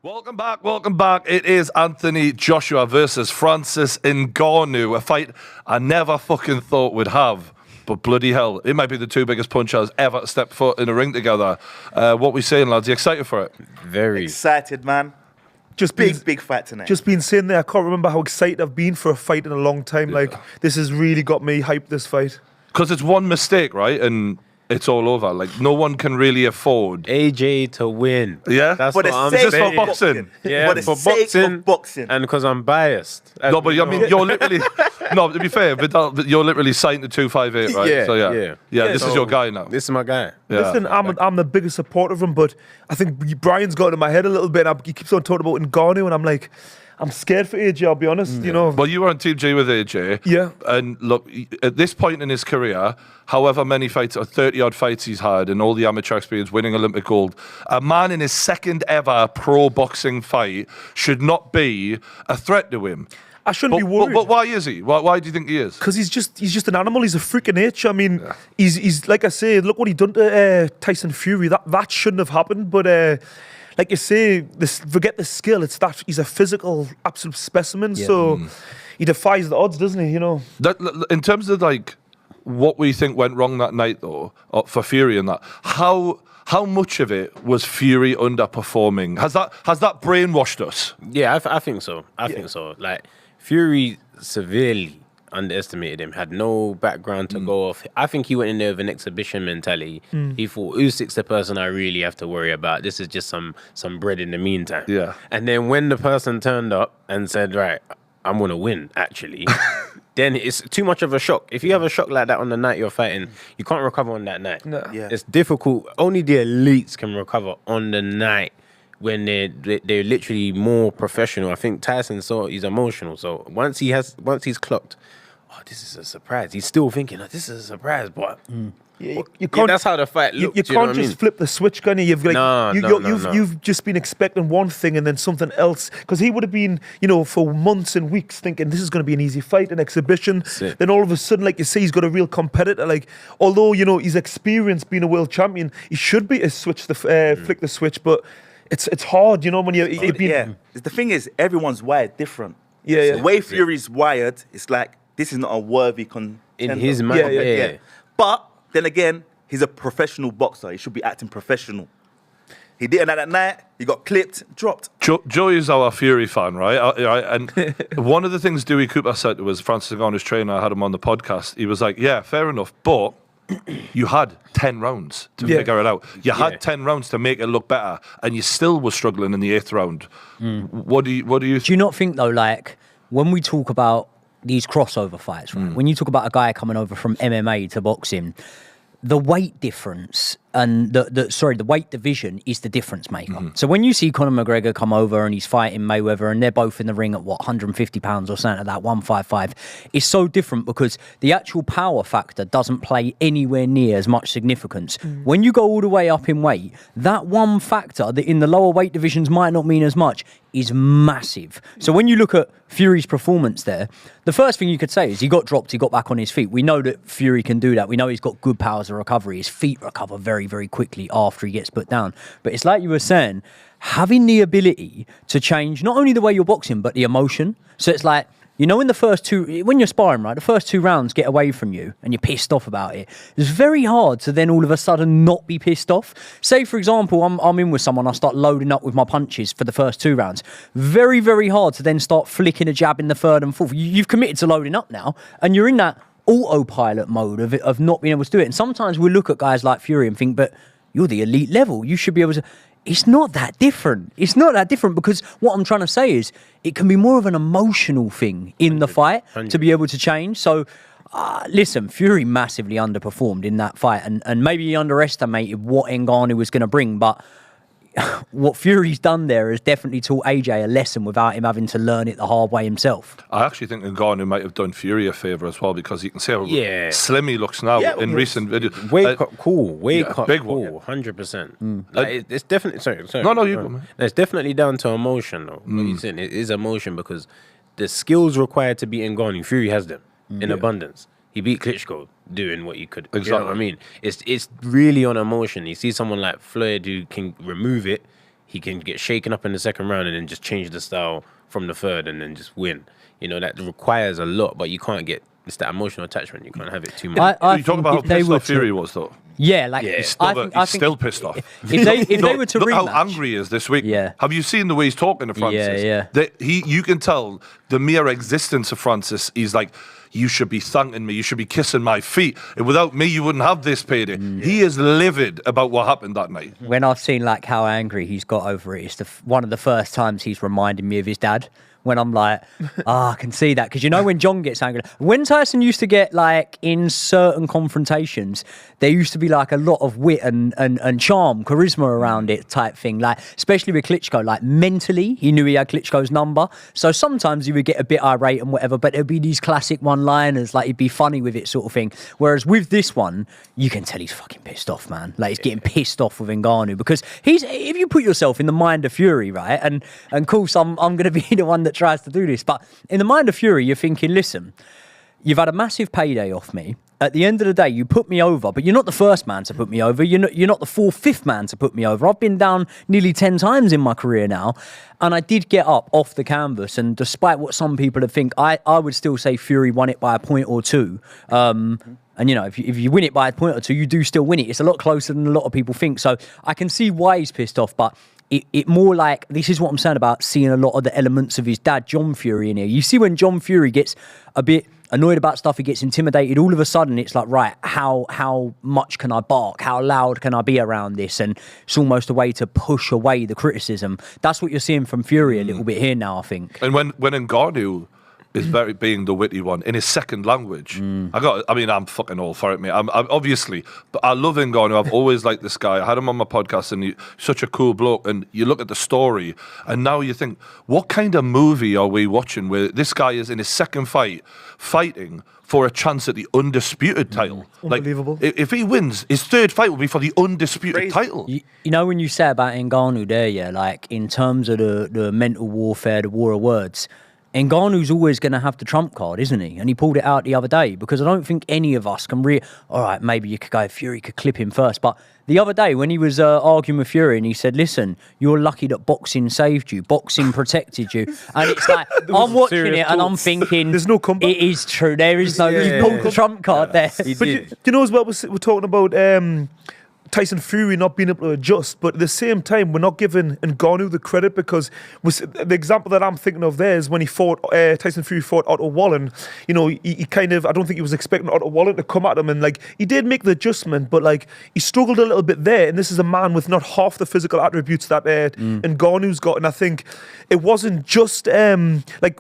Welcome back. It is Anthony Joshua versus Francis Ngannou, a fight I never fucking thought we'd have. But bloody hell, it might be the two biggest punchers ever to step foot in a ring together. What we saying, lads? You excited for it? Very excited, man. Just big fight tonight. Just been saying there, I can't remember how excited I've been for a fight in a long time. Like, this has really got me hyped, this fight. Because it's one mistake, right? And it's all over. Like, no one can really afford AJ to win. Yeah? That's For what the I'm sake saying. for boxing. Yeah, For the for sake of boxing. and because I'm biased. No, but I mean, you're literally... No, to be fair, but you're literally signed to 258, right? Yeah, So, yeah. This is your guy now. This is my guy. Yeah. Listen, I'm the biggest supporter of him, but I think Brian's got in my head a little bit. He keeps on talking about Ngannou, and I'm like, I'm scared for AJ, I'll be honest, you know. Well, you were on Team G with AJ. Yeah. And look, at this point in his career, however many fights, or 30-odd fights he's had, and all the amateur experience, winning Olympic gold, a man in his second ever pro boxing fight should not be a threat to him. I shouldn't be worried. But why is he? Why do you think he is? Because he's just an animal. He's a freak of nature. I mean, he's like I say, look what he done to Tyson Fury. That shouldn't have happened. But like you say, forget the skill. It's that he's a physical, absolute specimen. Yeah. So he defies the odds, doesn't he? You know. In terms of like what we think went wrong that night, though, for Fury and that, how much of it was Fury underperforming? Has that brainwashed us? Yeah, I think so. I think so. Like, Fury severely underestimated him, had no background to go off. I think he went in there with an exhibition mentality. He thought, Usyk's the person I really have to worry about. This is just some bread in the meantime. Yeah. And then when the person turned up and said, right, I'm going to win, actually, then it's too much of a shock. If you have a shock like that on the night you're fighting, you can't recover on that night. No. Yeah. It's difficult. Only the elites can recover on the night when they're literally more professional. I think Tyson saw he's emotional. So once he's clocked, oh, this is a surprise. He's still thinking, oh, this is a surprise, but You can't, that's how the fight looked. You can't just flip the switch, can you? You've like No. you've just been expecting one thing and then something else. Because he would have been, for months and weeks thinking this is going to be an easy fight, an exhibition. Then all of a sudden, like you say, he's got a real competitor. Like, although he's experienced being a world champion, he should be a flick the switch, but. It's hard, when you're being... The thing is, everyone's wired different. Yeah. The way Fury's wired, it's like, this is not a worthy contender. In his mind, yeah. But, then again, he's a professional boxer. He should be acting professional. He didn't at that night. He got clipped, dropped. Joey is our Fury fan, right? And one of the things Dewey Cooper said was Francis Ngannou's trainer. I had him on the podcast. He was like, yeah, fair enough, but... you had 10 rounds to figure it out. You had 10 rounds to make it look better, and you still were struggling in the 8th round. What do you think? Do you not think, though, like, when we talk about these crossover fights, right? When you talk about a guy coming over from MMA to boxing, the weight difference and the weight division is the difference maker. So when you see Conor McGregor come over and he's fighting Mayweather and they're both in the ring at 150 pounds or something like that, 155, it's so different because the actual power factor doesn't play anywhere near as much significance. When you go all the way up in weight, that one factor that in the lower weight divisions might not mean as much is massive. So when you look at Fury's performance there, the first thing you could say is he got dropped, he got back on his feet. We know that Fury can do that. We know he's got good powers of recovery. His feet recover very, very quickly after he gets put down. But it's like you were saying, having the ability to change not only the way you're boxing, but the emotion. So it's like, in the first two, when you're sparring, right, the first 2 rounds get away from you and you're pissed off about it. It's very hard to then all of a sudden not be pissed off. Say, for example, I'm in with someone, I start loading up with my punches for the first 2 rounds. Very, very hard to then start flicking a jab in the 3rd and 4th. You've committed to loading up now, and you're in that autopilot mode of not being able to do it. And sometimes we look at guys like Fury and think, but you're the elite level. You should be able to... It's not that different. It's not that different because what I'm trying to say is it can be more of an emotional thing in the fight to be able to change. So, listen, Fury massively underperformed in that fight and maybe he underestimated what Ngannou was going to bring, but what Fury's done there has definitely taught AJ a lesson without him having to learn it the hard way himself. I actually think Ngannou might have done Fury a favour as well because you can see how slim he looks now in recent videos. Weight cut, cool. Weight cut, big cool. 100%. Like, it's definitely... Sorry. No, you go, man. It's definitely down to emotion, though. What you're saying, it is emotion because the skills required to beat Ngannou, Fury has them in abundance. He beat Klitschko doing what you could. Exactly. You know what I mean? It's really on emotion. You see someone like Floyd who can remove it. he can get shaken up in the second round and then just change the style from the third and then just win. You know, that requires a lot, but you can't get, it's that emotional attachment. You can't have it too much. You talk about how pissed off Fury was, though. Yeah, like He's I still, think pissed off. If they were to look rematch, how angry he is this week. Yeah. Have you seen the way he's talking to Francis? Yeah. You can tell the mere existence of Francis. He's like, you should be thanking me. You should be kissing my feet. And without me, you wouldn't have this payday. He is livid about what happened that night. When I've seen like how angry he's got over it, it's one of the first times he's reminded me of his dad. When I'm like, I can see that. Because you know when John gets angry, when Tyson used to get like in certain confrontations, there used to be like a lot of wit and charm, charisma around it type thing. Like, especially with Klitschko, like mentally, he knew he had Klitschko's number. So sometimes he would get a bit irate and whatever, but there'd be these classic one-liners, like he'd be funny with it sort of thing. Whereas with this one, you can tell he's fucking pissed off, man. Like he's getting pissed off with Ngannou because if you put yourself in the mind of Fury, right? And of course, I'm going to be the one that tries to do this, but in the mind of Fury, you're thinking, listen, you've had a massive payday off me. At the end of the day, you put me over, but you're not the first man to put me over. You're not the fourth, fifth man to put me over. I've been down nearly 10 times in my career now, and I did get up off the canvas. And despite what some people think, I would still say Fury won it by a point or two. And you know, if you win it by a point or two, you do still win it. It's a lot closer than a lot of people think. So I can see why he's pissed off, but it more like, this is what I'm saying about seeing a lot of the elements of his dad, John Fury, in here. You see when John Fury gets a bit annoyed about stuff, he gets intimidated, all of a sudden it's like, right, how much can I bark? How loud can I be around this? And it's almost a way to push away the criticism. That's what you're seeing from Fury a little bit here now, I think. And when Ngannou is being the witty one in his second language. I'm fucking all for it, mate. I'm obviously, but I love Ngannou. I've always liked this guy. I had him on my podcast, and he's such a cool bloke. And you look at the story, and now you think, what kind of movie are we watching where this guy is in his second fight fighting for a chance at the undisputed title? Unbelievable. Like, if he wins, his third fight will be for the undisputed title. You know, when you say about Ngannou there, yeah, like in terms of the mental warfare, the war of words, Ngannou's always going to have the trump card, isn't he? And he pulled it out the other day, because I don't think any of us can all right, maybe you could go, Fury could clip him first. But the other day when he was arguing with Fury and he said, listen, you're lucky that boxing saved you. Boxing protected you. And it's like, I'm watching it and I'm thinking, there's no comeback. It is true. There is no, he pulled the trump card there. But you know as well, we're talking about Tyson Fury not being able to adjust, but at the same time, we're not giving Ngannou the credit, because the example that I'm thinking of there is when Tyson Fury fought Otto Wallen. You know, he kind of, I don't think he was expecting Otto Wallen to come at him, and like he did make the adjustment, but like he struggled a little bit there. And this is a man with not half the physical attributes that Ngannou's got, and I think it wasn't just like.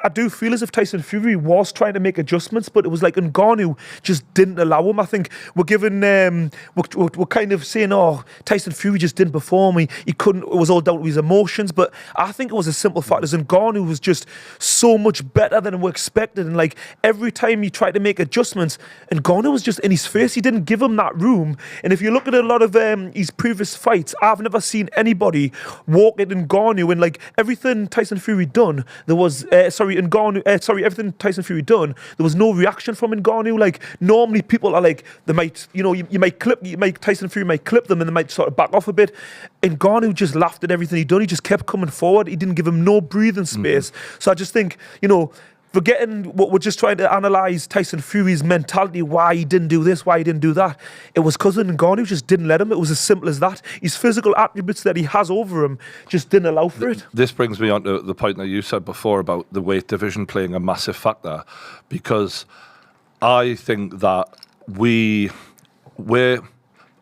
I do feel as if Tyson Fury was trying to make adjustments, but it was like Ngannou just didn't allow him. I think we're giving, we're kind of saying, oh, Tyson Fury just didn't perform. He couldn't, it was all down to his emotions. But I think it was a simple fact as Ngannou was just so much better than we expected. And like every time he tried to make adjustments, Ngannou was just in his face. He didn't give him that room. And if you look at a lot of his previous fights, I've never seen anybody walk at Ngannou, and like everything Tyson Fury done, there was... everything Tyson Fury done, there was no reaction from Ngannou. Like normally people are like, they might, you know, Tyson Fury might clip them and they might sort of back off a bit. Ngannou just laughed at everything he done. He just kept coming forward. He didn't give him no breathing space. So I just think, you know, forgetting what we're just trying to analyse Tyson Fury's mentality, why he didn't do this, why he didn't do that. It was because Ngannou just didn't let him. It was as simple as that. His physical attributes that he has over him just didn't allow for it. This brings me on to the point that you said before about the weight division playing a massive factor, because I think that we're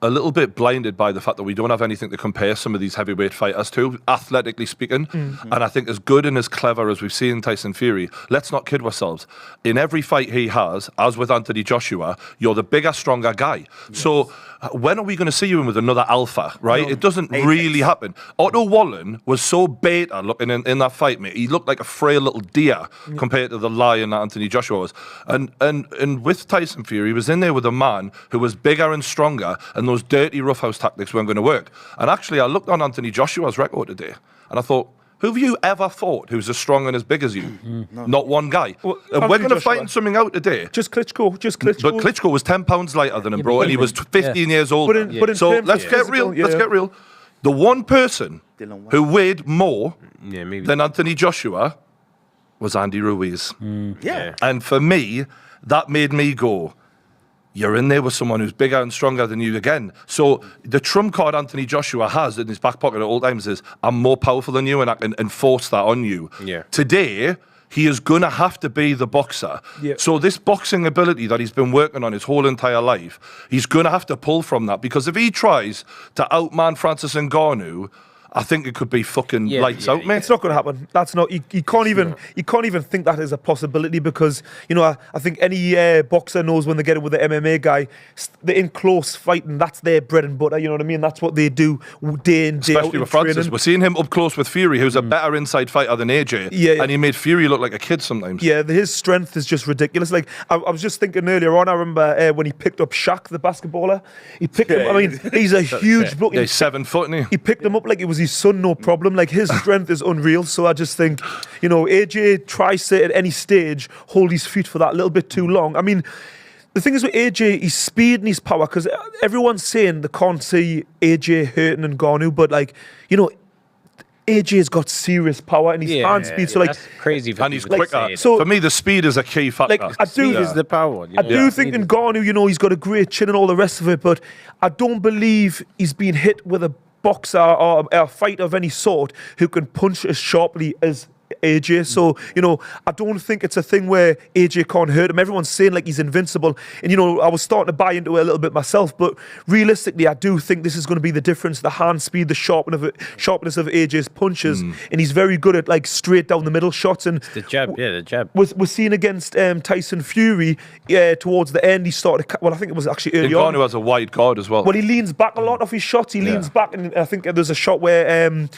a little bit blinded by the fact that we don't have anything to compare some of these heavyweight fighters to, athletically speaking. And I think as good and as clever as we've seen Tyson Fury, let's not kid ourselves. In every fight he has, as with Anthony Joshua, you're the bigger, stronger guy. Yes. So when are we going to see you with another alpha, right? No. It doesn't really happen. Otto Wallen was so beta looking in that fight, mate. He looked like a frail little deer compared to the lion that Anthony Joshua was. And with Tyson Fury, he was in there with a man who was bigger and stronger, and those dirty roughhouse tactics weren't going to work. And actually, I looked on Anthony Joshua's record today, and I thought, who have you ever fought who's as strong and as big as you? No. Not one guy. Well, and we're going to find something out today. Just Klitschko. But Klitschko was 10 pounds lighter than him, bro, and he was 15 years old. So let's get real. Let's get real. The one person Dylan White. who weighed more Yeah, maybe. than Anthony Joshua was Andy Ruiz. Yeah. And for me, that made me go, you're in there with someone who's bigger and stronger than you again. So the trump card Anthony Joshua has in his back pocket at all times is, I'm more powerful than you and I can enforce that on you. Yeah. Today, he is going to have to be the boxer. Yeah. So this boxing ability that he's been working on his whole entire life, he's going to have to pull from that. Because if he tries to outman Francis Ngannou, I think it could be fucking lights out, mate. It's not going to happen. That's not. You can't even. You can't even think that is a possibility because I think any boxer knows when they get it with the MMA guy, they're in close fighting. That's their bread and butter. You know what I mean? That's what they do day in day out. Especially with Francis. Training. We're seeing him up close with Fury, who's a better inside fighter than AJ. Yeah. And he made Fury look like a kid sometimes. Yeah, his strength is just ridiculous. Like I was just thinking earlier on. I remember when he picked up Shaq, the basketballer. He picked him. I mean, he's a huge bloke. Yeah, he's 7 foot, isn't he? He picked him up like it was his son, no problem. Like his strength is unreal. So I just think, AJ tries to at any stage hold his feet for that little bit too long. I mean, the thing is with AJ, his speed and his power, because everyone's saying they can't see AJ hurting Ngannou, but AJ's got serious power and his hand speed. So that's crazy. And he's people to quicker. say So that. for me, the speed is a key factor. Like, I do- Speed is the power. I do think Ngannou, he's got a great chin and all the rest of it, but I don't believe he's been hit with a boxer or a fighter of any sort who can punch as sharply as AJ. So, I don't think it's a thing where AJ can't hurt him. Everyone's saying like he's invincible. And, I was starting to buy into it a little bit myself. But realistically, I do think this is going to be the difference. The hand speed, the sharpness of AJ's punches. And he's very good at like straight down the middle shots. And The jab, the jab. we're seeing against Tyson Fury towards the end. He started, I think it was actually early on. Ngannou has a wide guard as well. Well, he leans back a lot off his shots. He leans back, and I think there's a shot where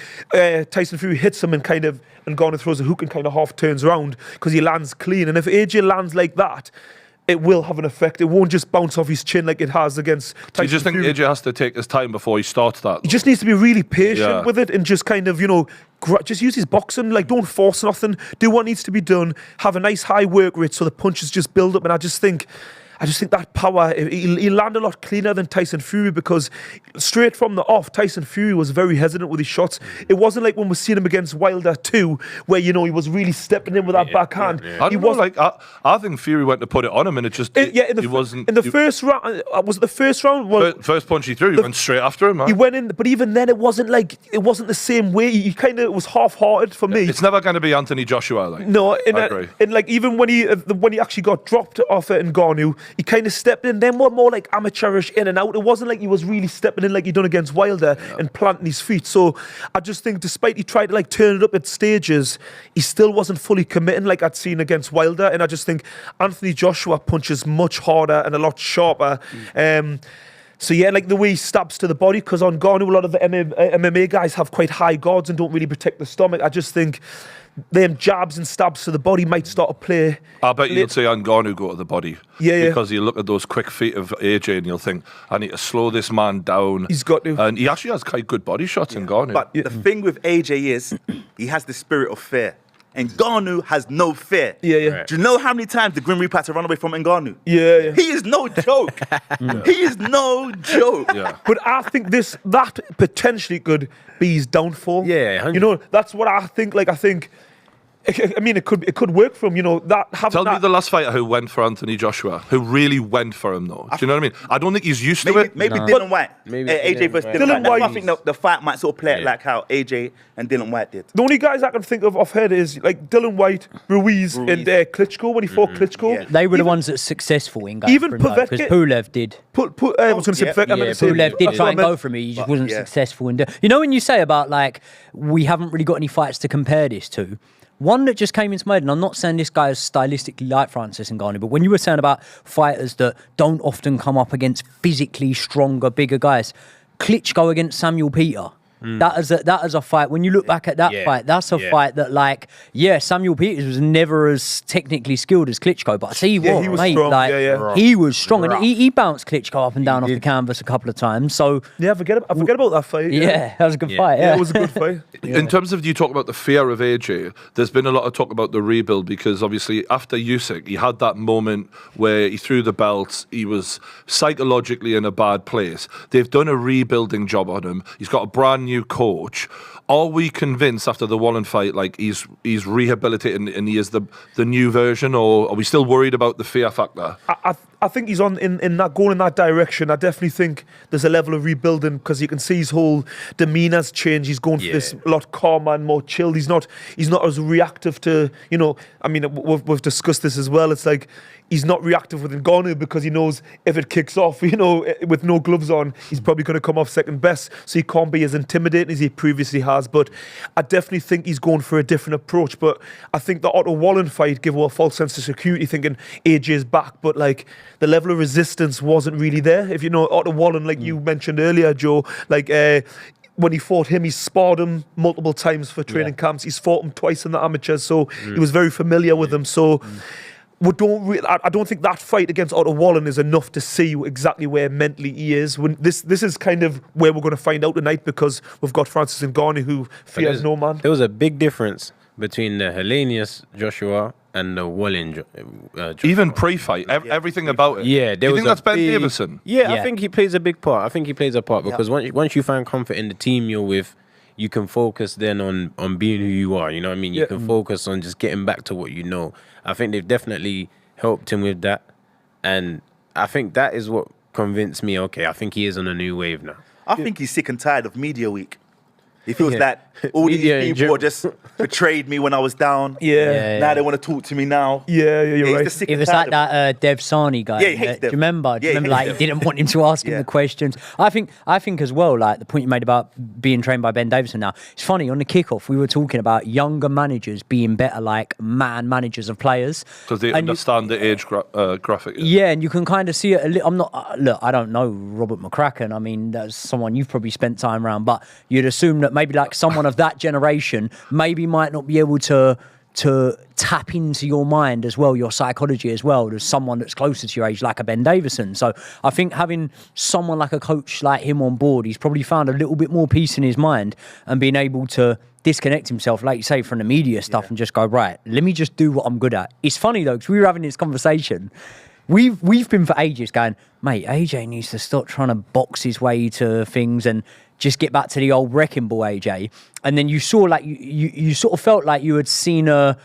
Tyson Fury hits him and Ngannou throws a hook and kind of half turns around because he lands clean. And if AJ lands like that, it will have an effect. It won't just bounce off his chin like it has against Tyson So you just think Fury. AJ has to take his time before he starts that? He just needs to be really patient Yeah. with it and just kind of, just use his boxing. Like, don't force nothing. Do what needs to be done. Have a nice high work rate so the punches just build up. And I just think that power, he'll land a lot cleaner than Tyson Fury because straight from the off, Tyson Fury was very hesitant with his shots. It wasn't like when we're seeing him against Wilder 2, where, he was really stepping in with that backhand. I don't know, I think Fury went to put it on him and it just, he wasn't. In the first round, was it the first round? Well, First punch he threw, he went straight after him, man. he went in, but even then, it wasn't the same way. He kind of was half-hearted for me. It's never going to be Anthony Joshua, like. No, I agree. and like even when he actually got dropped off at Ngannou, he kind of stepped in. Then more like amateurish in and out. It wasn't like he was really stepping in like he done against Wilder and planting his feet. So I just think, despite he tried to like turn it up at stages, he still wasn't fully committing like I'd seen against Wilder. And I just think Anthony Joshua punches much harder and a lot sharper. So yeah, like the way he stabs to the body, because on Ngannou, a lot of the MMA guys have quite high guards and don't really protect the stomach. I just think them jabs and stabs to the body might start to play. I bet you'll see Ngannou go to the body. Yeah. Because you look at those quick feet of AJ and you'll think, I need to slow this man down. He's got to. And he actually has quite good body shots in Ngannou. But the thing with AJ is he has the spirit of fear. And Ngannou has no fear. Yeah. Right. Do you know how many times the Grim Reaper had to run away from Ngannou? Yeah. He is no joke. He is no joke. Yeah. But I think that potentially could be his downfall. Yeah, 100%. That's what I think. Like, I mean, it could work for him. Tell me the last fighter who went for Anthony Joshua, who really went for him, though. Do you know what I mean? I don't think he's used to it. Maybe Dylan White. Maybe AJ versus Dylan Dylan White. White. That's why I think the fight might sort of play it like how AJ and Dylan White did. The only guys I can think of offhand is like Dylan White, Ruiz. And Klitschko when he fought Klitschko. Yeah. They were the ones that successful in going even for him, though, because Povetkin- Pulev did. I was going to say Yeah. Povetkin, I meant to say- Pulev did that's try what I and meant. go for him, he just wasn't yeah. successful in doing. When you say about like we haven't really got any fights to compare this to, one that just came into my head, and I'm not saying this guy is stylistically like Francis Ngannou, but when you were saying about fighters that don't often come up against physically stronger, bigger guys, Klitschko against Samuel Peter. That is a fight. When you look back at that fight, that's a fight that, like, Samuel Peters was never as technically skilled as Klitschko, but I see what, he was mate, strong. like, he was strong, and he bounced Klitschko up and down off the canvas a couple of times. So I forget about that fight. that was a good fight. Yeah, Yeah, it was a good fight. In terms of you talk about the fear of AJ, there's been a lot of talk about the rebuild because obviously after Usyk, he had that moment where he threw the belts. He was psychologically in a bad place. They've done a rebuilding job on him. He's got a brand new new coach. Are we convinced after the Wallen fight, like he's rehabilitated and he is the new version, or are we still worried about the fear factor? I think he's on in that going in that direction. I definitely think there's a level of rebuilding because you can see his whole demeanor's changed. He's going for this a lot calmer and more chilled. He's not as reactive to, you know. I mean, we've discussed this as well. It's like he's not reactive with Ngannou because he knows if it kicks off, you know, with no gloves on, he's probably going to come off second best. So he can't be as intimidating as he previously has. But I definitely think he's going for a different approach. But I think the Otto Wallen fight gave a false sense of security, thinking AJ's back. But like the level of resistance wasn't really there. If you know Otto Wallen, like you mentioned earlier, Joe, like when he fought him, he sparred him multiple times for training camps. He's fought him twice in the amateurs, so he was very familiar with him. So I don't think that fight against Otto Wallen is enough to see exactly where mentally he is. When this is kind of where we're going to find out tonight because we've got Francis Ngannou who fears no man. There was a big difference between the Helenius Joshua and the Wallen Joshua. Even pre-fight, everything about it. Yeah, you think that's Ben Davison? Yeah, I think he plays a big part. I think he plays a part because once you find comfort in the team you're with, you can focus then on being who you are. You know what I mean? You can focus on just getting back to what you know. I think they've definitely helped him with that. And I think that is what convinced me, okay, I think he is on a new wave now. I think he's sick and tired of media week. He feels that all these people just betrayed me when I was down. Now they want to talk to me now. You're right. It was like that Dev Sani guy. Yeah, he hates Do you remember? Yeah, like he didn't want him to ask him the questions. I think as well, like the point you made about being trained by Ben Davison now. It's funny, on the kickoff, we were talking about younger managers being better like managers of players. Because they understand the age graphic. Yeah, and you can kind of see it a little. Look, I don't know Robert McCracken. I mean, that's someone you've probably spent time around, but you'd assume that maybe like someone of that generation maybe might not be able to tap into your mind as well, your psychology as well, as someone that's closer to your age, like a Ben Davison. So I think having someone like a coach like him on board, he's probably found a little bit more peace in his mind and being able to disconnect himself, like you say, from the media stuff and just go, right, let me just do what I'm good at. It's funny though, because we were having this conversation. We've been for ages going, mate, AJ needs to stop trying to box his way to things and just get back to the old wrecking ball, AJ. And then you saw like you sort of felt like you had seen a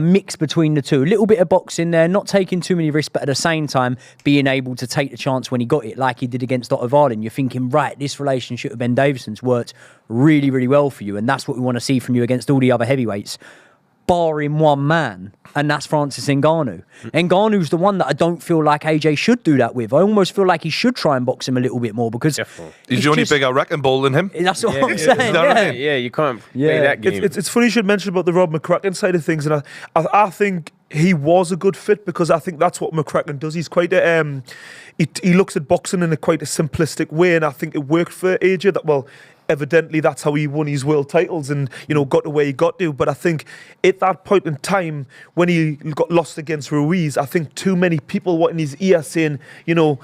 mix between the two. A little bit of boxing there, not taking too many risks, but at the same time being able to take the chance when he got it, like he did against Otto Wallen. You're thinking, right, this relationship with Ben Davison's worked really, really well for you, and that's what we want to see from you against all the other heavyweights, barring one man, and that's Francis Ngannou. Ngannou's the one that I don't feel like AJ should do that with. I almost feel like he should try and box him a little bit more because he's the only bigger wrecking ball than him. That's what I'm saying. Yeah, you can't play that game. It's funny you should mention about the Rob McCracken side of things, and I think he was a good fit because I think that's what McCracken does. He's quite a he looks at boxing in quite a simplistic way, and I think it worked for AJ. Evidently that's how he won his world titles and, you know, got to where he got to. But I think at that point in time, when he got lost against Ruiz, I think too many people were in his ear saying, you know,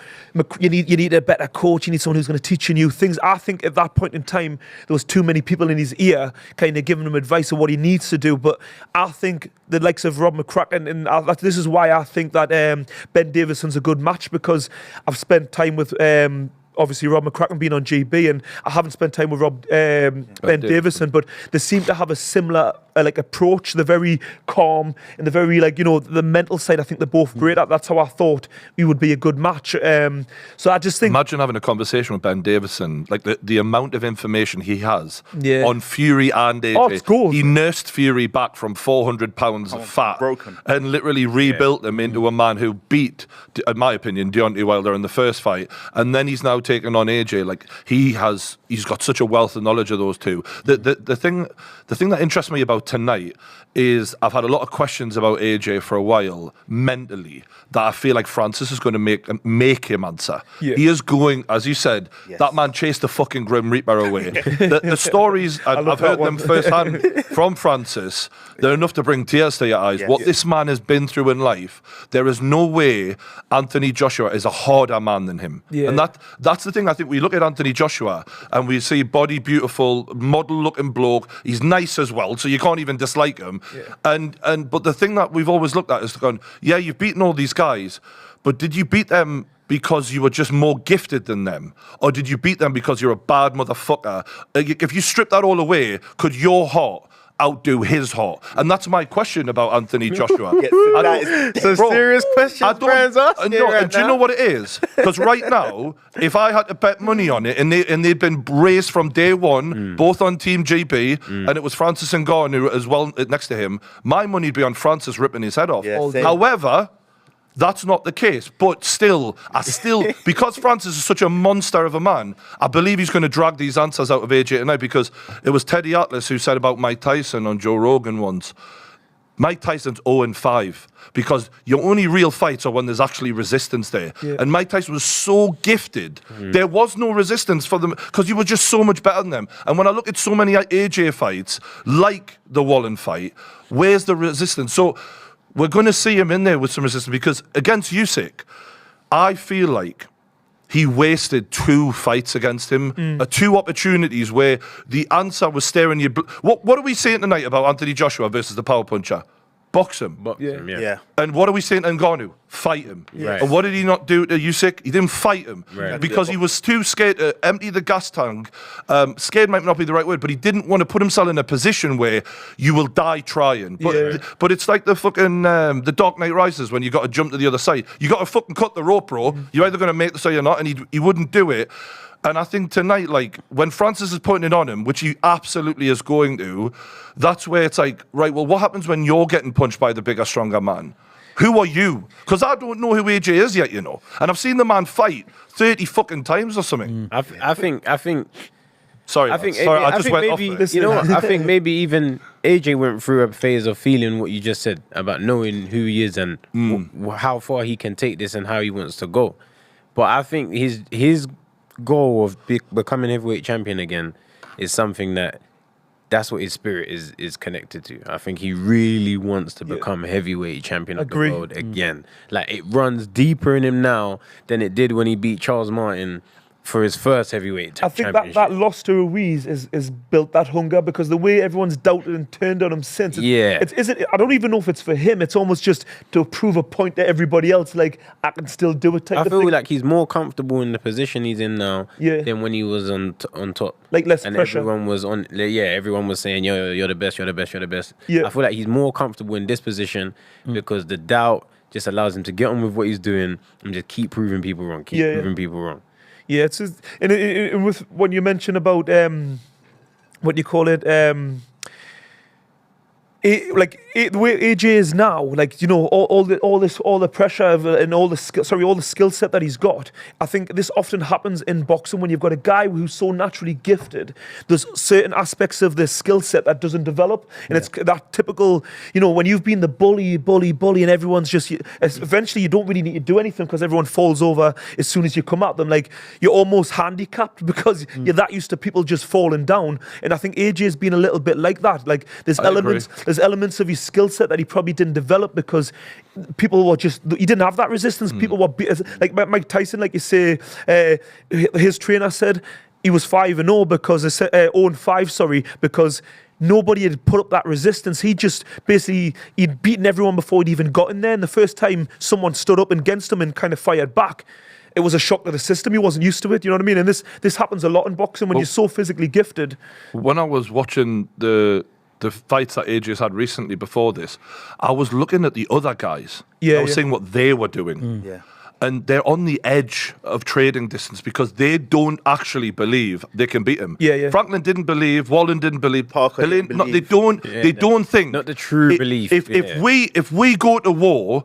you need a better coach, you need someone who's going to teach you new things. I think at that point in time, there was too many people in his ear kind of giving him advice on what he needs to do. But I think the likes of Rob McCracken, and this is why I think that Ben Davison's a good match, because I've spent time with obviously Rob McCracken being on GB, and I haven't spent time with Ben Davison, but they seem to have a similar approach. They're very calm and they're very the mental side. I think they're both great at. That's how I thought we would be a good match. So I just think, imagine having a conversation with Ben Davison, like the amount of information he has on Fury and AJ. Oh, it's gold. He nursed Fury back from 400 pounds of fat and literally rebuilt him into a man who beat, in my opinion, Deontay Wilder in the first fight, and then he's now taking on AJ. Like he's got such a wealth of knowledge of those two. The thing that interests me about tonight is I've had a lot of questions about AJ for a while mentally that I feel like Francis is going to make him answer. He is going, as you said, that man chased the fucking Grim Reaper away. The stories, I've heard them firsthand from Francis, they're enough to bring tears to your eyes. What this man has been through in life, there is no way Anthony Joshua is a harder man than him. And that's the thing. I think we look at Anthony Joshua and we see body beautiful, model looking bloke. He's nice as well, so you can't even dislike him. But the thing that we've always looked at is going, you've beaten all these guys, but did you beat them because you were just more gifted than them? Or did you beat them because you're a bad motherfucker? If you strip that all away, could your heart outdo his heart? And that's my question about Anthony Joshua. It's a serious question, friends. Do you know what it is? Because right now, if I had to bet money on it, and they'd been raced from day one, both on Team GB, and it was Francis Ngannou as well next to him, my money'd be on Francis ripping his head off. Yeah, however, that's not the case. But still, because Francis is such a monster of a man, I believe he's going to drag these answers out of AJ tonight, because it was Teddy Atlas who said about Mike Tyson on Joe Rogan once, Mike Tyson's 0-5 because your only real fights are when there's actually resistance there. Yeah. And Mike Tyson was so gifted, there was no resistance for them because you were just so much better than them. And when I look at so many AJ fights, like the Wallen fight, where's the resistance? So we're going to see him in there with some resistance, because against Usyk, I feel like he wasted 2 fights against him, 2 opportunities where the answer was staring you. What are we saying tonight about Anthony Joshua versus the power puncher? Box him. Yeah. And what are we saying to Ngannou? Fight him. Right. And what did he not do to Usyk? He didn't fight him because he was too scared to empty the gas tank. Scared might not be the right word, but he didn't want to put himself in a position where you will die trying. But it's like the fucking the Dark Knight Rises when you got to jump to the other side. You got to fucking cut the rope, bro. You're either going to make the side or not, and he wouldn't do it. And I think tonight, like, when Francis is putting it on him, which he absolutely is going to, that's where it's like, right, well, what happens when you're getting punched by the bigger, stronger man? Who are you? Because I don't know who AJ is yet, you know. And I've seen the man fight 30 fucking times or something. I think Sorry, I think I just went maybe, off there. you know what? I think maybe even AJ went through a phase of feeling what you just said about knowing who he is and how far he can take this and how he wants to go. But I think his goal of becoming heavyweight champion again is something that's what his spirit is connected to. I think he really wants to become heavyweight champion of the world again. Like, it runs deeper in him now than it did when he beat Charles Martin for his first heavyweight championship. I think that loss to Ruiz is built that hunger, because the way everyone's doubted and turned on him since. I don't even know if it's for him. It's almost just to prove a point to everybody else, like, I can still do it type of thing. I feel like he's more comfortable in the position he's in now than when he was on top. Like, less and pressure. Everyone was everyone was saying, you're the best, you're the best, you're the best. Yeah. I feel like he's more comfortable in this position because the doubt just allows him to get on with what he's doing and just keep proving people wrong, proving people wrong. Yeah, it's just, and with when you mention about what do you call it, the way AJ is now, like, you know, all the pressure and all the skill set that he's got. I think this often happens in boxing when you've got a guy who's so naturally gifted. There's certain aspects of the skill set that doesn't develop, and it's that typical, you know, when you've been the bully, and everyone's just eventually you don't really need to do anything because everyone falls over as soon as you come at them. Like, you're almost handicapped because you're that used to people just falling down. And I think AJ's been a little bit like that. Like, there's elements of his skill set that he probably didn't develop because people were just, he didn't have that resistance. People were like Mike Tyson, like you say, his trainer said he was 5-0 because 0-5, sorry, because nobody had put up that resistance. He just basically, he'd beaten everyone before he'd even got in there. And the first time someone stood up against him and kind of fired back, it was a shock to the system. He wasn't used to it, you know what I mean? And this happens a lot in boxing when you're so physically gifted. When I was watching the fights that AJ's had recently before this, I was looking at the other guys. I was seeing what they were doing. And they're on the edge of trading distance because they don't actually believe they can beat him. Franklin didn't believe, Wallen didn't believe, Parker didn't believe. They don't think. Not the true belief. If we go to war,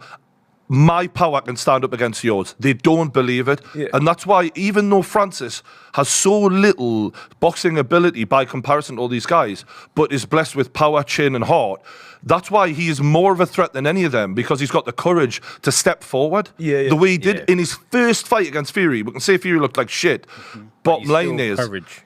my power can stand up against yours. They don't believe it. And that's why, even though Francis has so little boxing ability by comparison to all these guys, but is blessed with power, chin, and heart, that's why he is more of a threat than any of them, because he's got the courage to step forward. The way he did in his first fight against Fury. We can say Fury looked like shit. Bottom line is,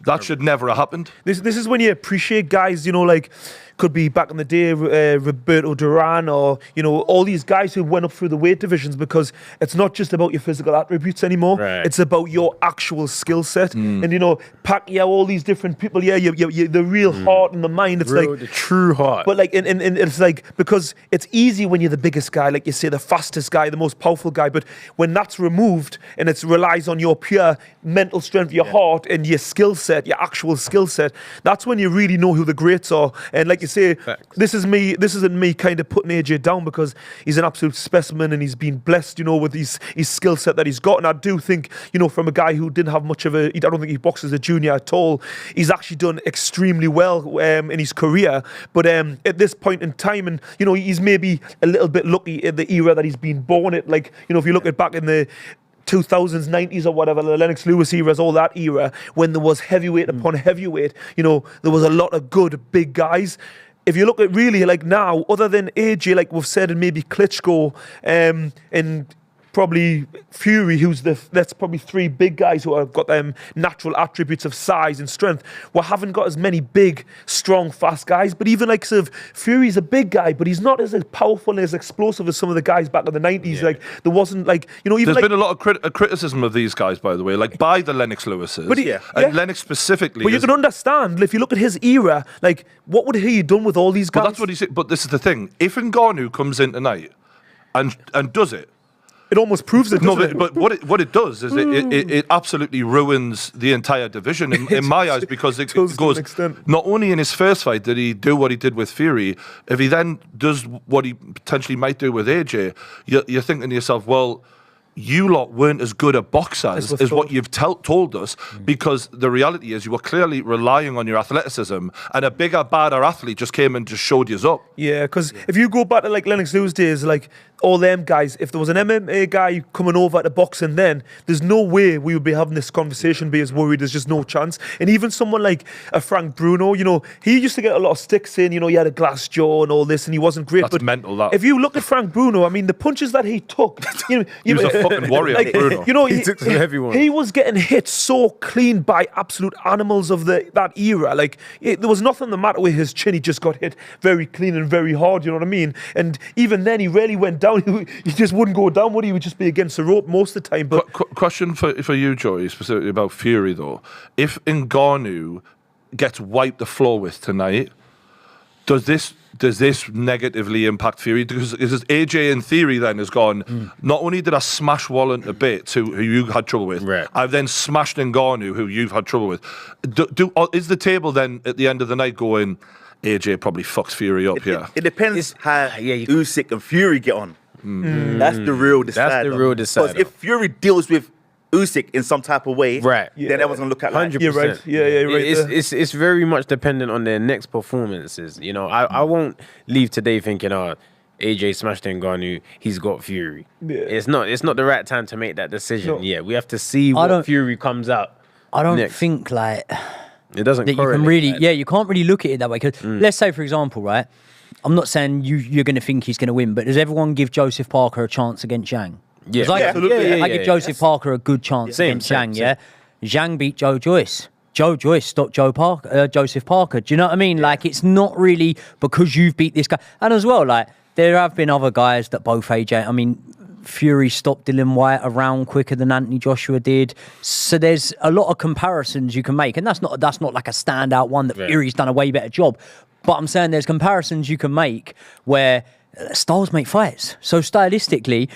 that should never have happened. This is when you appreciate guys, you know, like, could be back in the day, Roberto Duran, or, you know, all these guys who went up through the weight divisions, because it's not just about your physical attributes anymore. It's about your actual skill set. And, you know, Pacquiao, all these different people, the real heart and the mind. It's like the true heart. But like in it's like, because it's easy when you're the biggest guy, like you say, the fastest guy, the most powerful guy, but when that's removed and it relies on your pure mental strength, your heart and your skill set, your actual skill set, that's when you really know who the greats are. And like you say, this isn't me kind of putting AJ down, because he's an absolute specimen and he's been blessed, you know, with his skill set that he's got. And I do think, you know, from a guy who didn't have much of I don't think he boxed as a junior at all, he's actually done extremely well in his career. But at this point in time, and, you know, he's maybe a little bit lucky in the era that he's been born at. Like, you know, if you look at back in the 2000s, 90s or whatever, the Lennox Lewis eras, all that era, when there was heavyweight upon heavyweight, you know, there was a lot of good big guys. If you look at really like now, other than AJ, like we've said, and maybe Klitschko, and probably Fury, that's probably three big guys who have got them natural attributes of size and strength. We haven't got as many big, strong, fast guys. But even like sort of Fury's a big guy, but he's not as powerful and as explosive as some of the guys back in the 90s. Like there wasn't like, you know, even there's been a lot of criticism of these guys, by the way, like by the Lennox Lewises, but and Lennox specifically. But you can understand if you look at his era, like what would he have done with all these guys? Well, that's what he said. But this is the thing: if Ngannou comes in tonight and does it. It almost proves it. No, but what it does is it absolutely ruins the entire division in my eyes, because it goes not only in his first fight did he do what he did with Fury, if he then does what he potentially might do with AJ, you're thinking to yourself, well, you lot weren't as good at boxers as what you've told us, because the reality is you were clearly relying on your athleticism, and a bigger, badder athlete just came and just showed you up. Yeah, because if you go back to like Lennox Lewis days, like all them guys, if there was an MMA guy coming over to boxing then, there's no way we would be having this conversation, be as worried. There's just no chance. And even someone like a Frank Bruno, you know, he used to get a lot of sticks saying, you know, he had a glass jaw and all this, and he wasn't great. That's mental, that. If you look at Frank Bruno, I mean, the punches that he took, you know, he was a fucking warrior, like, Bruno. You know, he took some heavy ones. He was getting hit so clean by absolute animals of that era. Like, there was nothing the matter with his chin. He just got hit very clean and very hard, you know what I mean? And even then, he rarely went down. He just wouldn't go down, would he? He would just be against the rope most of the time. But question for you, Joey, specifically about Fury, though. If Ngannou gets wiped the floor with tonight, does this negatively impact Fury? Because AJ, in theory, then has gone, not only did I smash Wallen a bit, who you had trouble with, I've then smashed Ngannou, who you've had trouble with. Is the table then at the end of the night going, AJ probably fucks Fury up here? It depends how Usyk and Fury get on. That's the real decider. That's the real decider. Because if Fury deals with Usyk in some type of way, then everyone's gonna look at 100%. You're right. Yeah, you're right. It's very much dependent on their next performances. You know, I won't leave today thinking, AJ smashed Ngannou, he's got Fury. Yeah. It's not the right time to make that decision. No. Yeah, we have to see what Fury comes out. I don't think like it doesn't. That you can really, you can't really look at it that way. Because let's say, for example, right. I'm not saying you're going to think he's going to win, but does everyone give Joseph Parker a chance against Zhang? Yeah, absolutely. I give Joseph Parker a good chance against Zhang. Yeah, Zhang beat Joe Joyce. Joe Joyce stopped Joseph Parker. Do you know what I mean? Like, it's not really because you've beat this guy. And as well, like, there have been other guys that both AJ. I mean, Fury stopped Dillian Whyte a round quicker than Anthony Joshua did. So there's a lot of comparisons you can make, and that's not like a standout one that Fury's done a way better job. But I'm saying there's comparisons you can make where styles make fights. So stylistically,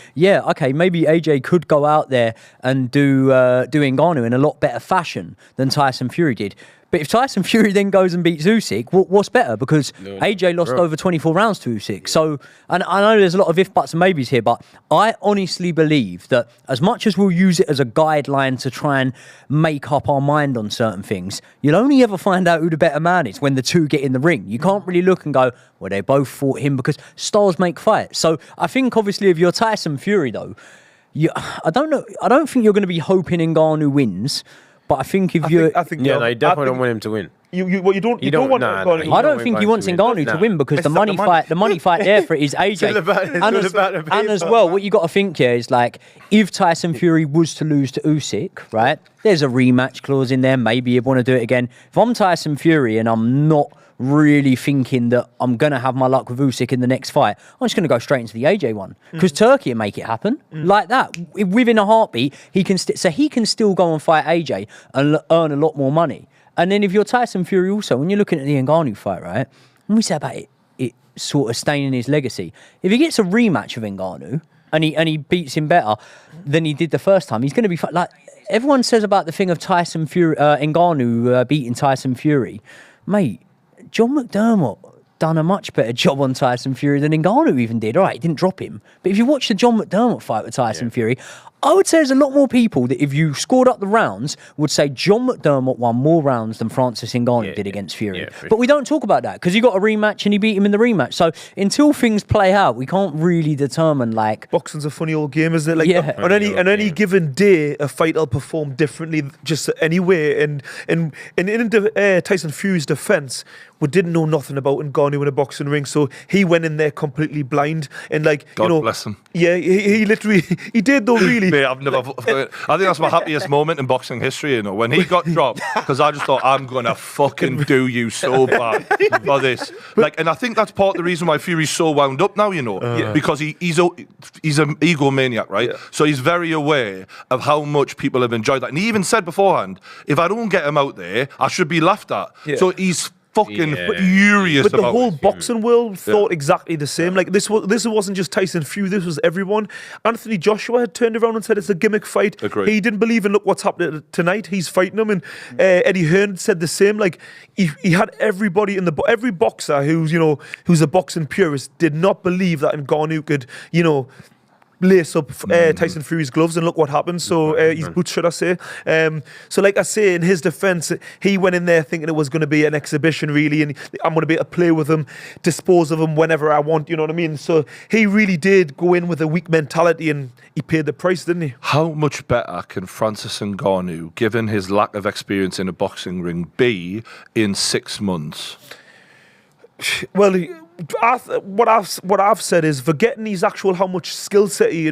maybe AJ could go out there and do Ngannou in a lot better fashion than Tyson Fury did. But if Tyson Fury then goes and beats Usyk, what's better? Because AJ lost over 24 rounds to Usyk. So, and I know there's a lot of if, buts and maybes here, but I honestly believe that as much as we'll use it as a guideline to try and make up our mind on certain things, you'll only ever find out who the better man is when the two get in the ring. You can't really look and go, well, they both fought him, because styles make fights. So I think, obviously, if you're Tyson Fury, though, I don't know. I don't think you're going to be hoping Ngannou wins. But I think if you definitely don't want him to win. You don't want Ngannou. I don't think he wants Ngannou to win, because the money fight there for it is AJ. And as well, what you got to think here is, like, if Tyson Fury was to lose to Usyk, right? There's a rematch clause in there. Maybe you'd want to do it again. If I'm Tyson Fury and I'm not really thinking that I'm going to have my luck with Usyk in the next fight, I'm just going to go straight into the AJ one, because Turkey will make it happen like that. Within a heartbeat, he can still go and fight AJ and earn a lot more money. And then if you're Tyson Fury also, when you're looking at the Ngannou fight, right, when we say about it sort of staining his legacy. If he gets a rematch of Ngannou and he beats him better than he did the first time, he's going to be like everyone says about the thing of Tyson Fury, Ngannou beating Tyson Fury, mate. John McDermott done a much better job on Tyson Fury than Ngannou even did. All right, he didn't drop him. But if you watch the John McDermott fight with Tyson Fury, I would say there's a lot more people that if you scored up the rounds would say John McDermott won more rounds than Francis Ngannou did against Fury. Yeah, but we don't talk about that because he got a rematch and he beat him in the rematch. So until things play out, we can't really determine like... Boxing's a funny old game, isn't it? Like on any given day, a fight will perform differently just anyway. And in Tyson Fury's defense, we didn't know nothing about Ngannou in a boxing ring, so he went in there completely blind. And like, God bless him. Yeah, he literally, he did though, really. Mate, I think that's my happiest moment in boxing history, you know, when he got dropped, because I just thought, I'm going to fucking do you so bad for this. Like, and I think that's part of the reason why Fury's so wound up now, you know, because he's an egomaniac, right? Yeah. So he's very aware of how much people have enjoyed that. And he even said beforehand, if I don't get him out there, I should be laughed at. Yeah. So he's fucking furious but the about whole it. boxing world thought exactly the same. Like this wasn't just Tyson Fury, this was everyone. Anthony Joshua had turned around and said it's a gimmick fight. Agreed. He didn't believe in look what's happening tonight. He's fighting him, and Eddie Hearn said the same. Like he had everybody in every boxer who's a boxing purist did not believe that Ngannou could lace up Tyson Fury's gloves, and look what happened. So his boots, should I say. So like I say, in his defense, he went in there thinking it was going to be an exhibition, really, and I'm going to be able to play with him, dispose of him whenever I want, you know what I mean? So he really did go in with a weak mentality, and he paid the price, didn't he? How much better can Francis Ngannou, given his lack of experience in a boxing ring, be in 6 months? Well, what I've said is, forgetting his actual how much skill set he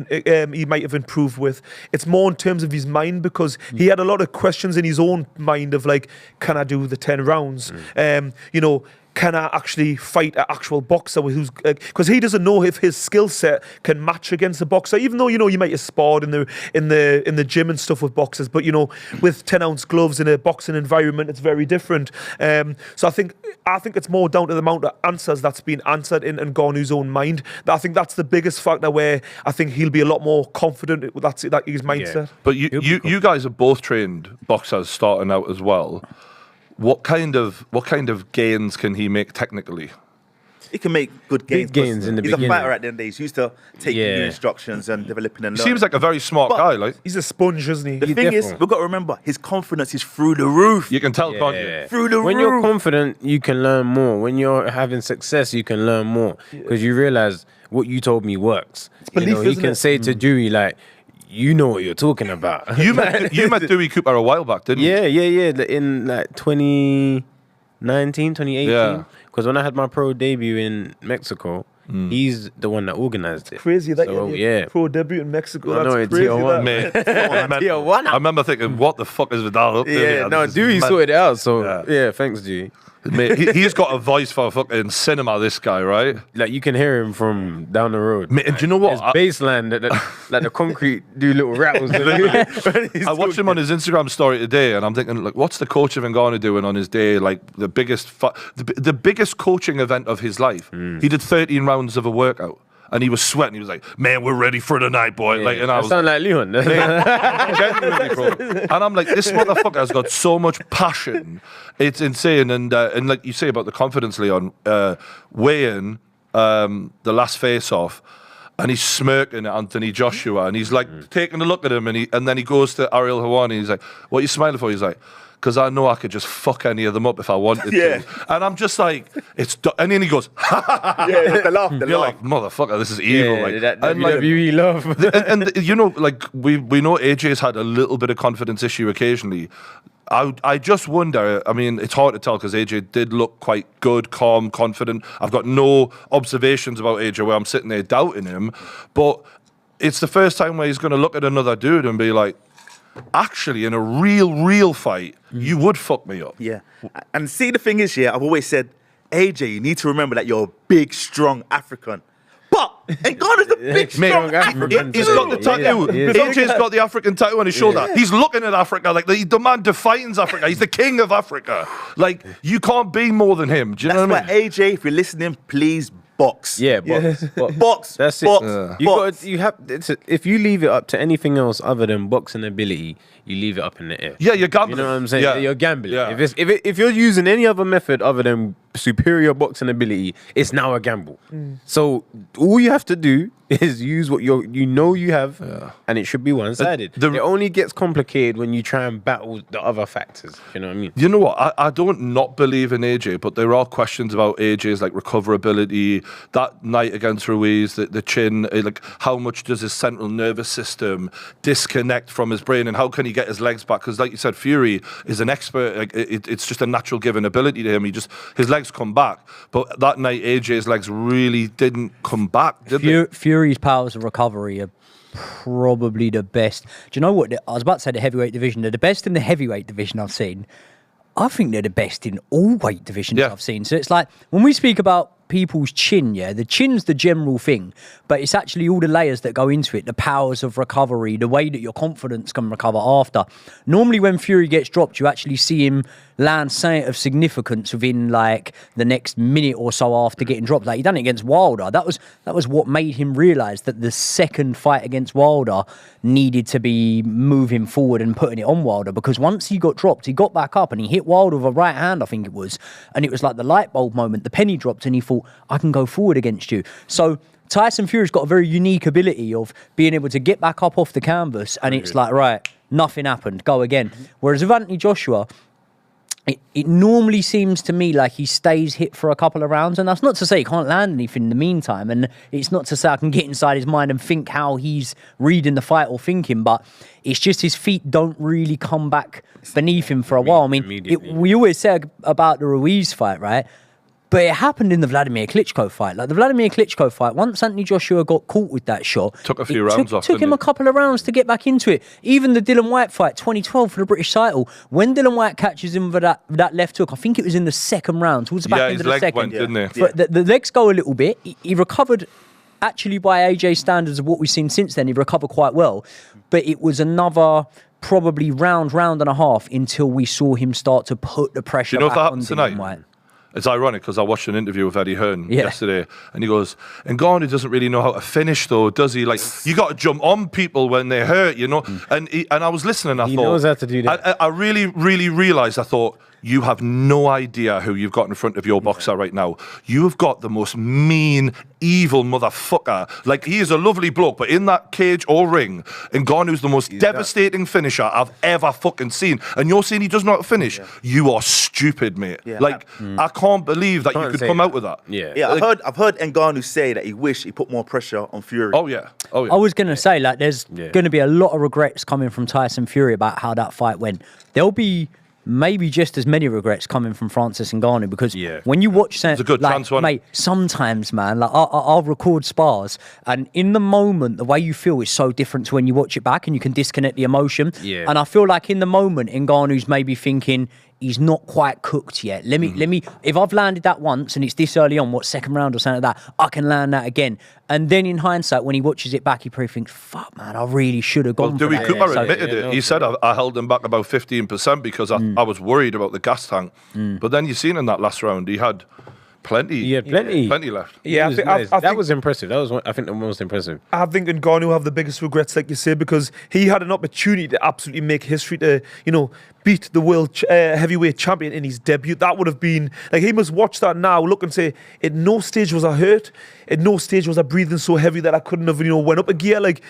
might have improved with, it's more in terms of his mind, because he had a lot of questions in his own mind of like, can I do the 10 rounds? Can I actually fight an actual boxer who's because he doesn't know if his skill set can match against a boxer, even though you might have sparred in the gym and stuff with boxers, but with 10-ounce gloves in a boxing environment, it's very different. So I think it's more down to the amount of answers that's been answered in Ngannou's own mind. I think that's the biggest factor where I think he'll be a lot more confident with that his mindset. Yeah. But you guys are both trained boxers starting out as well. What kind of gains can he make technically? He can make good gains. Big gains in the beginning. He's a fighter at the end of the day. He's used to taking new instructions and developing and learning. He seems like a very smart guy. Like, he's a sponge, isn't he? The thing is, we've got to remember, his confidence is through the roof. You can tell, can't you? Through the roof. When you're confident, you can learn more. When you're having success, you can learn more, because you realize what you told me works. He can say to Dewey, like, you know what you're talking about. You met Dewey Cooper a while back, didn't you? Yeah. In like 2018. Because when I had my pro debut in Mexico, he's the one that organized it. Crazy that pro debut in Mexico. That's crazy. Tijuana. I remember thinking, what the fuck is Vidal up there? Yeah, no, Dewey sorted it out. So thanks, Dewey. Mate, he's got a voice for fucking cinema, this guy, right? Like, you can hear him from down the road. Mate, and do you know what? His baseline, like the concrete do little rattles. I watched him on his Instagram story today, and I'm thinking, like, what's the coach of Ngannou doing on his day? Like, the biggest coaching event of his life. He did 13 rounds of a workout. And he was sweating. He was like, "Man, we're ready for tonight, boy." Yeah, like, and I was sound like Leon. genuinely, bro. And I'm like, this motherfucker has got so much passion. It's insane. And like you say about the confidence, Leon, weighing the last face-off, and he's smirking at Anthony Joshua, and he's like taking a look at him, and then he goes to Ariel Helwani, and he's like, "What are you smiling for?" He's like, because I know I could just fuck any of them up if I wanted to. And I'm just like, and then he goes, the laugh. You're like, motherfucker, this is evil. Like, that WWE love. and like, we know AJ's had a little bit of confidence issue occasionally. I just wonder, I mean, it's hard to tell because AJ did look quite good, calm, confident. I've got no observations about AJ where I'm sitting there doubting him, but it's the first time where he's going to look at another dude and be like, actually, in a real fight, you would fuck me up. Yeah. And see, the thing is, I've always said, AJ, you need to remember that you're a big, strong African. But Ngannou's a big, strong African. He's got the tattoo. AJ's got the African tattoo on his shoulder. He's looking at Africa like the man defines Africa. He's the king of Africa. Like, you can't be more than him. Do you know what I mean? That's why, AJ, if you're listening, please box. Yeah, box. Box. That's it. Box. Box. If you leave it up to anything else other than boxing ability, you leave it up in the air. Yeah, you're gambling. You know what I'm saying? Yeah. You're gambling. Yeah. If you're using any other method other than superior boxing ability, it's now a gamble. So all you have to do is use what you have, and it should be one-sided. It only gets complicated when you try and battle the other factors. You know what I mean? You know what? I don't not believe in AJ, but there are questions about AJ's like recoverability. That night against Ruiz, the chin, like how much does his central nervous system disconnect from his brain, and how can he get his legs back? Because like you said, Fury is an expert. Like it's just a natural given ability to him. His legs come back, but that night AJ's legs really didn't come back. Did they? Fury's powers of recovery are probably the best. Do you know what? I was about to say the heavyweight division. They're the best in the heavyweight division I've seen. I think they're the best in all weight divisions I've seen. So it's like when we speak about people's chin, the chin's the general thing, but it's actually all the layers that go into it, the powers of recovery, the way that your confidence can recover after. Normally when Fury gets dropped, you actually see him land something of significance within like the next minute or so after getting dropped. Like he done it against Wilder. That was what made him realise that the second fight against Wilder needed to be moving forward and putting it on Wilder, because once he got dropped, he got back up and he hit Wilder with a right hand, I think it was, and it was like the light bulb moment. The penny dropped and he thought, I can go forward against you. So Tyson Fury's got a very unique ability of being able to get back up off the canvas and it's like, right, nothing happened, go again. Whereas with Anthony Joshua, it normally seems to me like he stays hit for a couple of rounds, and that's not to say he can't land anything in the meantime, and it's not to say I can get inside his mind and think how he's reading the fight or thinking, but it's just his feet don't really come back beneath him for a while. I mean, we always say about the Ruiz fight, right? But it happened in the Vladimir Klitschko fight. Like the Vladimir Klitschko fight, once Anthony Joshua got caught with that shot, took a few rounds off. Took him a couple of rounds to get back into it. Even the Dylan White fight, 2012 for the British title, when Dylan White catches him with that left hook, I think it was in the second round, towards the back end of the second. Went, didn't they? The legs go a little bit. He recovered, actually by AJ standards of what we've seen since then, he recovered quite well. But it was another probably round and a half until we saw him start to put the pressure back on Dylan White. It's ironic because I watched an interview with Eddie Hearn yesterday, and he goes, Ngannou doesn't really know how to finish, though, does he? Like, you got to jump on people when they hurt, you know? And I was listening, I thought... He knows how to do that. I really, really realised, I thought, you have no idea who you've got in front of your boxer right now. You have got the most mean, evil motherfucker. Like, he is a lovely bloke, but in that cage or ring, Ngannou's the most devastating finisher I've ever fucking seen. And you're saying he does not finish? You are stupid, mate. Like, I can't believe that you could come out with that. Like, I've heard Ngannou say that he wished he put more pressure on Fury. Oh yeah. I was going to say, like, there's going to be a lot of regrets coming from Tyson Fury about how that fight went. There'll be maybe just as many regrets coming from Francis Ngannou, because when you watch something, like, mate, sometimes, man, like I'll record spars, and in the moment, the way you feel is so different to when you watch it back, and you can disconnect the emotion. And I feel like in the moment, Ngannou's maybe thinking, he's not quite cooked yet. Let me. If I've landed that once and it's this early on, what, second round or something like that, I can land that again. And then in hindsight, when he watches it back, he probably thinks, "Fuck, man, I really should have gone." Dewey Cooper admitted it. He said, "I held him back about 15% because I was worried about the gas tank." But then you seen in that last round, he had plenty. He had plenty left. Yeah, I think that was impressive. That was, I think, the most impressive. I think Ngannou have the biggest regrets, like you say, because he had an opportunity to absolutely make history, to, you know, beat the world heavyweight champion in his debut. That would have been, like, he must watch that now, look and say, at no stage was I hurt, at no stage was I breathing so heavy that I couldn't have, you know, went up a gear. Like,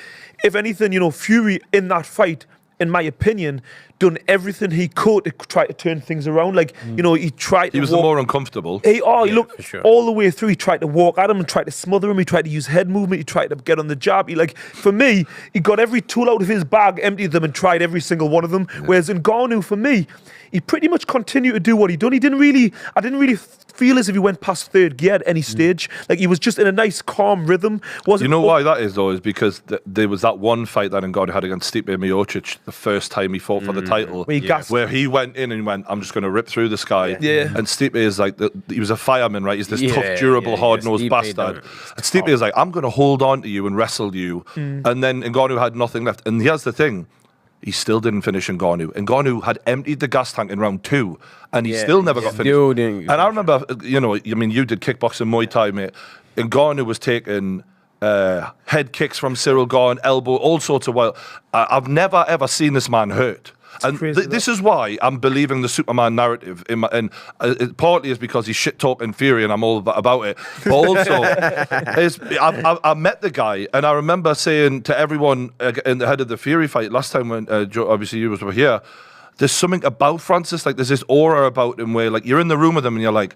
if anything, you know, Fury in that fight, in my opinion, done everything he could to try to turn things around. Like, you know, he tried to He was the more uncomfortable. He looked all the way through. He tried to walk at him and tried to smother him. He tried to use head movement. He tried to get on the jab. For me, he got every tool out of his bag, emptied them, and tried every single one of them. Whereas Ngannou, for me, he pretty much continued to do what he done. I didn't really feel as if he went past third gear at any stage. Like, he was just in a nice, calm rhythm. You know why that is, though? Is because there was that one fight that Ngannou had against Stipe Miocic the first time he fought for the title, where he went in and went, "I'm just going to rip through this guy." And Stipe is like, he was a fireman, right? He's this tough, durable, hard-nosed bastard. And Stipe is like, "I'm going to hold on to you and wrestle you." And then Ngannou had nothing left. And here's the thing. He still didn't finish Ngannou. Ngannou had emptied the gas tank in round 2, and he still never got finished. And I remember, you know, I mean, you did kickboxing, Muay Thai, mate. Ngannou was taking head kicks from Cyril Gane, elbow, all sorts of wild. I've never ever seen this man hurt. And this is why I'm believing the Superman narrative. And it partly is because he's shit talking Fury, and I'm all about it. But also, I met the guy, and I remember saying to everyone in the head of the Fury fight last time when obviously you were here. There's something about Francis, like there's this aura about him where like you're in the room with him and you're like,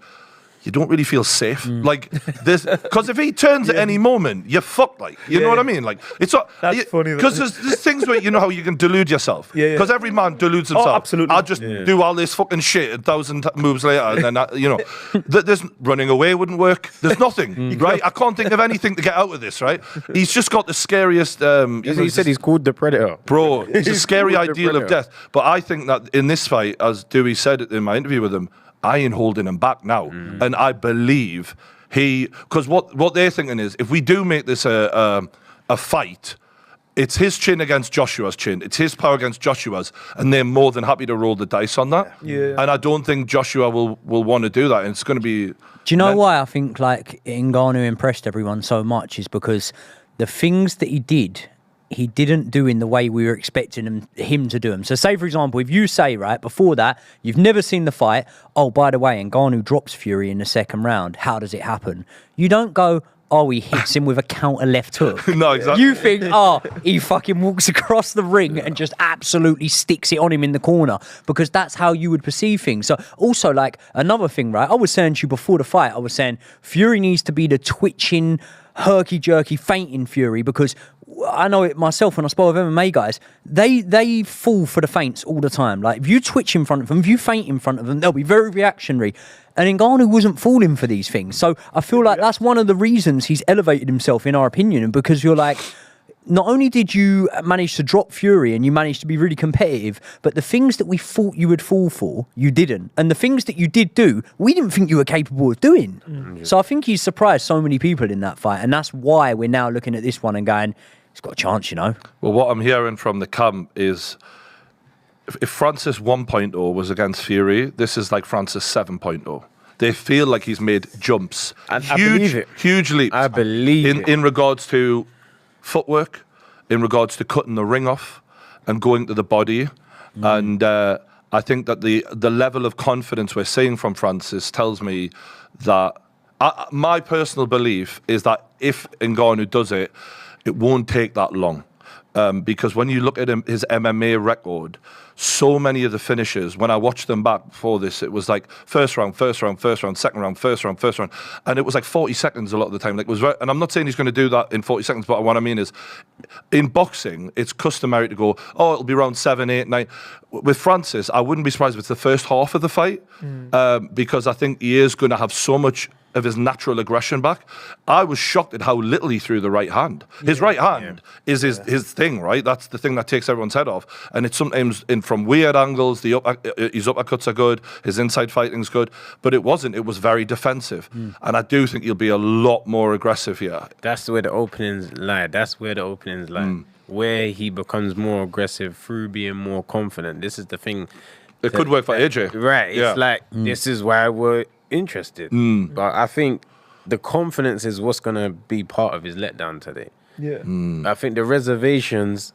you don't really feel safe. Like this, because if he turns at any moment, you're fucked. Like, you know what I mean? Like, it's not. That's funny. Because there's things where you know how you can delude yourself. Because every man deludes himself. Oh, absolutely. I'll just do all this fucking shit 1,000 moves later, and then there's running away wouldn't work. There's nothing, right? I can't think of anything to get out of this, right? He's just got the scariest. He said he's called the Predator, bro. It's a scary ideal of death. But I think that in this fight, as Dewey said in my interview with him, I ain't holding him back now. And I believe because what they're thinking is, if we do make this a fight, it's his chin against Joshua's chin. It's his power against Joshua's, and they're more than happy to roll the dice on that. Yeah. And I don't think Joshua will want to do that. And it's going to be... Do you know why I think like Ngannou impressed everyone so much is because the things that he didn't do in the way we were expecting him to do them. So say, for example, if you say, right, before that, you've never seen the fight, oh, by the way, Ngannou drops Fury in the second round, how does it happen? You don't go, oh, he hits him with a counter left hook. No, exactly. You think, oh, he fucking walks across the ring and just absolutely sticks it on him in the corner, because that's how you would perceive things. So also, like, another thing, right, I was saying to you before the fight, I was saying Fury needs to be the twitching, herky-jerky, fainting Fury, because I know it myself when I spoke with MMA guys, they fall for the feints all the time. Like, if you twitch in front of them, if you faint in front of them, they'll be very reactionary. And Ngannou wasn't falling for these things. So I feel like that's one of the reasons he's elevated himself, in our opinion, and because you're like, not only did you manage to drop Fury and you managed to be really competitive, but the things that we thought you would fall for, you didn't. And the things that you did do, we didn't think you were capable of doing. So I think he's surprised so many people in that fight. And that's why we're now looking at this one and going, he's got a chance, you know? Well, what I'm hearing from the camp is if Francis 1.0 was against Fury, this is like Francis 7.0. They feel like he's made jumps. I believe it. Huge leaps. I believe it. In regards to footwork, in regards to cutting the ring off and going to the body. And I think that the level of confidence we're seeing from Francis tells me that my personal belief is that if Ngannou does it, it won't take that long. Because when you look at his MMA record, so many of the finishes, when I watched them back before this, it was like first round, second round, first round. And it was like 40 seconds a lot of the time. Like, and I'm not saying he's going to do that in 40 seconds, but what I mean is, in boxing, it's customary to go, oh, it'll be round 7, 8, 9. With Francis, I wouldn't be surprised if it's the first half of the fight, because I think he is going to have so much of his natural aggression back. I was shocked at how little he threw the right hand. His right hand is his thing, right? That's the thing that takes everyone's head off. And it's sometimes from weird angles. His uppercuts are good. His inside fighting's good. But it wasn't. It was very defensive. And I do think he'll be a lot more aggressive here. That's where the openings lie. Where he becomes more aggressive through being more confident. This is the thing. It could work for AJ. Right. It's like, this is why we're interested. But I think the confidence is what's going to be part of his letdown today. I think the reservations,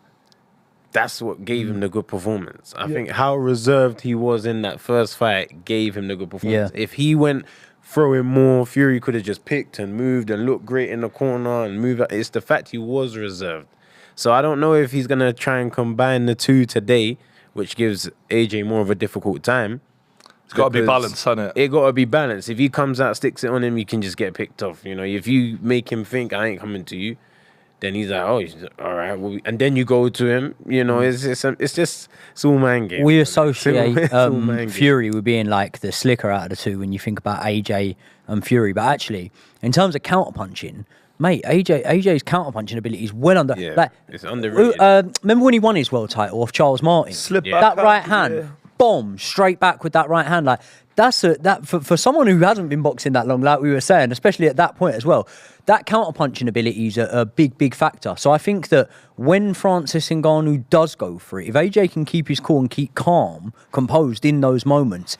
that's what gave him the good performance. I think how reserved he was in that first fight gave him the good performance. If he went throwing more, Fury could have just picked and moved and looked great in the corner and moved. It's the fact he was reserved. So I don't know if he's going to try and combine the two today, which gives AJ more of a difficult time. It's got to be balanced, hasn't it? It got to be balanced. If he comes out, sticks it on him, you can just get picked off. You know, if you make him think I ain't coming to you, then he's like, oh, all right. Well, and then you go to him. You know, it's all man game. We associate Fury with being like the slicker out of the two when you think about AJ and Fury. But actually, in terms of counterpunching, mate, AJ's counterpunching ability is well under. Yeah, like, it's underrated. Remember when he won his world title off Charles Martin? That right hand, bomb straight back with that right hand. Like for someone who hasn't been boxing that long, like we were saying, especially at that point as well, that counterpunching ability is a big factor. So I think that when Francis Ngannou does go for it, if AJ can keep his cool and keep calm, composed in those moments,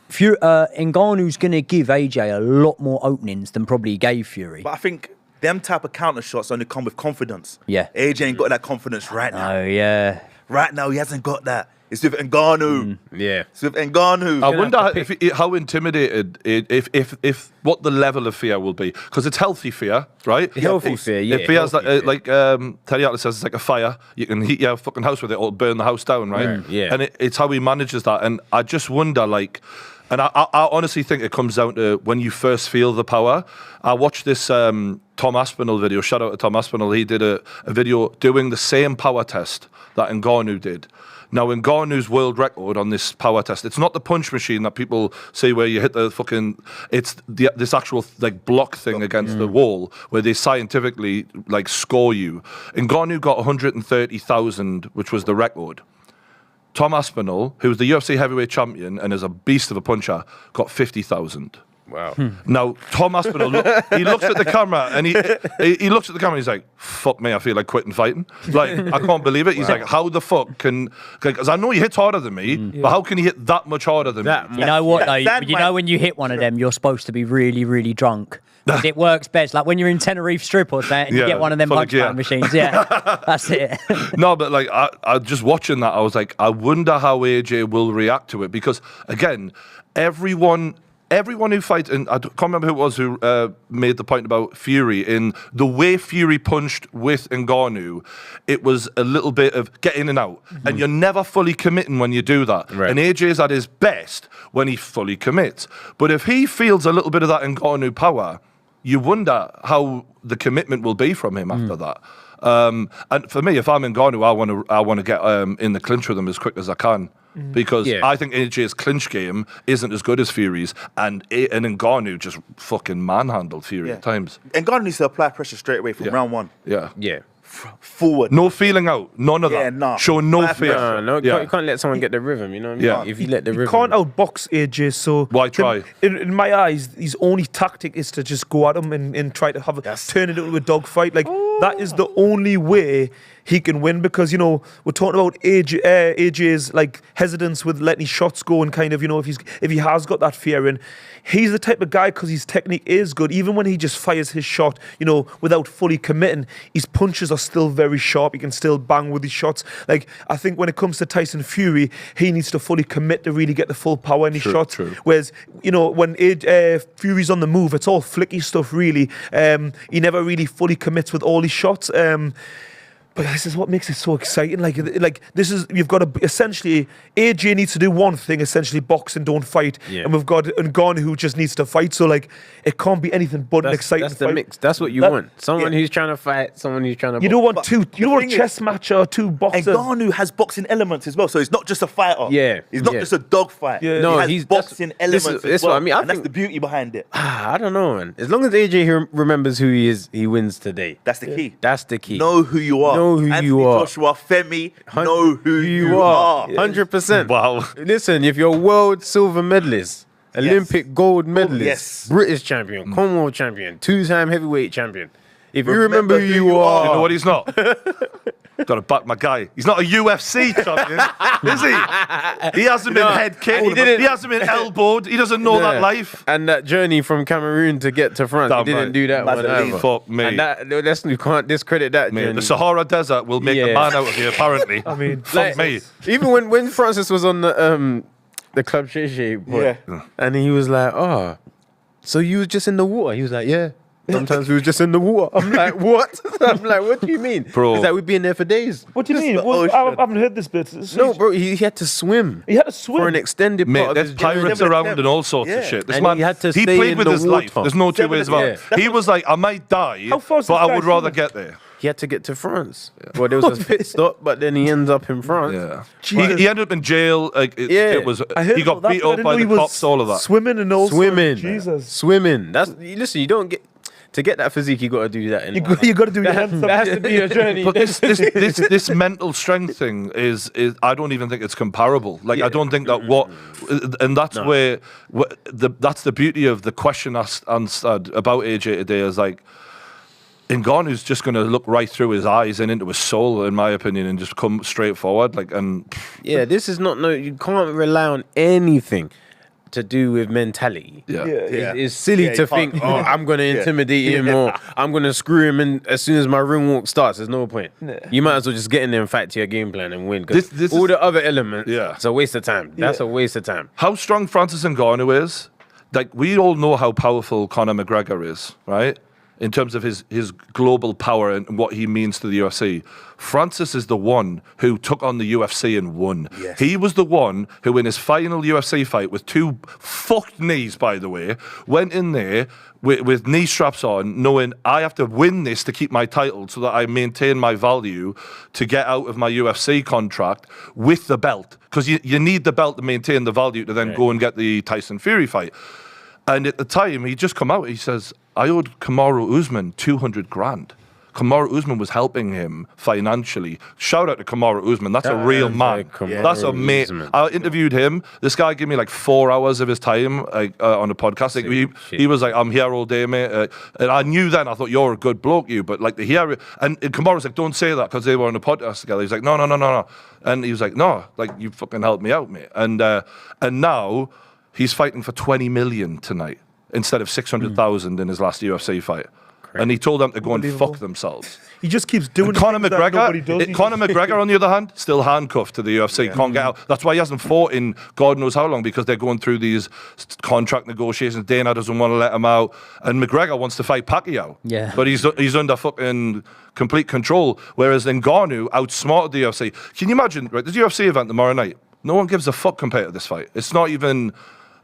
Ngannou's going to give AJ a lot more openings than probably he gave Fury. But I think them type of counter shots only come with confidence. Yeah. AJ ain't got that confidence right now. Oh, yeah. Right now, he hasn't got that. It's with Ngannou. Yeah. It's with Ngannou. I wonder how intimidated, if what the level of fear will be, because it's healthy fear, right? Healthy fear, yeah. If fear's like Terry Atlas says, it's like a fire. You can heat your fucking house with it or burn the house down, right? Yeah. And it's how he manages that. And I just wonder, like, and I honestly think it comes down to when you first feel the power. I watched this Tom Aspinall video. Shout out to Tom Aspinall. He did a video doing the same power test that Ngannou did. Now, Ngannou's world record on this power test, it's not the punch machine that people say where you hit the fucking, it's this actual like block thing against the wall where they scientifically like score you. Ngannou got 130,000, which was the record. Tom Aspinall, who was the UFC heavyweight champion and is a beast of a puncher, got 50,000. Wow. Now, Tom Aspinall, he looks at the camera and he looks at the camera and he's like, fuck me, I feel like quitting fighting. Like, I can't believe it. He's like, how the fuck can, because I know he hits harder than me, but how can he hit that much harder than me? You know what, though? You know when you hit one of them, you're supposed to be really, really drunk. 'Cause it works best. Like when you're in Tenerife Strip or something, and you get one of them punch machines. Yeah, that's it. No, but like, I just watching that, I was like, I wonder how AJ will react to it. Because, again, everyone who fights, and I can't remember who it was who made the point about Fury, in the way Fury punched with Ngannou, it was a little bit of get in and out. And you're never fully committing when you do that. Right. And AJ's at his best when he fully commits. But if he feels a little bit of that Ngannou power, you wonder how the commitment will be from him after that. And for me, if I'm Ngannou, I want to get in the clinch with him as quick as I can. Because I think AJ's clinch game isn't as good as Fury's, and Ngannou just fucking manhandled Fury at times. Ngannou needs to apply pressure straight away from round one. Yeah. Yeah. Forward. No feeling out. None of Yeah, that. nah. Show no fear. No, you can't let someone get the rhythm, you know what I mean? Yeah. If you let the You rhythm... can't outbox AJ, so Why try? In my eyes, his only tactic is to just go at him and try to turn it into a dogfight. Like that is the only way he can win, because we're talking about AJ's like hesitance with letting his shots go, and kind of if he has got that fear in. He's the type of guy, because his technique is good, even when he just fires his shot, without fully committing, his punches are still very sharp. He can still bang with his shots. Like, I think when it comes to Tyson Fury, he needs to fully commit to really get the full power in his shots. True. Whereas, when Fury's on the move, it's all flicky stuff, really. He never really fully commits with all his shots. But this is what makes it so exciting. Like this is, you've got to essentially, AJ needs to do one thing, essentially box and don't fight, and we've got Ngannou who just needs to fight. So like, it can't be anything but an exciting That's fight. the mix. That's what you want. Someone who's trying to fight, someone who's trying to. You don't want But you don't want a thing chess match or two boxers. Ngannou has boxing elements as well, so he's not just a fighter. Yeah, he's not yeah. just a dog fight. Yeah. No, he has boxing elements. That's as well, what I mean. and that's the beauty behind it. I don't know, man. As long as AJ remembers who he is, he wins today. That's the key. That's the key. Know who you are. Know who Anthony you are. Joshua, Femi, know who you are. 100%. Wow. Listen, if you're world silver medalist, Olympic gold medalist, yes. British champion, Commonwealth champion, 2-time heavyweight champion, if you remember who you are, You know what he's not? Got to back my guy. He's not a UFC champion, is he? He hasn't been head kicked. He hasn't been elbowed. He doesn't know that life. And that journey from Cameroon to get to France, Damn he didn't right. do that That's one a either. Fuck me. And we can't discredit that Mate, journey. the Sahara Desert will make a Yeah. man out of you, apparently. I mean, Fuck me. Even when Francis was on the Club Shay Shay, and he was like, "Oh, so you was just in the water?" He was like, "Yeah." Sometimes we was just in the water. I'm like, what? I'm like, what do you mean? Bro. He's like, we'd be in there for days. what do you mean? the Well, I ocean. haven't heard this bit. No, bro, he had to swim He had to swim. for an extended Mate, part of there's his journey. pirates Never around attempt. and all sorts of Yeah. shit. This And man, he had to he stay played in with the his life. water. There's no two ways about it. Yeah. He was like, I might die, How far is but this I guy would rather swimming? get there. He had to get to France. Well, there was a pit stop, but then he ends up in France. Yeah. Jesus. He ended up in jail. Like, it was. I heard He got about that, beat but I up didn't by know the he was cops. All of that. Swimming and all. Swimming. Jesus. Swimming. Listen, you don't get... To get that physique, you got to do that. In You got to do your hands up. That has to be a journey. But this mental strength thing is I don't even think it's comparable. Like I don't think that and that's where that's the beauty of the question answered about AJ today is like Ngannou's just going to look right through his eyes and into his soul, in my opinion, and just come straight forward. Like Yeah, this is not... No, you can't rely on anything. to do with mentality. Yeah. It's silly Yeah, to you think, can't- I'm going to intimidate him or I'm going to screw him in as soon as my ring walk starts. There's no point. You might as well just get in there and fight to your game plan and win. 'Cause This all is- the other elements, Yeah. it's a waste of time. That's a waste of time. How strong Francis Ngannou is, like we all know how powerful Conor McGregor is, right? In terms of his global power and what he means to the UFC. Francis is the one who took on the UFC and won. Yes. He was the one who in his final UFC fight with 2 fucked knees, by the way, went in there with knee straps on, knowing I have to win this to keep my title so that I maintain my value to get out of my UFC contract with the belt. Because you need the belt to maintain the value to then go and get the Tyson Fury fight. And at the time, he just come out, he says, I owed Kamaru Usman 200 grand. Kamaru Usman was helping him financially. Shout out to Kamaru Usman. That's a real man. Kamaru That's a mate. Usman. I interviewed him. This guy gave me like 4 hours of his time on a podcast. Like, he was like, I'm here all day, mate. And I knew then, I thought, you're a good bloke, you. But like to hear it. And Kamaru's like, don't say that because they were on a podcast together. He's like, no. And he was like, no, like you fucking helped me out, mate. And now he's fighting for 20 million tonight instead of 600,000 in his last UFC fight. And he told them to go and fuck themselves. He just keeps doing Conor things that nobody does. McGregor, Conor McGregor, on the other hand, still handcuffed to the UFC. Can't get out. That's why he hasn't fought in God knows how long, because they're going through these contract negotiations. Dana doesn't want to let him out, and McGregor wants to fight Pacquiao. Yeah, but he's under fucking complete control. Whereas Ngannou outsmarted the UFC. Can you imagine? Right, there's a UFC event tomorrow night. No one gives a fuck compared to this fight. It's not even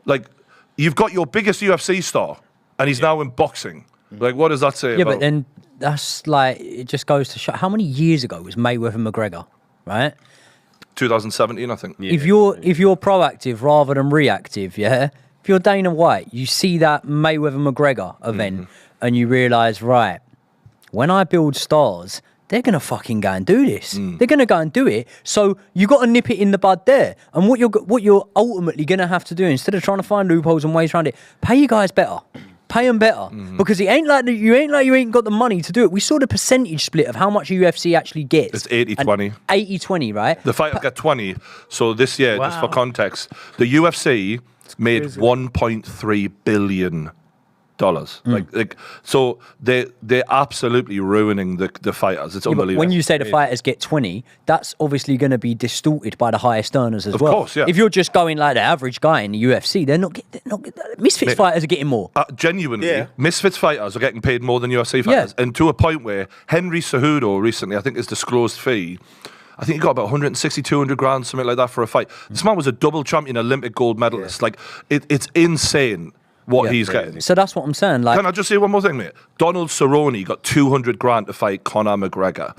like you've got your biggest UFC star, and he's now in boxing. Like, what does that say? Yeah, about but then that's like, it just goes to show. How many years ago was Mayweather McGregor, right? 2017, I think. Yeah. If you're proactive rather than reactive, yeah. If you're Dana White, you see that Mayweather McGregor event, and you realise, right, when I build stars, they're gonna fucking go and do this. They're gonna go and do it. So you got to nip it in the bud there. And what you're ultimately gonna have to do, instead of trying to find loopholes and ways around it, pay you guys better. Pay them better, because it ain't like you ain't got the money to do it. We saw the percentage split of how much UFC actually gets. It's 80-20. 80-20 , right? The fighters get 20. So this year, just for context, the UFC made $1.3 billion. Like so they're absolutely ruining the fighters. It's unbelievable. When you say the fighters get 20, that's obviously going to be distorted by the highest earners as well. Of course, yeah. If you're just going like the average guy in the UFC, they're not Misfits fighters are getting more. Genuinely, Misfits fighters are getting paid more than UFC fighters, and to a point where Henry Cejudo recently, I think his disclosed fee, I think he got about 160, 200 grand, something like that for a fight. This man was a double champion Olympic gold medalist. Like, it's insane what he's getting. So that's what I'm saying. Like, can I just say one more thing, mate? Donald Cerrone got 200 grand to fight Conor McGregor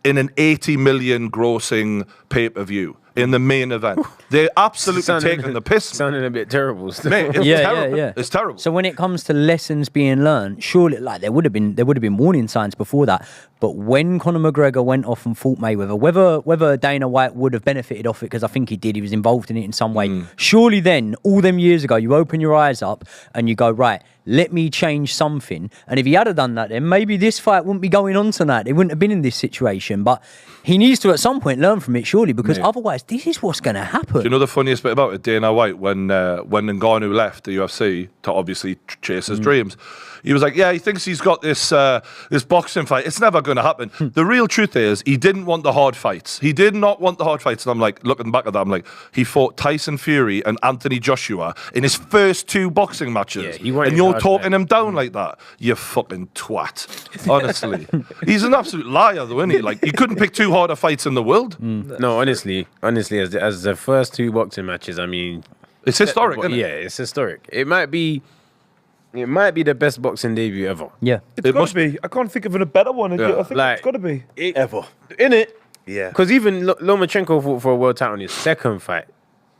in an 80 million grossing pay-per-view in the main event. They're absolutely taking the piss. Sounding a bit terrible still. Mate, it's terrible. Yeah. It's terrible. So when it comes to lessons being learned, surely like there would have been warning signs before that. But when Conor McGregor went off and fought Mayweather, whether Dana White would have benefited off it, because I think he did, he was involved in it in some way. Surely then, all them years ago, you open your eyes up and you go, right, let me change something. And if he had done that, then maybe this fight wouldn't be going on tonight. They wouldn't have been in this situation. But he needs to, at some point, learn from it, surely, because otherwise, this is what's going to happen. Do you know the funniest bit about it? Dana White, when Ngannou left the UFC to obviously chase his dreams, he was like, yeah, he thinks he's got this boxing fight. It's never going to happen. The real truth is, he didn't want the hard fights. He did not want the hard fights. And I'm like, looking back at that, I'm like, he fought Tyson Fury and Anthony Joshua in his first 2 boxing matches. And you're talking him down like that. You fucking twat. Honestly. He's an absolute liar, though, isn't he? Like, he couldn't pick 2 harder fights in the world. No, honestly, as the first 2 boxing matches, I mean, it's historic, isn't it? Yeah, it's historic. It might be the best boxing debut ever. Yeah. It's got to be. I can't think of a better one. I think it's got to be. Ever. In it. Yeah. Because even Lomachenko fought for a world title in his second fight,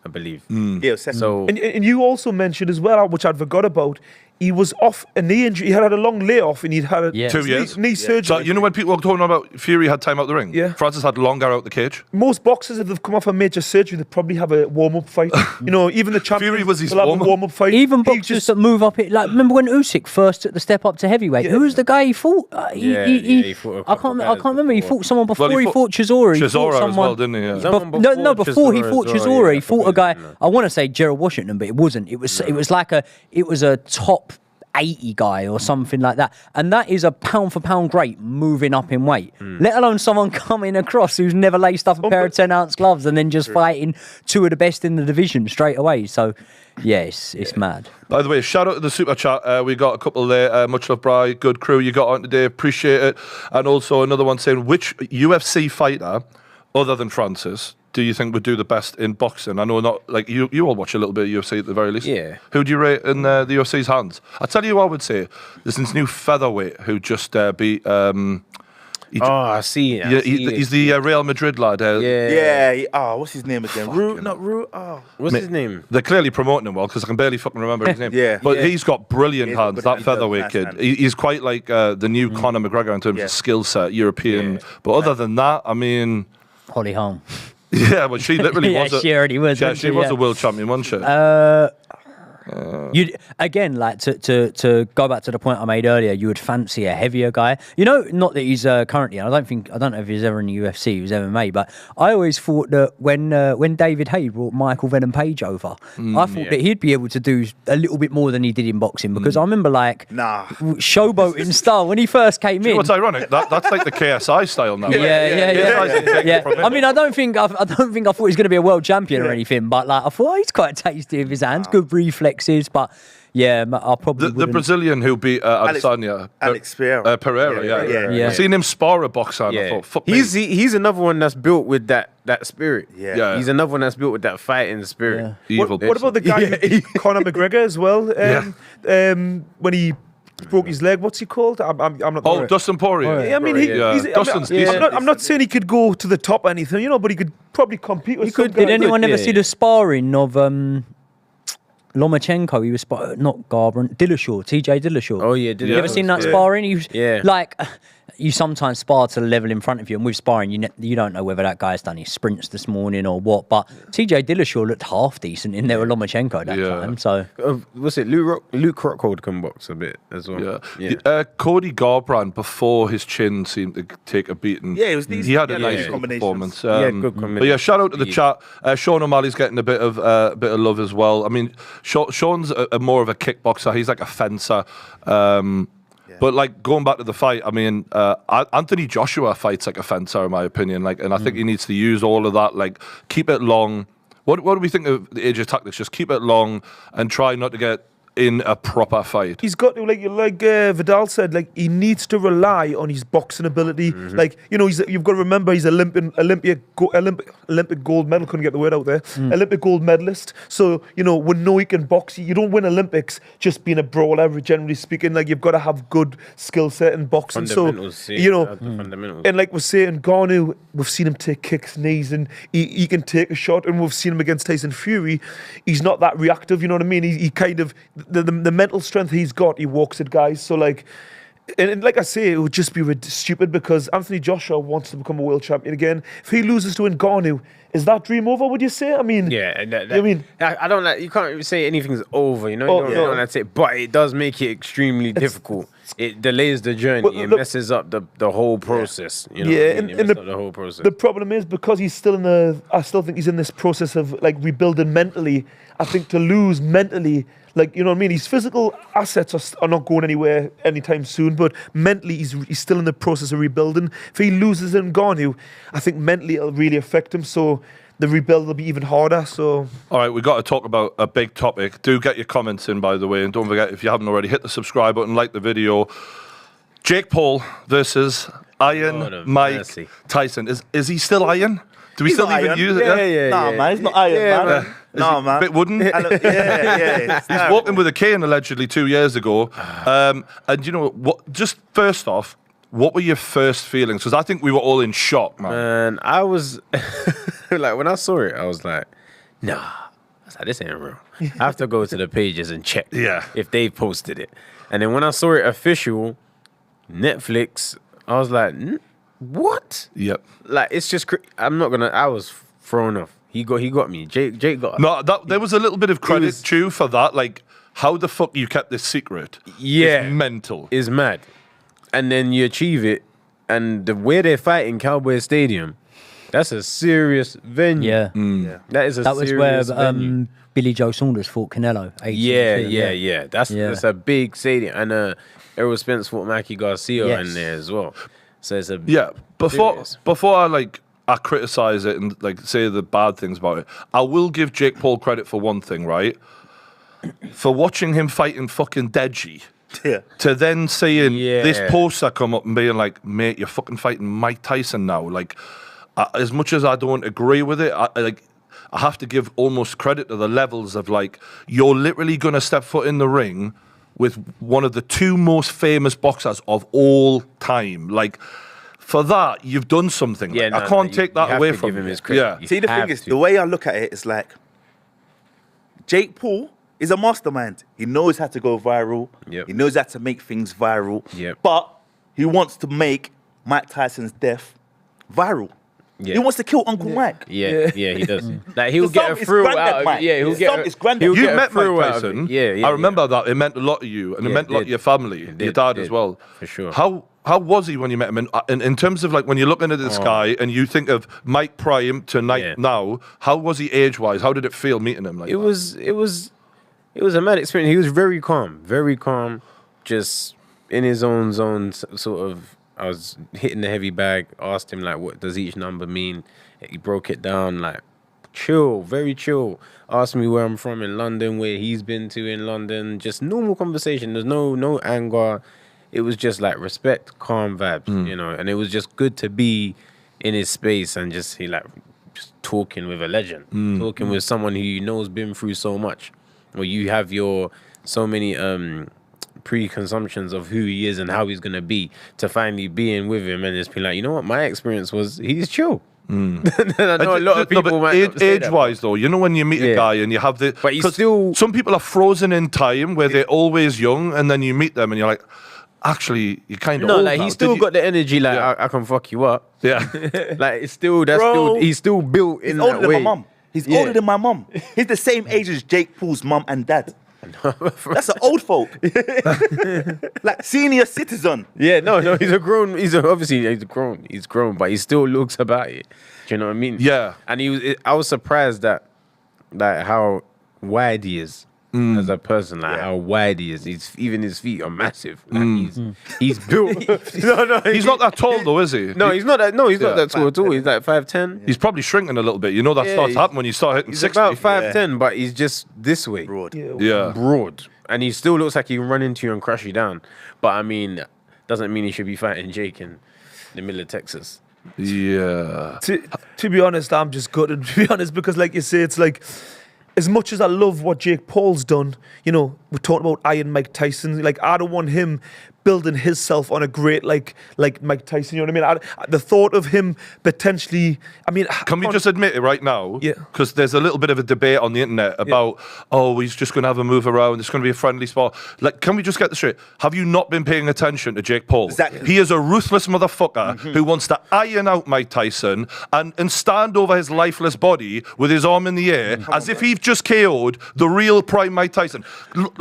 I believe. Yeah, second. So And you also mentioned as well, which I'd forgot about, he was off a knee injury. He had a long layoff and he'd had 2 years. knee surgery. So you know when people are talking about Fury had time out the ring? Yeah. Francis had longer out the cage. Most boxers, if they've come off a major surgery, they probably have a warm-up fight. Even the champion Fury was his will have a warm-up fight. Even boxers that move up it, like remember when Usyk first took the step up to heavyweight? Who was the guy he fought? He fought I can't remember. He fought someone before. Well, he fought Chisora. Chisora as well, didn't he? Yeah. Before he fought Chisora, he fought a guy. Chisora. I want to say Gerald Washington, but it wasn't. It was like a top 80 guy or something like that, and that is a pound for pound great moving up in weight, let alone someone coming across who's never laced up a pair of 10-ounce gloves and then just fighting two of the best in the division straight away. So it's mad. By the way, shout out to the super chat. We got a couple there. Much love, Bri. Good crew you got on today. Appreciate it. And also another one saying, which UFC fighter other than Francis do you think would do the best in boxing? I know not like you all watch a little bit of UFC at the very least. Yeah. Who do you rate in the UFC's hands? I tell you who I would say. There's this new featherweight who just beat. I see. He's the Real Madrid lad. What's his name again? Root. What's his name? They're clearly promoting him well because I can barely fucking remember his name. Yeah. But he's got brilliant hands. That he does, featherweight nice kid. hand. He's quite like the new Conor McGregor in terms of skill set, European. But other than that, I mean, Holly Holm. yeah, well, she literally was. She already was. Yeah, she was a world champion, wasn't she? You again, like to go back to the point I made earlier, you would fancy a heavier guy. Not that he's currently. I don't know if he's ever in the UFC. He was MMA, but I always thought that when David Haye brought Michael Venom Page over, I thought that he'd be able to do a little bit more than he did in boxing because I remember showboating style when he first came in. What's ironic? That's like the KSI style now. Yeah. I mean, I don't think I thought he was going to be a world champion or anything, but like I thought he's quite tasty with his hands, good reflexes. But yeah, I probably the Brazilian who beat Adesanya, Alex Pereira. Yeah. I've seen him spar a boxer. And I thought, fuck me. He's another one that's built with that spirit. Yeah. He's another one that's built with that fighting spirit. Evil. What about the guy who beat Conor McGregor as well? When he broke his leg, what's he called? I'm not. Dustin Poirier. I mean, Dustin's decent. I'm not saying he could go to the top or anything, but he could probably compete with. Did anyone ever see the sparring of Lomachenko? He was not Garbrandt, Dillashaw, TJ Dillashaw. Oh yeah, you ever seen that sparring? He was, like you sometimes spar to the level in front of you, and with sparring, you don't know whether that guy's done his sprints this morning or what. But TJ Dillashaw looked half decent in there with Lomachenko at that time. So what's it? Luke Rockhold can box a bit as well. Cody Garbrandt before his chin seemed to take a beating. Yeah, he had a nice performance. Good combination. But yeah, shout out to the chat. Sean O'Malley's getting a bit of love as well. I mean, Sean's more of a kickboxer. He's like a fencer. But like going back to the fight, I mean, Anthony Joshua fights like a fencer, in my opinion. And I think he needs to use all of that. Like, keep it long. What do we think of the age of tactics? Just keep it long and try not to get in a proper fight. He's got to, like Vidal said, like he needs to rely on his boxing ability. Like, you've got to remember he's Olympic gold medal, couldn't get the word out there. Olympic gold medalist. So, we know he can box. You don't win Olympics just being a brawler, generally speaking. Like, you've got to have good skill set in boxing. Fundamentals, and like we're saying, Ngannou, we've seen him take kicks, knees, and he can take a shot. And we've seen him against Tyson Fury. He's not that reactive, you know what I mean? He kind of... The mental strength he's got, he walks it, guys. So, like, and like I say, it would just be stupid because Anthony Joshua wants to become a world champion again. If he loses to Ngannou, is that dream over, would you say? I mean... I don't like... You can't even say anything's over, you don't like to say... But it does make it extremely difficult. It delays the journey. It messes up the whole process. It messes up the whole process. The problem is because he's still I still think he's in this process of, like, rebuilding mentally. I think to lose mentally... Like, you know what I mean? His physical assets are not going anywhere anytime soon, but mentally he's still in the process of rebuilding. If he loses Ngannou, I think mentally it'll really affect him, so the rebuild will be even harder. So, all right, we've got to talk about a big topic. Do get your comments in, by the way, and don't forget, if you haven't already, hit the subscribe button, like the video. Jake Paul versus Iron Mike Tyson. Is he still Iron? Do we still even use it? Man, he's not Iron Man. No, man. A bit wooden? He's walking with a cane allegedly 2 years ago. And you know what? Just first off, what were your first feelings? Because I think we were all in shock, man. And I was like, when I saw it, I was like, nah, was like, this ain't real. I have to go to the pages and check if they posted it. And then when I saw it official, Netflix, I was like, what? Yep. Like, it's just, I was thrown off. He got me. Jake got. No, there was a little bit of credit too for that. Like, how the fuck you kept this secret? Yeah, it's mental. It's mad. And then you achieve it, and the way they're fighting Cowboy Stadium, that's a serious venue. Yeah, that is a that was serious where venue. Billy Joe Saunders fought Canelo. Yeah. That's a big stadium, and Errol Spence fought Mikey Garcia in there as well. So it's a before I criticize it and like say the bad things about it, I will give Jake Paul credit for one thing, right? For watching him fighting fucking Deji. Yeah. To then seeing this poster come up and being like, mate, you're fucking fighting Mike Tyson now. Like, as much as I don't agree with it, I have to give almost credit to the levels of like, you're literally going to step foot in the ring with one of the two most famous boxers of all time. Like, for that, you've done something. Yeah, I can't take that away from him. His credit. Yeah. See, the thing is, the way I look at it is like, Jake Paul is a mastermind. He knows how to go viral. Yep. He knows how to make things viral. Yep. But he wants to make Mike Tyson's death viral. Yeah. He wants to kill Uncle Mike. Yeah, he does. Like, he'll get a thrill out of it. Yeah, he'll get You met Mike Tyson. Yeah, I remember that. It meant a lot to you, and it meant a lot to your family, your dad as well. For sure. How was he when you met him? In terms of like when you're looking at this guy and you think of Mike Prime to now, how was he age-wise? How did it feel meeting him? Like it was a mad experience. He was very calm, just in his own zone. Sort of, I was hitting the heavy bag. Asked him like, what does each number mean? He broke it down like chill, very chill. Asked me where I'm from in London, where he's been to in London. Just normal conversation. There's no anger. It was just like respect, calm vibes, you know. And it was just good to be in his space and just talking with a legend, talking with someone who you know has been through so much. Where you have so many preconceptions of who he is and how he's gonna be, to finally being with him and just be like, you know what, my experience was he's chill. I know a lot of people might age-wise though, you know when you meet a guy and you have the, but he's still, some people are frozen in time where they're always young, and then you meet them and you're like, actually, you kind of old like now. he's still got the energy. Like I can fuck you up. Yeah, like it's still he's still built in that way. Older than my mum. He's older than my mum. He's the same age as Jake Paul's mum and dad. That's an old folk. Like senior citizen. Yeah, no, he's grown, but he still looks about it. Do you know what I mean? Yeah. And I was surprised that how wide he is. As a person, like how wide he is. Even his feet are massive. Like he's built. he's not that tall though, is he? No, he's not that. No, he's not that tall at all. He's like 5'10". He's probably shrinking a little bit. You know that starts happening when you start hitting He's 60. about 5'10", but he's just this way, Broad. Yeah. broad, and he still looks like he can run into you and crush you down. But I mean, doesn't mean he should be fighting Jake in the middle of Texas. Yeah. To be honest, I'm just gutted, to be honest, because like you say, it's like, as much as I love what Jake Paul's done, you know, we're talking about Iron Mike Tyson. Like, I don't want him building himself on a great like Mike Tyson. You know what I mean? The thought of him potentially. I mean, can we just admit it right now? Yeah. Because there's a little bit of a debate on the internet about, he's just going to have a move around. It's going to be a friendly spot. Like, can we just get this straight? Have you not been paying attention to Jake Paul? Exactly. He is a ruthless motherfucker who wants to iron out Mike Tyson and stand over his lifeless body with his arm in the air as if he's just KO'd the real prime Mike Tyson.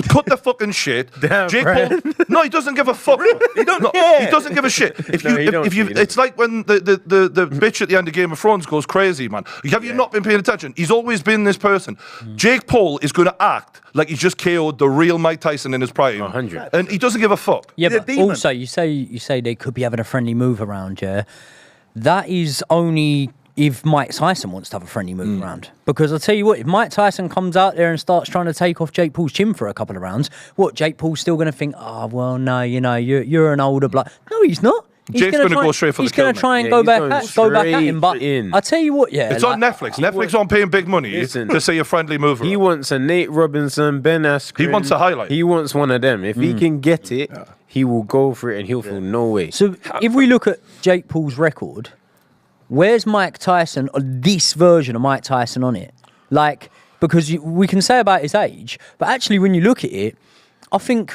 Cut the fucking shit. Damn, Jake Brian. Paul. No, he doesn't give a fuck. He doesn't give a shit. It's like when the bitch at the end of Game of Thrones goes crazy, man. Have you not been paying attention? He's always been this person. Jake Paul is going to act like he's just KO'd the real Mike Tyson in his prime. 100. And he doesn't give a fuck. Yeah, He's a but demon. also you say they could be having a friendly move around, yeah. That is only if Mike Tyson wants to have a friendly move around. Because I'll tell you what, if Mike Tyson comes out there and starts trying to take off Jake Paul's chin for a couple of rounds, what, Jake Paul's still going to think, oh, well, no, you know, you're an older blood. No, he's not. Jake's going to go straight for the kill. He's going to try and Yeah, go he's back going at him. But in. I tell you what, yeah. It's on Netflix. Netflix aren't paying big money to say a friendly move around. He wants a Nate Robinson, Ben Askren. He wants a highlight. He wants one of them. If he can get it, he will go for it, and he'll feel no way. So if we look at Jake Paul's record, where's Mike Tyson, or this version of Mike Tyson on it? Like, because we can say about his age, but actually when you look at it, I think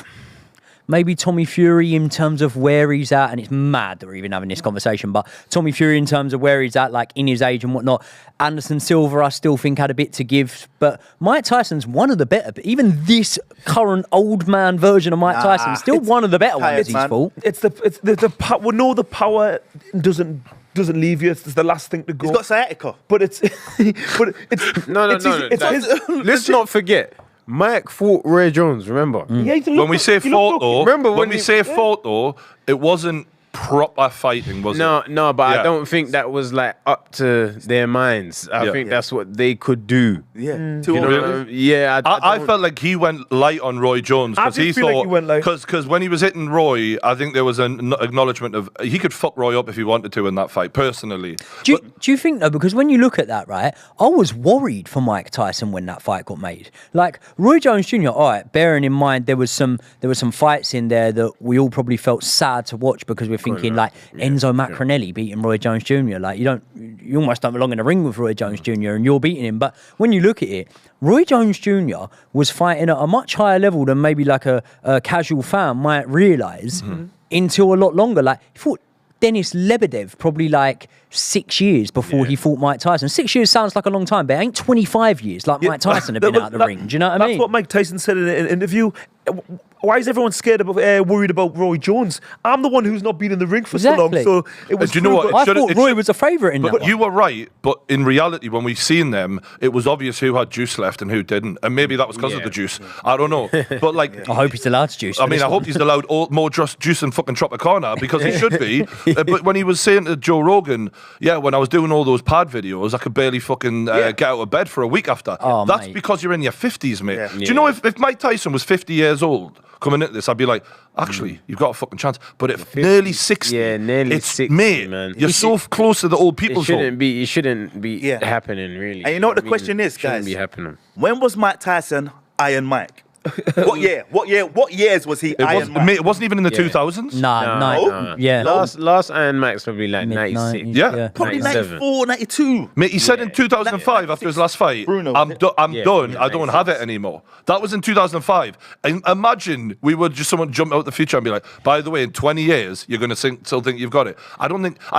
maybe Tommy Fury in terms of where he's at, and it's mad that we're even having this conversation, but Tommy Fury in terms of where he's at, like in his age and whatnot. Anderson Silva, I still think had a bit to give, but Mike Tyson's one of the better. Even this current old man version of Mike Tyson, still one of the better ones. He's fault. It's the power. We know the power doesn't leave you. It's the last thing to go. He's got sciatica. But it's No. Let's not forget. Mike fought Roy Jones, remember? Yeah, When we say fault, though, Remember when we say fault, though, it wasn't proper fighting, was it? No, but I don't think that was like up to their minds. I think that's what they could do. Yeah. You know, I felt like he went light on Roy Jones because he feel like thought he went light. because when he was hitting Roy, I think there was an acknowledgement of he could fuck Roy up if he wanted to in that fight. Personally, Do you think though? Because when you look at that, right, I was worried for Mike Tyson when that fight got made. Like Roy Jones Jr. All right, bearing in mind there was some fights in there that we all probably felt sad to watch because we're thinking like Enzo Macronelli beating Roy Jones Jr. Like you almost don't belong in a ring with Roy Jones Jr. and you're beating him. But when you look at it, Roy Jones Jr. was fighting at a much higher level than maybe like a casual fan might realise until a lot longer. Like he fought Denis Lebedev probably like 6 years before he fought Mike Tyson. 6 years sounds like a long time, but it ain't 25 years like Mike Tyson had been out of the ring. Do you know what I mean? That's what Mike Tyson said in an interview. Why is everyone scared about, worried about Roy Jones? I'm the one who's not been in the ring for so long, so it was. Do you know what? I thought Roy was a favourite in that But one. you were right. But in reality, when we seen them, it was obvious who had juice left and who didn't, and maybe that was because of the juice. I don't know. But like, I hope he's allowed to juice. I mean, I hope he's allowed more juice than fucking Tropicana because he should be. But when he was saying to Joe Rogan, when I was doing all those pad videos, I could barely fucking get out of bed for a week after. That's mate. because you're in your 50s, mate. Do you know if Mike Tyson was 50 years old coming into this, I'd be like, actually, you've got a fucking chance. But at nearly 60, nearly 60, mate, man. you're so close to the old people's home. It shouldn't be happening, really. And you know what the question is, guys? Shouldn't be happening. When was Mike Tyson Iron Mike? What year? What years was he Iron Mike? Mate, it wasn't even in the 2000s. No. Yeah. Last Iron Mike's probably like 96. Yeah. Probably 97. 94, 92. Mate, he said in 2005 after his last fight, Bruno, I'm done. Yeah, I don't have it anymore. That was in 2005. And imagine we would just someone jump out the future and be like, by the way, in 20 years, you're going to still think you've got it. I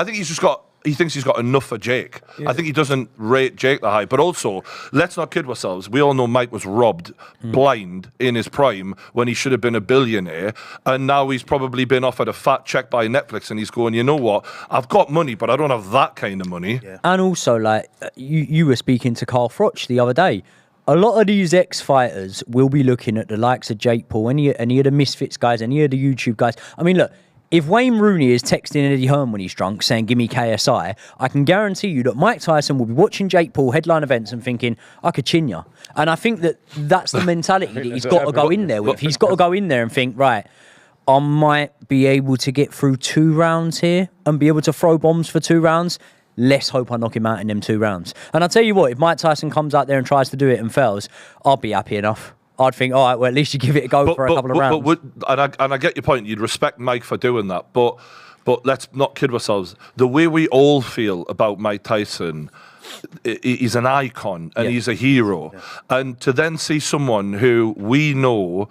think he's just got. He thinks he's got enough for Jake. I think he doesn't rate Jake that high. But also, let's not kid ourselves. We all know Mike was robbed blind in his prime when he should have been a billionaire. And now he's probably been offered a fat check by Netflix and he's going, you know what? I've got money, but I don't have that kind of money. Yeah. And also, like, you were speaking to Carl Froch the other day. A lot of these ex-fighters will be looking at the likes of Jake Paul, any of the Misfits guys, any of the YouTube guys. I mean, look, if Wayne Rooney is texting Eddie Hearn when he's drunk saying, give me KSI, I can guarantee you that Mike Tyson will be watching Jake Paul headline events and thinking, I could chin ya. And I think that's the mentality that he's got to go in there with. He's got to go in there and think, right, I might be able to get through 2 rounds here and be able to throw bombs for 2 rounds. Let's hope I knock him out in them 2 rounds. And I'll tell you what, if Mike Tyson comes out there and tries to do it and fails, I'll be happy enough. I'd think, all right, well, at least you give it a go for a couple of rounds. And I get your point. You'd respect Mike for doing that. But let's not kid ourselves. The way we all feel about Mike Tyson, he's an icon and he's a hero. Yeah. And to then see someone who we know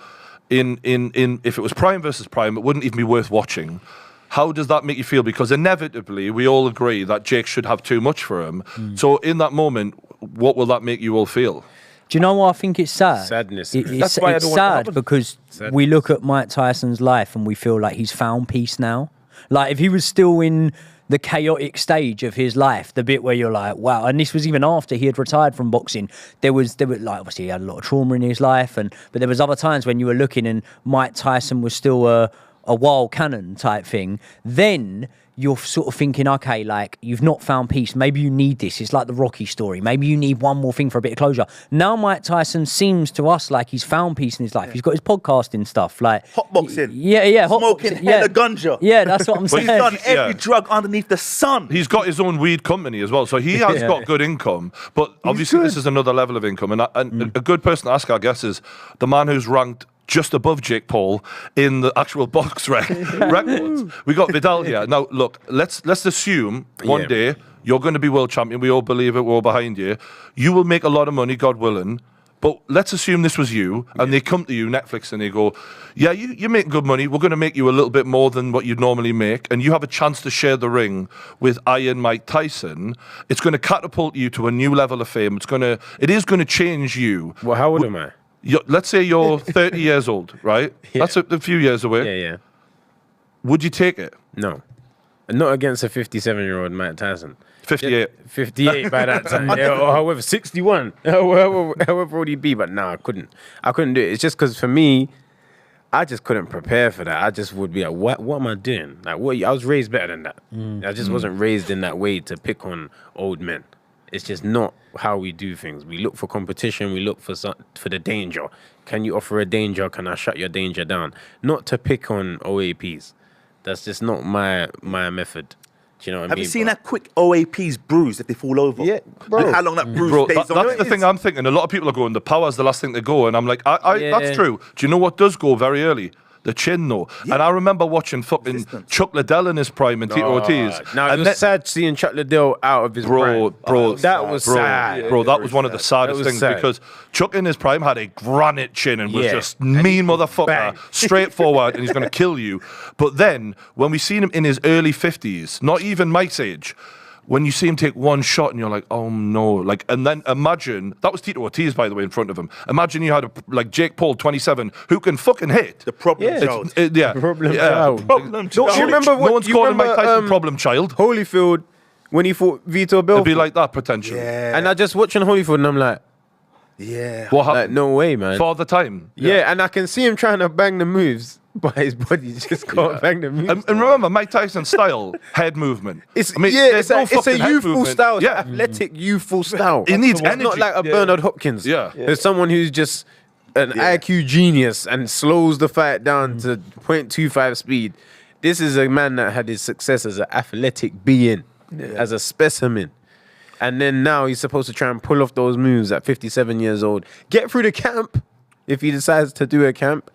in if it was Prime versus Prime, it wouldn't even be worth watching. How does that make you feel? Because inevitably, we all agree that Jake should have too much for him. So in that moment, what will that make you all feel? Do you know why I think it's sad? Sadness. It's sad because we look at Mike Tyson's life and we feel like he's found peace now. Like if he was still in the chaotic stage of his life, the bit where you're like, wow. And this was even after he had retired from boxing. There was like obviously he had a lot of trauma in his life, but there was other times when you were looking and Mike Tyson was still a wild cannon type thing. Then you're sort of thinking, okay, like you've not found peace. Maybe you need this. It's like the Rocky story. Maybe you need one more thing for a bit of closure. Now Mike Tyson seems to us like he's found peace in his life. He's got his podcasting stuff, like hotboxing. Yeah. Smoking hella ganja. Yeah, that's what I'm saying. He's done every drug underneath the sun. He's got his own weed company as well, so he has got good income. But obviously, this is another level of income. And a good person to ask, I guess, is the man who's ranked just above Jake Paul in the actual box records. We got Vidal here. Now, look, let's assume one day you're going to be world champion. We all believe it. We're all behind you. You will make a lot of money, God willing. But let's assume this was you, and they come to you, Netflix, and they go, yeah, you make good money. We're going to make you a little bit more than what you'd normally make, and you have a chance to share the ring with Iron Mike Tyson. It's going to catapult you to a new level of fame. It is going to change you. Well, how old am I? Let's say you're 30 years old, right? Yeah. That's a few years away. Yeah. Would you take it? No. Not against a 57-year-old Mike Tyson. 58. 58 by that time. Yeah, or however, 61. However old he'd be. But no, I couldn't do it. It's just because for me, I just couldn't prepare for that. I just would be like, what am I doing? Like, I was raised better than that. I just wasn't raised in that way to pick on old men. It's just not how we do things. We look for competition. We look for the danger. Can you offer a danger? Can I shut your danger down? Not to pick on OAPs. That's just not my method. Do you know what I mean? Have you seen that quick OAP's bruise if they fall over? Yeah, bro. Look how long that bruise stays on. That's the thing I'm thinking. A lot of people are going, the power's the last thing to go. And I'm like, that's true. Do you know what does go very early? The chin, though. Yeah. And I remember watching fucking Chuck Liddell in his prime and Tito Ortiz. Now, it was sad seeing Chuck Liddell out of his prime. Bro, that was sad. Bro, that was one of the saddest things because Chuck in his prime had a granite chin and was just mean motherfucker, straightforward, and he's going to kill you. But then, when we seen him in his early 50s, not even Mike's age, when you see him take one shot and you're like, oh no, like, and then imagine, that was Tito Ortiz, by the way, in front of him. Imagine you had Jake Paul, 27, who can fucking hit. The problem child. Problem child. Problem child. Don't you remember no one's calling Mike Tyson problem child. Holyfield, when he fought Vitor Belfort. It'd be like that, potentially. Yeah. And I just watching Holyfield and I'm like, what happened? Like, no way, man. For the time. Yeah, and I can see him trying to bang the moves, but his body just can't bang the moves. And remember, Mike Tyson's style, head movement. It's a youthful movement. style. It's athletic, youthful style. It needs energy. Not like a Bernard Hopkins. There's someone who's just an IQ genius and slows the fight down to 0.25 speed. This is a man that had his success as an athletic being, as a specimen. And then now he's supposed to try and pull off those moves at 57 years old. Get through the camp if he decides to do a camp.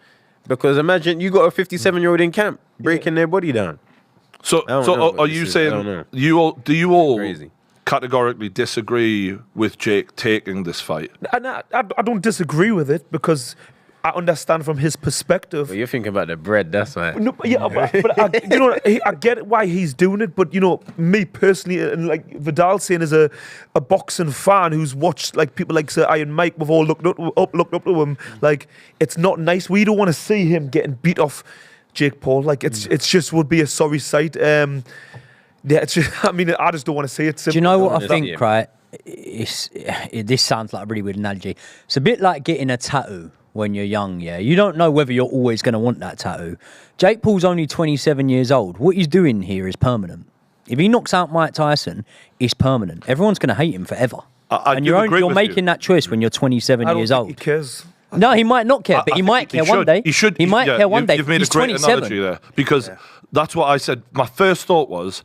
Because imagine you got a 57-year-old in camp breaking their body down. So are you saying do you all Crazy. Categorically disagree with Jake taking this fight? I don't disagree with it because I understand from his perspective. But you're thinking about the bread, that's why. No, but I get why he's doing it. But me personally, and like Vidal saying, as a boxing fan who's watched like people like Sir Iron Mike, we've all looked up to him. Like, it's not nice. We don't want to see him getting beat off Jake Paul. Like, it's just would be a sorry sight. It's just, I just don't want to see it. Do you know what I think? Right, this sounds like a really weird analogy. It's a bit like getting a tattoo. When you're young, you don't know whether you're always going to want that tattoo. Jake Paul's only 27 years old. What he's doing here is permanent. If he knocks out Mike Tyson, it's permanent. Everyone's going to hate him forever. And you're making that choice when you're 27 years old. He cares. No, he might not care, but he might care one day. He might care one day. You've made he's a great 27. analogy there because that's what I said. My first thought was,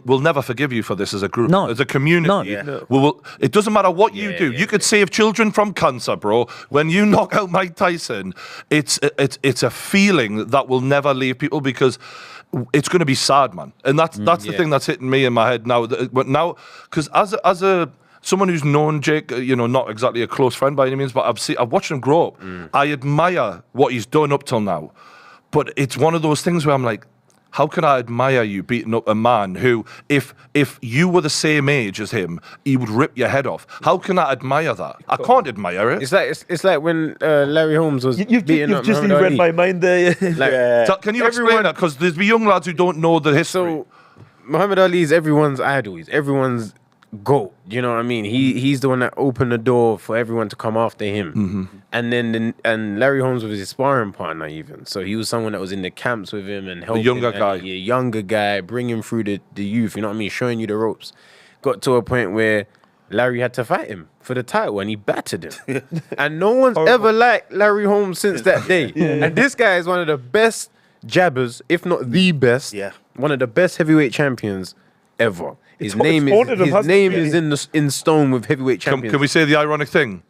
we'll never forgive you for this as a group, as a community. No. It doesn't matter what you do. You could save children from cancer, bro. When you knock out Mike Tyson, it's a feeling that will never leave people because it's going to be sad, man. And that's the thing that's hitting me in my head now. But now, because as a someone who's known Jake, not exactly a close friend by any means, but I've watched him grow up. I admire what he's done up till now. But it's one of those things where I'm like, how can I admire you beating up a man who, if you were the same age as him, he would rip your head off? How can I admire that? I can't admire it. It's like when Larry Holmes was beating up just read my mind there. So can you explain that? Because there's young lads who don't know the history. So Muhammad Ali is everyone's idol. He's everyone's GOAT. You know what I mean? He's the one that opened the door for everyone to come after him. And then and Larry Holmes was his sparring partner even. So he was someone that was in the camps with him and helping. The younger guy, bring him through the youth, you know what I mean? Showing you the ropes. Got to a point where Larry had to fight him for the title and he battered him. And no one's ever liked Larry Holmes since that day. And this guy is one of the best jabbers, if not the best. One of the best heavyweight champions ever. His name is in stone with heavyweight champions. Can we say the ironic thing?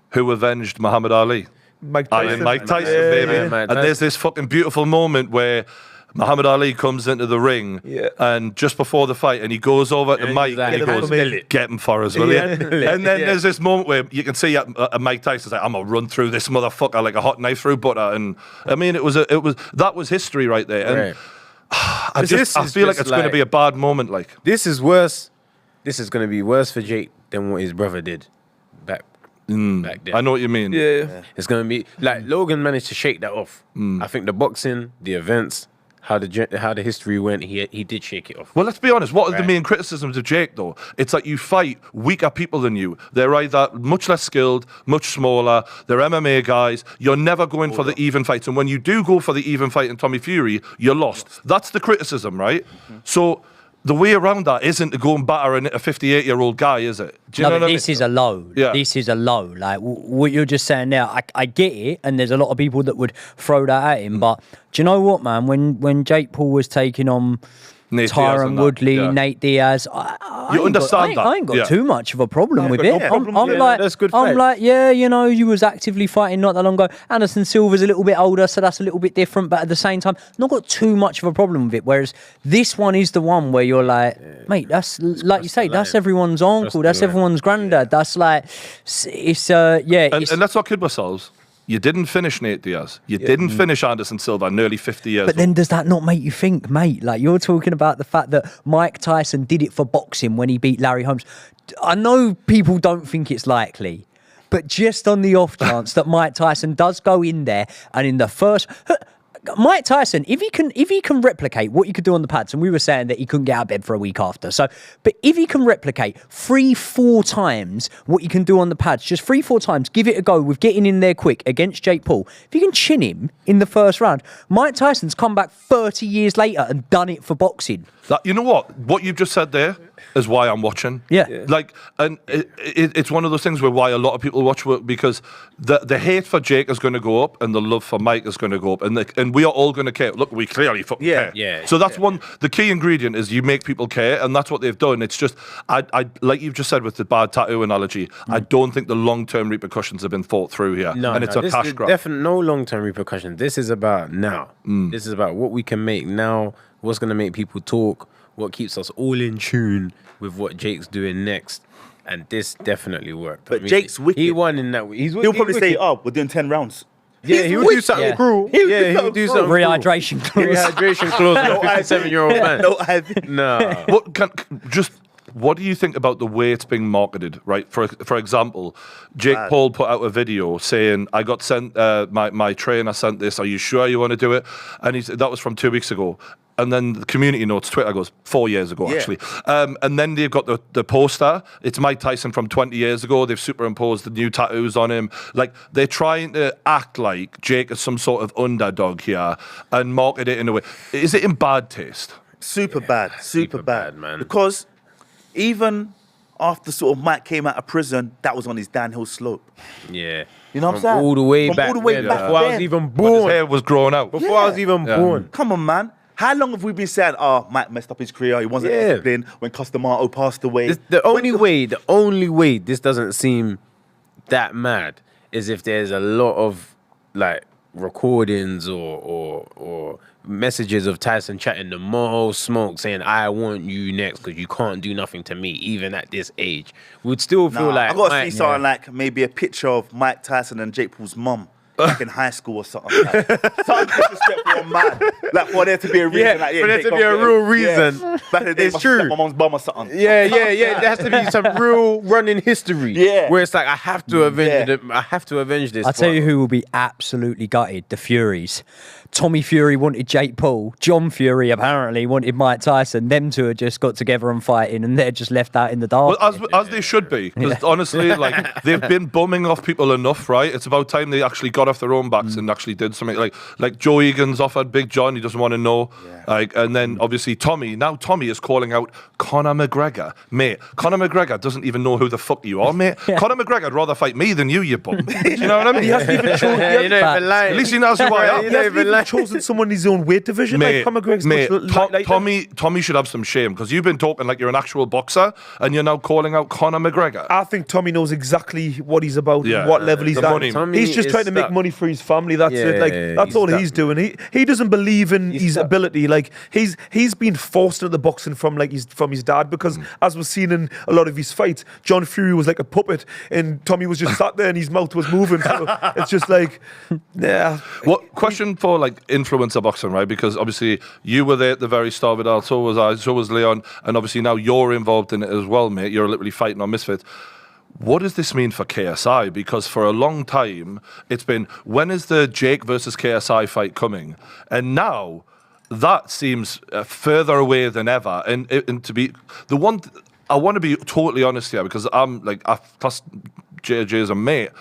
Who avenged Muhammad Ali? Mike Tyson. Mike Tyson, baby. Yeah, Mike And there's this fucking beautiful moment where Muhammad Ali comes into the ring and just before the fight, and he goes over to Mike and he goes, "Get him for us, will you?" And then there's this moment where you can see Mike Tyson's like, "I'm gonna run through this motherfucker like a hot knife through butter." And I mean, that was history right there. And I feel like it's going to be a bad moment. Like this is worse. This is going to be worse for Jake than what his brother did back then. I know what you mean. Yeah. It's going to be like Logan managed to shake that off. I think the boxing, the events, how the history went, he did shake it off. Well, let's be honest. What are the main criticisms of Jake, though? It's like you fight weaker people than you. They're either much less skilled, much smaller. They're MMA guys. You're never going for the even fights. And when you do go for the even fight in Tommy Fury, you're lost. That's the criticism, right? So the way around that isn't to go and batter a 58-year-old guy, is it? Do you know what I mean? This is a low. Yeah. This is a low. Like what you're just saying now, I get it, and there's a lot of people that would throw that at him. But do you know what, man? When Jake Paul was taking on Tyron Woodley, Nate Diaz, I ain't got too much of a problem with it. I'm like, yeah, you know, you was actively fighting not that long ago. Anderson Silva's a little bit older, so that's a little bit different. But at the same time, not got too much of a problem with it. Whereas this one is the one where you're like, mate, that's like you say, that's everyone's uncle, that's everyone's granddad. That's like, it's And let's not kid ourselves. You didn't finish Nate Diaz. You didn't finish Anderson Silva, nearly 50 years But then does that not make you think, mate? Like, you're talking about the fact that Mike Tyson did it for boxing when he beat Larry Holmes. I know people don't think it's likely, but just on the off chance that Mike Tyson does go in there and in the first... Mike Tyson, if he can replicate what you could do on the pads, and we were saying that he couldn't get out of bed for a week after. So, but if he can replicate 3-4 times what you can do on the pads, just 3-4 times, give it a go with getting in there quick against Jake Paul. If you can chin him in the first round, Mike Tyson's come back 30 years later and done it for boxing. You know what you've just said there is why I'm watching. Yeah. Like, and it's one of those things where why a lot of people watch, because the hate for Jake is going to go up and the love for Mike is going to go up, and we are all going to care. Look, we clearly fucking care. Yeah. So that's one. The key ingredient is you make people care, and that's what they've done. It's just, I like you've just said with the bad tattoo analogy. I don't think the long-term repercussions have been thought through here, and it's a cash grab. Definitely no long-term repercussions. This is about now. This is about what we can make now. What's going to make people talk? What keeps us all in tune with what Jake's doing next? And this definitely worked. But Jake's wicked. He won in that. He'll probably say, "Oh, we're doing 10 rounds." Yeah, he would do something cruel. Yeah, he would do something Rehydration clause. Rehydration clause on a 57-year-old man. No, what do you think about the way it's being marketed, right? For example, Jake Paul put out a video saying, I got sent, my trainer sent this, are you sure you want to do it? And that was from 2 weeks ago. And then the community notes, Twitter goes, 4 years ago, actually. And then they've got the poster. It's Mike Tyson from 20 years ago. They've superimposed the new tattoos on him. Like, they're trying to act like Jake is some sort of underdog here and market it in a way. Is it in bad taste? Super bad, man. Because even after sort of Mike came out of prison, that was on his downhill slope. Yeah. You know what I'm saying? All the way From back. all the way back before I was then. even But born. his hair was growing out. Before I was even born. Come on, man. How long have we been saying, oh, Mike messed up his career, he wasn't disciplined when Costamato passed away? The only way this doesn't seem that mad is if there's a lot of like recordings or messages of Tyson chatting the most smoke saying, I want you next because you can't do nothing to me, even at this age. Would still feel like I gotta see something like maybe a picture of Mike Tyson and Jake Paul's mum. Like in high school or something. Like, something disrespectful or mad. Like for there to be a reason. For there to be a real reason. Back in the day, It's true. My mom's bum or something. Yeah. There has to be some real running history. Yeah. Where it's like, I have to avenge it. I have to avenge this. I'll tell you who will be absolutely gutted, the Furies. Tommy Fury wanted Jake Paul. John Fury apparently wanted Mike Tyson. Them two had just got together and fighting, and they're just left out in the dark. Well, as they should be. Because honestly, like, they've been bumming off people enough, right? It's about time they actually got off their own backs and actually did something. Like Joe Egan's offered Big John. He doesn't want to know. Like, and then obviously Tommy. Now Tommy is calling out Conor McGregor. Mate, Conor McGregor doesn't even know who the fuck you are, mate. Conor McGregor would rather fight me than you bum. Do you know what I mean? He hasn't even chosen. At least he knows who I am. He hasn't even chosen someone in his own weight division. Mate, like Conor McGregor's Tommy should have some shame because you've been talking like you're an actual boxer and you're now calling out Conor McGregor. I think Tommy knows exactly what he's about and what level he's the at. money. Tommy He's just is trying to make stuck. money for his family. That's it. Like that's all he's doing. He doesn't believe in his ability. Like he's been forced into the boxing from his dad because as was seen in a lot of his fights, John Fury was like a puppet and Tommy was just sat there and his mouth was moving. So it's just like, yeah. What question for like influencer boxing, right? Because obviously you were there at the very start of it all. So was I. So was Leon, and obviously now you're involved in it as well, mate. You're literally fighting on Misfits. What does this mean for KSI? Because for a long time, it's been, when is the Jake versus KSI fight coming? And now, that seems further away than ever. And to be, I want to be totally honest here, because I'm like, plus JJ is a mate.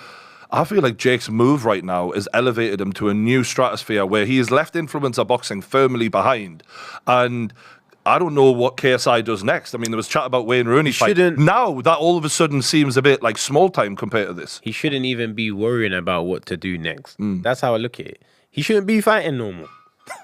I feel like Jake's move right now has elevated him to a new stratosphere where he has left influencer boxing firmly behind. And I don't know what KSI does next. I mean, there was chat about Wayne Rooney fight. Now that all of a sudden seems a bit like small time compared to this. He shouldn't even be worrying about what to do next. That's how I look at it. He shouldn't be fighting no more.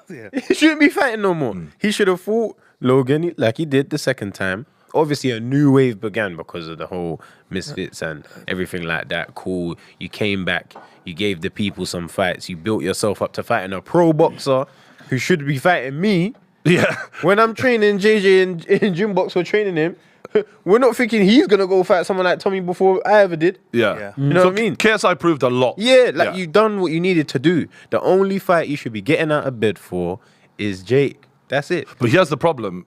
He shouldn't be fighting no more. He should have fought Logan like he did the second time. Obviously, a new wave began because of the whole Misfits and everything like that. Cool. You came back. You gave the people some fights. You built yourself up to fighting a pro boxer who should be fighting me. Yeah. When I'm training JJ in gym box, we're training him. We're not thinking he's gonna go fight someone like Tommy before I ever did. Yeah. You know what I mean? KSI proved a lot. Yeah, like you've done what you needed to do. The only fight you should be getting out of bed for is Jake. That's it. But here's the problem.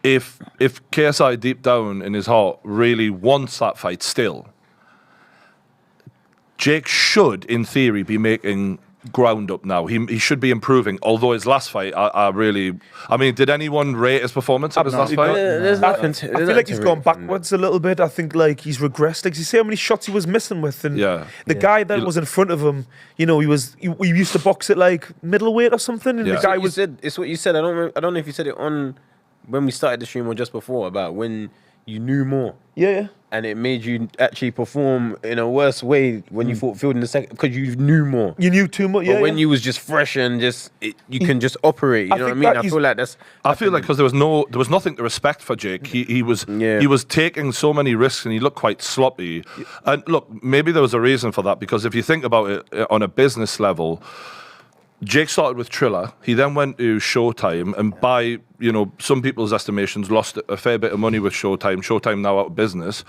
If KSI deep down in his heart really wants that fight still, Jake should, in theory, be making ground up now. He should be improving. Although his last fight, I mean, did anyone rate his performance at his last fight? There's nothing. I feel like he's gone backwards a little bit. I think like he's regressed. Like you see how many shots he was missing with, and the guy that was in front of him, you know, he used to box at like middleweight or something. And the guy was. It's what you said. I don't know if you said it on when we started the stream or just before about when you knew more. Yeah. And it made you actually perform in a worse way when you fought Field in the second because you knew more. You knew too much. But when you was just fresh and you can just operate. You know what I mean? I feel like that's. I feel like because there was nothing to respect for Jake. He was taking so many risks and he looked quite sloppy. And look, maybe there was a reason for that because if you think about it on a business level. Jake started with Triller. He then went to Showtime, and by some people's estimations, lost a fair bit of money with Showtime. Showtime now out of business,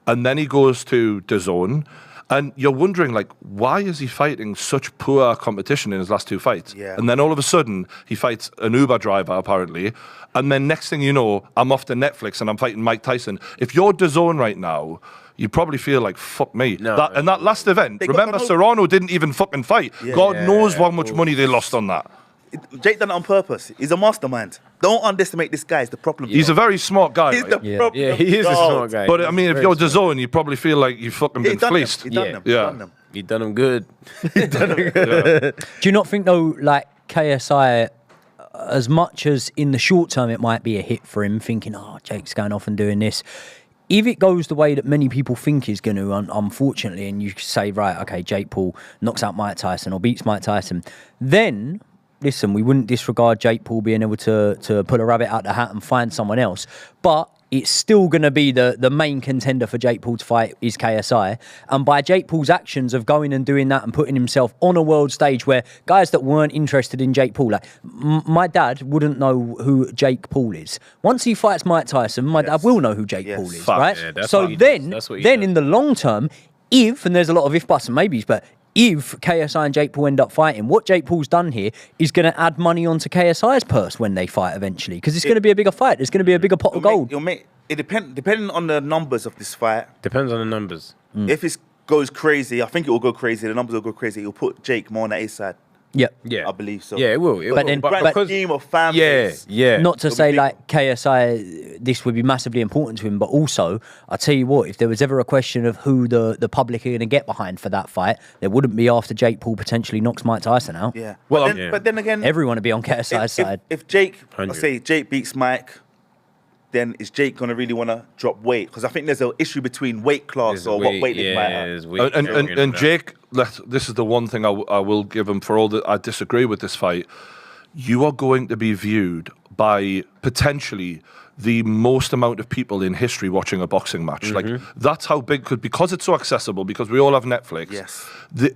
and then he goes to DAZN, and you're wondering like, why is he fighting such poor competition in his last two fights? Yeah. And then all of a sudden, he fights an Uber driver apparently, and then next thing you know, I'm off to Netflix and I'm fighting Mike Tyson. If you're DAZN right now. You probably feel like, fuck me. That last event, remember, Serrano didn't even fucking fight. Yeah. God knows how much money they lost on that. Jake done it on purpose. He's a mastermind. Don't underestimate this guy. It's the problem. He's a very smart guy. He's the problem. Yeah, he is a smart guy. But I mean, if you're DAZN, you probably feel like you've fucking been fleeced. He done them. He done them good. Do you not think though, like KSI, as much as in the short term it might be a hit for him, thinking, oh, Jake's going off and doing this. If it goes the way that many people think is going to, unfortunately, and you say, right, okay, Jake Paul knocks out Mike Tyson or beats Mike Tyson, then, listen, we wouldn't disregard Jake Paul being able to pull a rabbit out the hat and find someone else. But it's still going to be the main contender for Jake Paul to fight is KSI. And by Jake Paul's actions of going and doing that and putting himself on a world stage where guys that weren't interested in Jake Paul, like my dad wouldn't know who Jake Paul is. Once he fights Mike Tyson, my dad will know who Jake Paul is, right? Yeah, so then in the long term, if, and there's a lot of if, buts and maybes, but if KSI and Jake Paul end up fighting, what Jake Paul's done here is going to add money onto KSI's purse when they fight eventually, because it's going to be a bigger fight. There's going to be a bigger pot of gold. Depending on the numbers of this fight. Depends on the numbers. If it goes crazy, I think it will go crazy. The numbers will go crazy. It'll put Jake more on the A side. Yeah, I believe so. Yeah, it will. But scheme of families. Yeah. Not to say like KSI, this would be massively important to him, but also, I tell you what, if there was ever a question of who the public are going to get behind for that fight, there wouldn't be after Jake Paul potentially knocks Mike Tyson out. Yeah. But then again, everyone would be on KSI's side. If Jake, let's say Jake beats Mike, then is Jake going to really want to drop weight? Because I think there's an issue between weight class or what weight they might have. And Jake, this is the one thing I will give him for all that I disagree with this fight. you are going to be viewed by potentially the most amount of people in history watching a boxing match. Like, that's how big, because it's so accessible, because we all have Netflix. Yes.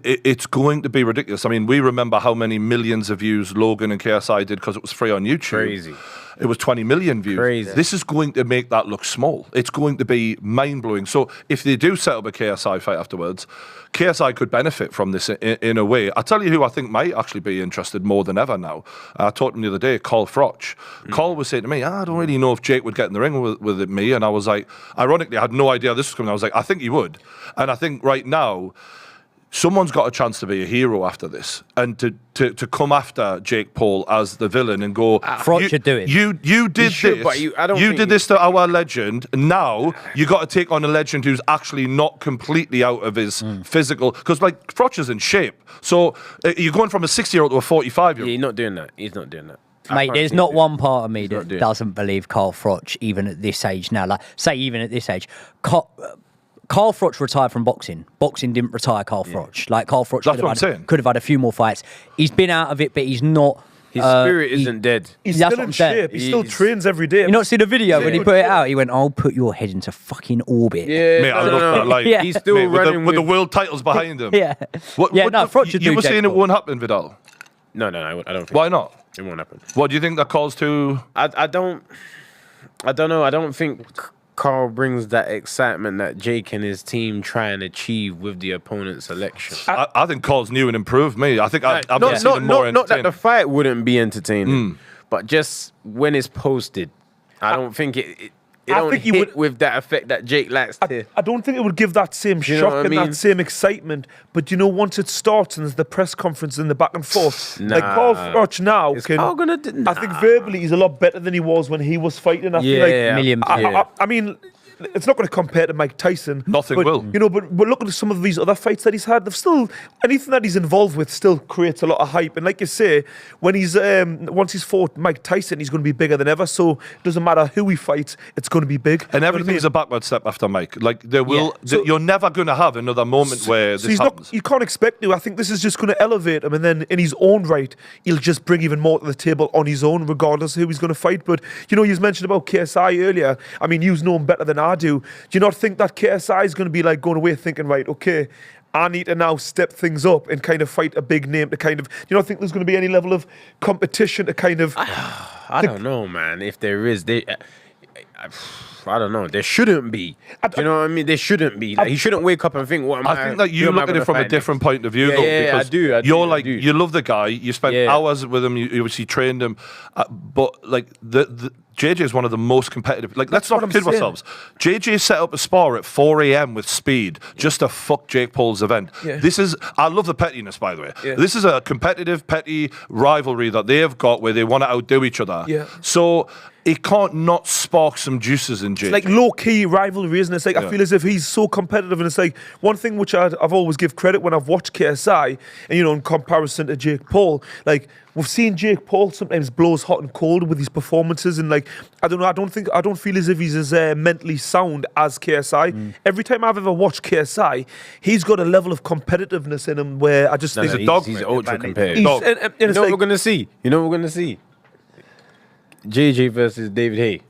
It's going to be ridiculous. I mean, we remember how many millions of views Logan and KSI did because it was free on YouTube. Crazy. It was 20 million views. Crazy. This is going to make that look small. It's going to be mind-blowing. So if they do set up a KSI fight afterwards, KSI could benefit from this in a way. I tell you who I think might actually be interested more than ever now. I talked to him the other day, Carl Froch. Carl was saying to me, I don't really know if Jake would get in the ring with me. And I was like, ironically, I had no idea this was coming. I was like, I think he would. And I think right now, someone's got a chance to be a hero after this, and to come after Jake Paul as the villain and go, Froch should do it. You did this. But I don't you think did this to our legend. Now you got to take on a legend who's actually not completely out of his physical. Because like Froch is in shape, so you're going from a 60-year-old to a 45-year-old. He's not doing that. He's not doing that. Mate, there's not one part of me that not doing doesn't believe Carl Froch, even at this age now. Like, say, even at this age, Carl Froch retired from boxing. Boxing didn't retire Carl Froch. Like, Carl Froch could have had a few more fights. He's been out of it, but he's not. His spirit isn't dead. He's That's still what in I'm saying. shape. He still trains every day. You not see the video when he put it out? He went, "I'll put your head into fucking orbit." Yeah, Mate, I love that. Like, Yeah. he's still mate, running with the world titles behind him. Yeah. Froch should do You were Jake saying it Paul. won't happen, Vidal. No, I don't think. Why not? It won't happen. What do you think that calls to? I don't know. I don't think Carl brings that excitement that Jake and his team try and achieve with the opponent's selection. I think Carl's new and improved me. I think I've seen him more not that the entertaining. fight wouldn't be entertaining, but just when it's posted, I don't think it don't think he hit would- with that effect that Jake likes to. I don't think it would give that same you know shock what I and mean? that same excitement. But once it starts and there's the press conference and the back and forth, like Carl Froch now Is can. Carl gonna I think verbally he's a lot better than he was when he was fighting. I feel like, Yeah. Million. I mean, it's not going to compare to Mike Tyson. Nothing but, will. But look at some of these other fights that he's had. They've still, anything that he's involved with still creates a lot of hype. And like you say, when he's once he's fought Mike Tyson, he's going to be bigger than ever. So it doesn't matter who he fights, it's going to be big. And everything's a backward step after Mike. Like there will, you're never going to have another moment where this happens. You can't expect to. I think this is just going to elevate him, and then in his own right, he'll just bring even more to the table on his own, regardless of who he's going to fight. But you mentioned about KSI earlier. I mean, you know him better than I do. Do you not think that KSI is going to be like going away thinking, right, okay, I need to now step things up and kind of fight a big name to kind of. Do you not think there's going to be any level of competition to kind of? I don't know, man. If there is, I don't know. There shouldn't be. Do you know what I mean? There shouldn't be. Like, he shouldn't wake up and think, "What am I?" I think that you look at it from a different point of view, though. Yeah, because I do. You're like, you love the guy. You spent hours with him. You obviously trained him, but like the JJ is one of the most competitive. Like, let's not kid ourselves. JJ set up a spar at 4 a.m. with speed just to fuck Jake Paul's event. Yeah. This is. I love the pettiness, by the way. Yeah. This is a competitive, petty rivalry that they have got where they want to outdo each other. Yeah. So it can't not spark some juices in JJ. Like low-key rivalry, isn't it? It's like I feel as if he's so competitive, and it's like one thing which I've always give credit when I've watched KSI, and in comparison to Jake Paul, like we've seen Jake Paul sometimes blows hot and cold with his performances, and like I don't know, I don't feel as if he's as mentally sound as KSI. Every time I've ever watched KSI, he's got a level of competitiveness in him where I just think he's a dog. He's ultra competitive. he's- and You it's know what like, we're gonna see? JJ versus David Hay.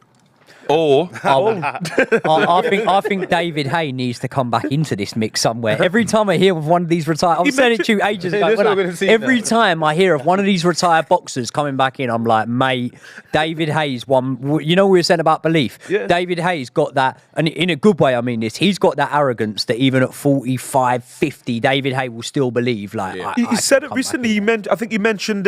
or I think David Hay needs to come back into this mix somewhere. Every time I hear of one of these retired, I was saying it to you ages ago. That's what wasn't we're I? gonna see Every now. time I hear of one of these retired boxers coming back in, I'm like, mate, David Hay's one. You know what we were saying about belief? Yeah. David Hay's got that, and in a good way, I mean this. He's got that arrogance that even at 45, 50, David Hay will still believe. Like he said it recently. I think he mentioned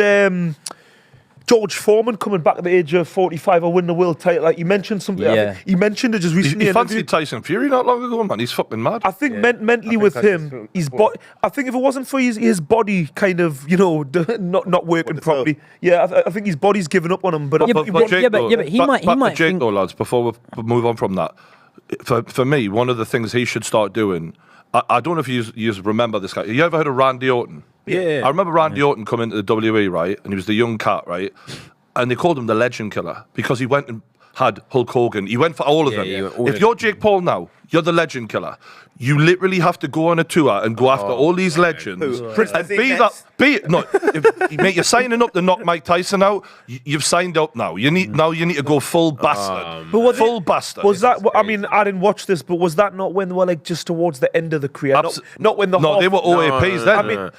George Foreman coming back at the age of 45 or winning the world title. Like, you mentioned something. I think he mentioned it just recently. he in an fancied interview. Tyson Fury not long ago, man. He's fucking mad. I think mentally with him, his body. I think if it wasn't for his body kind of, not working properly, I think his body's given up on him. But Yeah, but Jake, though, he might Jake, think- though, lads, before we move on from that, for me, one of the things he should start doing, I don't know if you remember this guy. You ever heard of Randy Orton? Yeah. I remember Randy Orton coming to the WE, right? And he was the young cat, right? And they called him the legend killer because he went and had Hulk Hogan. He went for all of them. If you're Jake Paul now, you're the legend killer. You literally have to go on a tour and go after all these legends. And mate, you're signing up to knock Mike Tyson out. You've signed up now. You need to go full bastard. But full bastard. Was that? I mean, I didn't watch this, but was that not when they were like just towards the end of the career? Not when the they were OAPs then. I mean,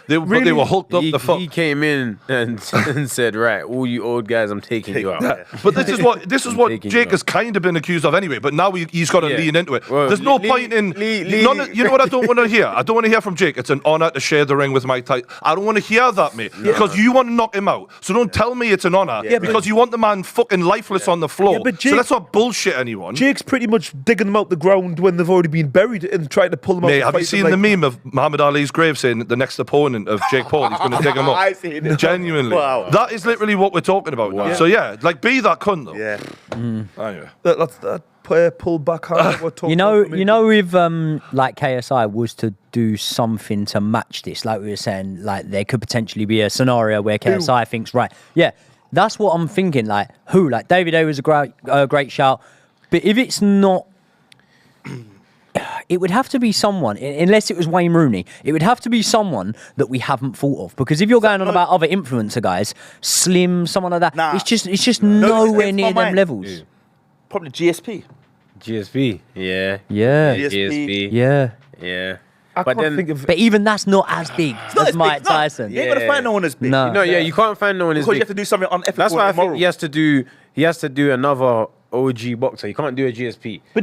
they were hulked up the fuck. He came in and said, "Right, all you old guys, I'm taking you out." But this is what Jake has kind of been accused of anyway. But now he's got to lean into it. Well, there's no point in. You know what I don't want to hear? I don't want to hear from Jake. It's an honour to share the ring with Mike Tyson. I don't want to hear that, mate. Because you want to knock him out. So don't tell me it's an honour because you want the man fucking lifeless on the floor. But Jake, so let's not bullshit anyone. Jake's pretty much digging them out the ground when they've already been buried and trying to pull them out. Mate, have you seen the meme of Muhammad Ali's grave saying that the next opponent of Jake Paul, he's going to dig him up? I've seen it. Genuinely. Wow. That is literally what we're talking about now. So be that cunt though. Yeah. Anyway. That pull back hard. You know, if like KSI was to do something to match this, like we were saying, like there could potentially be a scenario where KSI thinks, right, that's what I'm thinking. Like who? Like David A was a great shout, but if it's not, it would have to be someone. Unless it was Wayne Rooney, it would have to be someone that we haven't thought of. Because if you're going on about other influencer guys, Slim, someone like that, it's just nowhere near them levels. Yeah. Probably GSP. GSP, yeah. GSP. Yeah. I can't think of. But even that's not as big as Mike Tyson. You ain't gonna find no one as big. No. You can't find no one as big. Because you have to do something unethical. That's why I think he has to do another OG boxer. You can't do a GSP. But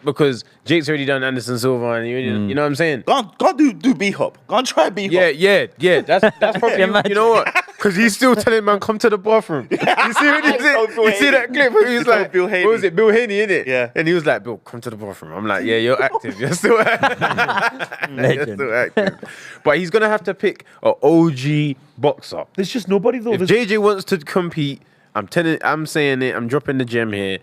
because Jake's already done Anderson Silva and you know what I'm saying? Go on do B-Hop. Go on try B-Hop. Yeah. That's probably you know what? Because he's still telling man, come to the bathroom. You see what he did? You see that clip where he was like, Bill Haney. What was it? Bill Haney, innit? Yeah. And he was like, Bill, come to the bathroom. I'm like, yeah, you're active. You're still active. You're still active. But he's going to have to pick an OG boxer. There's just nobody though. If JJ wants to compete, I'm saying it, I'm dropping the gem here,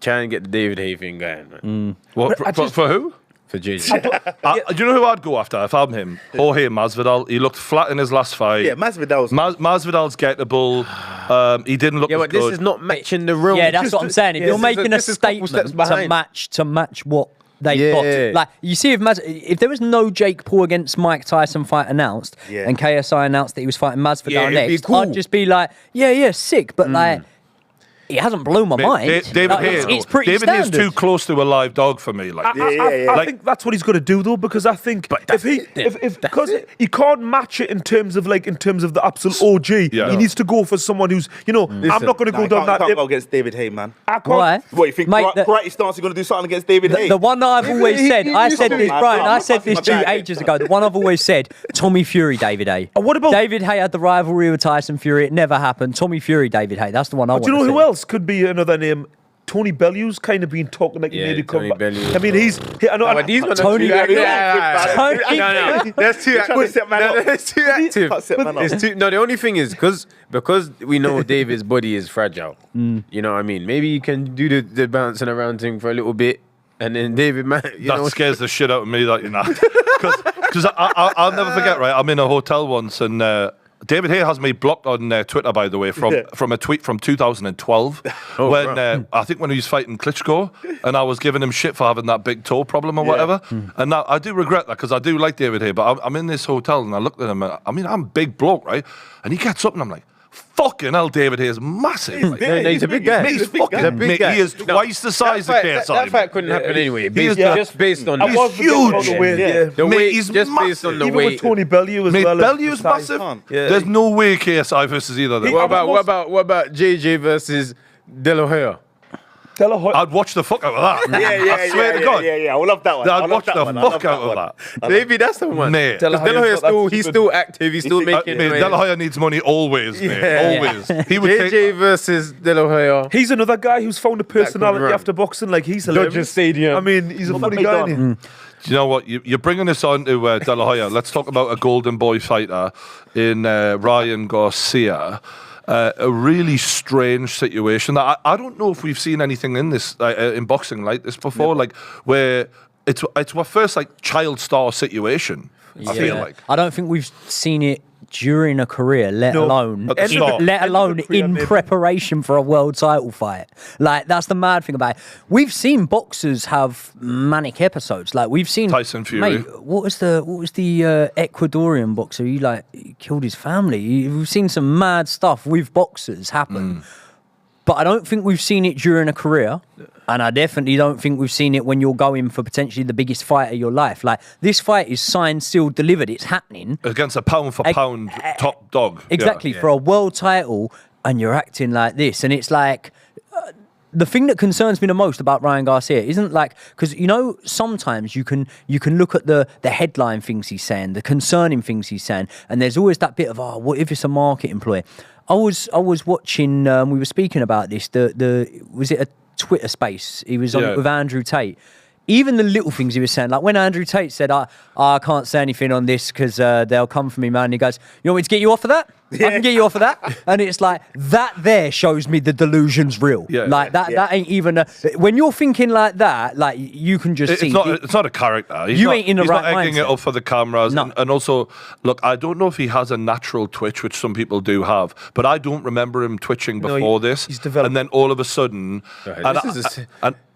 trying to get the David Hay thing going, man. What, for who? For JJ. Do you know who I'd go after if I'm him? Jorge Masvidal. He looked flat in his last fight. Yeah, Masvidal's Masvidal's gettable. He didn't look. Yeah, but this is not matching the real. Yeah, that's what I'm saying. If you're making a statement to match what they've got, like you see, if there was no Jake Paul against Mike Tyson fight announced, and KSI announced that he was fighting Masvidal next, I'd just be like, sick, but like. It hasn't blown my mind. David Hayes, it's pretty David Hayes too close to a live dog for me. Like, I think that's what he's going to do though, because I think because he can't match it in terms of the absolute OG. He needs to go for someone who's I'm not going to go down that. Can't go against David Hay, man. Why? What you think? Karate stance is going to do something against David Hay? The one that I've always said, I said this 2 ages ago. The one I've always said, Tommy Fury, David Hay. What about David Hay had the rivalry with Tyson Fury? It never happened. Tommy Fury, David Hay. That's the one I want. Do you know who else could be another name? Tony Bellew's kind of been talking like he maybe come back. I mean, I know. But these Tony Bellew. Tony. There's too active. There's too active. No, the only thing is because we know David's body is fragile. You know what I mean? Maybe you can do the bouncing around thing for a little bit, and then David, man, that scares the shit out of me. That because I'll never forget. Right, I'm in a hotel once and. David Hay has me blocked on Twitter, by the way, from a tweet from 2012 I think when he was fighting Klitschko, and I was giving him shit for having that big toe problem or whatever. And now I do regret that because I do like David Hay, but I'm in this hotel and I looked at him. I'm a big bloke, right? And he gets up and I'm like, fucking hell, David Hay is massive. He's a big guy. He's fucking big. He is twice the size of KSI. That fight couldn't happen anyway. Just based on he's huge. The weight, he's just based on the even weight. with Tony Bellew as well. Bellew is massive. There's no way KSI versus either of them. What about JJ versus De La Hoya? I'd watch the fuck out of that. I swear to God. I would love that one. I'd watch the fuck out of that. Maybe that's the one. Mate. De La Hoya he's still active. He's still making De La Hoya needs money always, mate. Always. He would JJ versus De La Hoya. He's another guy who's found a personality after boxing. Like he's hilarious. Dodger Stadium. I mean, he's a funny guy. Do you know what? You're bringing us on to De La Hoya. Let's talk about a golden boy fighter in Ryan Garcia. A really strange situation that I don't know if we've seen anything in this in boxing like this before, like where it's our first like child star situation. I feel like I don't think we've seen it during a career, let alone At the start. in preparation for a world title fight. Like, that's the mad thing about it. We've seen boxers have manic episodes. Like, we've seen Tyson Fury. Mate, what was the Ecuadorian boxer? He killed his family. We've seen some mad stuff with boxers happen. But I don't think we've seen it during a career. And I definitely don't think we've seen it when you're going for potentially the biggest fight of your life. Like, this fight is signed, sealed, delivered. It's happening. Against a pound-for-pound top dog. Exactly, for a world title, and you're acting like this. And it's like... the thing that concerns me the most about Ryan Garcia isn't like... Because, you know, sometimes you can look at the headline things he's saying, the concerning things he's saying, and there's always that bit of, what if it's a marketing ploy? I was watching... we were speaking about this. Was it a Twitter space? He was on it with Andrew Tate. Even the little things he was saying, like when Andrew Tate said, I can't say anything on this because they'll come for me, man. And he goes, you want me to get you off of that? I can get you off of that. And it's like, that there shows me the delusion's real. That ain't even... when you're thinking like that, like, you can just see... It's not a character. He's ain't in the right mindset. He's not egging it up for the cameras. No. And also, look, I don't know if he has a natural twitch, which some people do have, but I don't remember him twitching before this. He's developed. And then all of a sudden...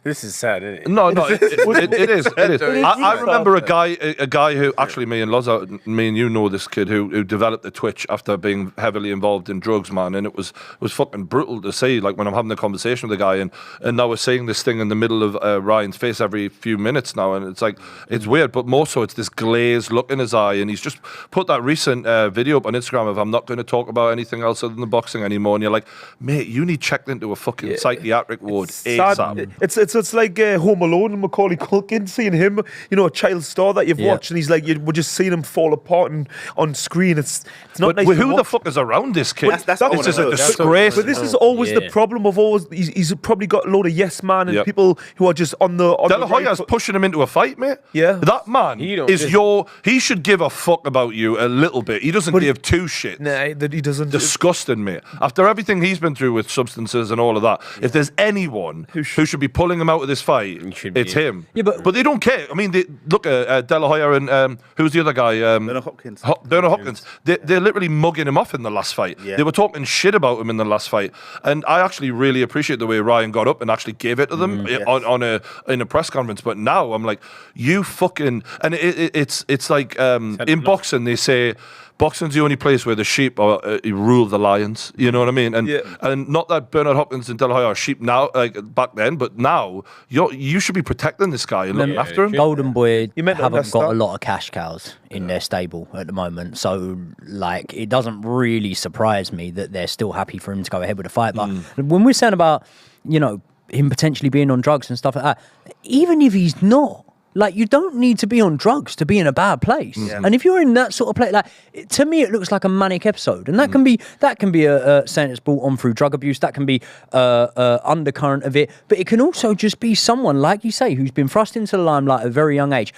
This is sad, isn't it? No, it is. It is. I remember a guy who, actually, me and you know this kid who developed the twitch after being heavily involved in drugs, man, and it was fucking brutal to see. Like, when I'm having a conversation with a guy, and now we're seeing this thing in the middle of Ryan's face every few minutes now, and it's like, it's weird, but more so it's this glazed look in his eye, and he's just put that recent video up on Instagram of, I'm not going to talk about anything else other than the boxing anymore, and you're like, mate, you need checked into a fucking psychiatric ward ASAP. It's like Home Alone and Macaulay Culkin, seeing him, you know, a child star that you've watched, and he's like, we're just seeing him fall apart on screen. It's not nice. But who the fuck is around this kid? That's this is a disgrace. But this is always the problem of always. He's probably got a load of yes man and people who are just on the. De La Hoya's pushing him into a fight, mate. Yeah, that man He should give a fuck about you a little bit. He doesn't give two shits. Nah, that he doesn't. Disgusting, mate. After everything he's been through with substances and all of that, if there's anyone who should be pulling him out of this fight, it's him. Yeah, but they don't care. I mean, look at De La Hoya and who's the other guy? Bernard Hopkins. Bernard Hopkins. They're literally mugging him off in the last fight. Yeah. They were talking shit about him in the last fight, and I actually really appreciate the way Ryan got up and actually gave it to them in a press conference. But now I'm like, you fucking, and it's like in boxing they say, boxing's the only place where the sheep rule the lions. You know what I mean? And not that Bernard Hopkins and De La Hoya are sheep now, like back then, but now you should be protecting this guy and looking after him. Golden Boy haven't got a lot of cash cows in their stable at the moment, so like it doesn't really surprise me that they're still happy for him to go ahead with the fight. But when we're saying about, you know, him potentially being on drugs and stuff like that, even if he's not, like, you don't need to be on drugs to be in a bad place. Yeah. And if you're in that sort of place, like, to me, it looks like a manic episode. And that can be a sentence brought on through drug abuse. That can be undercurrent of it. But it can also just be someone, like you say, who's been thrust into the limelight at a very young age.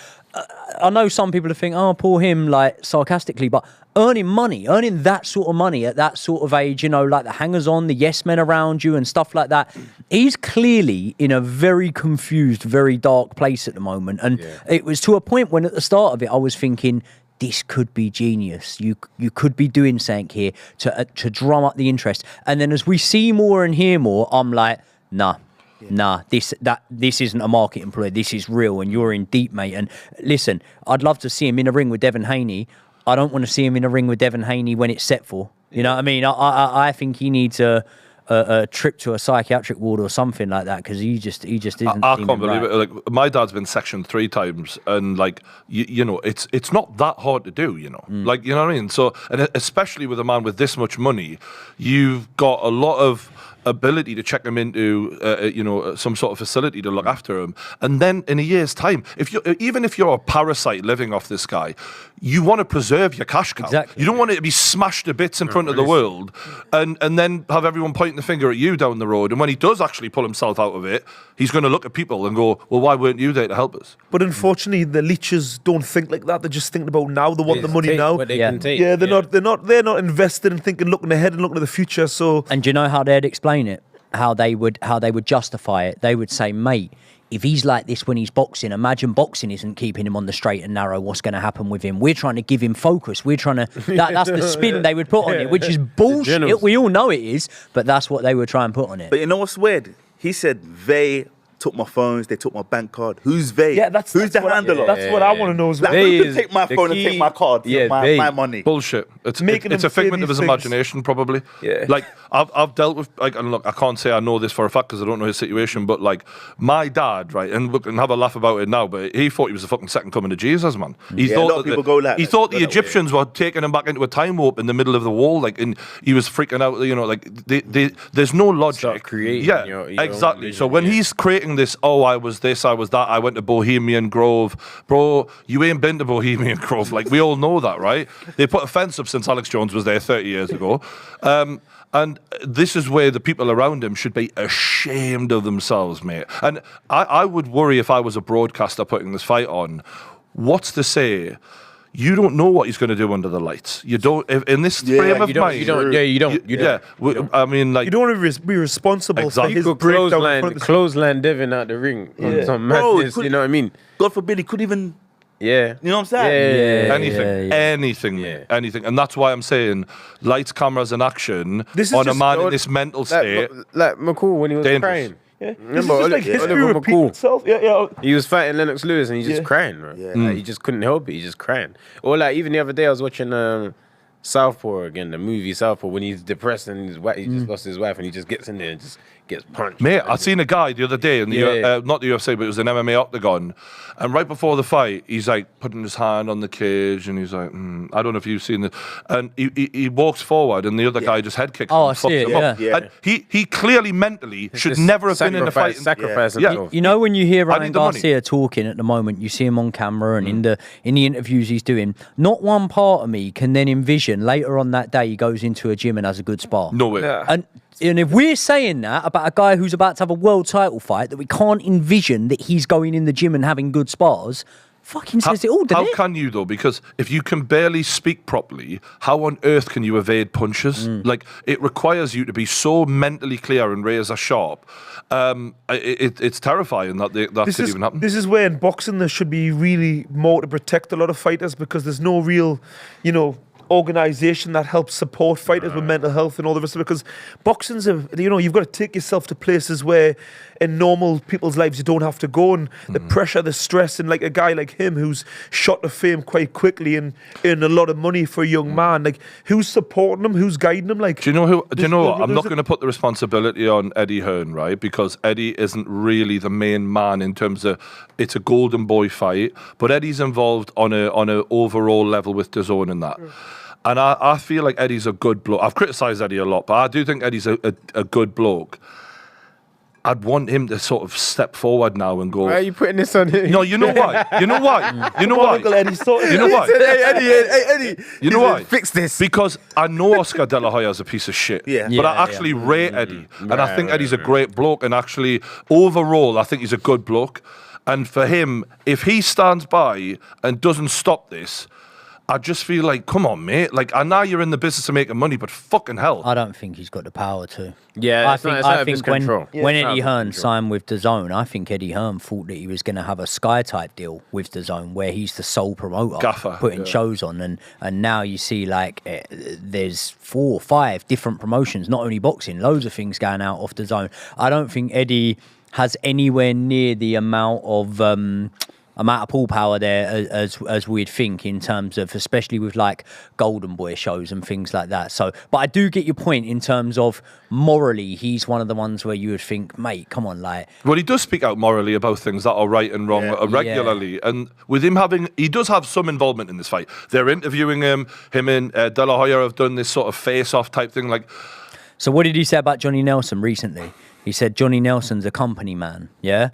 I know some people think, oh, poor him, like, sarcastically, but earning that sort of money at that sort of age, you know, like the hangers-on, the yes men around you and stuff like that, he's clearly in a very confused, very dark place at the moment. And it was to a point when at the start of it, I was thinking, this could be genius. You could be doing something here to drum up the interest. And then as we see more and hear more, I'm like, nah, this isn't a market employee. This is real, and you're in deep, mate. And listen, I'd love to see him in a ring with Devin Haney. I don't want to see him in a ring with Devin Haney when it's set for. You know what I mean? I think he needs a trip to a psychiatric ward or something like that, because he just isn't. I can't believe it. Like, my dad's been sectioned 3 times, and like you know, it's not that hard to do. You know, like, you know what I mean. So, and especially with a man with this much money, you've got a lot of ability to check him into some sort of facility to look after him, and then in a year's time, even if you're a parasite living off this guy, you want to preserve your cash cow. Exactly. You don't want it to be smashed to bits in front of the world, and then have everyone pointing the finger at you down the road. And when he does actually pull himself out of it, he's going to look at people and go, well, why weren't you there to help us? But unfortunately, the leeches don't think like that. They're just thinking about now. They want the money now. They're not invested in thinking, looking ahead and looking to the future. So, and do you know how they'd explain it? How they would justify it? They would say, mate, if he's like this when he's boxing, imagine boxing isn't keeping him on the straight and narrow. What's going to happen with him? We're trying to give him focus. We're trying to... that's the spin they would put on it, which is bullshit. We all know it is, but that's what they would try and put on it. But you know what's weird? He said they took my phones, they took my bank card. Who's they? Yeah, who's the handler? That's what I want to know as well. Like, who can take my phone and take my card, my money? Bullshit. It's a figment of his imagination, probably. Yeah. Like, I've dealt with, like, and look, I can't say I know this for a fact because I don't know his situation, but like, my dad, right, and we can have a laugh about it now, but he thought he was the fucking second coming of Jesus, man. He thought a lot of people go that. He thought the Egyptians were taking him back into a time warp in the middle of the wall, like, and he was freaking out, you know, like, there's no logic. Start creating your exactly. So when he's creating this, I was this, I was that, I went to Bohemian Grove. Bro, you ain't been to Bohemian Grove. Like, we all know that, right? They put a fence up since Alex Jones was there 30 years ago. And this is where the people around him should be ashamed of themselves, mate. And I would worry if I was a broadcaster putting this fight on. What's to say? You don't know what he's going to do under the lights. You don't, in this frame of mind. You don't. I mean, like, you don't want to be responsible for his breakdown. Clothesline Devin out the ring on some madness. You know what I mean? God forbid he could even. Yeah. You know what I'm saying? Anything. And that's why I'm saying lights, cameras, and action on a man in this mental state. Like McCall when he was dangerous. crying. Yeah. Remember, like history repeats itself. Yeah. He was fighting Lennox Lewis and he's just crying, bro. Yeah. Like, he just couldn't help it. He's just crying. Or like even the other day I was watching Southpaw again, the movie Southpaw, when he's depressed and he just lost his wife and he just gets in there and just gets punched. Mate, I seen a guy the other day in the not the UFC, but it was an MMA octagon, and right before the fight, he's like putting his hand on the cage, and he's like, I don't know if you've seen it, and he walks forward, and the other guy just head kicks him and fucks him up. Yeah. And he clearly mentally should never have been in a fight. Sacrifice himself. You know when you hear Ryan Garcia talking at the moment, you see him on camera and in the interviews he's doing. Not one part of me can then envision later on that day he goes into a gym and has a good spar. No way. Yeah. And if we're saying that about a guy who's about to have a world title fight, that we can't envision that he's going in the gym and having good spars, fucking says it all, doesn't it? How can you, though? Because if you can barely speak properly, how on earth can you evade punches? Like, it requires you to be so mentally clear and razor sharp. It's terrifying that could even happen. This is where in boxing there should be really more to protect a lot of fighters, because there's no real, organisation that helps support fighters with mental health and all the rest of it. Because boxing's you've got to take yourself to places where in normal people's lives you don't have to go, and the pressure, the stress, and like a guy like him who's shot to fame quite quickly and earned a lot of money for a young man, like who's supporting him, who's guiding him? Like, do you know what? I'm not going to put the responsibility on Eddie Hearn, right? Because Eddie isn't really the main man in terms of it's a golden boy fight, but Eddie's involved on a overall level with DAZN and that. And I feel like Eddie's a good bloke. I've criticised Eddie a lot, but I do think Eddie's a good bloke. I'd want him to sort of step forward now and go. Why are you putting this on him? No, you know why? You know why? You know why? Uncle Eddie, You know why? Hey, Eddie. You know why? Fix this. Because I know Oscar De La Hoya's a piece of shit. Yeah. But I actually rate Eddie. And I think Eddie's a great bloke. And actually, overall, I think he's a good bloke. And for him, if he stands by and doesn't stop this, I just feel like, come on, mate. Like, I know you're in the business of making money, but fucking hell. I don't think he's got the power to. Yeah, I think when Eddie Hearn signed with DAZN, I think Eddie Hearn thought that he was going to have a Sky type deal with DAZN, where he's the sole promoter, Gaffer, putting shows on, and now you see like there's 4 or 5 different promotions, not only boxing, loads of things going out off DAZN. I don't think Eddie has anywhere near the amount of pull power there as we'd think, in terms of, especially with like Golden Boy shows and things like that. So, but I do get your point in terms of morally, he's one of the ones where you would think, mate, come on, like. Well, he does speak out morally about things that are right and wrong regularly. Yeah. And with him he does have some involvement in this fight. They're interviewing him and De La Hoya have done this sort of face-off type thing. Like. So what did he say about Johnny Nelson recently? He said Johnny Nelson's a company man, yeah?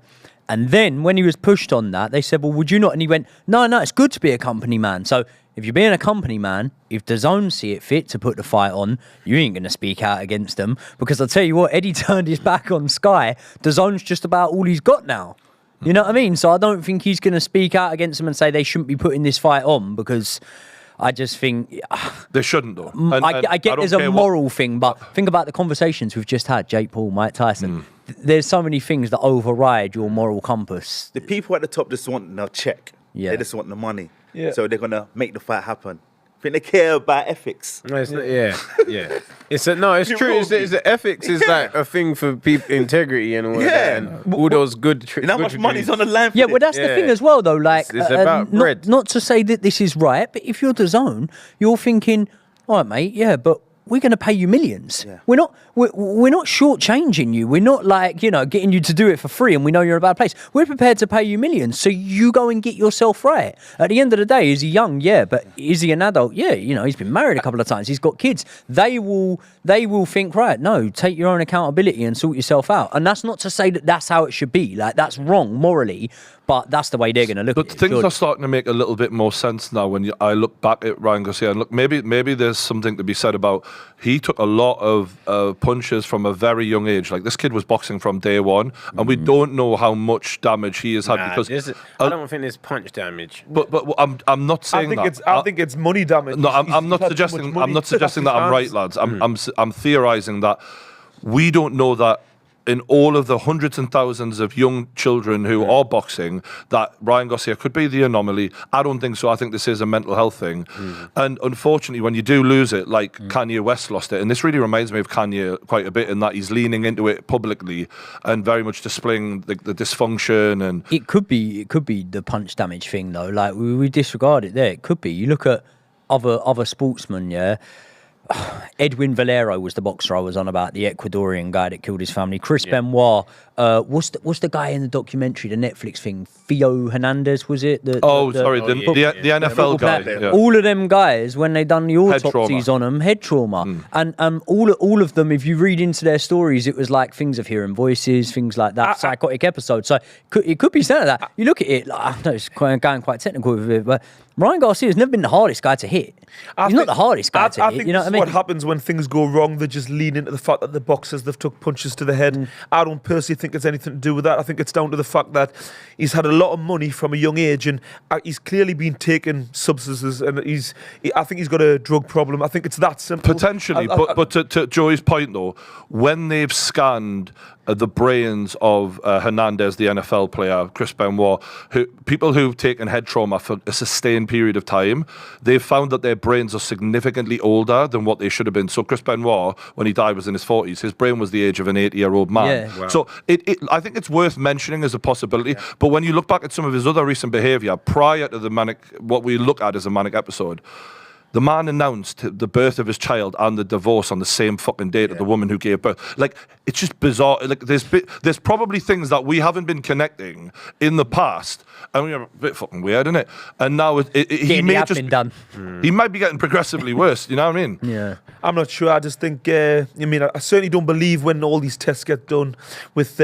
And then when he was pushed on that, they said, well, would you not? And he went, no, it's good to be a company man. So if you're being a company man, if DAZN see it fit to put the fight on, you ain't going to speak out against them. Because I'll tell you what, Eddie turned his back on Sky. DAZN's just about all he's got now. You know what I mean? So I don't think he's going to speak out against them and say they shouldn't be putting this fight on, because I just think they shouldn't, though. I get there's a moral thing, but think about the conversations we've just had. Jake Paul, Mike Tyson. there's so many things that override your moral compass. The people at the top just want the check. Yeah. They just want the money. Yeah. So they're gonna make the fight happen. I think they care about ethics. No, it's not, yeah. It's true. It's the ethics is like a thing for people, integrity and all that, and all those good. You know how much money's on the line for Yeah, this? well, that's the thing as well, though. Like, It's about bread. Not to say that this is right, but if you're DAZN, you're thinking, all right, mate, yeah, but we're going to pay you millions. Yeah. We're not shortchanging you. We're not like, getting you to do it for free and we know you're in a bad place. We're prepared to pay you millions. So you go and get yourself right. At the end of the day, is he young? Yeah. But is he an adult? Yeah. He's been married a couple of times. He's got kids. They will think, right, no, take your own accountability and sort yourself out. And that's not to say that that's how it should be. Like, that's wrong morally, but that's the way they're going to look at it. But things are starting to make a little bit more sense now when I look back at Ryan Garcia. And look, maybe there's something to be said about he took a lot of punches from a very young age. Like, this kid was boxing from day one, and we don't know how much damage he has had because I don't think there's punch damage. But I'm not saying I think it's money damage. No, I'm not suggesting. I'm not suggesting that I'm right, lads. I'm theorizing that we don't know that in all of the hundreds and thousands of young children who are boxing, that Ryan Garcia could be the anomaly. I don't think so. I think this is a mental health thing. And unfortunately, when you do lose it, like Kanye West lost it, and this really reminds me of Kanye quite a bit in that he's leaning into it publicly and very much displaying the dysfunction. And it could be the punch damage thing, though. Like, we disregard it there. It could be. You look at other sportsmen, yeah. Edwin Valero was the boxer I was on about, the Ecuadorian guy that killed his family. Chris Benoit, what's the guy in the documentary, the Netflix thing? Theo Hernandez, was it? The NFL guy. Yeah. All of them guys, when they done the autopsies on them, head trauma, and all of them, if you read into their stories, it was like things of hearing voices, things like that, psychotic episodes. So it could be something like that. You look at it, I know it's going quite technical with it, but Ryan Garcia's never been the hardest guy to hit. He's not the hardest guy to hit. You know what I mean? What happens when things go wrong? They just lean into the fact that the boxers, they've took punches to the head. I don't personally think it's anything to do with that. I think it's down to the fact that he's had a lot of money from a young age, and he's clearly been taking substances, and I think he's got a drug problem. I think it's that simple. Potentially, but to Joey's point though, when they've scanned the brains of Hernandez, the NFL player, Chris Benoit, people who've taken head trauma for a sustained period of time, they've found that their brains are significantly older than what they should have been. So Chris Benoit, when he died, was in his 40s. His brain was the age of an 80-year-old man. Yeah. Wow. So I think it's worth mentioning as a possibility. Yeah. But when you look back at some of his other recent behaviour prior to what we look at as a manic episode, the man announced the birth of his child and the divorce on the same fucking day to the woman who gave birth. Like, it's just bizarre. Like, there's probably things that we haven't been connecting in the past, and we're a bit fucking weird, isn't it? And now he may just been done. He might be getting progressively worse. You know what I mean? Yeah. I'm not sure. I just think. I certainly don't believe when all these tests get done with.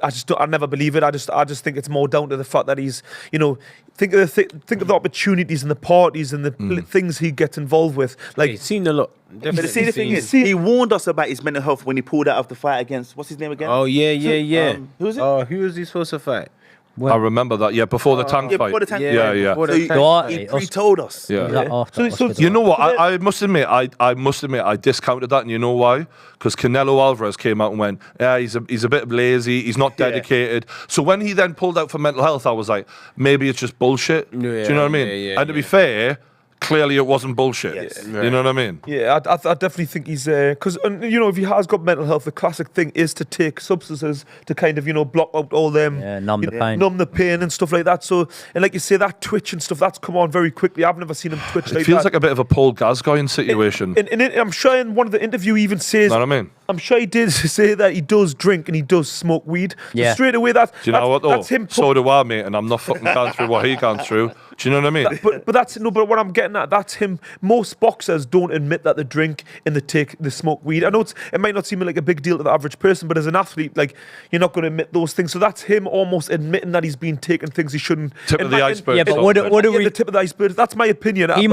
I never believe it. I just think it's more down to the fact that he's, think of the opportunities and the parties and the things he gets involved with. Like, he's seen a lot. But the thing is, he warned us about his mental health when he pulled out of the fight against, what's his name again? Oh yeah. Who was it? Oh, who was he supposed to fight? Well, I remember that. Yeah, before the tank fight. Before the tank fight. So he pre-told us. Yeah. So you know what? I must admit, I discounted that, and you know why? Because Canelo Alvarez came out and went, "Yeah, he's a bit lazy. He's not dedicated." So when he then pulled out for mental health, I was like, maybe it's just bullshit. Do you know what I mean? And to be fair, clearly it wasn't bullshit. Yes. You know what I mean? Yeah, I definitely think he's because if he has got mental health, the classic thing is to take substances to kind of block out all them, numb the pain and stuff like that. So, and like you say, that twitch and stuff, that's come on very quickly. I've never seen him twitch like that. It feels like a bit of a Paul Gascoigne situation. And I'm sure in one of the interview he even says, know what I mean? I'm sure he did say that he does drink and he does smoke weed. Yeah. So straight away, do you know what though? That's him. So do I, mate, and I'm not fucking going through what he gone through. Do you know what I mean? But what I'm getting at, that's him. Most boxers don't admit that they drink and they smoke weed. I know it might not seem like a big deal to the average person, but as an athlete, like, you're not going to admit those things. So that's him almost admitting that he's been taking things he shouldn't. Tip of the iceberg. Yeah, but what do we? The tip of the iceberg. That's my opinion. He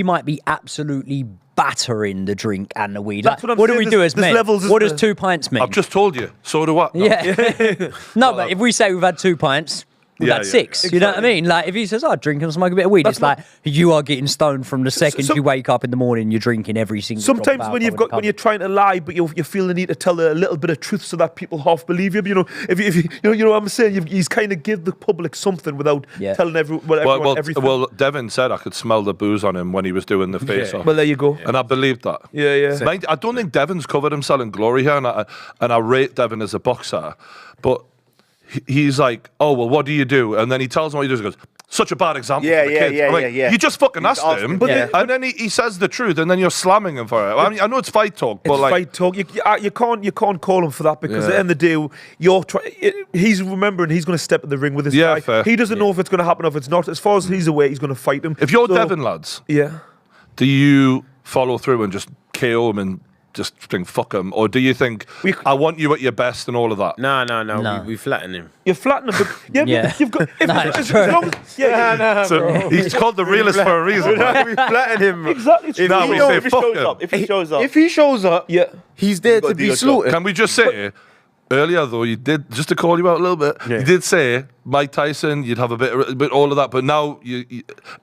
might be absolutely battering the drink and the weed. That's what what do we do as men? What does 2 pints mean? I've just told you. So do I. Yeah. No, but if we say we've had 2 pints, We've had 6. You know what I mean? Like if he says, "I drink and smoke a bit of weed," it's like you are getting stoned from the second you wake up in the morning. You're drinking every single. Sometimes when you're trying to lie, but you feel the need to tell a little bit of truth so that people half believe you. You know, if you know what I'm saying, he's kind of give the public something without telling everyone everything. Well, Devin said I could smell the booze on him when he was doing the face off. Well, there you go. And I believed that. Yeah. Mind, I don't think Devin's covered himself in glory here, and I rate Devin as a boxer, but he's like, "Oh well, what do you do?" And then he tells him what he does. He goes, "Such a bad example for the kids." You just fucking asked him, and then he says the truth, and then you're slamming him for it. I mean, I know it's fight talk, but fight talk. You can't call him for that because at the end of the day, he's remembering he's going to step in the ring with this guy. Fair. He doesn't know if it's going to happen or if it's not. As far as he's aware, he's going to fight him. If you're Devin, lads, do you follow through and just KO him and just think fuck him, or do you think I want you at your best and all of that? No. We flatten him. You flatten him, but you've got. So he's called the realist for a reason. We flatten him. Exactly. If he shows up, he's there to be slaughtered. Can we just say? Earlier, though, you did, just to call you out a little bit, you did say Mike Tyson, you'd have a bit all of that, but now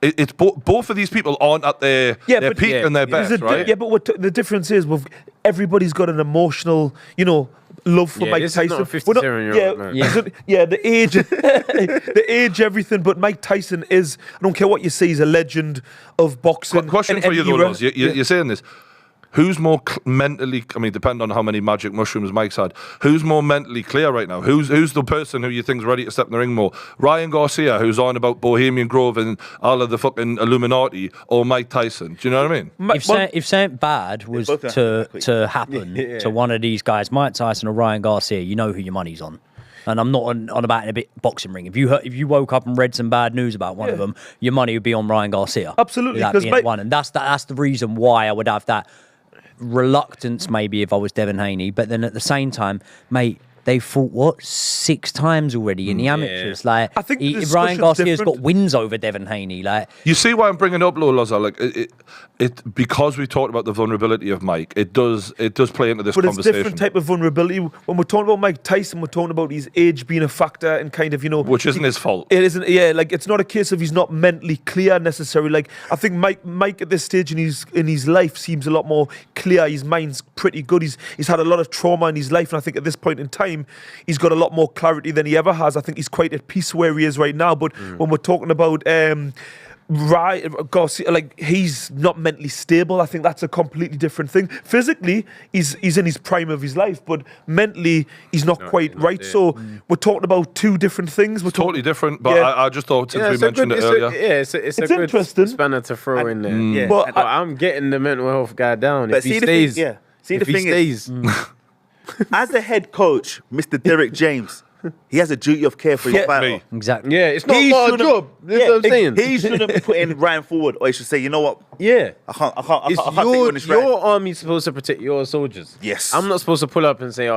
it's both of these people aren't at their peak and their best, right? The difference is everybody's got an emotional, love for Mike Tyson. Not a 57-year-old man. The age, the age, everything. But Mike Tyson is, I don't care what you say, he's a legend of boxing. Question for you, though, Loz. You're saying this. Who's more mentally, I mean, depending on how many magic mushrooms Mike's had, who's more mentally clear right now? Who's the person who you think's ready to step in the ring more? Ryan Garcia, who's on about Bohemian Grove and all of the fucking Illuminati, or Mike Tyson? Do you know what I mean? If something bad was to happen to one of these guys, Mike Tyson or Ryan Garcia, you know who your money's on. And I'm not on about in a bit boxing ring. If you woke up and read some bad news about one of them, your money would be on Ryan Garcia. Absolutely, because one, and that's the reason why I would have that reluctance maybe if I was Devin Haney, but then at the same time, mate, they fought 6 times already in the amateurs. Like I think Ryan Garcia's got wins over Devin Haney. Like you see why I'm bringing up Lola, like it because we talked about the vulnerability of Mike. It does play into this conversation. But it's different type of vulnerability. When we're talking about Mike Tyson, we're talking about his age being a factor and kind of which isn't his fault. It isn't. Yeah, like it's not a case of he's not mentally clear necessarily. Like I think Mike at this stage in his life seems a lot more clear. His mind's pretty good. He's had a lot of trauma in his life, and I think at this point in time, he's got a lot more clarity than he ever has. I think he's quite at peace where he is right now. But when we're talking about Garcia, like he's not mentally stable. I think that's a completely different thing. Physically, he's in his prime of his life, but mentally, he's not quite right. So we're talking about 2 different things. We're totally different. But I just thought since we mentioned it earlier, it's a good interesting spanner to throw in there. But I'm getting the mental health guy down. If he stays, as a head coach, Mr. Derek James, he has a duty of care for his fighter. Exactly. Yeah, it's not our job. That's what I'm saying. He shouldn't be putting Ryan forward, or he should say, you know what? Yeah. I can't take you on this ride. Your army's supposed to protect your soldiers. Yes. I'm not supposed to pull up and say,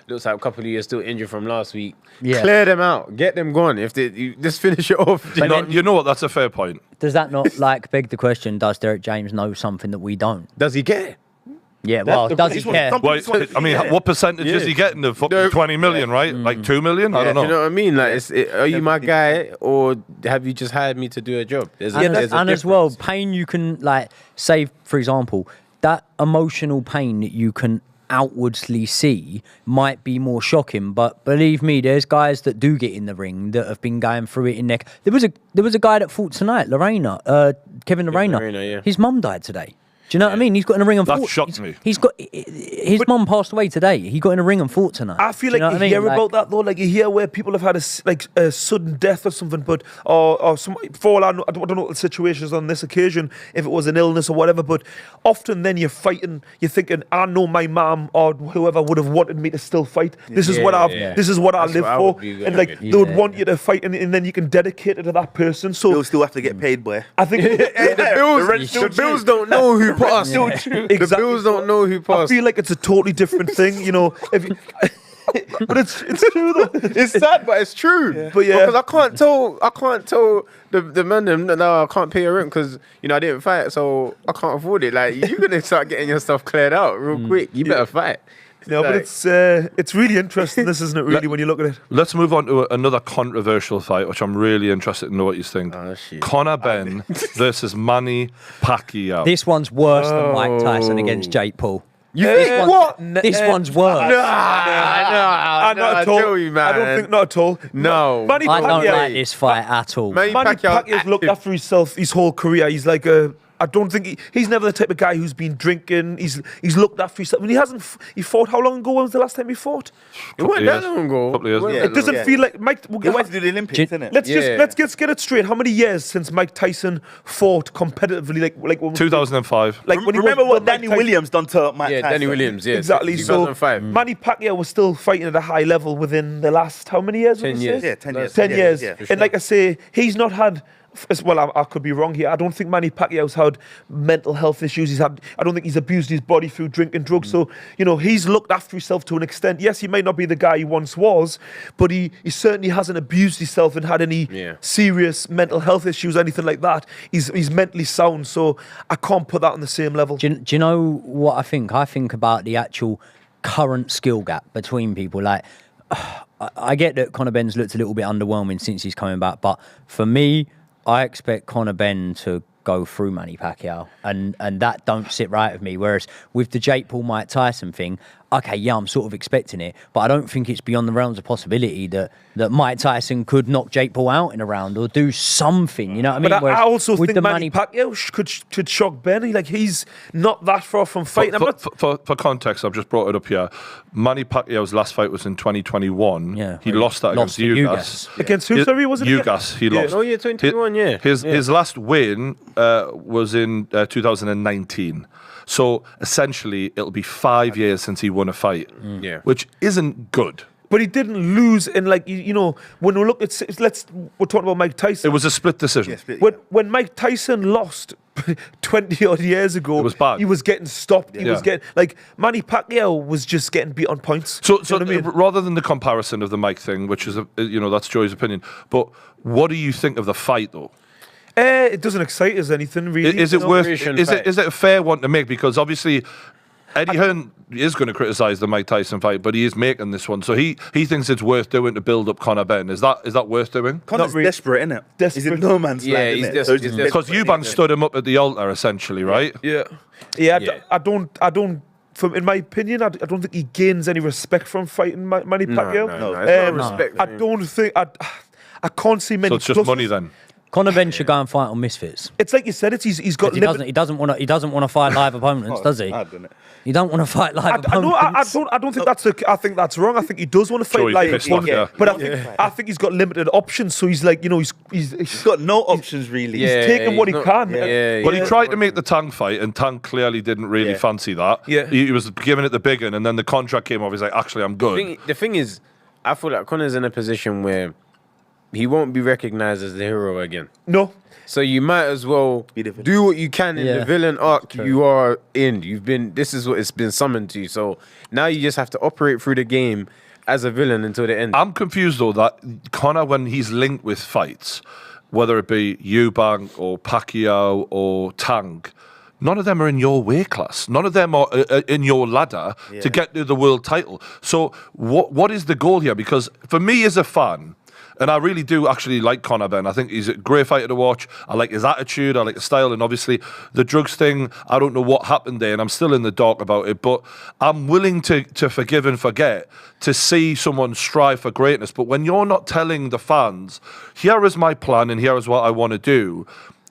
looks like a couple of you are still injured from last week. Yeah. Clear them out. Get them gone. If you just finish it off. You know what? That's a fair point. Does that not beg the question, does Derek James know something that we don't? Does he get it? Yeah, well, does he care? Well, I mean, what percentage is he getting of fucking 20 million, right? Like 2 million? I don't know. You know what I mean? Like, are you my guy, or have you just hired me to do a job? And as well, pain you can, say, for example, that emotional pain that you can outwardly see might be more shocking, but believe me, there's guys that do get in the ring that have been going through it in their... There was a guy that fought tonight, Kevin Lorena. His mum died today. Do you know what I mean? He's got in a ring and fought. That shocked me. His mum passed away today. He got in a ring and fought tonight. I feel like you hear about that though. Like you hear where people have had a sudden death or something, but or some. For all I don't know what the situation is on this occasion. If it was an illness or whatever, but often then you're fighting. You're thinking, I know my mum or whoever would have wanted me to still fight. This is what This is what I live for, and they would want you to fight, and then you can dedicate it to that person. So you'll still have to get paid, boy. I think the bills don't know who. The bills don't know who passed. I feel like it's a totally different thing, but it's true though. It's sad, but it's true. Yeah. But because I can't tell the man no, I can't pay your rent because I didn't fight, so I can't afford it. Like you're gonna start getting your stuff cleared out real quick. You better fight. No, but it's really interesting. This isn't it? Really, when you look at it. Let's move on to another controversial fight, which I'm really interested to know what you think. Oh, shit. Conor Benn versus Manny Pacquiao. This one's worse than Mike Tyson against Jake Paul. This one's worse. Not at all. I don't think not at all. No. Manny I don't Pacquiao, like this fight at all. Manny Manny Pacquiao Pacquiao's looked after himself his whole career. He's like I don't think he's never the type of guy who's been drinking. He's looked after himself. I mean, he fought. How long ago? When was the last time he fought? It wasn't that long ago. Couple of years. Yeah. It doesn't feel like Mike. He went to do the Olympics, didn't it? Let's get it straight. How many years since Mike Tyson fought competitively? Like when 2005. Like when he Remember was- what when Danny Mike Tyson- Williams done to Mike Tyson? Danny Williams, yeah. Exactly. So 2005. Manny Pacquiao was still fighting at a high level within the last how many years? 10 would you years. say? Yeah, 10 years. 10 years. Yeah, And like I say, he's not had. Well, I could be wrong here. I don't think Manny Pacquiao's had mental health issues. I don't think he's abused his body through drinking drugs. So, he's looked after himself to an extent. Yes, he might not be the guy he once was, but he certainly hasn't abused himself and had any serious mental health issues, anything like that. He's mentally sound. So I can't put that on the same level. Do you know what I think? I think about the actual current skill gap between people. Like, I get that Conor Benn's looked a little bit underwhelming since he's coming back, but for me, I expect Conor Benn to go through Manny Pacquiao, and that don't sit right with me. Whereas with the Jake Paul Mike Tyson thing, okay, yeah, I'm sort of expecting it, but I don't think it's beyond the realms of possibility that Mike Tyson could knock Jake Paul out in a round or do something. You know what I mean? But I also with think Manny Pacquiao could shock Benny. Like, he's not that far from fighting. For context, I've just brought it up here. Manny Pacquiao's last fight was in 2021. Yeah, he lost that against Ugas. Against who? Sorry, was it? Ugas. He lost. Oh, yeah, 2021, yeah. His last win was in 2019. So essentially, it'll be 5 years since he won a fight, which isn't good. But he didn't lose, and when we look at we're talking about Mike Tyson. It was a split decision. When Mike Tyson lost 20 odd years ago, it was bad. He was getting stopped. He was getting Manny Pacquiao was just getting beat on points. So you know what I mean? Rather than the comparison of the Mike thing, which is that's Joey's opinion, but what do you think of the fight though? It doesn't excite us anything really. Is it worth? Is it a fair one to make? Because obviously, Eddie Hearn is going to criticise the Mike Tyson fight, but he is making this one, so he thinks it's worth doing to build up Conor Benn. Is that worth doing? Conor's desperate, isn't it? Desperate. He's in no man's land. He's innit? desperate. he's Because Eubank stood him up at the altar, essentially, right? Yeah. I don't. In my opinion, I don't think he gains any respect from fighting Manny Pacquiao. No, it's not respect. I don't think. I can't see many. So it's just money then. Conor Benn should go and fight on Misfits. It's like you said. He's got. He doesn't want to fight live opponents, does he? You don't want to fight live opponents. I don't think that's. I think that's wrong. I think he does want to fight live opponents, but I think he's got limited options. So he's like, he's got no options really. He's taking what he can. But he tried to make the Tang fight, and Tang clearly didn't really fancy that. Yeah. He was giving it the big one, and then the contract came off. He's like, actually, I'm good. The thing is, I feel like Conor's in a position where he won't be recognized as the hero again. No. So you might as well do what you can in the villain arc you are in. This is what it's been summoned to. So now you just have to operate through the game as a villain until the end. I'm confused though that Conor, when he's linked with fights, whether it be Eubank or Pacquiao or Tang, none of them are in your weight class. None of them are in your ladder to get to the world title. So what is the goal here? Because for me as a fan, and I really do actually like Conor Benn. I think he's a great fighter to watch. I like his attitude. I like his style. And obviously, the drugs thing, I don't know what happened there, and I'm still in the dark about it. But I'm willing to forgive and forget, to see someone strive for greatness. But when you're not telling the fans, here is my plan and here is what I want to do,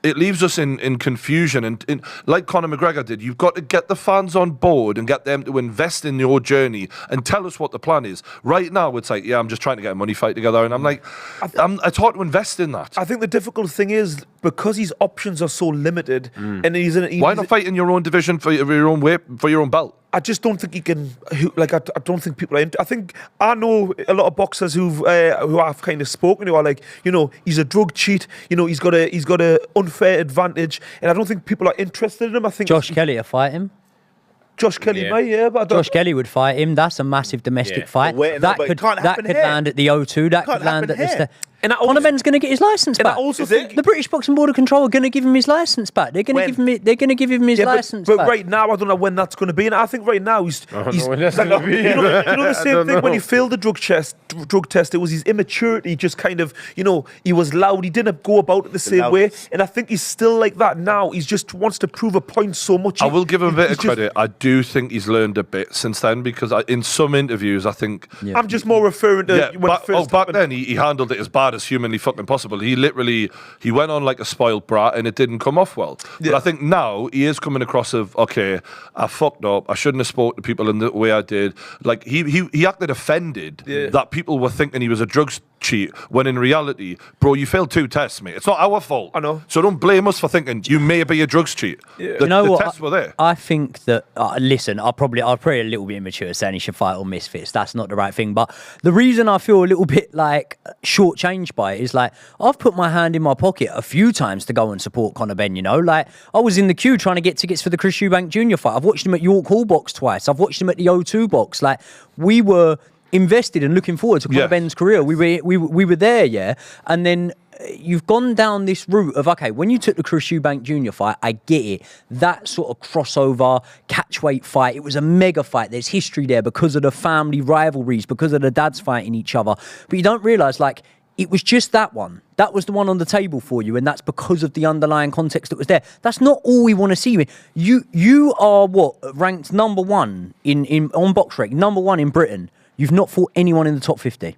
it leaves us in confusion. And like Conor McGregor did, you've got to get the fans on board and get them to invest in your journey and tell us what the plan is. Right now, it's like, I'm just trying to get a money fight together. And I'm like, it's hard to invest in that. I think the difficult thing is, because his options are so limited, and why not fight in your own division for your own weight, for your own belt? I just don't think he can. I don't think people are into. I know a lot of boxers who I've kind of spoken to are like, he's a drug cheat. He's got a unfair advantage, and I don't think people are interested in him. I think Josh Kelly will fight him. Josh Kelly might, but Josh Kelly would fight him. That's a massive domestic fight. But that could land at the O2. That could land at the. And Conor Benn's going to get his license back. I also think the British Boxing Board of Control are going to give him his license back. They're going to give him. They're going to give him his license but back. right now, I don't know when that's going to be. And I think right now he's. I don't know when that's gonna be. You know the same thing when he failed the drug test. It was his immaturity. Just kind of, he was loud. He didn't go about it the same way. And I think he's still like that now. He just wants to prove a point so much. I will give him a bit of credit. I do think he's learned a bit since then because in some interviews, I think. Yeah. I'm just more referring to when back then he handled it as bad as humanly fucking possible. He literally went on like a spoiled brat and it didn't come off well. But I think now he is coming across of, okay, I fucked up. I shouldn't have spoke to people in the way I did. Like he acted offended that people were thinking he was a drugs cheat when in reality, bro, you failed 2 tests, mate. It's not our fault. I know. So don't blame us for thinking you may be a drugs cheat. Yeah. The tests were there. I think that listen, I'll probably a little bit immature saying he should fight on misfits. That's not the right thing. But the reason I feel a little bit like shortchanged by it is like I've put my hand in my pocket a few times to go and support Conor Benn. Like I was in the queue trying to get tickets for the Chris Eubank Jr. fight. I've watched him at York Hall box twice. I've watched him at the O2 box. Like we were invested and looking forward to Conor Benn's career. We were there, and then you've gone down this route of, okay, when you took the Chris Eubank Jr. fight, I get it. That sort of crossover catchweight fight, it was a mega fight. There's history there because of the family rivalries, because of the dads fighting each other. But you don't realise, like, it was just that one. That was the one on the table for you, and that's because of the underlying context that was there. That's not all we want to see. You are ranked number 1 on BoxRec, number 1 in Britain. You've not fought anyone in the top 50.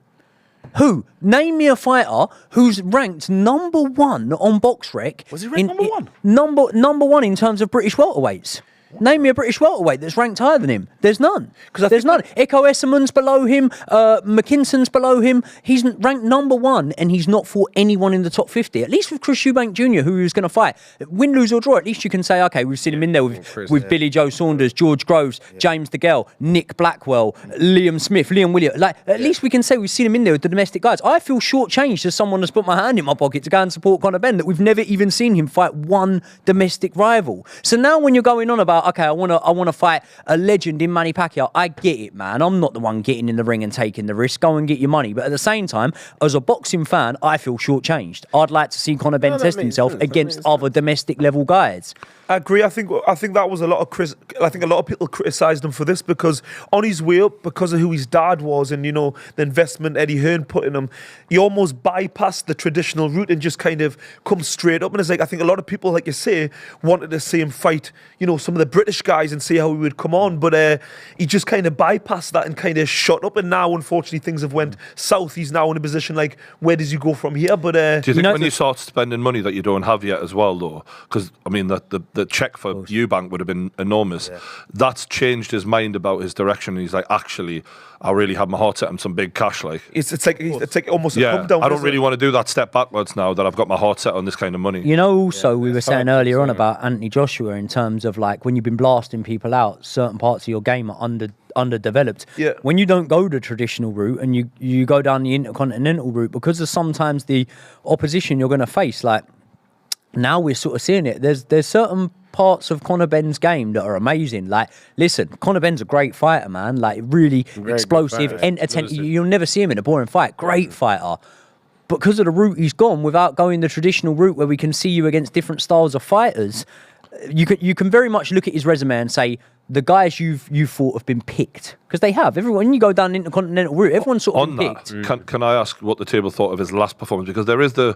Who? Name me a fighter who's ranked number 1 on BoxRec. Was he ranked number 1? Number 1 in terms of British welterweights. Name me a British welterweight that's ranked higher than him. There's none. There's none. Eko Esserman's below him. McKinson's below him. He's ranked number 1 and he's not fought anyone in the top 50. At least with Chris Eubank Jr., who he was going to fight. Win, lose or draw, at least you can say, okay, we've seen him in there with Billy Joe Saunders, George Groves, James DeGale, Nick Blackwell, Liam Smith, Liam Williams. Like, at least we can say we've seen him in there with the domestic guys. I feel shortchanged as someone that's put my hand in my pocket to go and support Conor Benn that we've never even seen him fight one domestic rival. So now when you're going on about, okay, I want to fight a legend in Manny Pacquiao. I get it, man. I'm not the one getting in the ring and taking the risk. Go and get your money. But at the same time, as a boxing fan, I feel shortchanged. I'd like to see Conor Benn test himself against other domestic level guys. I agree. I think that was a lot of I think a lot of people criticised him for this because on his way up, because of who his dad was and the investment Eddie Hearn put in him, he almost bypassed the traditional route and just kind of come straight up. And it's like I think a lot of people, like you say, wanted to see him fight, some of the British guys and see how he would come on, but he just kind of bypassed that and kind of shot up. And now, unfortunately, things have went south. He's now in a position like, where does he go from here? But do you think when you start spending money that you don't have yet as well, though? Because I mean, the check for Eubank would have been enormous. Yeah. That's changed his mind about his direction. He's like, actually, I really have my heart set on some big cash. Like it's like almost a come down. I don't really want to do that step backwards now that I've got my heart set on this kind of money. Also, we were saying earlier on about Anthony Joshua in terms of like when you've been blasting people out, certain parts of your game are underdeveloped. Yeah. When you don't go the traditional route and you go down the intercontinental route, because of sometimes the opposition you're going to face, like now we're sort of seeing it. There's certain parts of Conor Benn's game that are amazing. Like, listen, Conor Benn's a great fighter, man. Like, really explosive, entertaining. You'll never see him in a boring fight. Great fighter. But because of the route he's gone, without going the traditional route where we can see you against different styles of fighters, you can very much look at his resume and say, the guys you've fought have been picked. Because they have. Everyone, when you go down the intercontinental route, everyone's sort of been picked. Can I ask what the table thought of his last performance? Because there is the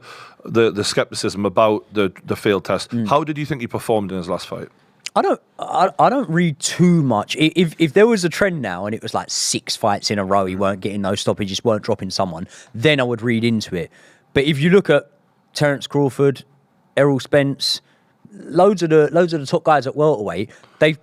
scepticism about the failed test. How did you think he performed in his last fight? I don't read too much. If there was a trend now and it was like 6 fights in a row, he weren't getting no stoppages, weren't dropping someone, then I would read into it. But if you look at Terence Crawford, Errol Spence, loads of the top guys at welterweight,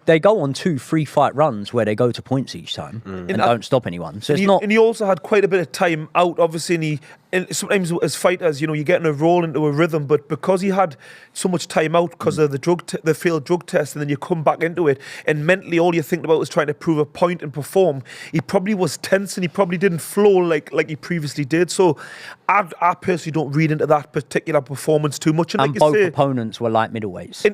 they go on 2-3 fight runs where they go to points each time and don't stop anyone. So and he also had quite a bit of time out. Obviously, and sometimes as fighters, you get in a roll into a rhythm. But because he had so much time out because of the failed drug test, and then you come back into it, and mentally all you're thinking about was trying to prove a point and perform. He probably was tense and he probably didn't flow like he previously did. So I personally don't read into that particular performance too much. And like both opponents were light middleweights.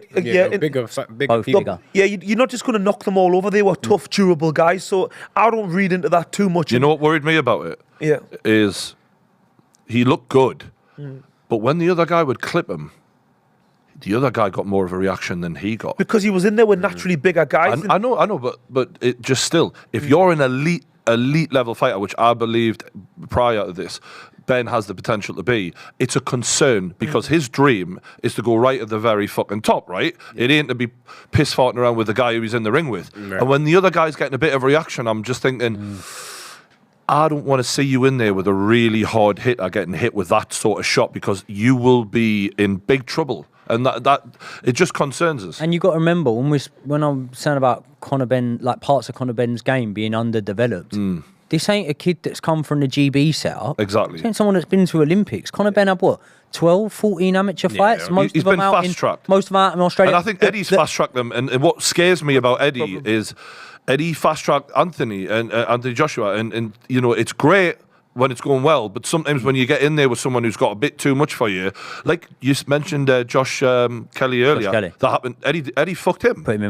Bigger. Yeah, you're not just going to knock them all over. They were tough, durable guys. So I don't read into that too much. You know what worried me about it? Yeah. Is he looked good. But when the other guy would clip him, the other guy got more of a reaction than he got. Because he was in there with naturally bigger guys. I know, but it just still, if you're an elite level fighter, which I believed prior to this, Benn has the potential to be, it's a concern because his dream is to go right at the very fucking top, right? It ain't to be piss farting around with the guy who he's in the ring with. Right. And when the other guy's getting a bit of reaction, I'm just thinking, I don't want to see you in there with a really hard hitter getting hit with that sort of shot because you will be in big trouble. And that it just concerns us. And you got to remember when I'm saying about Conor Benn, like parts of Conor Benn's game being underdeveloped. This ain't a kid that's come from the GB setup. Exactly. This ain't someone that's been to Olympics. Conor Benn had what, 12, 14 amateur fights? Most of them out in Australia. And I think Eddie's fast-tracked them. And what scares me about Eddie is Eddie fast-tracked Anthony and Anthony Joshua. And you know, it's great when it's going well, but sometimes when you get in there with someone who's got a bit too much for you, like you mentioned Josh Kelly earlier, that happened. Eddie fucked him. Put him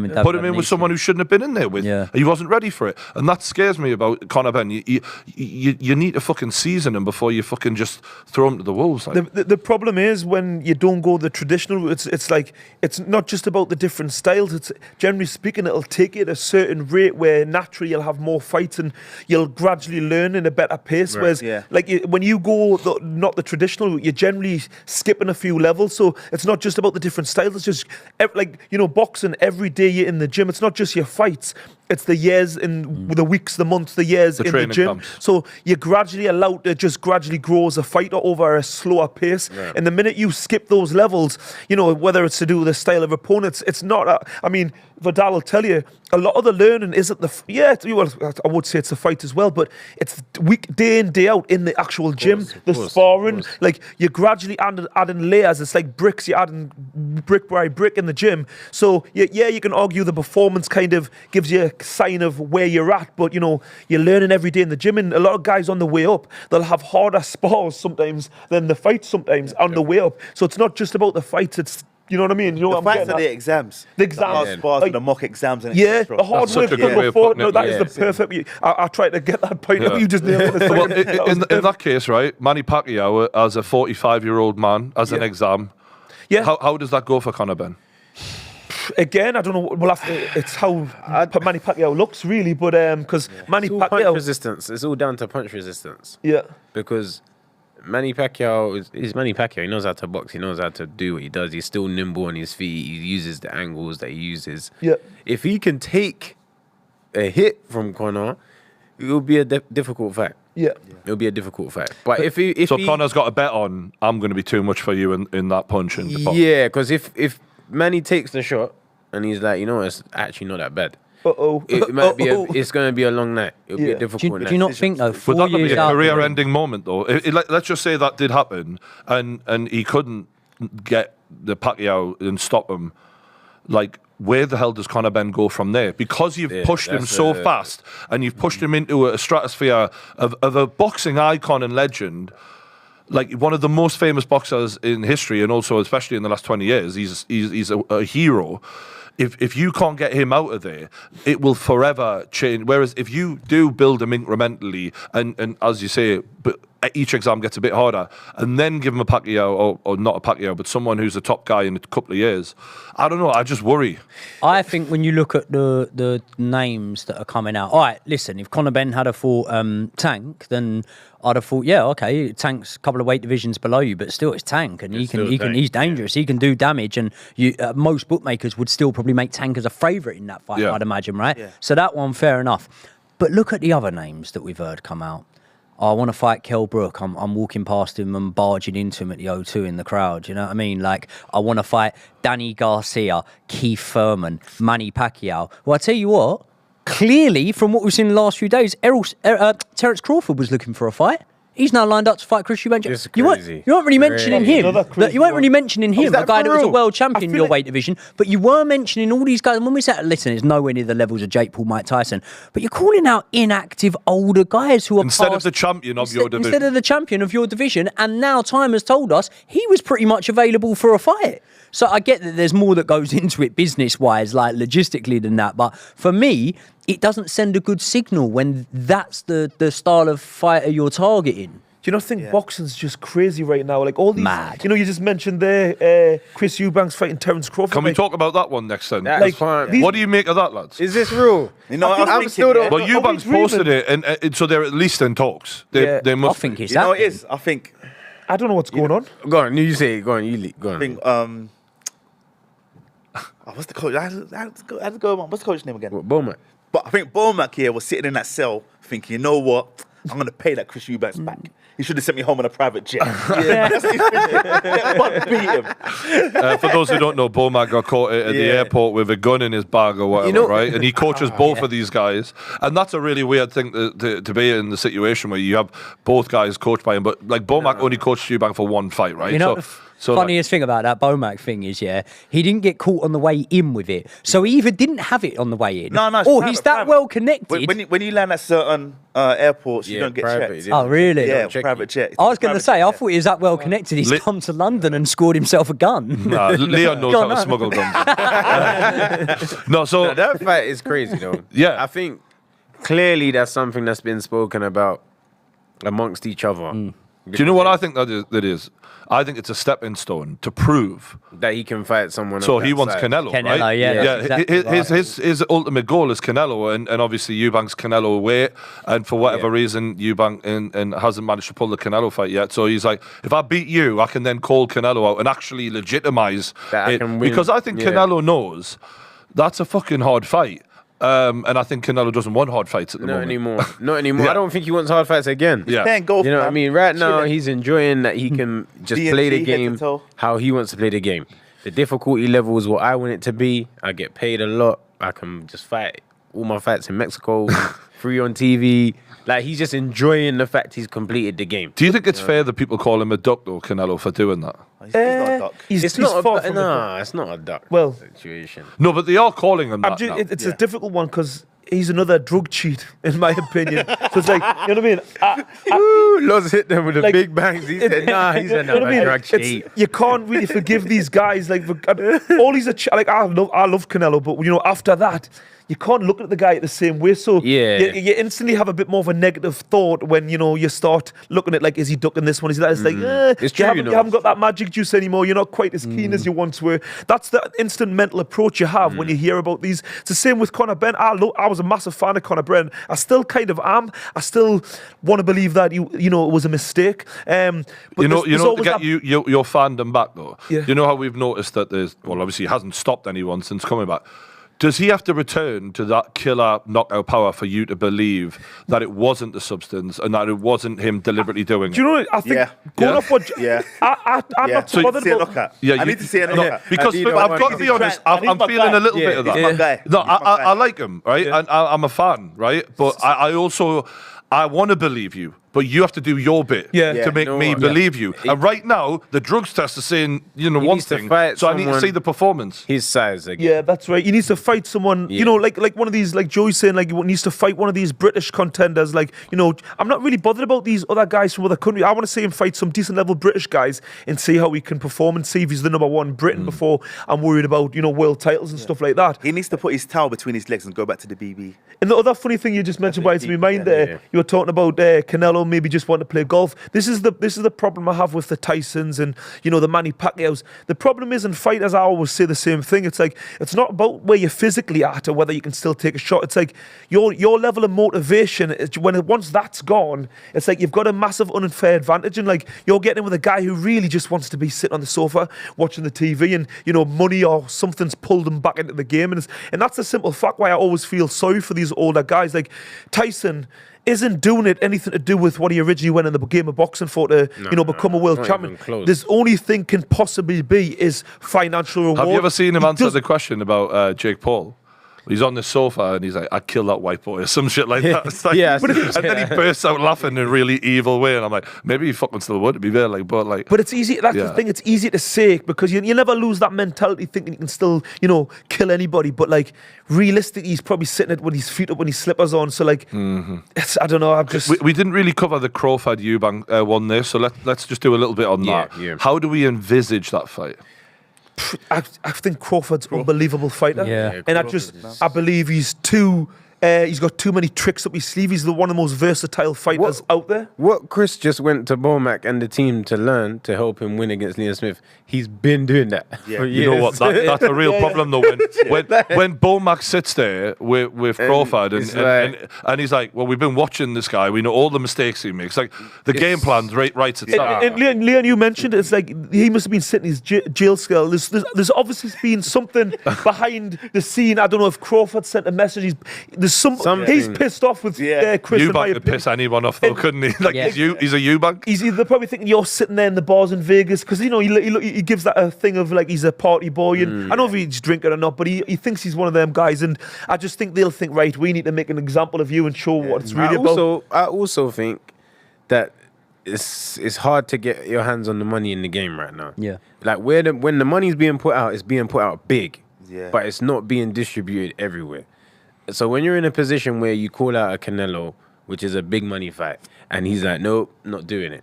in with someone who shouldn't have been in there with. Yeah. He wasn't ready for it, and that scares me about Conor Benn. You need to fucking season him before you fucking just throw him to the wolves. Like. The problem is when you don't go the traditional route. It's like it's not just about the different styles. It's generally speaking, it'll take you at a certain rate where naturally you'll have more fights and you'll gradually learn in a better pace. Right. Whereas like when you go not the traditional route, you're generally skipping a few levels. So it's not just about the different styles. It's just like, you know, boxing, every day you're in the gym. It's not just your fights. It's the years in the weeks, the months, the years in the gym. So you're gradually allowed to just gradually grow as a fighter over a slower pace. Right. And the minute you skip those levels, you know, whether it's to do with the style of opponents, it's not. I mean, Vidal will tell you a lot of the learning isn't I would say it's the fight as well, but it's day in, day out in the actual gym, the sparring. Like you're gradually adding layers. It's like bricks. You're adding brick by brick in the gym. So you can argue the performance kind of gives you a sign of where you're at, but you know, you're learning every day in the gym. And a lot of guys on the way up, they'll have harder spars sometimes than the fights sometimes on the way up. So it's not just about the fights. It's, you know what I mean? You know the what fights are the exams. The exams. The spars and the mock exams. And the hard work before. No, that is the perfect. I tried to get that point. You just nailed it. Well, in that case, right, Manny Pacquiao as a 45-year-old man as an exam. Yeah. How does that go for Conor Benn? Again, I don't know. It's how Manny Pacquiao looks, really, but because Manny Pacquiao punch resistance. It's all down to punch resistance. Yeah. Because Manny Pacquiao is Manny Pacquiao. He knows how to box. He knows how to do what he does. He's still nimble on his feet. He uses the angles that he uses. Yeah. If he can take a hit from Conor, it will be a difficult fight. Yeah. It'll be a difficult fight. But if Conor's got a bet on, I'm going to be too much for you in that punch. Yeah, because if Manny takes the shot and he's like, you know, it's actually not that bad. It might be. It's going to be a long night. It'll be a difficult night. Do you not think though? Would that be a career-ending moment though? Let's just say that did happen, and he couldn't get the Pacquiao and stop him. Like, where the hell does Conor Benn go from there? Because you've pushed him so fast, and you've pushed him into a stratosphere of a boxing icon and legend. Like one of the most famous boxers in history, and also especially in the last 20 years, he's a hero. If you can't get him out of there, it will forever change. Whereas if you do build him incrementally, and as you say, but each exam gets a bit harder, and then give him a Pacquiao, or not a Pacquiao, but someone who's a top guy in a couple of years, I don't know, I just worry. I think when you look at the names that are coming out, all right, listen, if Conor Benn had fought Tank, then I'd have thought, yeah, okay, Tank's a couple of weight divisions below you, but still it's Tank, and he's dangerous. He can do damage, and most bookmakers would still probably make Tank as a favourite in that fight, I'd imagine, right? Yeah. So that one, fair enough. But look at the other names that we've heard come out. I want to fight Kell Brook. I'm walking past him and barging into him at the O2 in the crowd. You know what I mean? Like, I want to fight Danny Garcia, Keith Thurman, Manny Pacquiao. Well, I tell you what, clearly, from what we've seen in the last few days, Terence Crawford was looking for a fight. He's now lined up to fight Chris Eubank. You weren't really mentioning him. You weren't really mentioning him, a guy that was a world champion in your weight division. But you were mentioning all these guys. And when we said, listen, it's nowhere near the levels of Jake Paul, Mike Tyson. But you're calling out inactive older guys who are instead of the champion of your division. Instead of the champion of your division. And now time has told us he was pretty much available for a fight. So I get that there's more that goes into it business-wise, like logistically than that. But for me, it doesn't send a good signal when that's the style of fighter you're targeting. you not think boxing's just crazy right now? Like all these, Mad. you just mentioned there, Chris Eubanks fighting Terence Crawford. Can we talk about that one next then? That's fine. What do you make of that, lads? Is this real? I'm still don't. Well, Eubanks posted it, and so they're at least in talks. They I must. think it's it is. I think. I don't know what's going on. Go on, you say it. Go on, go on. I think. What's the coach? I had to go. What's the coach's name again? Bomac. But I think Bomac here was sitting in that cell thinking, you know what? I'm going to pay that Chris Eubanks back. He should have sent me home on a private jet. Beat him. For those who don't know, Bomac got caught at the airport with a gun in his bag or whatever, right? And he coaches both of these guys. And that's a really weird thing to be in the situation where you have both guys coached by him. But like Bomac only coached Eubank for one fight, right? You know, funniest thing about that Bomac thing is, he didn't get caught on the way in with it. So he either didn't have it on the way in, No, he's that well connected. When you land at certain airports, you don't get checked. Oh, really? Yeah, private jet. I was going to say, I thought he was that well connected. He's come to London and scored himself a gun. Nah, Leon knows how to smuggle guns. That fight is crazy, though. Yeah. I think clearly that's something that's been spoken about amongst each other. Do you know what I think that is? I think it's a stepping stone to prove that he can fight someone. So he wants Canelo, right? Yeah. Exactly his ultimate goal is Canelo, and obviously Eubank's Canelo weight, and for whatever reason Eubank and hasn't managed to pull the Canelo fight yet. So he's like, if I beat you, I can then call Canelo out and actually legitimize it, because I think Canelo knows that's a fucking hard fight. And I think Canelo doesn't want hard fights at the moment. Not anymore. Yeah. I don't think he wants hard fights again. Yeah. Go, you know what I mean? Right now, he's enjoying that he can just play the game how he wants to play the game. The difficulty level is what I want it to be. I get paid a lot. I can just fight all my fights in Mexico, free on TV. Like, he's just enjoying the fact he's completed the game. Do you think it's fair that people call him a duck, though, Canelo, for doing that? He's not a duck. It's not a duck situation. No, but they are calling him that. It's a difficult one because he's another drug cheat, in my opinion. So it's like, you know what I mean? Loz hit them with the big bangs. He said, nah, he's another drug cheat. You can't really forgive these guys. Like, all these are I love Canelo, but after that, you can't look at the guy the same way. So you instantly have a bit more of a negative thought when you start looking at, like, is he ducking this one? Is he that? It's like, it's true, you haven't got that magic juice anymore. You're not quite as keen as you once were. That's the instant mental approach you have when you hear about these. It's the same with Conor Benn. I was a massive fan of Conor Benn. I still kind of am. I still want to believe that it was a mistake. But to get your fandom back though. Yeah. You know how we've noticed that obviously he hasn't stopped anyone since coming back. Does he have to return to that killer knockout power for you to believe that it wasn't the substance and that it wasn't him deliberately doing it? Do you know what I think? Going off what... I'm not so bothered about... I need to see a knockout. Because I've got to be honest, I'm feeling a little bit of that. No, I like him, right? And I'm a fan, right? But I also... I want to believe you, but you have to do your bit to make me believe you. And right now, the drugs test is saying, one thing, so I need to see the performance. His size again. Yeah, that's right. He needs to fight someone, like one of these, like Joey's saying, like he needs to fight one of these British contenders. Like, I'm not really bothered about these other guys from other countries. I want to see him fight some decent level British guys and see how he can perform and see if he's the number one Britain before I'm worried about, world titles and stuff like that. He needs to put his towel between his legs and go back to the BB. And the other funny thing you just mentioned, why it's in my mind there, you were talking about Canelo maybe just wanting to play golf. This is the problem I have with the Tysons and the Manny Pacquiaos. The problem is in fighters, I always say the same thing. It's like it's not about where you're physically at or whether you can still take a shot. It's like your level of motivation. Once that's gone, it's like you've got a massive unfair advantage. And like you're getting in with a guy who really just wants to be sitting on the sofa watching the TV, and money or something's pulled him back into the game. And that's the simple fact why I always feel sorry for these older guys. Like Tyson isn't doing it anything to do with what he originally went in the game of boxing for to become a world champion. This only thing can possibly be is financial reward. Have you ever seen him answer the question about Jake Paul? He's on the sofa and he's like, "I'd kill that white boy," or some shit like that. It's like, and then he bursts out laughing in a really evil way, and I'm like, maybe he fucking still would be there, but it's easy. That's the thing. It's easy to say because you never lose that mentality, thinking you can still kill anybody. But like realistically, he's probably sitting with his feet up with his slippers on. So like, I don't know. I'm just we didn't really cover the Crawford Eubank one there, so let's just do a little bit on that. Yeah. How do we envisage that fight? I think Crawford's an unbelievable fighter, and I believe he's too He's got too many tricks up his sleeve. He's one of the most versatile fighters out there. What Chris just went to Bomac and the team to learn to help him win against Liam Smith, he's been doing that for years. You know what? That's a real problem, though. When Bomac sits there with Crawford and he's like, well, we've been watching this guy. We know all the mistakes he makes. Like, the game plan's writes itself. And Leon, you mentioned it's like he must have been sitting in his jail cell. There's obviously been something behind the scene. I don't know if Crawford sent a message. He's pissed off with Chris. Eubank could piss anyone off, though, couldn't he? Like, he's a Eubank. They're probably thinking you're sitting there in the bars in Vegas because, you know, he gives that a thing of like he's a party boy. And I don't know if he's drinking or not, but he thinks he's one of them guys. And I just think they'll think, right, we need to make an example of you and show what it's really about. I also think that it's hard to get your hands on the money in the game right now. Yeah. Like, when the money's being put out, it's being put out big. Yeah. But it's not being distributed everywhere. So when you're in a position where you call out a Canelo, which is a big money fight, and he's like, nope, not doing it.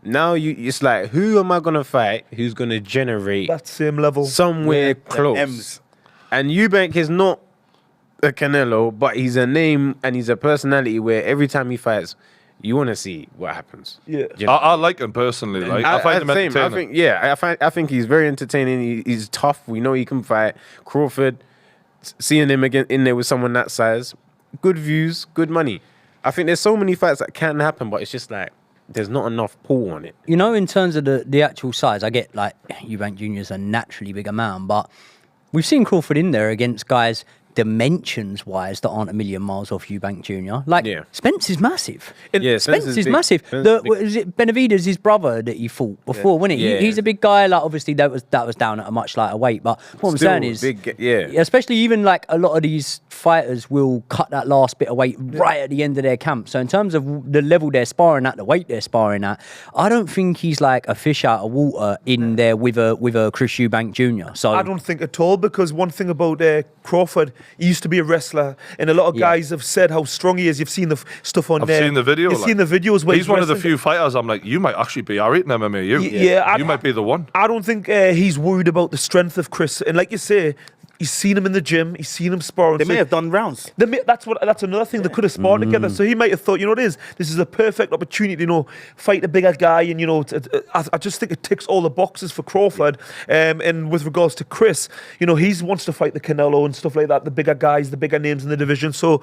Now it's like, who am I gonna fight? Who's gonna generate that same level somewhere close? And Eubank is not a Canelo, but he's a name and he's a personality where every time he fights, you want to see what happens. Yeah, you know? I like him personally. Like, I find him entertaining. I think he's very entertaining. He's tough. We know he can fight. Crawford. Seeing him again in there with someone that size, good views, good money. I think there's so many fights that can happen, but it's just like there's not enough pull on it. You know, in terms of the actual size, I get like Eubank Jr. is a naturally bigger man, but we've seen Crawford in there against guys dimensions-wise that aren't a million miles off Eubank Jr. Like, Spence is massive. Spence is massive. Was it Benavidez, his brother, that he fought before, wasn't it? He's a big guy. Like, obviously, that was down at a much lighter weight. But what I'm saying is, especially even like a lot of these fighters will cut that last bit of weight right at the end of their camp. So in terms of the level they're sparring at, the weight they're sparring at, I don't think he's like a fish out of water in there with a Chris Eubank Jr. So I don't think at all, because one thing about Crawford, he used to be a wrestler, and a lot of guys have said how strong he is. You've seen the stuff on there. I've seen the video. You've seen the videos where he's one of the few fighters I'm like, you might actually be alright in MMA. You might be the one. I don't think he's worried about the strength of Chris. And like you say, he's seen him in the gym. He's seen him sparring. They may have done rounds. That's another thing. They could have sparred together. So he might have thought, you know what it is? This is a perfect opportunity, fight a bigger guy. And, I just think it ticks all the boxes for Crawford. And with regards to Chris, he wants to fight the Canelo and stuff like that, the bigger guys, the bigger names in the division. So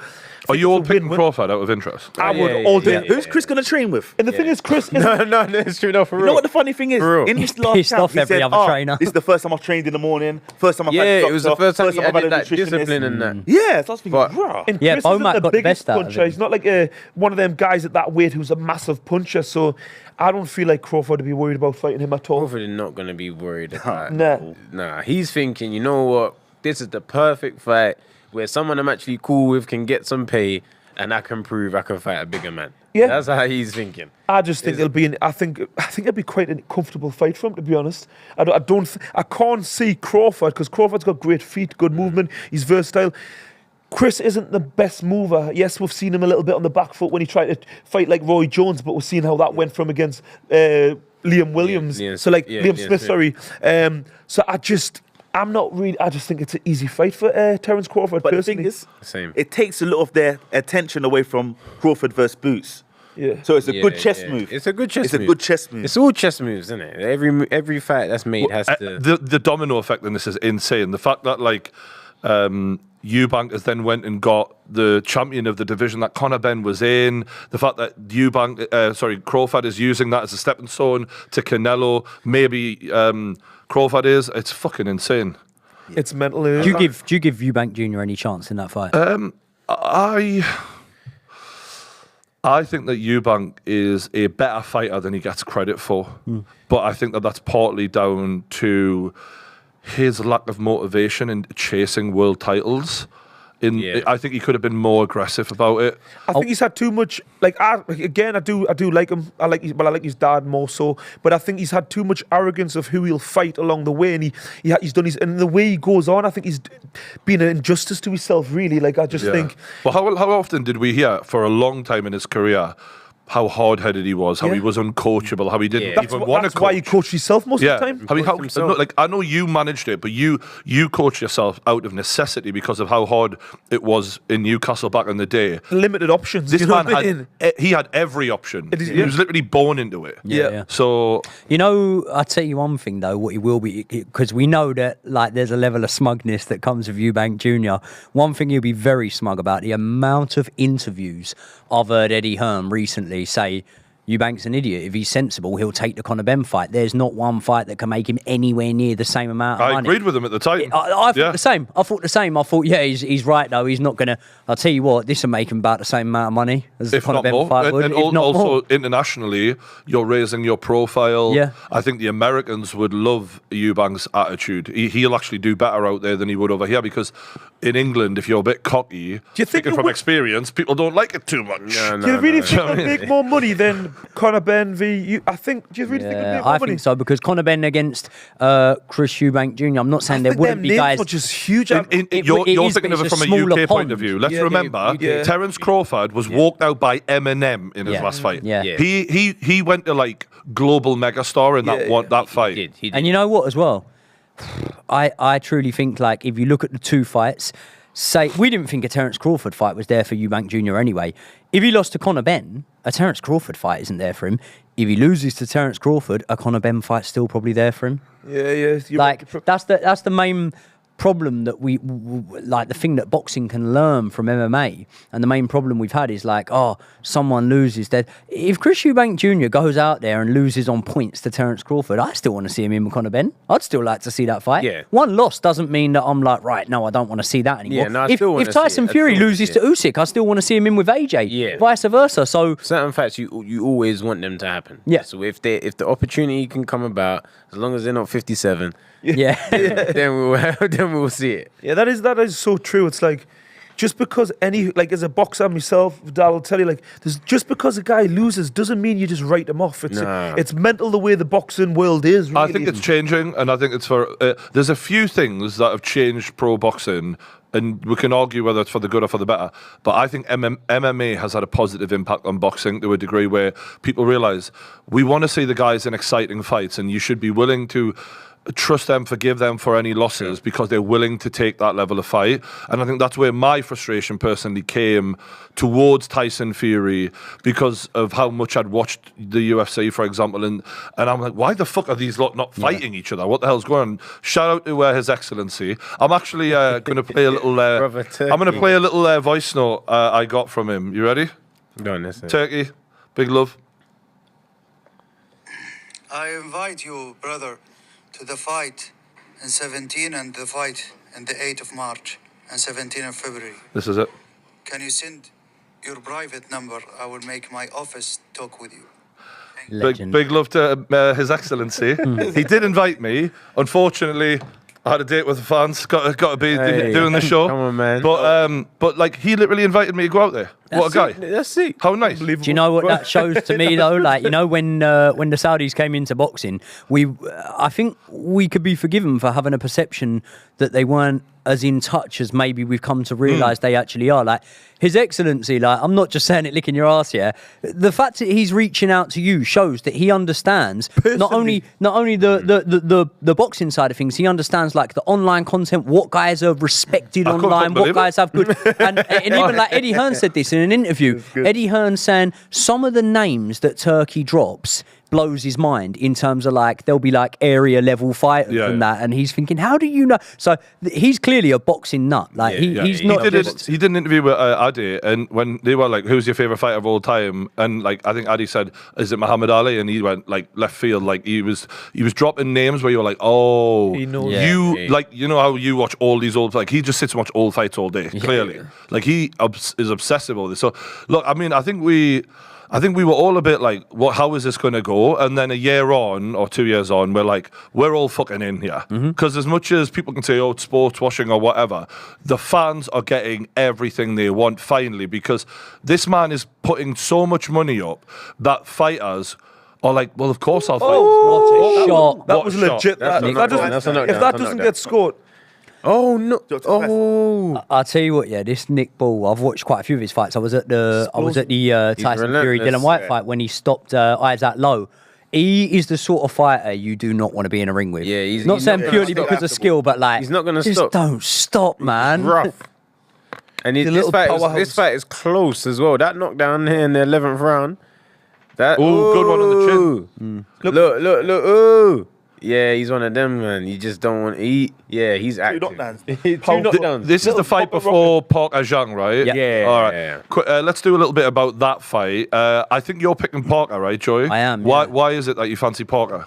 are you all picking Crawford out of interest? I would all day. Who's Chris going to train with? And the thing is, Chris... No, it's true. No, for real. You know what the funny thing is? In this last camp, he said, this is the first time I've trained in the morning, first time I've had it was the first time he added that discipline and that. Yeah, so I was thinking, bruh. And Chris isn't the biggest puncher. He's not like one of them guys at that weight who's a massive puncher. So I don't feel like Crawford would be worried about fighting him at all. Crawford is not going to be worried about Nah, he's thinking, you know what? This is the perfect fight where someone I'm actually cool with can get some pay and I can prove I can fight a bigger man. Yeah. That's how he's thinking. I just think I think it'll be quite a comfortable fight for him, to be honest. I can't see Crawford, because Crawford's got great feet, good movement, he's versatile. Chris isn't the best mover. Yes, we've seen him a little bit on the back foot when he tried to fight like Roy Jones, but we've seen how that went from against Liam Williams. Liam Smith, sorry. So I just think it's an easy fight for Terence Crawford. But personally. the thing is, it takes a lot of their attention away from Crawford versus Boots. Yeah. So it's a good chess move. It's a good chess move. It's a good chess move. It's all chess moves, isn't it? Every fight that's made has to... The domino effect in this is insane. The fact that, like, Eubank has then went and got the champion of the division that Conor Benn was in. The fact that Crawford is using that as a stepping stone to Canelo. Maybe Crawford is. It's fucking insane. It's mental. Do you give Eubank Jr. any chance in that fight? I think that Eubank is a better fighter than he gets credit for. But I think that that's partly down to his lack of motivation in chasing world titles. I think he could have been more aggressive about it. I think he's had too much. I do like him. I like his dad more so. But I think he's had too much arrogance of who he'll fight along the way, and he's done his. And the way he goes on, I think he's been an injustice to himself. Really, I just think. Well, how often did we hear for a long time in his career how hard-headed he was, how he was uncoachable, how he didn't even want to coach. That's why you coach yourself most of the time. I mean, I know you managed it, but you coached yourself out of necessity because of how hard it was in Newcastle back in the day. Limited options. This man had every option. He was literally born into it. Yeah. So I'll tell you one thing though, what he will be, because we know that like there's a level of smugness that comes with Eubank Jr. One thing he'll be very smug about, the amount of interviews I've heard Eddie Hearn recently say Eubank's an idiot. If he's sensible, he'll take the Conor Benn fight. There's not one fight that can make him anywhere near the same amount of money. I agreed with him at the time. I thought the same. I thought, yeah, he's right though. He's not going to... I'll tell you what, this will make him about the same amount of money as the Conor Benn fight would. And also internationally, you're raising your profile. Yeah. I think the Americans would love Eubank's attitude. He'll actually do better out there than he would over here, because in England, if you're a bit cocky, thinking from experience, people don't like it too much. Do you really think they'll make more money than Conor Benn v. you? Do you really think they'll make more money? I think so, because Conor Benn against Chris Eubank Jr., I'm not saying there wouldn't be guys... just huge. You're thinking of it from a UK point of view. Let's remember, Terence Crawford was walked out by Eminem in his last fight. Yeah. He went to like global megastar in that fight. He did. And you know what as well? I truly think, like, if you look at the two fights, say we didn't think a Terence Crawford fight was there for Eubank Jr. anyway. If he lost to Conor Benn, a Terence Crawford fight isn't there for him. If he loses to Terence Crawford, a Conor Benn fight's still probably there for him. Yeah. That's the main problem that we like, the thing that boxing can learn from MMA, and the main problem we've had is like, someone loses. That if Chris Eubank Jr. goes out there and loses on points to Terence Crawford, I still want to see him in with Conor Benn. I'd still like to see that fight. Yeah. One loss doesn't mean that I'm like, right, no, I don't want to see that anymore. Yeah, no, if Tyson Fury loses to Usyk, I still want to see him in with AJ. Yeah. Vice versa. So certain facts you always want them to happen. Yeah. So if the opportunity can come about, as long as they're not 57, then we'll see it. Yeah, that is so true. It's like, just because as a boxer myself, Dad will tell you, like, just because a guy loses doesn't mean you just write him off. It's mental the way the boxing world is. Really. I think it's changing, and I think it's for. There's a few things that have changed pro boxing, and we can argue whether it's for the good or for the better. But I think MMA has had a positive impact on boxing to a degree where people realise we want to see the guys in exciting fights, and you should be willing to trust them, forgive them for any losses because they're willing to take that level of fight. And I think that's where my frustration personally came towards Tyson Fury, because of how much I'd watched the UFC, for example, and I'm like, why the fuck are these lot not fighting each other? What the hell's going on? Shout out to His Excellency. I'm actually going to play a little. I'm going to play a little voice note I got from him. You ready? Go on, listen. Turkey, big love. I invite you, brother, to the fight in 17 and the fight in the 8th of March and 17 of February. This is it. Can you send your private number? I will make my office talk with you. Big love to His Excellency. He did invite me. Unfortunately, I had a date with the fans. Got to be doing the show. Come on, man. But like, he literally invited me to go out there. What a guy. That's it. How nice. do you know what that shows to me though? Like, you know, when the Saudis came into boxing, I think we could be forgiven for having a perception that they weren't as in touch as maybe we've come to realise they actually are. Like, His Excellency, like, I'm not just saying it licking your ass here. The fact that he's reaching out to you shows that he understands not only the boxing side of things, he understands like the online content, what guys are respected online, what guys have good, and even like Eddie Hearn said this in an interview. Eddie Hearn saying some of the names that Turkey drops blows his mind in terms of like there'll be like area level fighters and that, and he's thinking, how do you know? So he's clearly a boxing nut. Like he's not. He did an interview with Adi, and when they were like, "Who's your favorite fighter of all time?" and like I think Adi said, "Is it Muhammad Ali?" and he went like left field, like he was dropping names where you were like, "Oh, he knows." Like you know how you watch all these old, like he just sits and watch old fights all day. Clearly, like he is obsessed with this. So look, I mean, I think we were all a bit like, how is this going to go? And then a year on or 2 years on, we're like, we're all fucking in here. Because as much as people can say, it's sports washing or whatever, the fans are getting everything they want finally, because this man is putting so much money up that fighters are like, well, of course I'll fight. What a shot. That was legit. If that doesn't get scored. Oh no! Dr. Oh, I'll tell you what, yeah, this Nick Ball, I've watched quite a few of his fights. I was at the Tyson Fury relentless, Dylan White yeah. fight when he stopped Isaac Lowe. He is the sort of fighter you do not want to be in a ring with. Yeah, he's not saying not purely gonna because of skill, but like He's not gonna just stop. don't stop, man. rough. And He's a little powerhouse. this fight is close as well. That knockdown here in the 11th round. That Ooh, good one on the chin. Look. Ooh. Yeah, he's one of them, man. You just don't want to eat. Yeah, he's active. knockdowns. Two knockdowns. This is the fight before Parker Zhang, right? Yeah. All right. Yeah. Let's do a little bit about that fight. I think you're picking Parker, right, Joey? I am, Why? yeah. Why is it that you fancy Parker?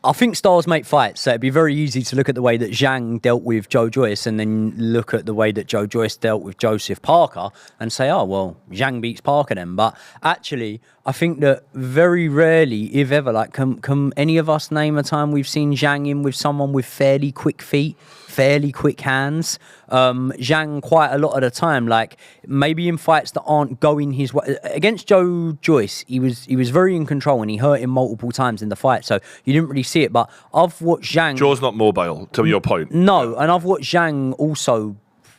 I think styles make fights, so it'd be very easy to look at the way that Zhang dealt with Joe Joyce and then look at the way that Joe Joyce dealt with Joseph Parker and say, oh, well, Zhang beats Parker then. But actually, I think that very rarely, if ever, like, can any of us name a time we've seen Zhang in with someone with fairly quick feet, fairly quick hands? Zhang, quite a lot of the time, like, maybe in fights that aren't going his way. Against Joe Joyce, he was very in control and he hurt him multiple times in the fight, so you didn't really see it. But I've watched Zhang. Joe's not mobile, to your point. No, and I've watched Zhang also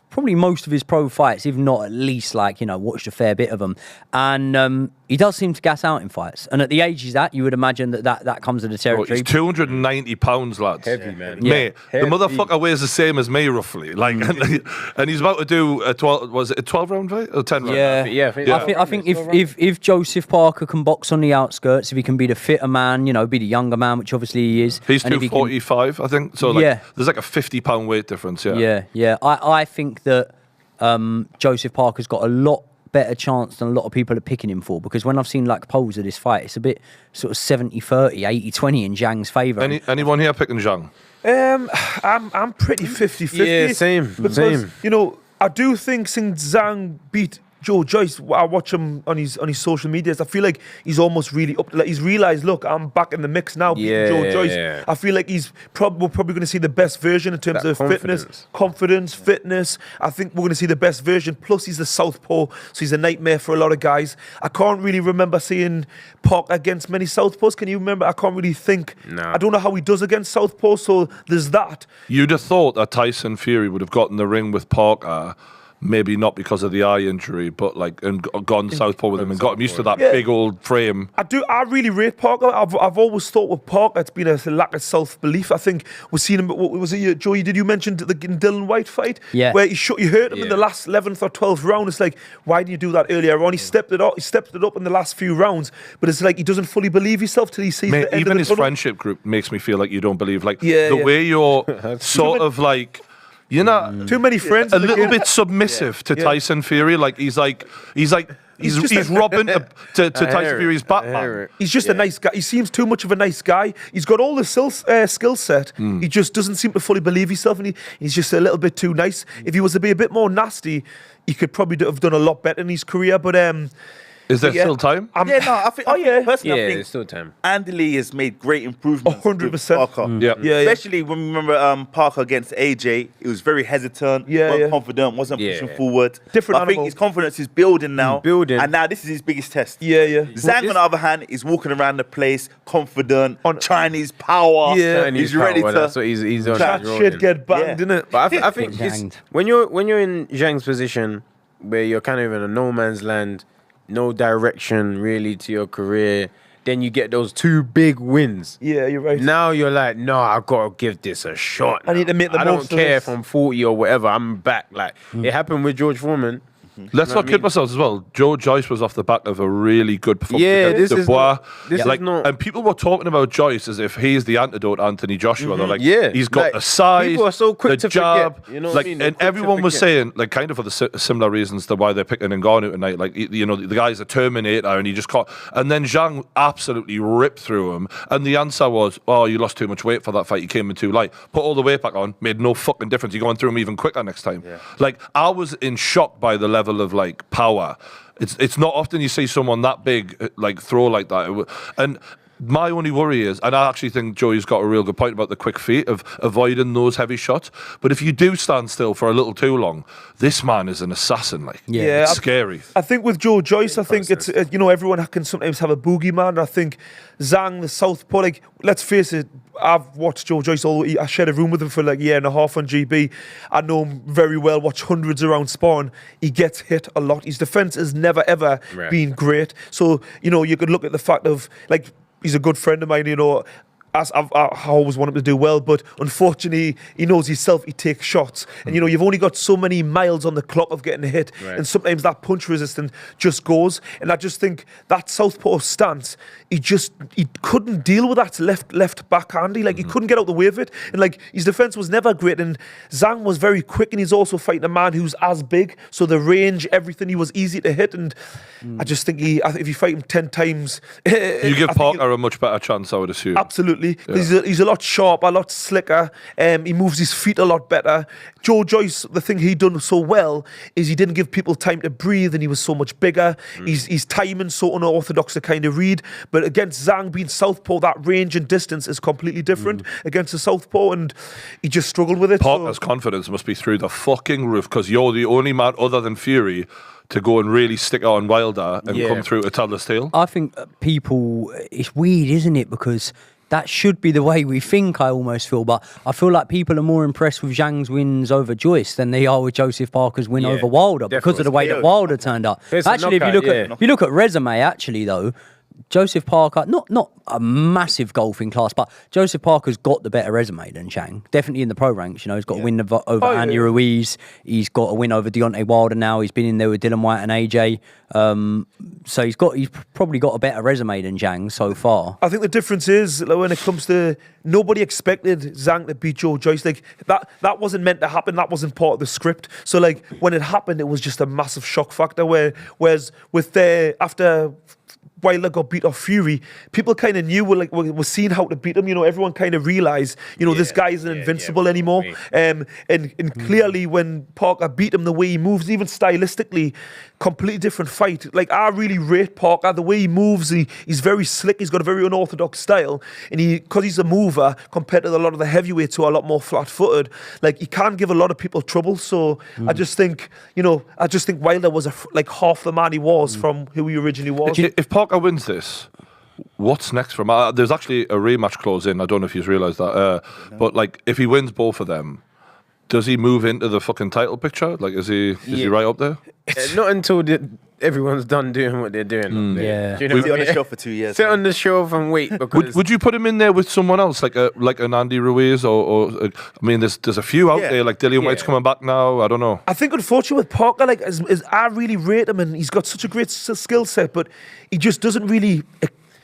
probably most of his pro fights, if not at least, like, watched a fair bit of them. And he does seem to gas out in fights. And at the age he's at, you would imagine that comes with the territory. He's 290 pounds, lads. Heavy, man. Mate, Heavy. the motherfucker weighs the same as me, roughly. Like, and he's about to do a 12. Was it a 12-round fight or 10 round? Yeah. I think if Joseph Parker can box on the outskirts, if he can be the fitter man, be the younger man, which obviously he is. He's and if he can- 245, I think. So, like, Yeah. there's like a 50-pound weight difference. Yeah. Yeah. I think that Joseph Parker's got a lot better chance than a lot of people are picking him for, because when I've seen like polls of this fight, it's a bit sort of 70-30, 80-20 in Zhang's favour. Anyone here picking Zhang? I'm pretty 50-50. Yeah, same. I do think since Zhang beat Joe Joyce, I watch him on his social medias. I feel like he's almost really up. Like he's realised, look, I'm back in the mix now. Beating Joe Joyce. Yeah. I feel like we're probably going to see the best version in terms of confidence, fitness. I think we're going to see the best version. Plus, he's the southpaw, so he's a nightmare for a lot of guys. I can't really remember seeing Park against many southpaws. Can you remember? I can't really think. No. I don't know how he does against southpaw. So there's that. You'd have thought that Tyson Fury would have gotten the ring with Parker. Maybe not because of the eye injury, but like and gone southpaw with him and got him used to that big old frame. I really rate Parker. I've always thought with Parker it's been a lack of self-belief. I think we've seen him. What was it, Joey? Did you mention the Dylan White fight? Yeah. Where you hurt him in the last 11th or 12th round. It's like, why didn't you do that earlier on? He stepped it up. He stepped it up in the last few rounds, but it's like he doesn't fully believe himself till he sees the end Even of the his tunnel. friendship group makes me feel like you don't believe. Like Yeah, the yeah. way you're sort of like. You're not Too many friends. a in the little game. bit submissive to Tyson Fury. Like he's just robbing to Tyson Fury's Batman. He's just a nice guy. He seems too much of a nice guy. He's got all the skill set. He just doesn't seem to fully believe himself, and he's just a little bit too nice. If he was to be a bit more nasty, he could probably have done a lot better in his career. But Is there still time? I think personally, I think there's still time. Andy Lee has made great improvements. 100%. with Parker. Yeah. Especially when we remember Parker against AJ, he was very hesitant, wasn't confident, wasn't pushing forward. Different But I think animal. his confidence is building now. Building. And now this is his biggest test. Yeah. Zhang, on the other hand, is walking around the place confident, on Chinese power. Yeah. He's ready to. That's what he's on. That He's shit rolling. get banged, innit? But I think Get it's, janged. when you're in Zhang's position, where you're kind of in a no man's land, no direction really to your career, then you get those two big wins. Yeah, you're right. Now you're like, no, I've got to give this a shot. I need to make the I most don't of care this. if I'm 40 or whatever. I'm back. Like it happened with George Foreman. Let's not kid ourselves as well. Joe Joyce was off the back of a really good performance Yeah, against this is Dubois. not- this is not- And people were talking about Joyce as if he's the antidote to Anthony Joshua. They're like, Yeah, he's got like, the size, people are so quick the to forget, jab. you know what like, I mean? They're and quick to everyone was forget. saying, like, kind of for the similar reasons to why they're picking Ngannou tonight. Like, the guy's a Terminator, and he just caught. And then Zhang absolutely ripped through him. And the answer was, oh, you lost too much weight for that fight. You came in too light. Put all the weight back on. Made no fucking difference. You're going through him even quicker next time. Yeah. Like, I was in shock by the level of like power. It's not often you see someone that big like throw like that. And My only worry is, and I actually think Joey's got a real good point about the quick feet of avoiding those heavy shots. But if you do stand still for a little too long, this man is an assassin. Like, it's scary. I think with Joe Joyce, I think it's everyone can sometimes have a boogeyman. I think Zhang, the southpaw, like, let's face it, I've watched Joe Joyce I shared a room with him for like a year and a half on GB. I know him very well, watch hundreds around sparring. He gets hit a lot. His defense has never ever been great. So, you could look at the fact of, like, he's a good friend of mine, I always want him to do well, but unfortunately, he knows himself, he takes shots. And, you've only got so many miles on the clock of getting hit. Right. And sometimes that punch resistance just goes. And I just think that southpaw stance, he couldn't deal with that left backhandy. Like, he couldn't get out the way of it. And, like, his defense was never great. And Zhang was very quick, and he's also fighting a man who's as big. So the range, everything, he was easy to hit. And I just think if you fight him 10 times... You give Parker a much better chance, I would assume. Absolutely. He's a lot sharper, a lot slicker. He moves his feet a lot better. Joe Joyce, the thing he done so well is he didn't give people time to breathe, and he was so much bigger. His timing so unorthodox to kind of read. But against Zhang being southpaw, that range and distance is completely different against the southpaw, and he just struggled with it. Parker's confidence must be through the fucking roof, because you're the only man other than Fury to go and really stick on Wilder and come through to tell the tale. I think people, it's weird, isn't it? Because that should be the way we think, I almost feel. But I feel like people are more impressed with Zhang's wins over Joyce than they are with Joseph Parker's win over Wilder, because of the way that Wilder turned up. Actually, if you look at resume, actually, though, Joseph Parker, not a massive golfing class, but Joseph Parker's got the better resume than Zhang. Definitely in the pro ranks, he's got a win over Andy Ruiz. He's got a win over Deontay Wilder now. He's been in there with Dylan White and AJ. So he's probably got a better resume than Zhang so far. I think the difference is, like, when it comes to, nobody expected Zhang to beat Joe Joyce. Like, that wasn't meant to happen. That wasn't part of the script. So, like, when it happened, it was just a massive shock factor. Whereas after Wilder got beat off Fury, people kind of knew were seeing how to beat him. Everyone kind of realised, this guy isn't invincible anymore. And clearly, when Parker beat him, the way he moves, even stylistically, completely different fight. Like, I really rate Parker. The way he moves, he's very slick. He's got a very unorthodox style, and because he's a mover compared to a lot of the heavyweights who are a lot more flat-footed, like, he can give a lot of people trouble. So I just think, Wilder was half the man he was from who he originally was. If Parker wins this, what's next for him? There's actually a rematch clause in. I don't know if you've realised that. But, like, if he wins both of them, does he move into the fucking title picture? Like, is he right up there? Not until everyone's done doing what they're doing. Yeah. You know, sit on the show for 2 years. Sit on the show and wait. Because would you put him in there with someone else, like an Andy Ruiz or I mean, there's a few out there, like Dillian White's coming back now. I don't know. I think unfortunately with Parker, like, I really rate him, and he's got such a great skill set, but he just doesn't really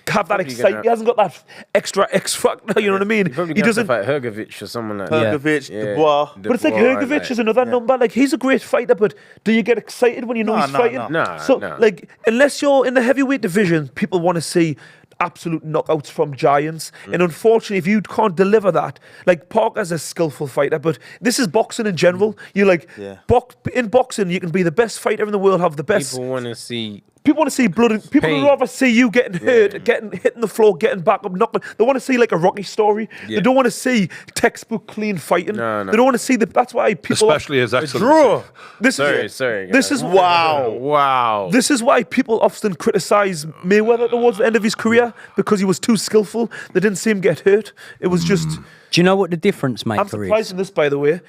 have that excitement. He hasn't got that extra X factor. You know what I mean? He doesn't fight Hrgovic or someone like that. Hrgovic, Dubois. But it's like Hrgovic is another number. Like, he's a great fighter, but do you get excited when you know he's fighting? No. Like, unless you're in the heavyweight division, people want to see absolute knockouts from giants. And unfortunately, if you can't deliver that, like, Parker's a skillful fighter, but this is boxing in general. You in boxing, you can be the best fighter in the world, have the best. People want to see. People want to see blood. People would rather see you getting hurt, getting hit in the floor, getting back up, knocking. They want to see like a Rocky story. They don't want to see textbook clean fighting. No. They don't want to see that's why people. Especially as excellent. Draw. Sorry. This is wow. This is why people often criticize Mayweather towards the end of his career, because he was too skillful. They didn't see him get hurt. It was just. Do you know what the difference maker is? I'm surprised in this, by the way.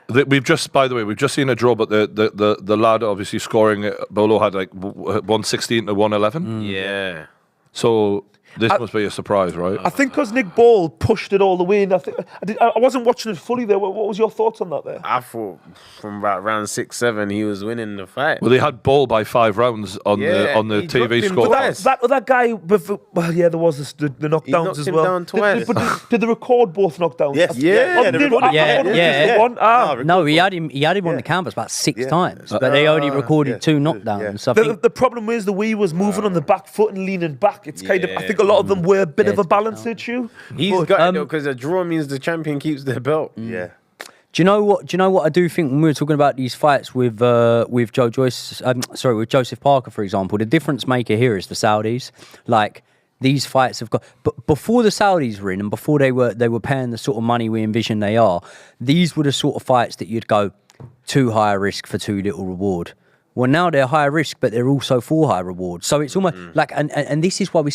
We've just seen a draw, but the lad obviously scoring Bolo had like 116 to 111. Yeah. So this must be a surprise, right? I think because Nick Ball pushed it all the way, and I wasn't watching it fully there. What was your thoughts on that there? I thought from about round 6-7 he was winning the fight. Well, they had Ball by 5 rounds on the TV score. That guy, there was the knockdowns as well. Down twice. Did they record both knockdowns? Yes. No, he had him on the canvas about 6 times, but they only recorded 2 knockdowns. So the problem is the way he was moving on the back foot and leaning back. It's kind of, I think a lot of them were a bit of a balance issue. He's got it because a draw means the champion keeps their belt. Yeah. Do you know what I do think when we were talking about these fights with with Joseph Parker, for example? The difference maker here is the Saudis. Like, these fights have got. But before the Saudis were in, and before they were paying the sort of money we envision they are, these were the sort of fights that you'd go too high a risk for too little reward. Well, now they're high risk, but they're also for high reward. So it's almost like, and this is why we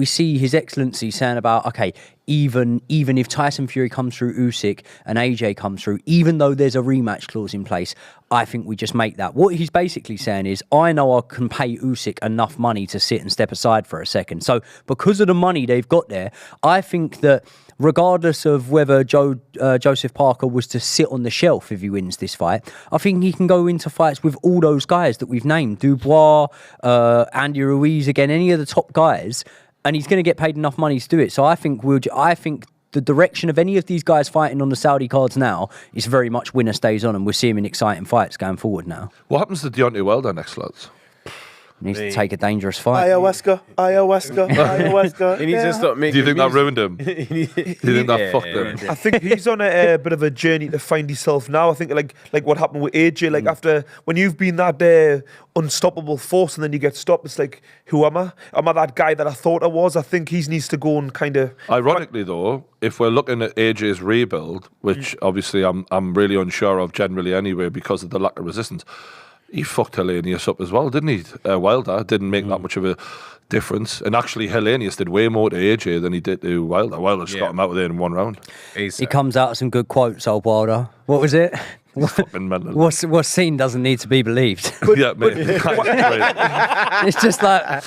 see His Excellency saying about, okay, even if Tyson Fury comes through Usyk and AJ comes through, even though there's a rematch clause in place, I think we just make that. What he's basically saying is, I know I can pay Usyk enough money to sit and step aside for a second. So because of the money they've got there, I think that regardless of whether Joseph Parker was to sit on the shelf if he wins this fight, I think he can go into fights with all those guys that we've named, Dubois, Andy Ruiz, again, any of the top guys, and he's going to get paid enough money to do it. So I think the direction of any of these guys fighting on the Saudi cards now is very much winner stays on, and we'll see him in exciting fights going forward now. What happens to Deontay Wilder next, lads? Needs to take a dangerous fight. Ayahuasca. He needs to stop making. Do you think that ruined him? Do you think that fucked him? I think he's on a bit of a journey to find himself now. I think like what happened with AJ, like after when you've been that unstoppable force and then you get stopped, it's like, who am I? Am I that guy that I thought I was? I think he needs to go and kind of. Ironically, though, if we're looking at AJ's rebuild, which obviously I'm really unsure of generally anyway because of the lack of resistance. He fucked Hellenius up as well, didn't he? Wilder didn't make that much of a difference. And actually, Hellenius did way more to AJ than he did to Wilder. Wilder just got him out of there in one round. He comes out with some good quotes, old Wilder. What was it? Fucking mental. What's seen doesn't need to be believed. Yeah, mate. It's just like,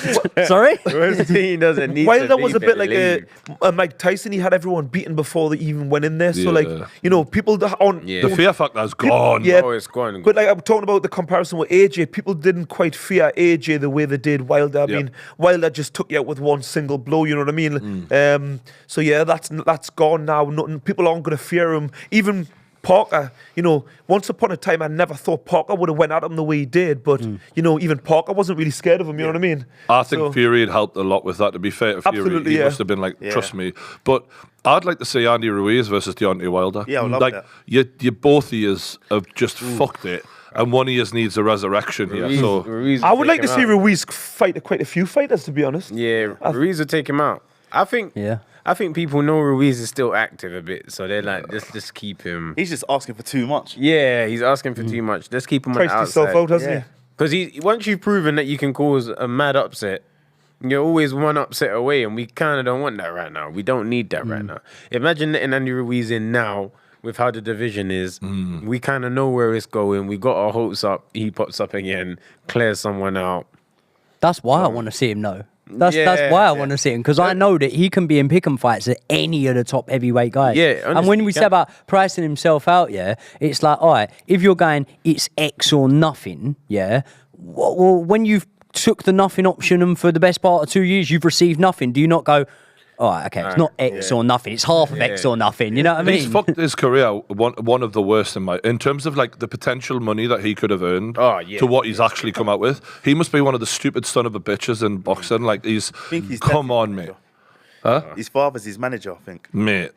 sorry? What's seen doesn't need Wilder to be was a bit like believed. a Mike Tyson. He had everyone beaten before they even went in there. So like, people on The fear factor's gone. Yeah, Oh, it's gone. But like I'm talking about the comparison with AJ, people didn't quite fear AJ the way they did Wilder. I mean, Wilder just took you out with one single blow. You know what I mean? So yeah, that's gone now. Nothing. People aren't going to fear him. Even Parker, once upon a time, I never thought Parker would have went at him the way he did. But even Parker wasn't really scared of him. You know what I mean? I think Fury had helped a lot with that. To be fair to Fury, Absolutely, he yeah. must have been like, trust me. But I'd like to see Andy Ruiz versus Deontay Wilder. Yeah, I would love like, that. You both of yous have just fucked it, and one of yous needs a resurrection here. So Ruiz I would will like take to him see out. Ruiz fight quite a few fighters, to be honest. Yeah, Ruiz will take him out. I think people know Ruiz is still active a bit, so they're like, let's just keep him. He's just asking for too much. Yeah, he's asking for too much. Let's keep him on the Priced himself outside. out, hasn't Because once you've proven that you can cause a mad upset, you're always one upset away, and we kind of don't want that right now. We don't need that right now. Imagine letting Andy Ruiz in now with how the division is. We kind of know where it's going. We got our hopes up. He pops up again, clears someone out. That's why I want to see him know. That's why I want to see him, because I know that he can be in pick'em fights at any of the top heavyweight guys. Yeah, and when we say about pricing himself out, it's like, all right, if you're going, it's X or nothing, well, when you've took the nothing option and for the best part of 2 years you've received nothing, do you not go, all right, okay, it's not X or nothing, it's half of X or nothing, you know what I mean? he's fucked his career one of the worst in terms of like the potential money that he could have earned to what he's actually come out with. He must be one of the stupid son of a bitches in boxing. Like he's come on, mate. His father's his manager, I think. Mate,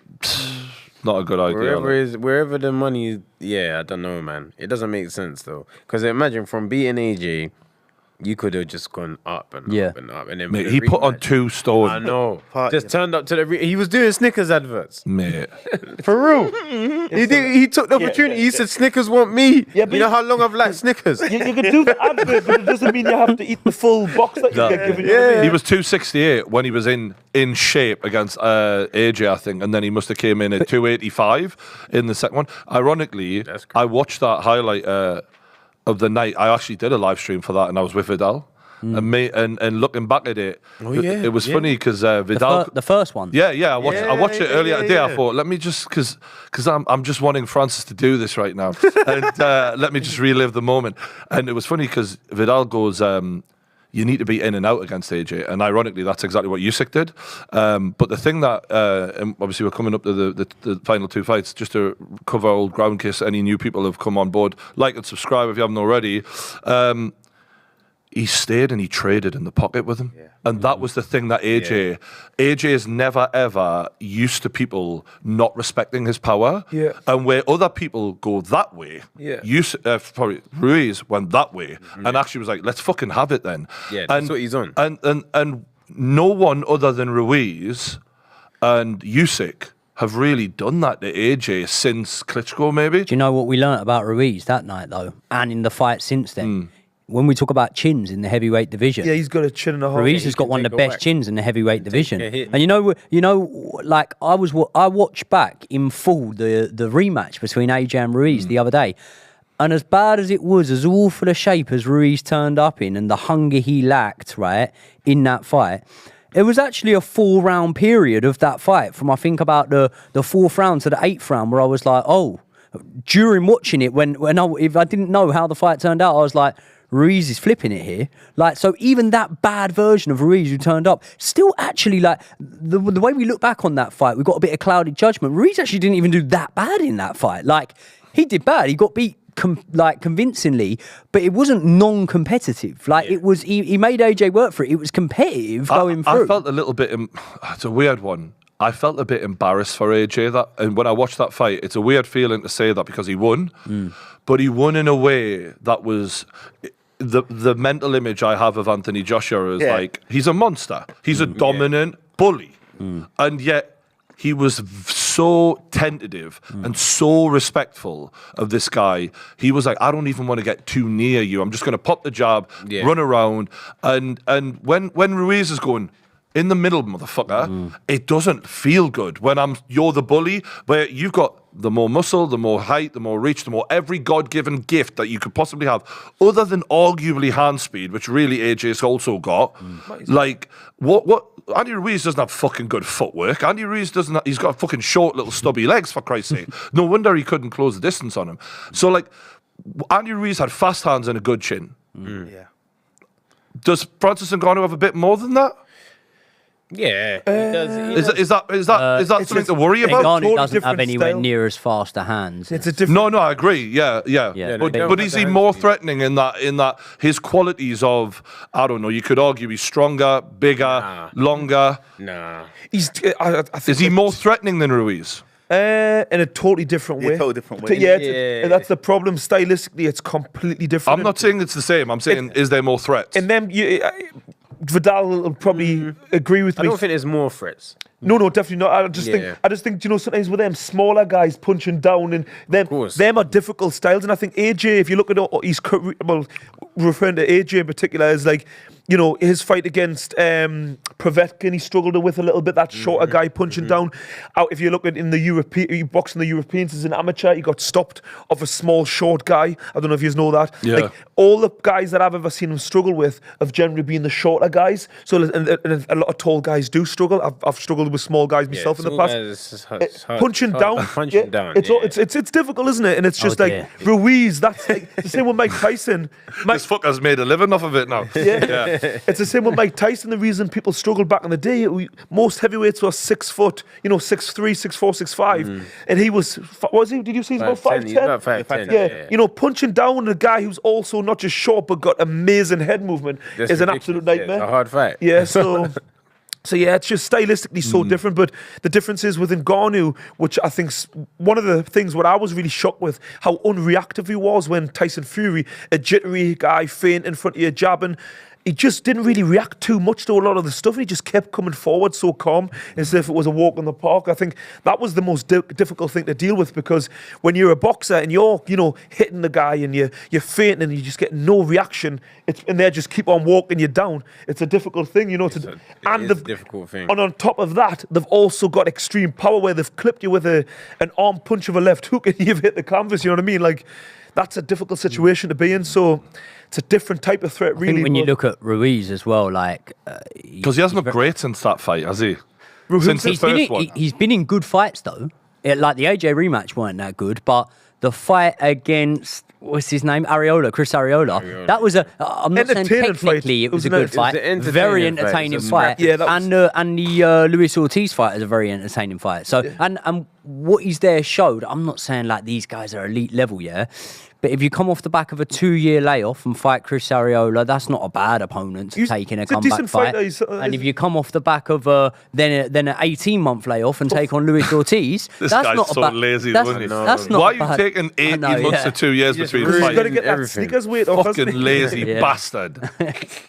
not a good idea. Wherever the money is, I don't know, man. It doesn't make sense though, because imagine from beating AJ, you could have just gone up and up and up, and then Mate, he put on 2 stone. I know. Just turned up to he was doing Snickers adverts. Mate, For real. He took the opportunity. He said Snickers want me. Yeah, you know how long I've liked Snickers. You can do the advert, but it doesn't mean you have to eat the full box that you get given. You know what I mean? he was 268 when he was in shape against AJ, I think, and then he must have came in at 285 in the second one. Ironically, I watched that highlight of the night. I actually did a live stream for that, and I was with Vidal. And looking back at it, it was funny because Vidal, the first one. I watched it earlier today. I thought, let me just because I'm just wanting Francis to do this right now, and let me just relive the moment. And it was funny because Vidal goes, you need to be in and out against AJ, and ironically, that's exactly what Usyk did. But the thing that, and obviously, we're coming up to the final 2 fights, just to cover old ground in case any new people have come on board. Like and subscribe if you haven't already. He stayed and he traded in the pocket with him. And that was the thing that AJ is never ever used to people not respecting his power. And where other people go that way, probably Ruiz went that way and actually was like, let's fucking have it then. Yeah, that's what he's on. And no one other than Ruiz and Usyk have really done that to AJ since Klitschko, maybe. Do you know what we learnt about Ruiz that night, though? And in the fight since then? When we talk about chins in the heavyweight division. Yeah, he's got a chin and a half. Ruiz has got one of the best chins in the heavyweight division. And you know, like I watched back in full the rematch between AJ and Ruiz the other day. And as bad as it was, as awful a shape as Ruiz turned up in and the hunger he lacked, right, in that fight, it was actually a 4-round period of that fight from I think about the 4th round to the 8th round where I was like, oh, during watching it, if I didn't know how the fight turned out, I was like, Ruiz is flipping it here. Like, so even that bad version of Ruiz who turned up, still actually, like, the way we look back on that fight, we got a bit of clouded judgment. Ruiz actually didn't even do that bad in that fight. Like, he did bad. He got beat convincingly, but it wasn't non-competitive. Like it was, he made AJ work for it. It was competitive going through. I felt a little bit. It's a weird one. I felt a bit embarrassed for AJ and when I watched that fight, it's a weird feeling to say that because he won, but he won in a way that was. The mental image I have of Anthony Joshua is like he's a monster. He's a dominant bully, and yet. He was so tentative and so respectful of this guy. He was like, I don't even want to get too near you. I'm just going to pop the jab, run around. And when Ruiz is going, in the middle, motherfucker, it doesn't feel good when you're the bully, where you've got the more muscle, the more height, the more reach, the more every God-given gift that you could possibly have, other than arguably hand speed, which really AJ's also got. Like, what? Andy Ruiz doesn't have fucking good footwork. Andy Ruiz doesn't. He's got fucking short little stubby legs, for Christ's sake. No wonder he couldn't close the distance on him. So, like, Andy Ruiz had fast hands and a good chin. Yeah. Does Francis Ngannou have a bit more than that? Yeah, he does. Is that something to worry about? Ngannou doesn't have different anywhere style. near as fast a hands. It's a different. No, I agree. Yeah. But is he more threatening in that his qualities of, I don't know, you could argue he's stronger, bigger, longer. Nah. I think Is he more threatening than Ruiz? in a totally different way. Totally different way. Yeah, that's the problem. Stylistically, it's completely different. I'm not saying it's the same. I'm saying, is there more threats? And then Vidal will probably agree with I me. don't think there's more threats. No, definitely not. I just think, you know, sometimes with them smaller guys punching down and them are difficult styles. And I think AJ, if you look at his career, well, referring to AJ in particular, is like, you know, his fight against Povetkin, he struggled with a little bit, that shorter guy punching down. If you look at in the European, boxing the Europeans as an amateur, he got stopped off a small, short guy. I don't know if you know that. Yeah. Like, all the guys that I've ever seen him struggle with have generally been the shorter guys. So and a lot of tall guys do struggle. I've struggled with small guys myself in the past. Punching down. It's difficult, isn't it? And it's just Ruiz, that's like the same with Mike Tyson. This fucker's made a living off of it now. Yeah. It's the same with Mike Tyson. The reason people struggled back in the day, most heavyweights were 6 foot, 6'3", 6'4", 6'5", and he was he? Did you see he's about 5'10"? About 5'10". Yeah. You know, punching down a guy who's also not just short but got amazing head movement is an absolute nightmare. It's a hard fight. Yeah, So yeah, it's just stylistically so different. But the difference is with Ngannou, which I think's one of the things what I was really shocked with, how unreactive he was when Tyson Fury, a jittery guy, feint in front of you, jabbing. He just didn't really react too much to a lot of the stuff. He just kept coming forward so calm, as if it was a walk in the park. I think that was the most difficult thing to deal with, because when you're a boxer and you're, hitting the guy and you're feinting and you just get no reaction, and they just keep on walking you down. It's a difficult thing, It's a difficult thing. And on top of that, they've also got extreme power where they've clipped you with an arm punch of a left hook and you've hit the canvas. You know what I mean? Like, that's a difficult situation to be in. So it's a different type of threat, really. I think when you look at Ruiz as well, like... Because he hasn't looked great since that fight, has he? Since the he's first one. He's been in good fights, though. Like, the AJ rematch weren't that good, but the fight against... What's his name? Chris Arreola. That was I'm not saying technically it was a good fight. Very entertaining fight. Yeah, and the Luis Ortiz fight is a very entertaining fight. So and what he's there showed. I'm not saying like these guys are elite level, yeah. But if you come off the back of a 2-year layoff and fight Chris Arreola, that's not a bad opponent to take in a comeback fight. And if you come off the back of then an 18-month layoff and take on Luis Ortiz, This that's guy's not so a bad. lazy, That's isn't he? not Why are bad. you taken 18 months to 2 years between He's fights. got to get that everything. sneakers weight off. hasn't Fucking he? lazy bastard.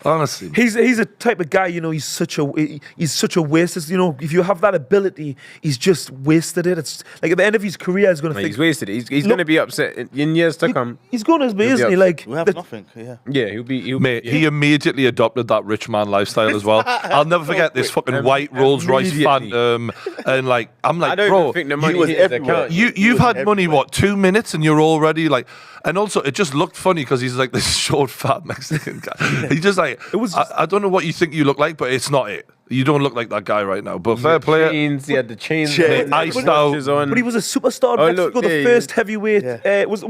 Honestly. He's a type of guy, he's such a waste. If you have that ability, he's just wasted it. It's like at the end of his career, he's going to think He's wasted it. He's going to be upset in years to come. he's going to be, He'll be isn't he? upset. Like We have nothing. Yeah. Yeah, he'll be. Mate, he immediately adopted that rich man lifestyle as well. I'll never forget this fucking white Rolls Royce Immediately. Phantom, and I'm like, I don't bro, even think the money was hit his everywhere. account. you've had money 2 minutes and you're already like, and also it just looked funny because he's like this short fat Mexican guy. He's just like, I don't know what you think you look like, but it's not it. You don't look like that guy right now. But fair play. Chains, he had the chains, Chains. on, Iced watches out. on. But he was a superstar in Oh, Mexico, look, the yeah, first heavyweight. Yeah. Was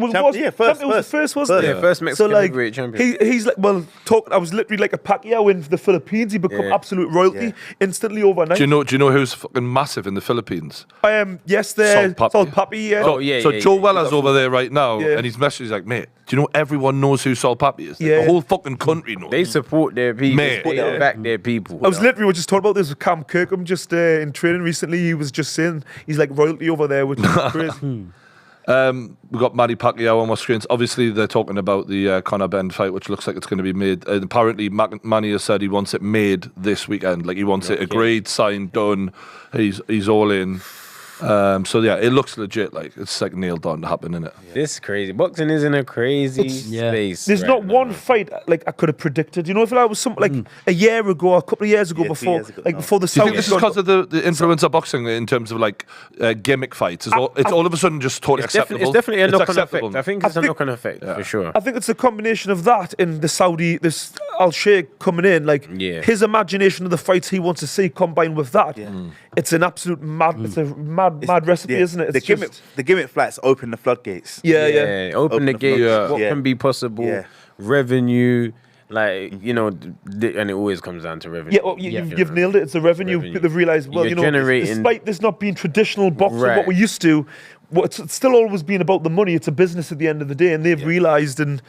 First, wasn't it? Yeah, first Mexican heavyweight champion. He's like, I was literally like a Pacquiao in the Philippines. He become absolute royalty instantly overnight. Do you know who's fucking massive in the Philippines? Yes, there. Salt Salt Papi. Papi, yeah. Oh, yeah. So Joe Weller's over there right now, Yeah. and he's messaging like, mate, do you know everyone knows who Salt Papi is? Like, Yeah. the whole fucking country knows. They support their people. Mate. They back their people. I was literally just talking about this with Cam Kirkham just in training recently. He was just saying he's like royalty over there, which is crazy. We've got Manny Pacquiao on our screens. Obviously, they're talking about the Conor Benn fight, which looks like it's going to be made. Apparently, Manny has said he wants it made this weekend. Like he wants it agreed, signed, done. He's all in. So yeah, it looks legit. Like it's like nailed on to happen, innit? This is crazy. Boxing is in a crazy space. There's right not now. one fight like I could have predicted. If I was some like a year ago, a couple of years ago, 2 before years ago, like no. before the Do you think Saudis this is got- because of the influence of boxing in terms of like gimmick fights? It's all of a sudden just totally acceptable. It's definitely a It's knock-on acceptable. effect. I think it's a knock-on effect for sure. I think it's a combination of that and the Saudi, this Al Sheikh coming in, like his imagination of the fights he wants to see combined with that. It's an absolute mad, it's a mad recipe, isn't it? It's The gimmick flats open the floodgates. Yeah. Open the gate. Yeah. What Yeah. can be possible? Yeah. Revenue, and it always comes down to revenue. Yeah, well, you've nailed it. It's the revenue. Revenue. They've realised, well, You're generating- despite this not being traditional boxing, Right. what we used to, it's still always been about the money. It's a business at the end of the day, and they've realised, and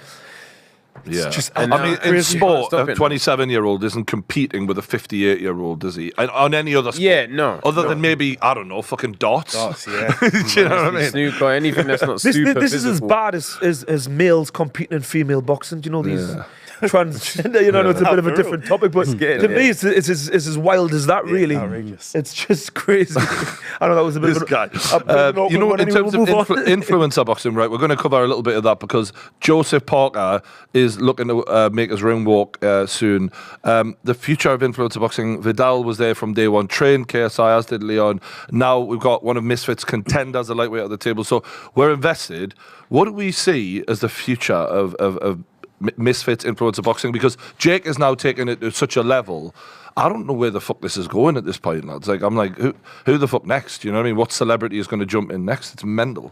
Yeah. just I And mean, now- in crazy. sport, Stop a it now. 27-year-old isn't competing with a 58-year-old, is he? And on any other sport. Yeah, no. Other than maybe, I don't know, fucking darts. Darts, yeah. Do you know what I mean? Snooker, anything that's not this super is as physical. bad as males competing in female boxing. Do you know these transgender? It's a bit of a For different topic, but to me, it's as wild as that. Really, outrageous. it's just crazy. I know that was a bit This of guy. a bit of an awkward one. In Anyway, terms of we'll move on. influencer boxing, right, we're going to cover a little bit of that because Joseph Parker is looking to make his ring walk soon. The future of influencer boxing, Vidal was there from day one, trained KSI, as did Leon. Now we've got one of Misfits contenders, a lightweight at the table. So we're invested. What do we see as the future of Misfits influencer boxing? Because Jake is now taking it to such a level. I don't know where the fuck this is going at this point, lads. Like, I'm like, who the fuck next? You know what I mean? What celebrity is going to jump in next? It's mental.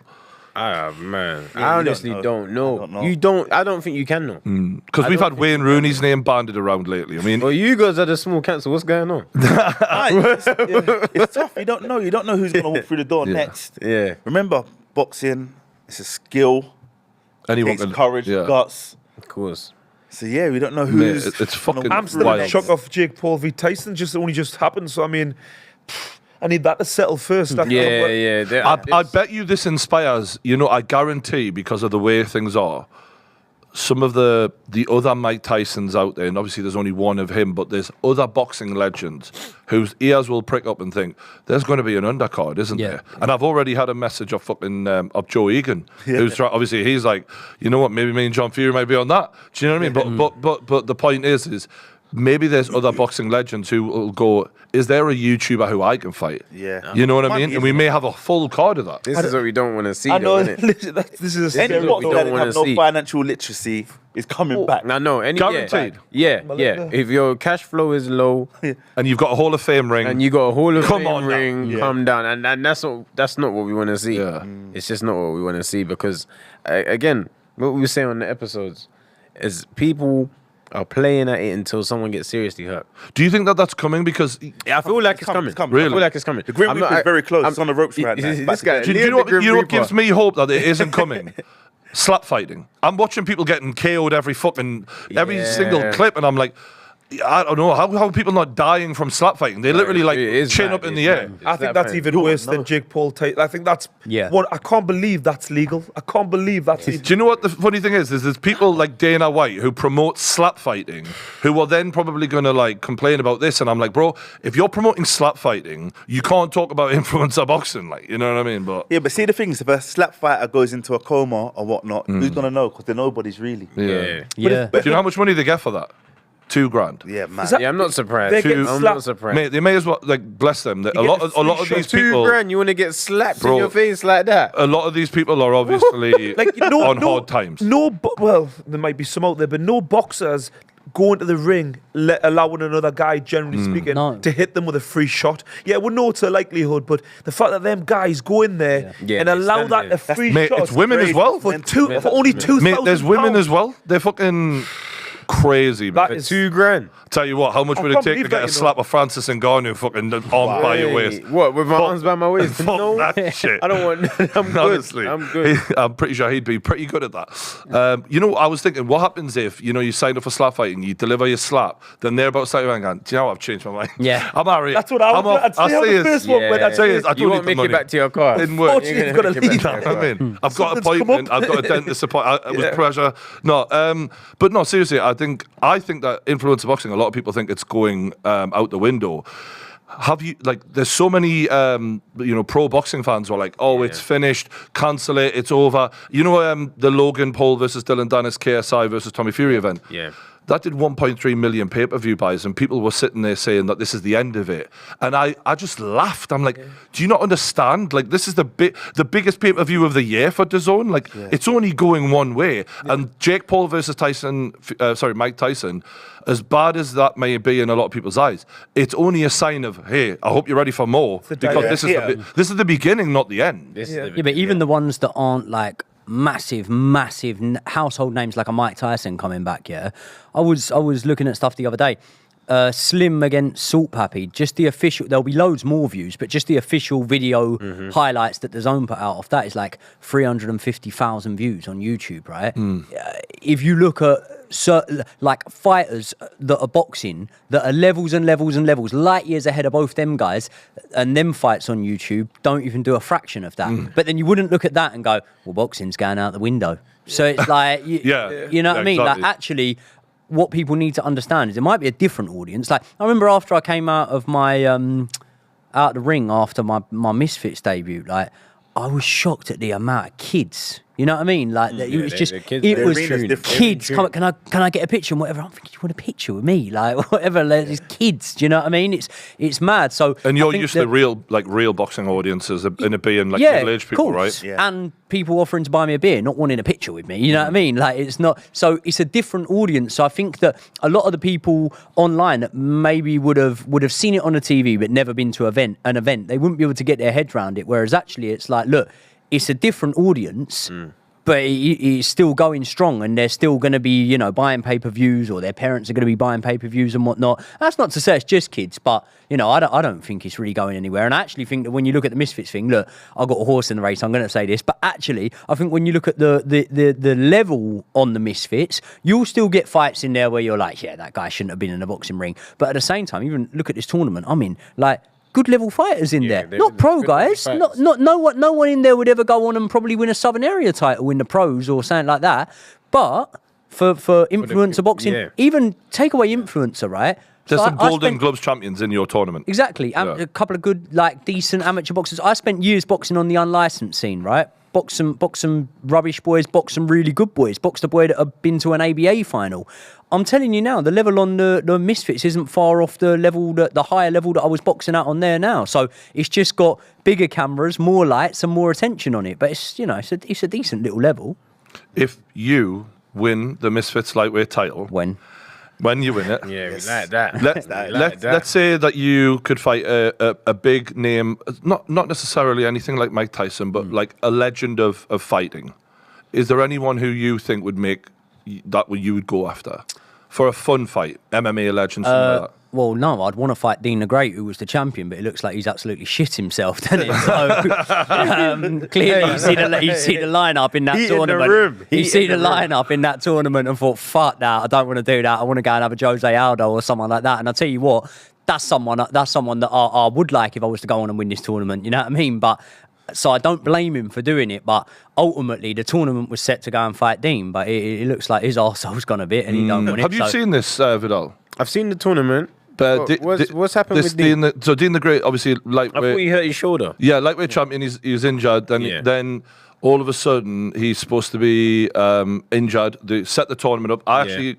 Ah, man. Yeah, I you honestly don't know. don't know. I don't know. I don't think you can know. Because we've don't had Wayne Rooney's name banded around lately. I mean, Well, you guys are the small cancer. What's going on? It's tough. You don't know. You don't know who's going to walk through the door next. Yeah. Remember, boxing, it's a skill. anyone Takes can. courage, yeah. guts. Of course. So yeah, we don't know Mate, who's. it's fucking gonna I'm walk still through wild. in next. shock off Jake Paul v Tyson. Only just happened. So I mean, I need that to settle first. I bet you this inspires, I guarantee, because of the way things are, some of the other Mike Tysons out there, and obviously there's only one of him, but there's other boxing legends whose ears will prick up and think, there's going to be an undercard, isn't there? And I've already had a message of fucking of Joe Egan, who's obviously he's like, you know what, maybe me and John Fury might be on that. Do you know what I mean? But the point is maybe there's other boxing legends who will go, is there a YouTuber who I can fight? Yeah. You know what I Money mean? And we may have a full card of that. This is what we don't want to see, I know. though, isn't it? This is a Any what we boxer don't that wanna have no see. financial literacy is coming back. I know. Guaranteed. Yeah. If your cash flow is low And you've got a Hall of Fame ring. and you got a Hall of Come Fame on now. ring, come down, and that's not what we want to see. Yeah. It's just not what we want to see because, again, what we were saying on the episodes is people are playing at it until someone gets seriously hurt. Do you think that that's coming? Because I feel like it's coming. It's coming. Really? I feel like it's coming. The Grim I'm Reaper not- is very close. I'm- It's on the ropes right now. This guy, do you Leon know the what, Grim you know what Reaper. gives me hope that it isn't coming? Slap fighting. I'm watching people getting KO'd every single clip, and I'm like, I don't know how are people not dying from slap fighting? They literally like chin up in the air. I think that's even worse than Jake Paul. I think that's what I can't believe that's legal. I can't believe that's. Do you know what the funny thing is? There's people like Dana White who promote slap fighting, who are then probably going to like complain about this, and I'm like, bro, if you're promoting slap fighting, you can't talk about influencer boxing, like, you know what I mean? But but see, the thing is, if a slap fighter goes into a coma or whatnot, who's gonna know? Because nobody's really. Yeah. Yeah. Do you know how much money they get for that? $2,000. Yeah, man. Yeah, I'm not surprised. I'm not surprised. Mate, they may as well, like, bless them. A lot of these people. $2,000, you want to get slapped in your face like that? A lot of these people are obviously on hard times. Well, there might be some out there, but no boxers go into the ring allowing another guy, generally speaking, to hit them with a free shot. Yeah, we know it's a likelihood, but the fact that them guys go in there and allow that a free shot. It's women as well. For only 2,000 Mate, there's women as well. They're fucking crazy. That is $2,000. Tell you what, how much would it take to get a slap of Francis Ngannou fucking arm by your waist? What, with my arms by my waist? Fuck that shit. I don't want. I'm good. Honestly, I'm good. I'm pretty sure he'd be pretty good at that. You know, I was thinking, what happens if, you know, you sign up for slap fighting, you deliver your slap, then they're about to start going, do you know what, I've changed my mind. Yeah. I'm out of here. That's what I'd say on the first one. I'd say I You won't make it back to your car. Didn't work. You've got to leave. I mean, I've got an appointment. I've got a dentist appointment. It was pressure. No, but no, seriously, I think that influencer boxing, a lot of people think it's going out the window. Have you, like, there's so many, pro boxing fans who are like, it's finished, cancel it, it's over. You know, the Logan Paul versus Dylan Dennis KSI versus Tommy Fury event? Yeah. That did 1.3 million pay-per-view buys, and people were sitting there saying that this is the end of it. And I just laughed. I'm like, do you not understand? Like, this is the biggest pay-per-view of the year for DAZN. Like, it's only going one way. Yeah. And Jake Paul versus Mike Tyson, as bad as that may be in a lot of people's eyes, it's only a sign of, hey, I hope you're ready for more. Because this is the beginning, not the end. But even the ones that aren't like massive household names like a Mike Tyson coming back, I was looking at stuff the other day. Slim against Salt Pappy, just the official, there'll be loads more views, but just the official video highlights that DAZN put out off that is like 350,000 views on YouTube, right? If you look at like fighters that are boxing, that are levels and levels and levels, light years ahead of both them guys, and them fights on YouTube don't even do a fraction of that. But then you wouldn't look at that and go, well, boxing's going out the window. So it's like, you know what I mean? Exactly. Like, actually, what people need to understand is it might be a different audience. Like, I remember after I came out of my out the ring after my Misfits debut, like, I was shocked at the amount of kids. You know what I mean? Like, it was just, it was kids. Can I get a picture and whatever? I'm thinking, you want a picture with me? Like, whatever. Like, these kids. Do you know what I mean? It's mad. So, and you're used to real boxing audiences and it being like middle-aged people, right? Yeah. And people offering to buy me a beer, not wanting a picture with me. You know what I mean? Like, it's not. So it's a different audience. So I think that a lot of the people online that maybe would have seen it on the TV but never been to an event, they wouldn't be able to get their head around it. Whereas actually, it's like, look, it's a different audience, but it's still going strong, and they're still going to be, buying pay-per-views, or their parents are going to be buying pay-per-views and whatnot. That's not to say it's just kids, but I don't think it's really going anywhere. And I actually think that when you look at the Misfits thing, look, I've got a horse in the race. I'm going to say this, but actually, I think when you look at the level on the Misfits, you'll still get fights in there where you're like, yeah, that guy shouldn't have been in a boxing ring. But at the same time, even look at this tournament. I mean, like, good level fighters in there, not pro guys. No one in there would ever go on and probably win a Southern Area title in the pros or something like that. But for influencer boxing, even take away influencer, right? There's some Golden Gloves champions in your tournament. Exactly, a couple of good, like, decent amateur boxers. I spent years boxing on the unlicensed scene, right? Box some rubbish boys, box some really good boys, box the boy that have been to an ABA final. I'm telling you now, the level on the Misfits isn't far off the higher level that I was boxing out on there now. So it's just got bigger cameras, more lights, and more attention on it. But it's it's a decent little level. If you win the Misfits lightweight title, when you win it, we like that. Let's say that you could fight a big name, not necessarily anything like Mike Tyson, but like a legend of fighting. Is there anyone who you think would make that what you would go after? for a fun fight, MMA legend, something like that? Well, no, I'd want to fight Dean the Great, who was the champion, but it looks like he's absolutely shit himself, doesn't it? So clearly, you see the lineup in that tournament. You see the lineup in that tournament and thought, "Fuck that! I don't want to do that. I want to go and have a Jose Aldo or someone like that." And I tell you what, that's someone that I would like if I was to go on and win this tournament. You know what I mean? But so I don't blame him for doing it. But ultimately, the tournament was set to go and fight Dean, but it looks like his arsehole's gone a bit, and he don't want it. Have you seen this, Vidal? I've seen the tournament. What's happened with Dean? Dean the Great, obviously, lightweight. I thought he hurt his shoulder. Yeah, lightweight champion. He was injured. Then all of a sudden, he's supposed to be injured. They set the tournament up. I actually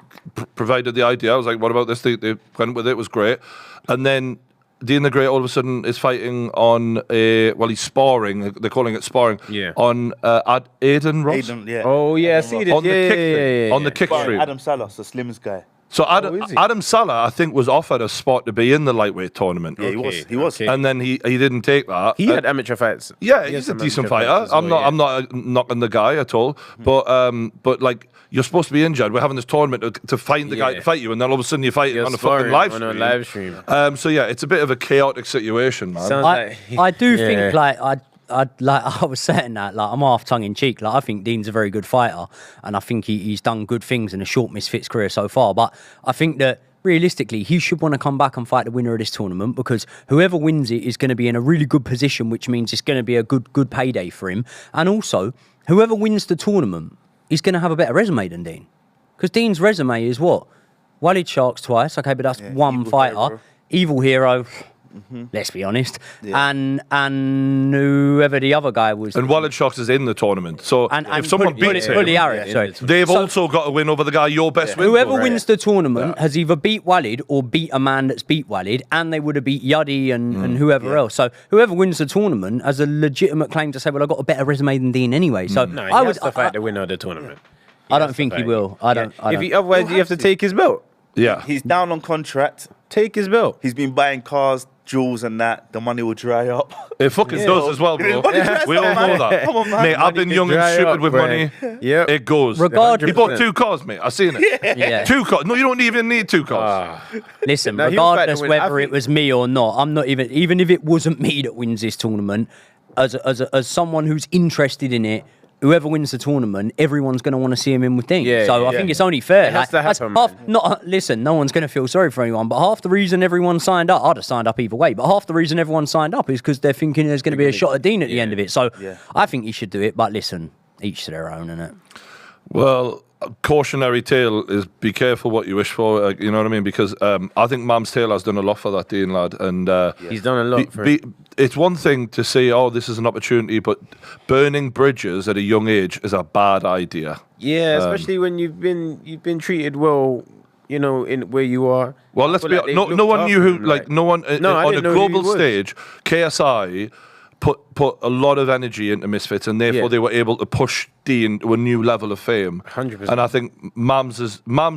provided the idea. I was like, "What about this?" They went with it. It was great. And then Dean the Great all of a sudden is fighting on he's sparring. They're calling it sparring. Yeah. On Aiden Ross. Aiden, yeah. Oh yeah, I see this. On the kick thing. On the kick stream. Adam Salas, the slimmest guy. So Adam Salah, I think, was offered a spot to be in the lightweight tournament. Yeah, he was. Okay. And then he didn't take that. He had amateur fights. Yeah, he's a decent fighter. I'm not knocking the guy at all. But like, you're supposed to be injured. We're having this tournament to find the guy to fight you, and then all of a sudden you're fighting on a fucking live stream. So yeah, it's a bit of a chaotic situation, man. I do think I was saying that, like, I'm half tongue in cheek. Like, I think Dean's a very good fighter, and I think he's done good things in a short Misfits career so far. But I think that realistically, he should want to come back and fight the winner of this tournament, because whoever wins it is going to be in a really good position, which means it's going to be a good payday for him. And also, whoever wins the tournament is going to have a better resume than Dean, because Dean's resume is what? Walid Sharks twice, okay, but that's one fighter. Evil Hero. Let's be honest, and whoever the other guy was, and Walid Sharks is in the tournament. So if someone beats him, they've also got to win over the guy you're best with. Whoever wins the tournament has either beat Walid or beat a man that's beat Walid, and they would have beat Geordie and whoever else. So whoever wins the tournament has a legitimate claim to say, well, I've got a better resume than Dean anyway. So no, I would fight the winner of the tournament. I don't think he will. Otherwise, you have to take his belt. Yeah, he's down on contract. Take his belt. He's been buying cars, jewels, and that. The money will dry up. It fucking does as well, bro. We all know that. Come on, man. Mate, I've been young and stupid with money. Yeah, it goes. Regardless, he bought 2 cars, mate. I've seen it. Yeah. 2 cars. No, you don't even need 2 cars. Listen, regardless whether it was me or not, I'm not even if it wasn't me that wins this tournament, as someone who's interested in it. Whoever wins the tournament, everyone's going to want to see him in with Dean. I think it's only fair. It has to happen, listen, no one's going to feel sorry for anyone, but half the reason everyone signed up, I'd have signed up either way, but half the reason everyone signed up is because they're thinking there's going to be a shot at Dean at the end of it. So I think he should do it, but listen, each to their own, innit? Well, cautionary tale is be careful what you wish for, you know what I mean? Because I think Mam's Taylor has done a lot for that Dean lad. And he's done a lot for it's one thing to say, oh, this is an opportunity, but burning bridges at a young age is a bad idea. Yeah, especially when you've been treated well, you know, in where you are. Well, let's be honest, no one knew who, like, no one on a global stage, KSI put a lot of energy into Misfits, and therefore they were able to push Dean to a new level of fame. 100%. And I think Mams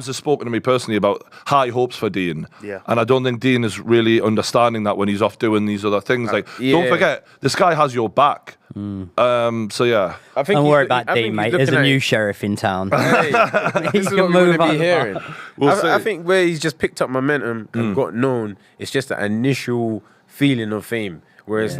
has spoken to me personally about high hopes for Dean. Yeah. And I don't think Dean is really understanding that when he's off doing these other things. Like, don't forget, this guy has your back. So yeah. Don't worry about Dean, mate. There's a new sheriff in town. This is what we're going to be hearing. I think where he's just picked up momentum and got known, it's just that initial feeling of fame. Whereas,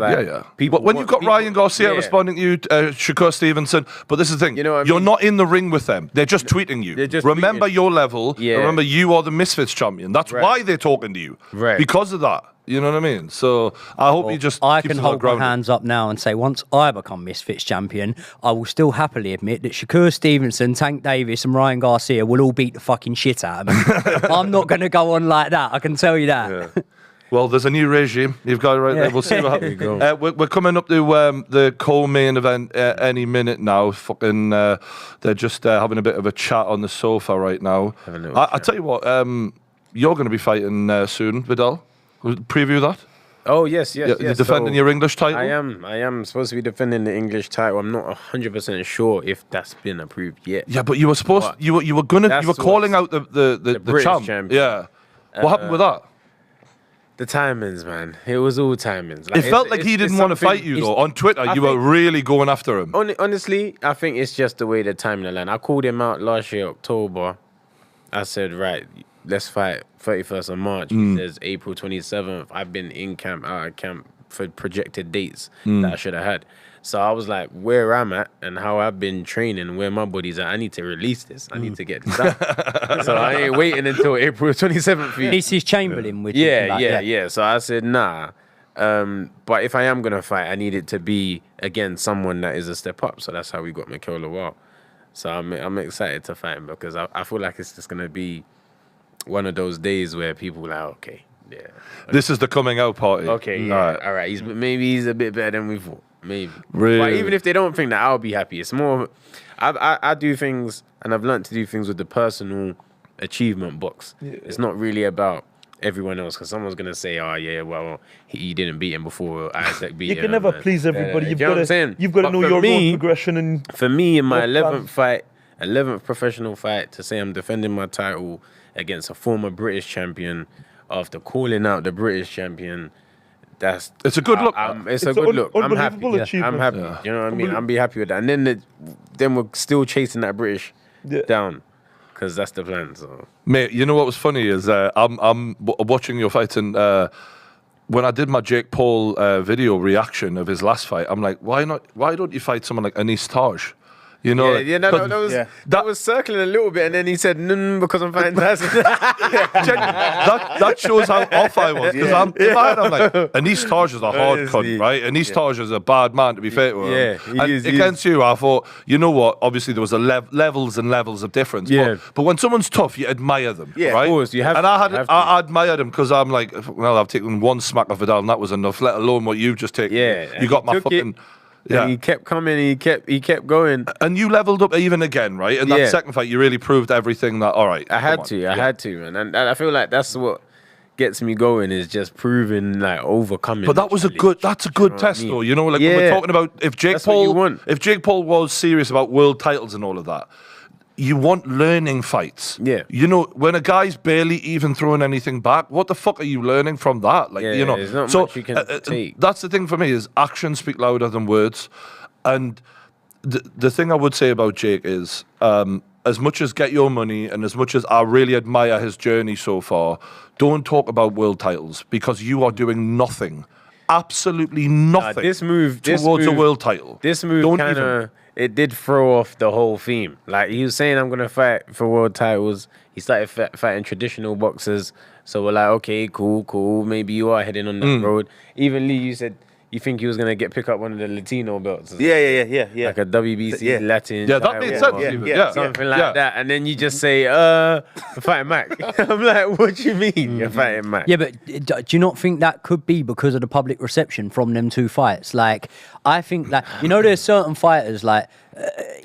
people. When you've got Ryan Garcia responding to you, Shakur Stevenson, but this is the thing, you're not in the ring with them. They're just tweeting you. Remember your level. Yeah. Remember you are the Misfits champion. That's why they're talking to you. Right. Because of that. You know what I mean? So I hope you just. I can hold my hands up now and say, once I become Misfits champion, I will still happily admit that Shakur Stevenson, Tank Davis, and Ryan Garcia will all beat the fucking shit out of me. I'm not going to go on like that. I can tell you that. Yeah. Well, there's a new regime. You've got it right there. We'll see what happens. We're coming up to the co-main event any minute now. Fucking, they're just having a bit of a chat on the sofa right now. I tell you what, you're going to be fighting soon, Vidal. Preview that. Oh yes. You're defending your English title. I am supposed to be defending the English title. I'm not 100% sure if that's been approved yet. Yeah, but you were supposed. You were calling out the champ. Yeah. What happened with that? The timings, man. It was all timings. Like, it felt like he didn't want to fight you, though. On Twitter, you were really going after him. Honestly, I think it's just the way the timing aligned. I called him out last year, October. I said, right, let's fight 31st of March. He says April 27th. I've been in camp, out of camp for projected dates that I should have had. So I was like, where I'm at and how I've been training, where my body's at, I need to release this. I need to get this out. So I ain't waiting until April 27th. For you. This is Chamberlain. Yeah. So I said, nah. But if I am going to fight, I need it to be, again, someone that is a step up. So that's how we got Mikel Lawal. So I'm excited to fight him because I feel like it's just going to be one of those days where people are like, okay, yeah. Okay. This is the coming out party. Okay, yeah, all right. Maybe he's a bit better than we thought. Maybe. Really? But even if they don't think that, I'll be happy. It's more, I do things, and I've learned to do things with the personal achievement box. Yeah. It's not really about everyone else, because someone's going to say, oh, yeah, well, he didn't beat him before Isaac beat him. You can never please everybody. You've got to know your own progression. And for me, in my 11th professional fight, to say I'm defending my title against a former British champion after calling out the British champion, it's a good look. It's a good look. I'm happy. Achievement. I'm happy. Yeah. You know what I mean? I'll be happy with that. And then we're still chasing that British down, because that's the plan. So, mate, you know what was funny is I'm watching your fight, and when I did my Jake Paul video reaction of his last fight, I'm like, why don't you fight someone like Anis Taj? You know, that was circling a little bit, and then he said, because I'm fighting Tyson. that shows how off I was, because I'm like, Anis Taj is a hard cunt, right? Anis Taj is a bad man, to be fair to him. Yeah, against you, I thought, you know what? Obviously, there was levels and levels of difference. Yeah. But when someone's tough, you admire them. Yeah, right? Of course, you have. And I admired him because I'm like, well, I've taken one smack of Vidal, and that was enough. Let alone what you've just taken. Yeah, you got my fucking. Yeah. And he kept coming, he kept going. And you leveled up even again, right? In that second fight, you really proved everything that, all right. I had to, man. And I feel like that's what gets me going, is just proving, like, overcoming. But that's a good test, though. You know, like when we're talking about if Jake Paul was serious about world titles and all of that, you want learning fights. Yeah. You know, when a guy's barely even throwing anything back, what the fuck are you learning from that? Like, you know, there's not much you can take. That's the thing for me, is actions speak louder than words. And the thing I would say about Jake is, as much as get your money and as much as I really admire his journey so far, don't talk about world titles, because you are doing nothing, absolutely nothing towards a world title. This move kind of... It did throw off the whole theme. Like, he was saying, I'm going to fight for world titles. He started fighting traditional boxers. So we're like, okay, cool. Maybe you are heading on that road. Even Lee, you said you think he was going to pick up one of the Latino belts. Yeah. Like a WBC Latin. Yeah, that made sense. Something like that. And then you just say, I'm fighting Mac. I'm like, what do you mean you're fighting Mac? Yeah, but do you not think that could be because of the public reception from them two fights? Like, I think that, you know, there's certain fighters, like,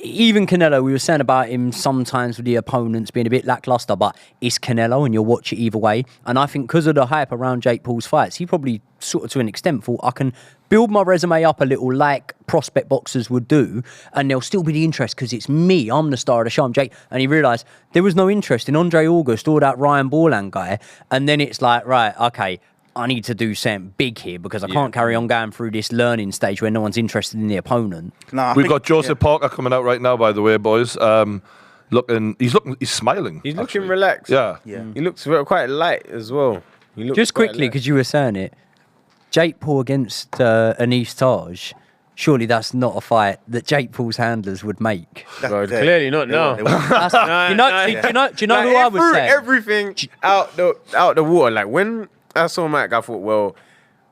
even Canelo, we were saying about him sometimes with the opponents being a bit lackluster, but it's Canelo and you'll watch it either way. And I think because of the hype around Jake Paul's fights, he probably sort of to an extent thought, I can build my resume up a little like prospect boxers would do, and there'll still be the interest because it's me, I'm the star of the show, I'm Jake. And he realised there was no interest in Andre August or that Ryan Borland guy. And then it's like, right, okay, I need to do something big here because I can't carry on going through this learning stage where no one's interested in the opponent. We've got Joseph Parker coming out right now, by the way, boys. He's smiling. He's looking relaxed. Yeah. He looks quite light as well. Just quickly, because you were saying it, Jake Paul against Anis Taj. Surely that's not a fight that Jake Paul's handlers would make. Clearly not. No. Do you know who I was saying? Everything out the water. Like, when I saw Mac, I thought, well,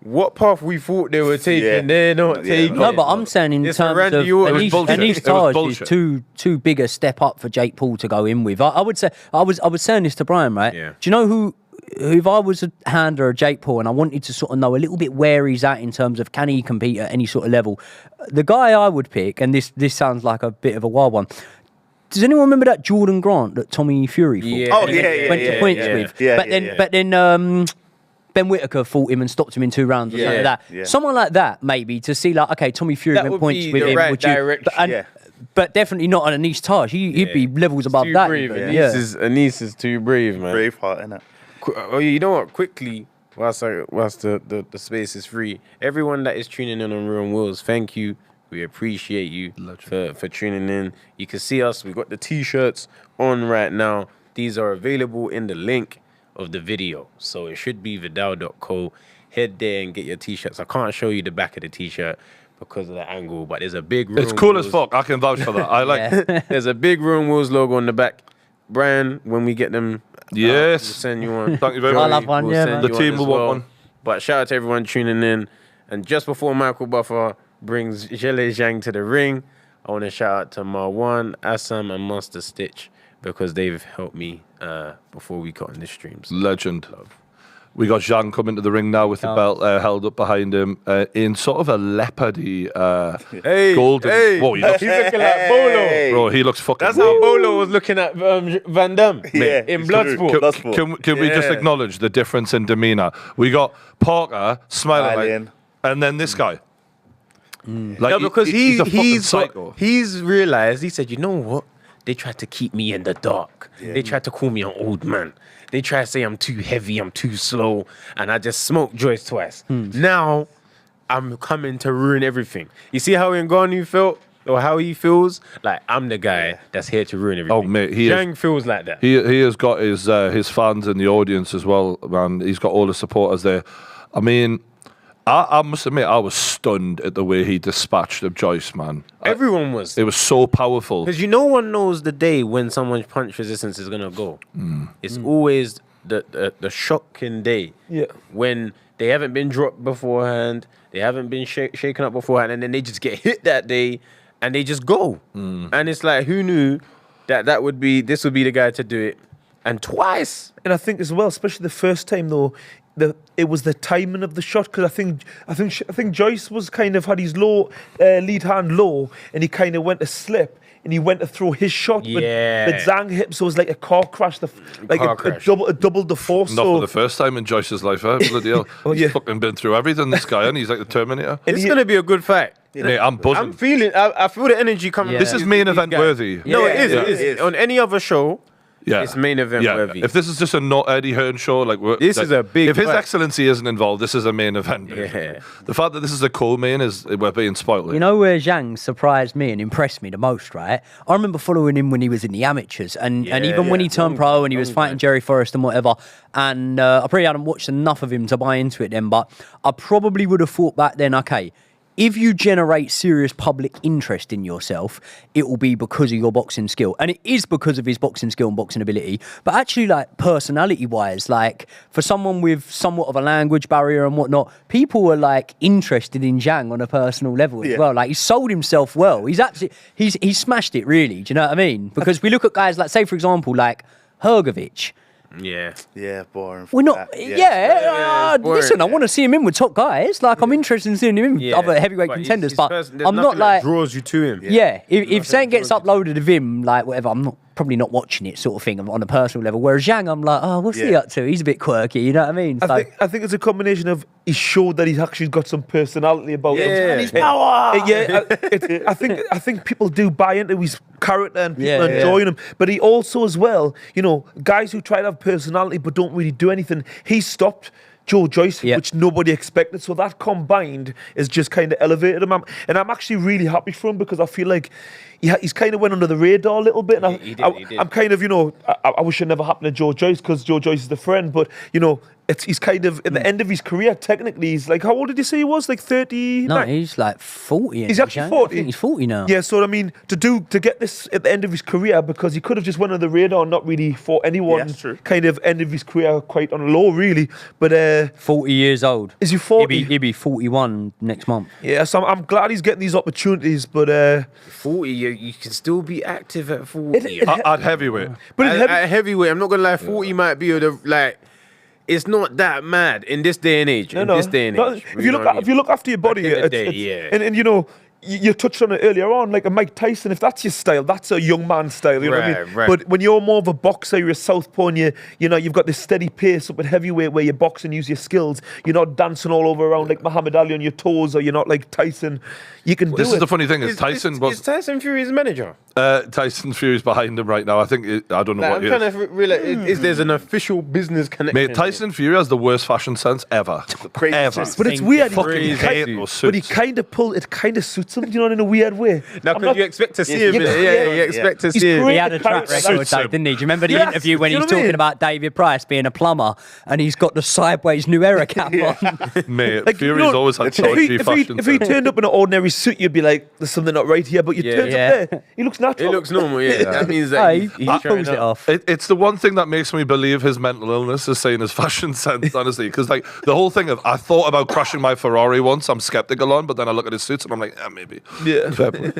what path we thought they were taking, they're not taking. No, but I'm saying in terms of Anis Taj is too big a step up for Jake Paul to go in with. I would say I was saying this to Brian, right? Yeah. Do you know who? If I was a handler of Jake Paul and I wanted to sort of know a little bit where he's at in terms of can he compete at any sort of level, the guy I would pick, and this sounds like a bit of a wild one. Does anyone remember that Jordan Grant that Tommy Fury fought? Yeah. Oh, yeah. Went to points with. But then Ben Whittaker fought him and stopped him in 2 rounds or something like that. Yeah. Someone like that, maybe, to see, like, okay, Tommy Fury went points with him. Right direction. But definitely not on Anis Taj. He'd be levels above too that. Brave. Anis is too brave, man. Braveheart, innit? Oh, you know what? Quickly, whilst the space is free, everyone that is tuning in on Real Wheels, thank you. We appreciate you for tuning in. You can see us. We've got the T-shirts on right now. These are available in the link of the video. So it should be vidal.co. Head there and get your t-shirts. I can't show you the back of the t-shirt because of the angle, but there's a big Ruin It's cool Wheels. as fuck. I can vouch for that. I like it. There's a big Ruin Wheels logo on the back. Brian, when we get them, Yes. we'll send you one. Thank you very I'll much. have one, We'll yeah, send man. The you team as will want well. one. But shout out to everyone tuning in. And just before Michael Buffer brings Jelle Zhang to the ring, I want to shout out to Marwan, Assam, and Master Stitch because they've helped me before we got on the streams. Legend. We got Zhang coming to the ring now with the belt held up behind him in sort of a leopardy golden. Whoa, he looks, He's looking like Bolo. bro, he looks fucking. That's how Bolo was looking at Van Damme Yeah, in it's Bloodsport. true. Bloodsport. Can we just acknowledge the difference in demeanor? We got Parker smiling Smiling. and then this guy. Like, No, because he's a fucking psycho. he's realized, he said, you know what? They tried to keep me in the dark. They tried to call me an old man. They tried to say I'm too heavy, I'm too slow, and I just smoked Joyce twice. Now, I'm coming to ruin everything. You see how Ngannou felt? Or how he feels? Like, I'm the guy that's here to ruin everything. Oh, mate, he is- Zhang feels like that. He has got his fans in the audience as well, man. He's got all the supporters there. I mean, I must admit, I was stunned at the way he dispatched of Joyce, man. Everyone was. It was so powerful. Because no one knows the day when someone's punch resistance is gonna go. It's always the shocking day. Yeah. When they haven't been dropped beforehand, they haven't been shaken up beforehand, and then they just get hit that day, and they just go. And it's like, who knew that this would be the guy to do it, and twice. And I think as well, especially the first time though, it was the timing of the shot because I think Joyce was kind of had his low lead hand low, and he kind of went to slip. And he went to throw his shot, Yeah. but Zhang hit him, so it was like a car crash, a double the force. Not so for the first time in Joyce's life, bloody hell. He's yeah. fucking been through everything, this guy, and he's like the Terminator. It's gonna be a good fight. Mate, I'm buzzing. I feel the energy coming. Yeah. This is main event guys. worthy. No, Yeah. it is. On any other show, Yeah. it's main event worthy. If this is just a not Eddie Hearn show, like This is a big If His fight. Excellency isn't involved, this is a main event. Yeah. The fact that this is a co-main is we're being spoiled. You know where Zhang surprised me and impressed me the most, right? I remember following him when he was in the amateurs and even when he turned pro and he was fighting Jerry Forrest and whatever. And I probably hadn't watched enough of him to buy into it then, but I probably would have thought back then, okay, if you generate serious public interest in yourself, it will be because of your boxing skill. And it is because of his boxing skill and boxing ability. But actually, like, personality-wise, like, for someone with somewhat of a language barrier and whatnot, people were, like, interested in Zhang on a personal level as well. Like, he sold himself well. He's smashed it, really. Do you know what I mean? Because we look at guys like, say, for example, like, Hrgovic. Yeah, boring. We're not. boring, Listen, I yeah. want to see him in with top guys. Like, I'm interested in seeing him in with other heavyweight contenders, but I'm not like. draws you to him. Yeah, if something gets uploaded of him, like whatever, I'm probably not watching it, sort of thing, on a personal level. Whereas Zhang, I'm like, oh, what's he up to? He's a bit quirky, you know what I mean? I think it's a combination of he showed that he's actually got some personality about him. And his power. I think people do buy into his character and people are enjoying him. But he also, as well, you know, guys who try to have personality but don't really do anything. He stopped Joe Joyce, which nobody expected. So that combined is just kind of elevated him. And I'm actually really happy for him because I feel like he's kind of went under the radar a little bit. And He did. I'm kind of, you know, I wish it never happened to Joe Joyce because Joe Joyce is the friend. But, you know, he's kind of at the end of his career, technically. He's like, how old did you say he was? Like 30? No, he's like 40. He's actually 40. I think he's 40 now. Yeah, so I mean, to get this at the end of his career, because he could have just went under the radar and not really fought anyone. that's true. Kind of end of his career quite on low, really. But 40 years old. is he 40? He'll be 41 next month. Yeah, so I'm glad he's getting these opportunities. But 40, you can still be active at 40. At heavyweight. At heavyweight, I'm not gonna lie, 40 might be like. It's not that mad in this day and age. If you look after your body, At the end of the day, and you know. You touched on it earlier on, like a Mike Tyson. If that's your style, that's a young man style. You know what I mean? Right. But when you're more of a boxer, you're a southpaw, and you've got this steady pace up at heavyweight where you box and use your skills. You're not dancing all over around like Muhammad Ali on your toes, or you're not like Tyson. You can do This it. is the funny thing. Is Tyson Fury's manager? Tyson Fury's behind him right now. I think I don't know Like, what I'm it trying is. to realize is there's an official business connection. Mate, Tyson Fury has the worst fashion sense ever. Crazy Ever. sense. But it's weird. Fucking Crazy. hate those But he suits. kind of suits with something, you know, in a weird way. Now, I'm because not- you expect to see him. yeah, You expect to He's see him. great. He had a track Suits record, though, him. didn't he? Do you remember the Yes, interview when you he's know what I talking mean? about David Price being a plumber and he's got the sideways New Era cap on? Mate, Like, Fury's you know, always had if he- dodgy fashion. if he turned up in an ordinary suit, you'd be like, "There's something not right here." But you turn up there, he looks natural. It looks normal, yeah. That means that Hey, he he's trying pulls it out. off. It's the one thing that makes me believe his mental illness is saying his fashion sense, honestly. Because like the whole thing of I thought about crashing my Ferrari once, I'm skeptical on, but then I look at his suits and I'm like, maybe. Yeah. Fair play.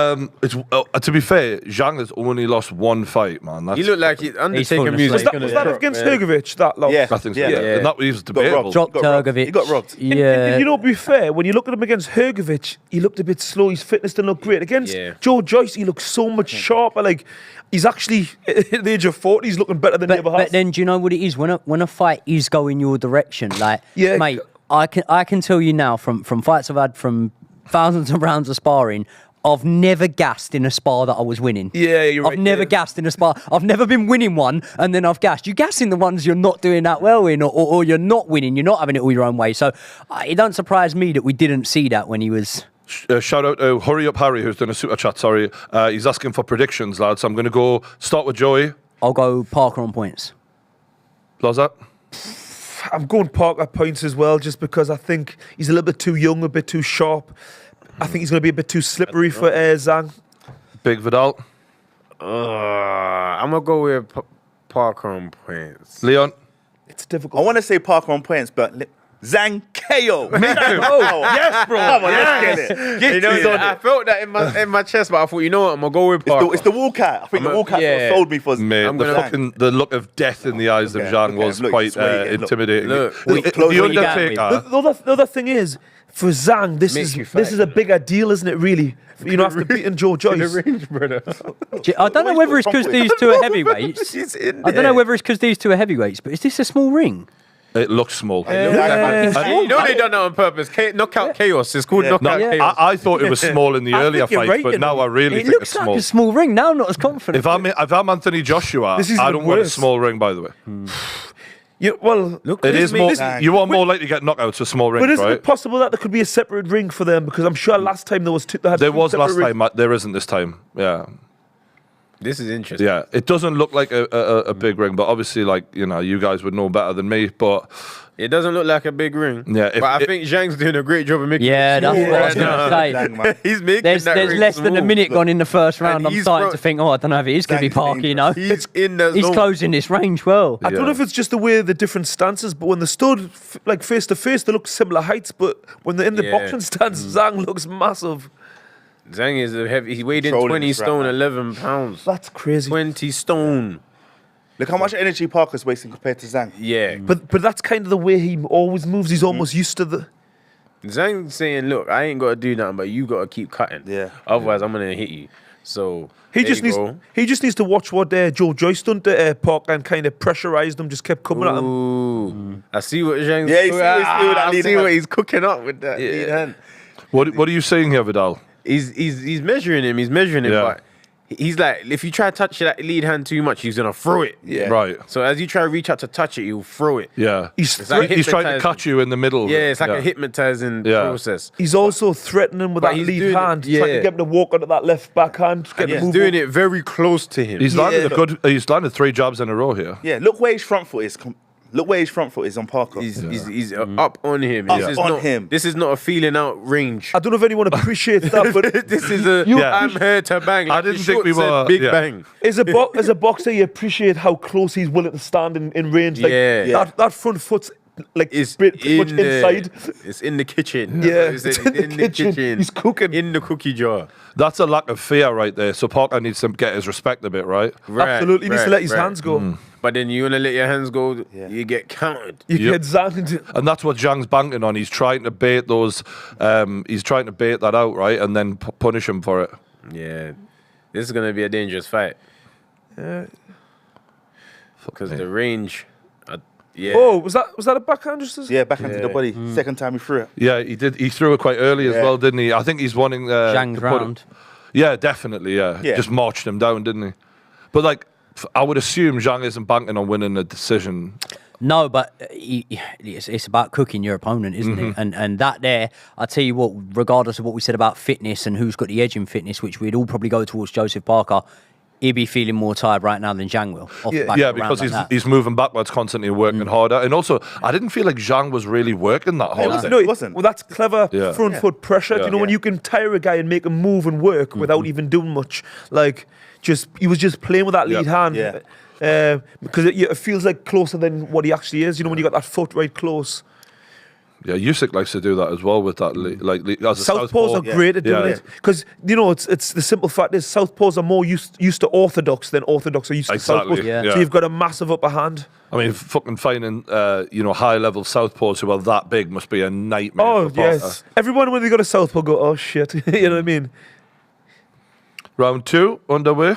To be fair, Zhang has only lost one fight, man. That's, He looked like Undertaker falling music. asleep. Was that against Hergovich? That loss? Yeah. I think so. Yeah. Yeah. Yeah. And that was Got debatable. robbed. Dropped He got robbed. Ergovich. He got robbed. Yeah. You know, to be fair, when you look at him against Hergovich, he looked a bit slow. His fitness didn't look great. Against Joe Joyce, he looked so much sharper. Like, he's actually, at the age of 40, he's looking better than he ever has. But then, do you know what it is? When a fight is going your direction, like, Yeah. mate, I can tell you now from fights I've had, from thousands of rounds of sparring, I've never gassed in a spar that I was winning. Yeah, you're right. I've never gassed in a spar. I've never been winning one and then I've gassed. You gas in the ones you're not doing that well in, or you're not winning. You're not having it all your own way. So it don't surprise me that we didn't see that when he was. Shout out to Hurry Up Harry, who's done a super chat. Sorry, he's asking for predictions, lads. So I'm going to go start with Joey. I'll go Parker on points. Plaza. I'm going Parker points as well, just because I think he's a little bit too young, a bit too sharp. I think he's going to be a bit too slippery for Zhang. Big Vidal. I'm going to go with Parker on points. Leon. It's I difficult. want to say Parker on points, but Zhang KO. Yes, bro. Come on, let's get it. Get You know, it on I it. felt that in my chest, but I thought, you know what, I'm going to go with Parker. It's the walkout. I think the walkout yeah. sold me for Mate, I'm the gonna- the look of death in the eyes of Okay, Zhang okay, was look, quite it's where you get- look. intimidating. Look, Look, the close what you got Undertaker. The other thing is, for Zhang, this Makes you is this fight. is a bigger deal, isn't it? Really, you know, after beating Joe Joyce. I don't know whether it's because these two are heavyweights. He's in I don't know whether it's because these two are heavyweights, but is this a small ring? It looks small. You know they done that on purpose. Knockout chaos. It's called knockout No, chaos. I thought it was small in the I earlier think you're fights, right, but you now know. I really It think looks it's like small. a small ring. Now I'm not as confident. If I'm Anthony Joshua, This is I even don't want a worse. small ring, by the way. Yeah, well, Look, It is more. Zhang. You are more likely to get knockouts with small rings, but isn't right? it possible that there could be a separate ring for them? Because I'm sure last time there was two. They had There two was separate last rings. time. There isn't this time. Yeah, this is interesting. yeah. It doesn't look like a big ring, but obviously, like you guys would know better than me. But It doesn't look like a big ring. Yeah, but I think Zhang's doing a great job of making Yeah, it that's small what I was right going now. to say. Zhang, man. He's making There's that ring less than a small. minute gone in the first round. And I'm he's starting to think, I don't know if it is going to be Zhang's Parker, you know. He's in the He's zone. closing this range well. I don't know if it's just the way the different stances, but when they stood like face to face, they look similar heights. But when they're in the Yeah. boxing stance, Zhang looks massive. Zhang is a heavy. He weighed in Trolling 20 this right stone, now. 11 pounds. That's crazy. 20 stone. Look how much energy Parker's wasting compared to Zhang. Yeah. But that's kind of the way he always moves. He's almost used to the. Zhang saying, look, I ain't got to do nothing, but you got to keep cutting. Yeah. Otherwise, I'm going to hit you. So He there just you needs. go. He just needs to watch what Joe Joyce done to Parker and kind of pressurized him. Just kept coming at him. Ooh. I see what Zhang's Yeah, you see what he's doing with that I lead see hand. what he's cooking up with that lead hand. What are you saying here, Vidal? He's measuring him. He's measuring him, Yeah. but he's like, if you try to touch that lead hand too much, he's gonna throw it. Yeah. Right. So as you try to reach out to touch it, he'll throw it. Yeah. He's It's like He's trying to hypnotizing. catch you in the middle. of Yeah, it. it's like a hypnotizing Yeah. process. He's also threatening with But that he's lead doing it- hand, trying to yeah. get him to walk onto that left backhand. Get And him to he's move doing up. it very close to him. He's landed He's landed 3 jabs in a row here. Yeah, look where his front foot is. Look where his front foot is on Parker. He's up on him. Up This is on not, him. This is not a feeling out range. I don't know if anyone appreciates that, but This is a Yeah. I'm here to bang. I Like didn't the think we short said, were- big yeah. bang. as a boxer, you appreciate how close he's willing to stand in range. Like, Yeah. that front foot's like It's pretty much in the, inside. It's in the kitchen. Yeah, It's it's in the kitchen. He's cooking. in the cookie jar. That's a lack of fear right there. So Parker needs to get his respect a bit, right? Right, Absolutely, he needs to right, let his right. hands go. But then you wanna let your hands go, you get counted. You Yep. get Zhang into. And that's what Zhang's banking on. He's trying to bait those. He's trying to bait that out, right, and then punish him for it. Yeah, this is gonna be a dangerous fight. Because the range, yeah. Oh, was that a backhand? Just Yeah, back into the body. Second time he threw it. Yeah, he did. He threw it quite early as Yeah. well, didn't he? I think he's wanting Zhang's to put it- round. Yeah, definitely. Yeah. Yeah. Just marched him down, didn't he? But like, I would assume Zhang isn't banking on winning a decision. No, but it's about cooking your opponent, isn't it? And that there, I tell you what, regardless of what we said about fitness and who's got the edge in fitness, which we'd all probably go towards Joseph Parker, he'd be feeling more tired right now than Zhang will. Because he's moving backwards constantly and working harder. And also, I didn't feel like Zhang was really working that hard. No, it wasn't. Well, that's clever front foot pressure. Do you know when you can tire a guy and make him move and work without even doing much? Like, he was just playing with that lead hand. Yeah. Because it feels like closer than what he actually is. You know, when you got that foot right close. Yeah, Usyk likes to do that as well with that. As a Southpaws are great at doing it because you know it's the simple fact is Southpaws are more used to orthodox than orthodox are used to Southpaws. Yeah. So you've got a massive upper hand. I mean, fucking finding high level Southpaws who are that big must be a nightmare. Oh for Parker. yes, everyone when they got a Southpaw go, oh shit, you know what I mean? Round 2 underway.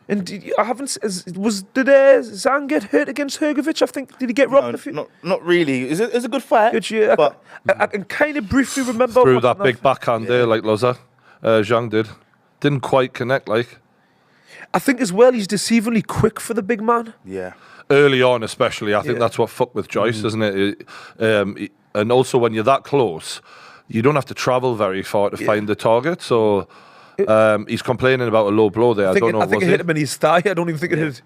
And did Zhang get hurt against Hrgovic? I think did he get robbed? Not really. It's a good fight. Good year. But I can kind of briefly remember Threw that big backhand there like Loza. Zhang did. Didn't quite connect like. I think as well he's deceivingly quick for the big man. yeah. Early on especially, I think that's what fucked with Joyce, isn't it? And also when you're that close, you don't have to travel very far to find the target, so... he's complaining about a low blow there. I don't know. I think it hit him in his thigh. I don't even think it hit.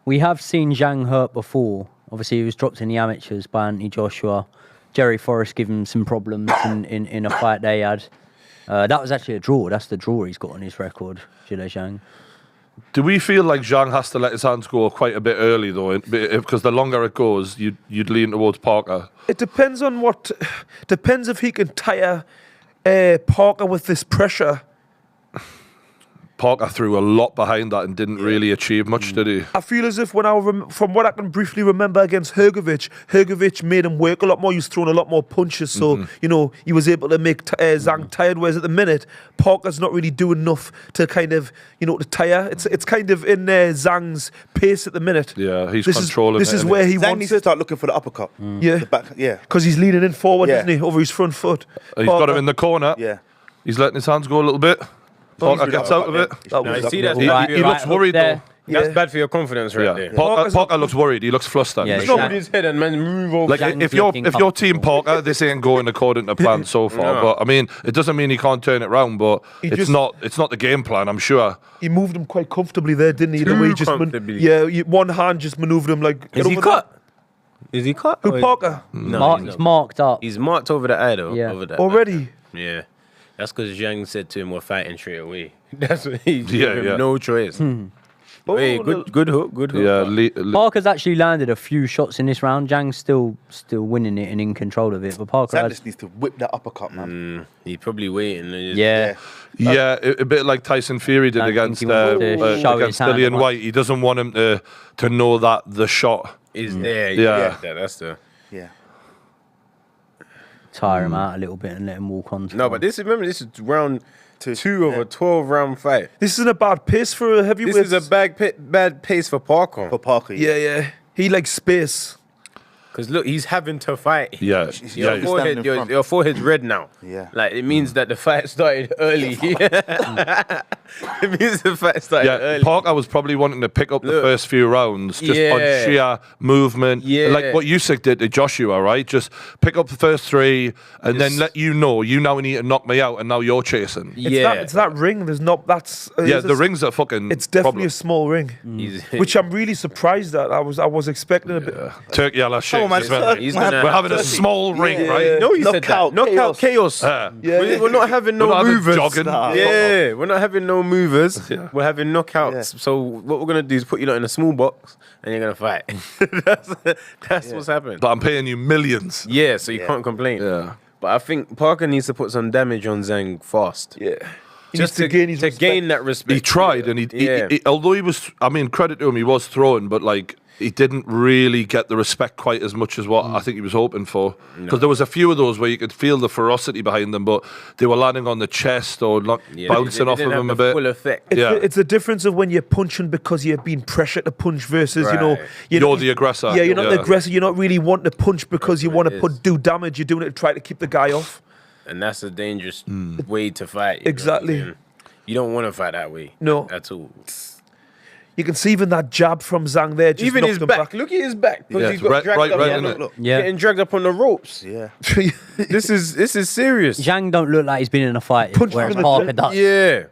We have seen Zhang hurt before. Obviously, he was dropped in the amateurs by Anthony Joshua. Jerry Forrest gave him some problems in a fight they had. That was actually a draw. That's the draw he's got on his record, Zhilei Zhang. Do we feel like Zhang has to let his hands go quite a bit early though? Because the longer it goes, you'd lean towards Parker. It depends on what. Depends if he can tire Parker with this pressure. Parker threw a lot behind that and didn't really achieve much, did he? I feel as if from what I can briefly remember against Hrgovic made him work a lot more. He was throwing a lot more punches, so you know he was able to make Zhang tired. Whereas at the minute, Parker's not really doing enough to kind of to tire. It's kind of in Zhang's pace at the minute. Yeah, he's controlling. This is where he Zhang wants needs it. to start looking for the uppercut. Yeah, The back, yeah. because he's leaning in forward, isn't he, over his front foot? He's got him in the corner. Yeah. He's letting his hands go a little bit. Parker gets out of it. See, that's He looks worried though. That's bad for your confidence right there. Parker looks worried. He looks flustered. Yeah, He's not with his head and man move over. Like if you're Team Parker, this ain't going according to plan so far. No. But I mean, it doesn't mean he can't turn it round. But it's not the game plan. I'm sure. He moved him quite comfortably there, didn't he? The way he just comfortably. one hand just manoeuvred him like. Is he cut? Is he cut? Who, Parker? No, He's marked up. He's marked over the eye though. Yeah. Over that. Already. Yeah. That's because Zhang said to him, "We're fighting straight away." That's what he gave him no choice. Hey, good hook. Yeah, Parker's actually landed a few shots in this round. Zhang's still winning it and in control of it. But Parker Sanders needs to whip that uppercut, man. He's probably waiting. yeah. a bit like Tyson Fury did against Dillian White. He doesn't want him to know that the shot is there. Yeah. That's the. Yeah. Tire him out a little bit and let him walk on. No, but this is round two of a 12-round fight. This isn't a bad pace for a heavyweight. This is a bad pace for Parker. For Parker. Yeah. He likes space. Because look, he's having to fight. Yeah. Your forehead's red now. Yeah. Like, it means that the fight started early. It means the fight started early. Parker was probably wanting to pick up the first few rounds just on sheer movement. Yeah. Like what Usyk did to Joshua, right? Just pick up the first three and then let you now need to knock me out and now you're chasing. It's that ring. There's not. That's the rings are fucking. It's definitely a small ring, which I'm really surprised at. I was expecting a bit. Turkey a la shit. man, We're having a small ring, right? No, he said that. Knockout chaos. We're not having no movers. Jogging. Yeah, we're not having no movers. We're having knockouts. So what we're gonna do is put you lot in a small box and you're gonna fight. That's what's happening. But I'm paying you millions. Yeah, so you can't complain. Yeah. But I think Parker needs to put some damage on Zhang fast. Yeah. Just to gain that respect. He tried, and he although he was, I mean, credit to him, he was throwing, but like he didn't really get the respect quite as much as what I think he was hoping for. Because there was a few of those where you could feel the ferocity behind them, but they were landing on the chest or bouncing off of him a bit. Full effect. It's the difference of when you're punching because you're being pressured to punch versus you're the aggressor. Yeah, you're not the aggressor. You're not really wanting to punch because you want to do damage. You're doing it to try to keep the guy off. And that's a dangerous way to fight. Exactly. You don't want to fight that way. No. At all. You can see even that jab from Zhang there. Just Even knocked his him back. Look at his back. Yeah, He's got dragged right, up. innit? Look. Yeah. Getting dragged up on the ropes. Yeah. This is serious. Zhang don't look like he's been in a fight, Punch him whereas in the Parker chin. does. Yeah.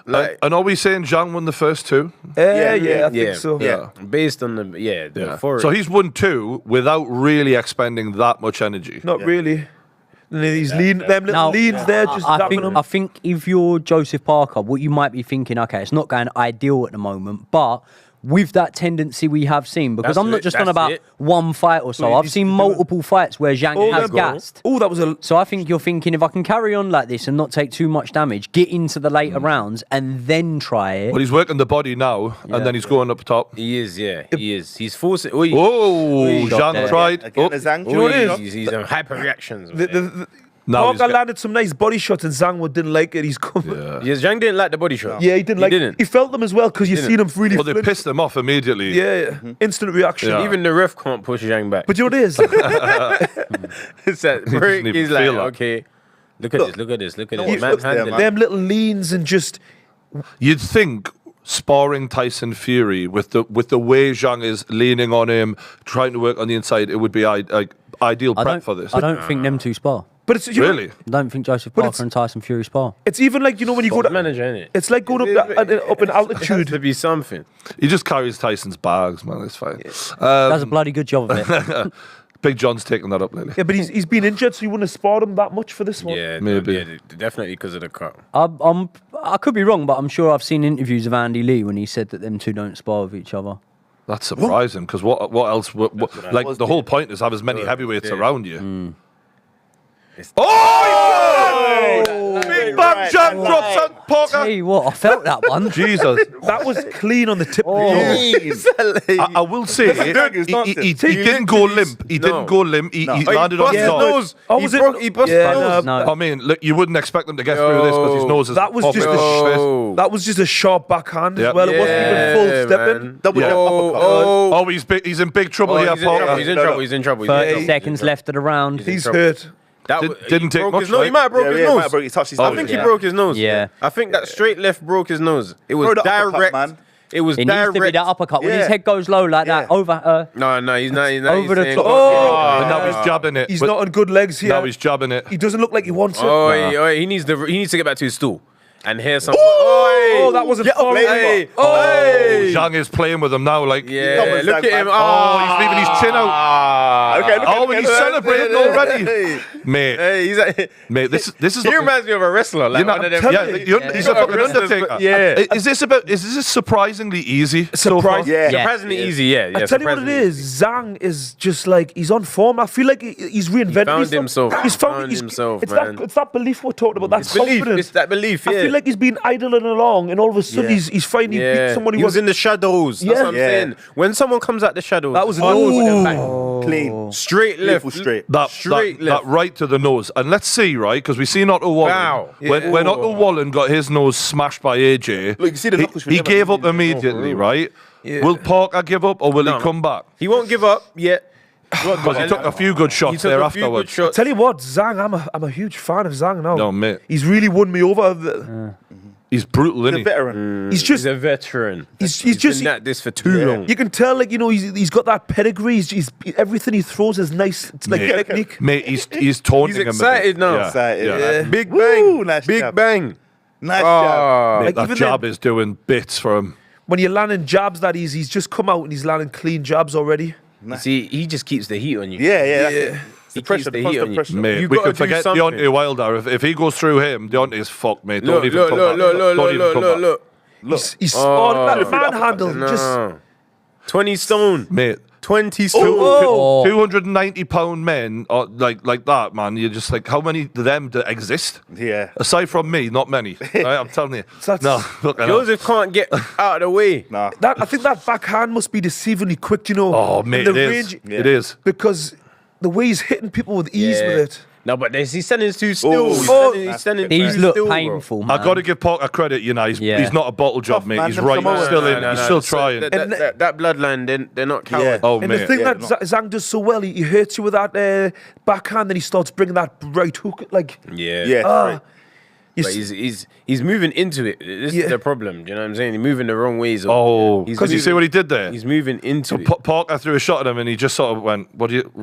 Like, And are we saying Zhang won the first 2? I think so. Yeah. Based on the authority. So he's won 2 without really expending that much energy. Not really. And then he's them little Now, leans there, just dapping him. I think if you're Joseph Parker, what you might be thinking, okay, it's not going ideal at the moment, but with that tendency we have seen, because That's I'm not it, just on that's about it. one fight or so. Well, I've you seen just do multiple fights where Zhang has gassed. Oh, that was a. So I think you're thinking, if I can carry on like this and not take too much damage, get into the later rounds and then try it. But he's working the body now, and then he's going up top. He is, yeah. He is. He's forcing. Oi. Oh, Got Zhang there. tried. Again, Oh, Zhang. you know what it is? He's on hyper reactions. now he's Parker get- landed some nice body shots and Zhang didn't like it. He's come. Yeah. Yeah, Zhang didn't like the body shot. Yeah, he didn't like didn't. He felt them as well because you seen him really. Well, they flinch. pissed him off immediately. Yeah, instant reaction. Yeah. Even the ref can't push Zhang back. But you know what it is? It's that break. even He's like, feel that. okay, look at this, look at this, look at No this. one looks there, Manhandling. man. Them little leans and just. You'd think sparring Tyson Fury with the way Zhang is leaning on him, trying to work on the inside, it would be ideal prep for this. I don't think them two spar. But it's you know, Really? I don't think Joseph But Parker it's- and Tyson Fury spar. It's even like when you go to. Manager, innit? It's like going up up in It has to altitude. be something. He just carries Tyson's bags, man. It's fine. Does a bloody good job of it. Big John's taking that up lately. Yeah, but he's been injured, so you wouldn't have sparred him that much for this one. Yeah, Maybe. Yeah, definitely because of the cut. I could be wrong, but I'm sure I've seen interviews of Andy Lee when he said that them two don't spar with each other. That's surprising because what else? Like the whole point is have as many heavyweights around you. Oh! Big bang jab drops on Parker. Tell you what, I felt that one. Jesus. That was clean on the tip. Oh. I will say he didn't go limp. He didn't go limp. He landed on busted his his nose. nose. Oh, He was it? broke- He busted Yeah, his nose. No. I mean, look, you wouldn't expect him to get through this because his nose is. That was just Yo. that was just a sharp backhand Yep. as well. It wasn't even full stepping. man. Double Yeah. jab uppercut. Oh, Oh, he's in big trouble here, he's in trouble. Parker. He's in trouble. He's in trouble. He's in 30 trouble. seconds left of the round. He's trouble. hurt. That Didn't he take broke much, his nose. He right? might have broke his nose. He touched his I nose. think yeah. he broke his nose. Yeah. I think that straight left broke his nose. It was Bro, the uppercut, direct. man. It was It needs to be direct. that uppercut. When his Yeah. head goes low like that, Yeah. over No, he's not. He's not. Over the he's top. saying- Oh! But now he's jabbing it. He's But not on good legs here. Now he's jabbing it. He doesn't look like he wants it. Oh, he needs to get back to his stool and hear something. Oh, that wasn't far lady. away. Oh, Zhang is playing with him now. Like, Yeah, Come on, look at Zach, him. man. Oh, he's leaving his chin out. Okay, look Oh, at and he's celebrating already. Mate, Hey, he's like, mate, this is. he reminds me of a wrestler. Like You're one not, of them. he's a fucking Wrestlers, undertaker. but yeah. Is this surprisingly easy? so far? Yeah. Surprisingly easy, yeah. I tell you what it is. Zhang is just like he's on form. I feel like he's reinvented found himself. He's Found he's- himself, it's man. It's that belief we're talking about. That It's belief. confidence. It's that belief, yeah. I feel like he's been idling along, and all of a sudden Yeah. he's finally beat someone he was in the shadows. That's Yeah. what I'm Yeah. saying. When someone comes out the shadows, That was a hard to put them nose. back. Clean. Straight left, Beautiful straight. straight that left. right to the nose. And let's see, right? Because we seen Otto Wallen. Wow. When Otto Wallen got his nose smashed by AJ, Look, you see the knuckles he from gave him. up immediately, right? Will Parker give up or will he come back? He won't give up yet. Because he took a few good He shots took there a few good afterwards. shots. Tell you what, Zhang, I'm a huge fan of Zhang now. No, mate. He's really won me over. He's brutal, The isn't he? veteran. He's just He's a veteran. he's He's just been at this for too long. you can tell like he's got that pedigree. He's everything he throws is nice. It's like Mate. technique. Mate, he's taunting He's him. a bit. excited now. Yeah, Excited. yeah. Big Woo, bang. nice Big jab. bang. Nice job. Ah. Mate, Like, that even jab then- is doing bits for him. When you're landing jabs that easy, he's just come out and he's landing clean jabs already. See, he just keeps the heat on you. Yeah. That's it. It's He the pressure, keeps the the heat constant on you. pressure. Mate, You've we gotta could do forget something. Deontay Wilder. If he goes through him, Deontay's fucked, mate. Don't Look, even look, come look, back. look, look, Don't look, even look, come look, back. look. He's that manhandle. No. Just 20 stone. Mate, 20 stone. Oh. 290-pound men are like that, man. You're just like, how many of them do exist? Yeah. Aside from me, not many. Right, I'm telling you. That's- No, look, I know. Joseph can't get out of the way. Nah. I think that backhand must be deceivingly quick. You know. Oh, And mate, the it is. range- It is. because the way he's hitting people with ease with it. No, but he's standing too still. Oh. He's standing These too look still, bro. painful, man. I got to give Parker credit, you know. He's not a bottle job, mate. man, He's them right. Samoans. He's still in. No, He's no, still so trying. That bloodline, they're not cowards. Yeah. Oh, And mate. the thing Yeah, that Zhang does so well, he hurts you with that backhand, then he starts bringing that right hook. Like, Yeah. Yeah. ah, right. But he's moving into it. This is the problem. Do you know what I'm saying? He's moving the wrong ways. Because you see what he did there? He's moving into it. Parker threw a shot at him and he just sort of went, what do you think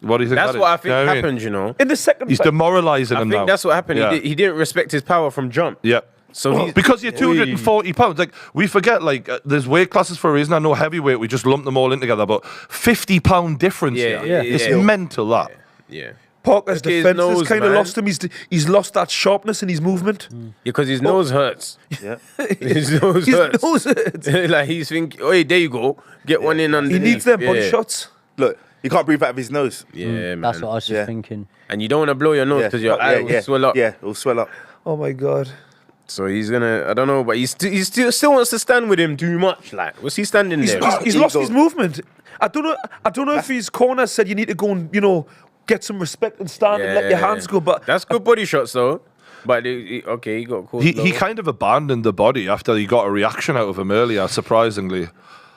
That's that what I is? think happened, you know? In the second He's fight, demoralising him I now. think that's what happened. Yeah. He didn't respect his power from jump. Yeah. So because you're 240 pounds, like we forget, like there's weight classes for a reason. I know heavyweight, we just lump them all in together, but 50-pound difference. It's mental. That. Yeah. Parker's His defense has nose, kind of man. lost him. He's lost that sharpness in his movement. Because his nose hurts. Yeah. His nose His hurts. nose hurts. Like he's thinking, oh, there you go. Get one in He underneath. needs them body shots. Look, he can't breathe out of his nose. Yeah, man. That's what I was just thinking. And you don't want to blow your nose because your eye will swell up. Yeah, it'll swell up. Oh my God. So he's gonna, I don't know, but he still wants to stand with him too much. Like, what's he standing there? He's lost his movement. I don't know if his corner said you need to go and get some respect and stand and let your hands go. But that's good body shots though. But he got caught. He kind of abandoned the body after he got a reaction out of him earlier, surprisingly.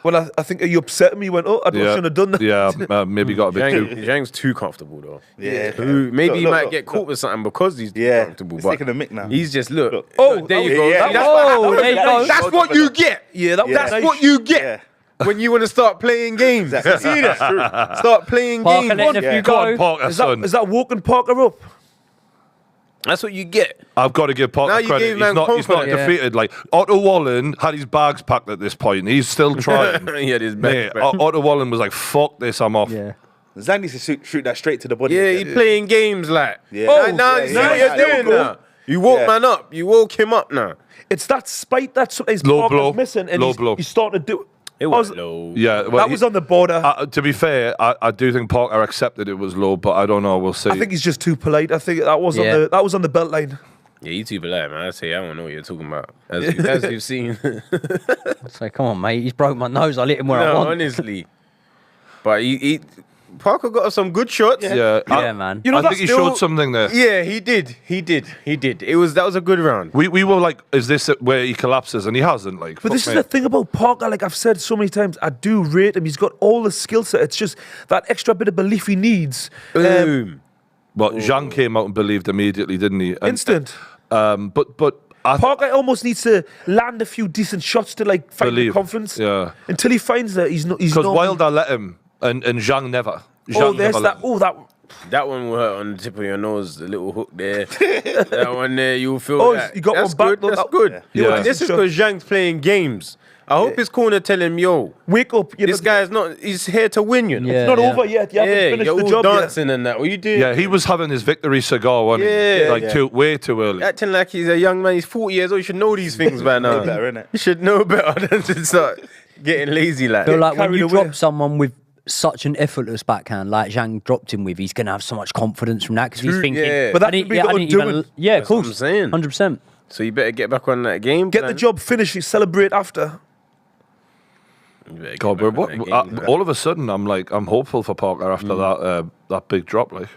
Well, I think he upset him. He went, I shouldn't have done that. Yeah, maybe got a bit too. Zhang's too comfortable though. Yeah. Maybe he might get caught with something because he's too comfortable. He's but taking a mick now. He's just look. There you go. Yeah, there you go. That's what you get. Yeah, that was That's nice. what you get when you want to start playing games. See that? Start playing Parker games. letting a few Go on, go. Parker, son. Is that woken Parker up? That's what you get. I've got to give Now Parker you credit. gave man He's not confidence. defeated. Like Otto Wallen had his bags packed at this point. He's still trying. He had his Mate, back. Otto Wallen was like, "Fuck this, I'm off." Yeah. Zhang needs to shoot that straight to the body. Yeah, again. he playing games like. Yeah. Now you see what you're doing now. You woke man up. You woke him up now. It's that spite that sometimes Low Parker's blow. missing, and Low blow. he's starting to do. It was low. Yeah, well, That was on the border. To be fair, I do think Parker accepted it was low, but I don't know. We'll see. I think he's just too polite. I think that was on the belt line. Yeah, you too polite, man. I say I don't know what you're talking about. As you've seen. It's like, come on, mate. He's broke my nose. I lit him where I No, want. honestly. But Parker got some good shots. Yeah, Man. I think he showed something there. Yeah, he did. That was a good round. We were like, is this where he collapses? And he hasn't. Like, But this is the thing about Parker. Like I've said so many times, I do rate him. He's got all the skill set. It's just that extra bit of belief he needs. Boom. Well, Zhang came out and believed immediately, didn't he? And, Instant. But Parker almost needs to land a few decent shots to like find the confidence. Yeah. Until he finds that he's not. Because Wilder let him, and Zhang never. Zhang there's never that. let him. That one will hurt on the tip of your nose, the little hook there. That one there, you'll feel Oh, that. you got That's one back, good. though. That's good. Yeah. This is because Zhang's playing games. I hope his corner tell him, yo, Wake up. this guy's not, he's here to win, you know? Yeah. It's not over yet. You haven't finished you're the all job dancing and that. What you doing? Yeah, he was having his victory cigar, wasn't he? Yeah. Like way too early. Acting like he's a young man. He's 40 years old. You should know these things by now. Know better, innit? You should know better than to start getting lazy like I feel that. like when carried you away. drop someone with such an effortless backhand like Zhang dropped him with, he's going to have so much confidence from that because he's True, thinking. yeah. But that I didn't- could be yeah, the I didn't even- undoing. Yeah, of That's what course. I'm saying. 100%. So you better get back on that game. Get the job finished. You celebrate after. God, but all of a sudden, I'm hopeful for Parker after that big drop. Like,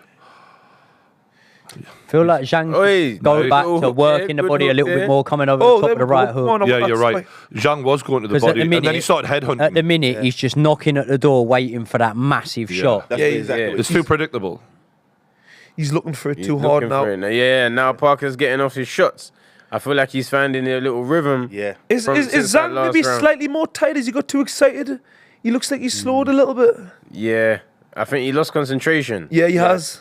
Feel like Zhang Oi, should go nice back little to hook working there, the good body a hook little there. bit more, coming over Oh, the top of the right Come on, hook. yeah, you're that's right. fine. Zhang was going to the 'Cause at body, the and then he minute- started headhunting. At the minute, he's just knocking at the door, waiting for that massive shot. That's Yeah, exactly yeah. what It's too predictable. He's looking for it He's too hard looking now. for it Yeah, now Parker's getting off his shots. I feel like he's finding a little rhythm. Yeah. Is since that Zhang last maybe round. slightly more tight? Has he got too excited? He looks like he's slowed a little bit. Yeah, I think he lost concentration. Yeah, he has.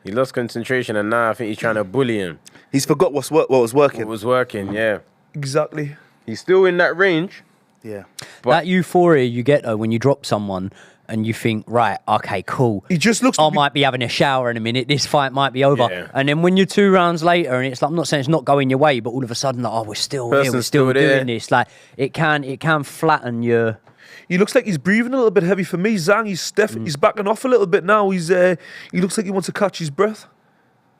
He lost concentration, and now I think he's trying to bully him. He's forgot what was working. It was working, yeah. Exactly. He's still in that range. Yeah. That euphoria you get though when you drop someone and you think, right, okay, cool. He just looks. I might be having a shower in a minute. This fight might be over. Yeah. And then when you're 2 rounds later, and it's like, I'm not saying it's not going your way, but all of a sudden, like, oh, we're still here, we're Person's still still doing there. this. Like it can flatten your. He looks like he's breathing a little bit heavy for me. Zhang, he's backing off a little bit now. He looks like he wants to catch his breath.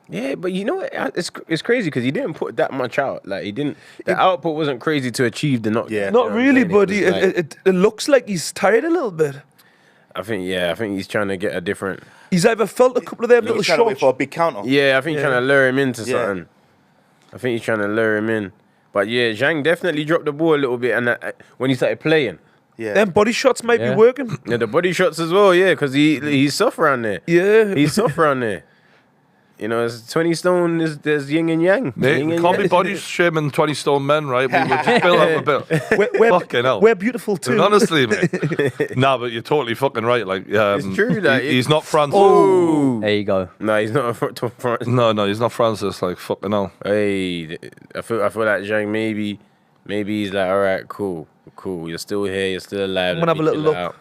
Yeah, but you know what? It's crazy because he didn't put that much out. Like he didn't. The output wasn't crazy to achieve the knockdown. Yeah. Not You know what I'm really, saying? but It was like- it looks like he's tired a little bit. I think he's trying to get a different. He's either felt a couple of them little He's trying to wait shots. for a big counter. Yeah, I think he's Yeah. trying to lure him into Yeah. something. I think he's trying to lure him in. But yeah, Zhang definitely dropped the ball a little bit, and when he started playing, Yeah. Them body shots might Yeah. be working. yeah, the body shots as well. Yeah, because he's soft around there. Yeah. He's soft around there. You know, it's 20 stone. There's yin and yang. Mate, Yin we and can't be yang. body shaming 20 stone men, right? We would just build up a bit. Fucking hell. We're beautiful too. And honestly, mate. Nah, but you're totally fucking right. Like, It's true that he's not Francis. Oh, There you go. no, he's not a front. No, he's not Francis. Like, fucking hell. Hey, I feel like Zhang maybe he's like, all right, cool. You're still here. You're still alive. I'm gonna have a little look.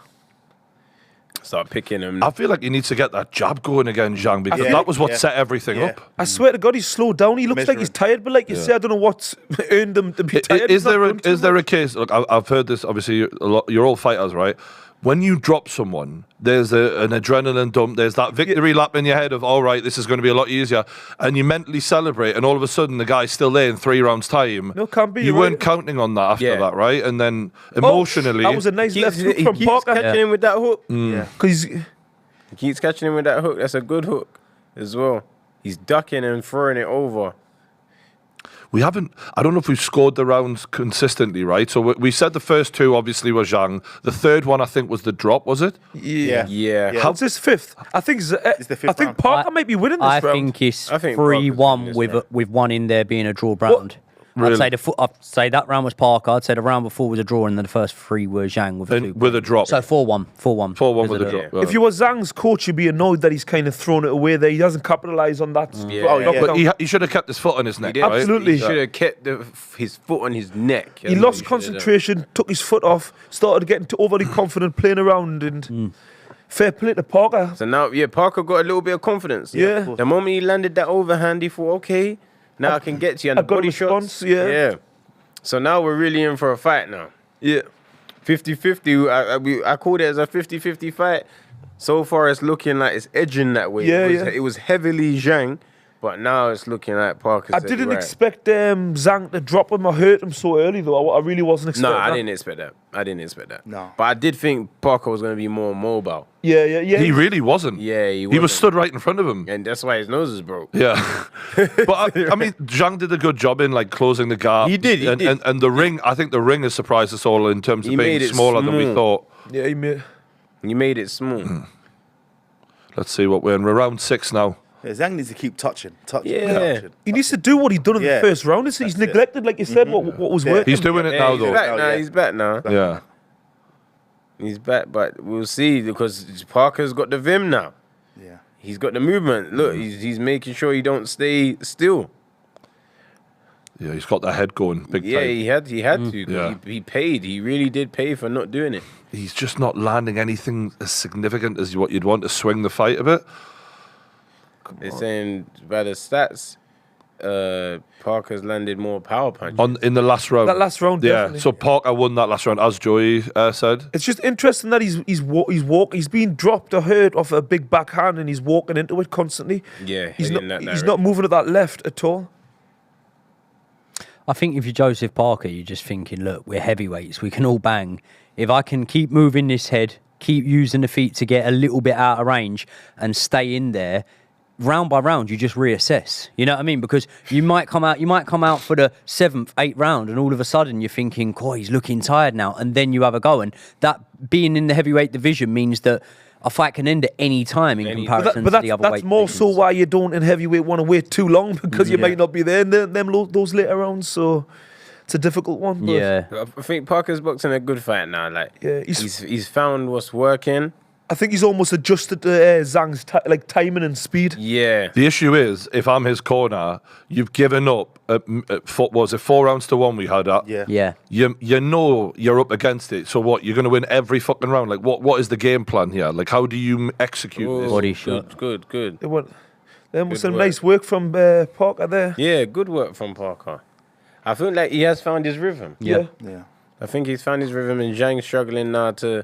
Start picking him. I feel like he needs to get that jab going again, Zhang, because that was what set everything up. I swear to God, he's slowed down. He looks like he's tired, but like you say, I don't know what's earned him to be tired. Is there a case? Look, I've heard this. Obviously, you're all fighters, right? When you drop someone, there's an adrenaline dump. There's that victory lap in your head of, all right, this is going to be a lot easier, and you mentally celebrate, and all of a sudden the guy's still there in 3 rounds time. No, can't be. You weren't counting on that after that, right? And then emotionally, that was a nice left hook from keeps Parker. catching him with that hook. Because He keeps catching him with that hook. That's a good hook as well. He's ducking and throwing it over. we haven't. I don't know if we've scored the rounds consistently, right? So we said the first 2 obviously were Zhang. The third one I think was the drop, was it? Yeah. How's this 5th? I think it's the 5th I think round. Parker might be winning this I round. think it's I think Parker's 3-1 winning with this with one in there being a draw round. Really? I'd say that round was Parker. I'd say the round before was a draw, and then the first 3 were Zhang with a 2. With a drop. So 4-1. 4-1 with a drop. If you were Zhang's coach, you'd be annoyed that he's kind of thrown it away there. He doesn't capitalise on that. But he should have kept his foot on his neck, He did. right? Absolutely. He should have kept his foot on his neck. He lost concentration, took his foot off, started getting too overly confident, playing around, and fair play to Parker. So now, Parker got a little bit of confidence. Yeah. The moment he landed that overhand, he thought, okay, now I can get to you. And I the got a body response, shots. yeah. So now we're really in for a fight now. Yeah. 50-50. I called it as a 50-50 fight. So far, it's looking like it's edging that way. It was heavily Zhang, but now it's looking like Parker. I didn't expect Zhang to drop him or hurt him so early, though. I really wasn't expecting that. I didn't expect that. No. But I did think Parker was going to be more mobile. Yeah. He really wasn't. Yeah, He was stood right in front of him. And that's why his nose is broke. Yeah. But I mean, Zhang did a good job in like closing the gap. He did. And the ring, I think the ring has surprised us all in terms of He being made it smaller than we small. thought. Yeah, he made... You made it small. Let's see what we're in. We're round 6 now. Yeah, Zhang needs to keep touching. Yeah. He needs to do what he done in the first round. He's neglected, like you said, what was working. He's doing it now, though. He's back now. Yeah. He's back, but we'll see because Parker's got the vim now. Yeah. He's got the movement. Look, he's making sure he don't stay still. Yeah, he's got that head going big time. Yeah, he had to. Yeah. He paid. He really did pay for not doing it. He's just not landing anything as significant as what you'd want to swing the fight a bit. They're saying by the stats, Parker's landed more power punches. In the last round. That last round, Yeah, definitely. so Parker won that last round, as Joey said. It's just interesting that he's being dropped or hurt off a big backhand and he's walking into it constantly. Yeah, he's heading that not direction. moving at that left at all. I think if you're Joseph Parker, you're just thinking, look, we're heavyweights. We can all bang. If I can keep moving this head, keep using the feet to get a little bit out of range and stay in there, round by round, you just reassess. You know what I mean? Because you might come out for the 7th, 8th round, and all of a sudden you're thinking, "God, he's looking tired now," and then you have a go. And that being in the heavyweight division means that a fight can end at any time in comparison to the other weight that's more so divisions. why you don't in heavyweight want to wait too long because you might not be there in those later rounds. So it's a difficult one. But Yeah. I think Parker's boxing a good fight now. Like, Yeah, he's found what's working. I think he's almost adjusted to Zhang's timing and speed. Yeah. The issue is, if I'm his corner, you've given up. Was it 4 rounds to 1 we had at? Yeah. Yeah. You know you're up against it. So what? You're going to win every fucking round. Like what is the game plan here? Like how do you execute this? Body shot. Good. There was some work. nice work from Parker there. Yeah, good work from Parker. I feel like he has found his rhythm. Yeah. Yeah. I think he's found his rhythm, and Zhang's struggling now to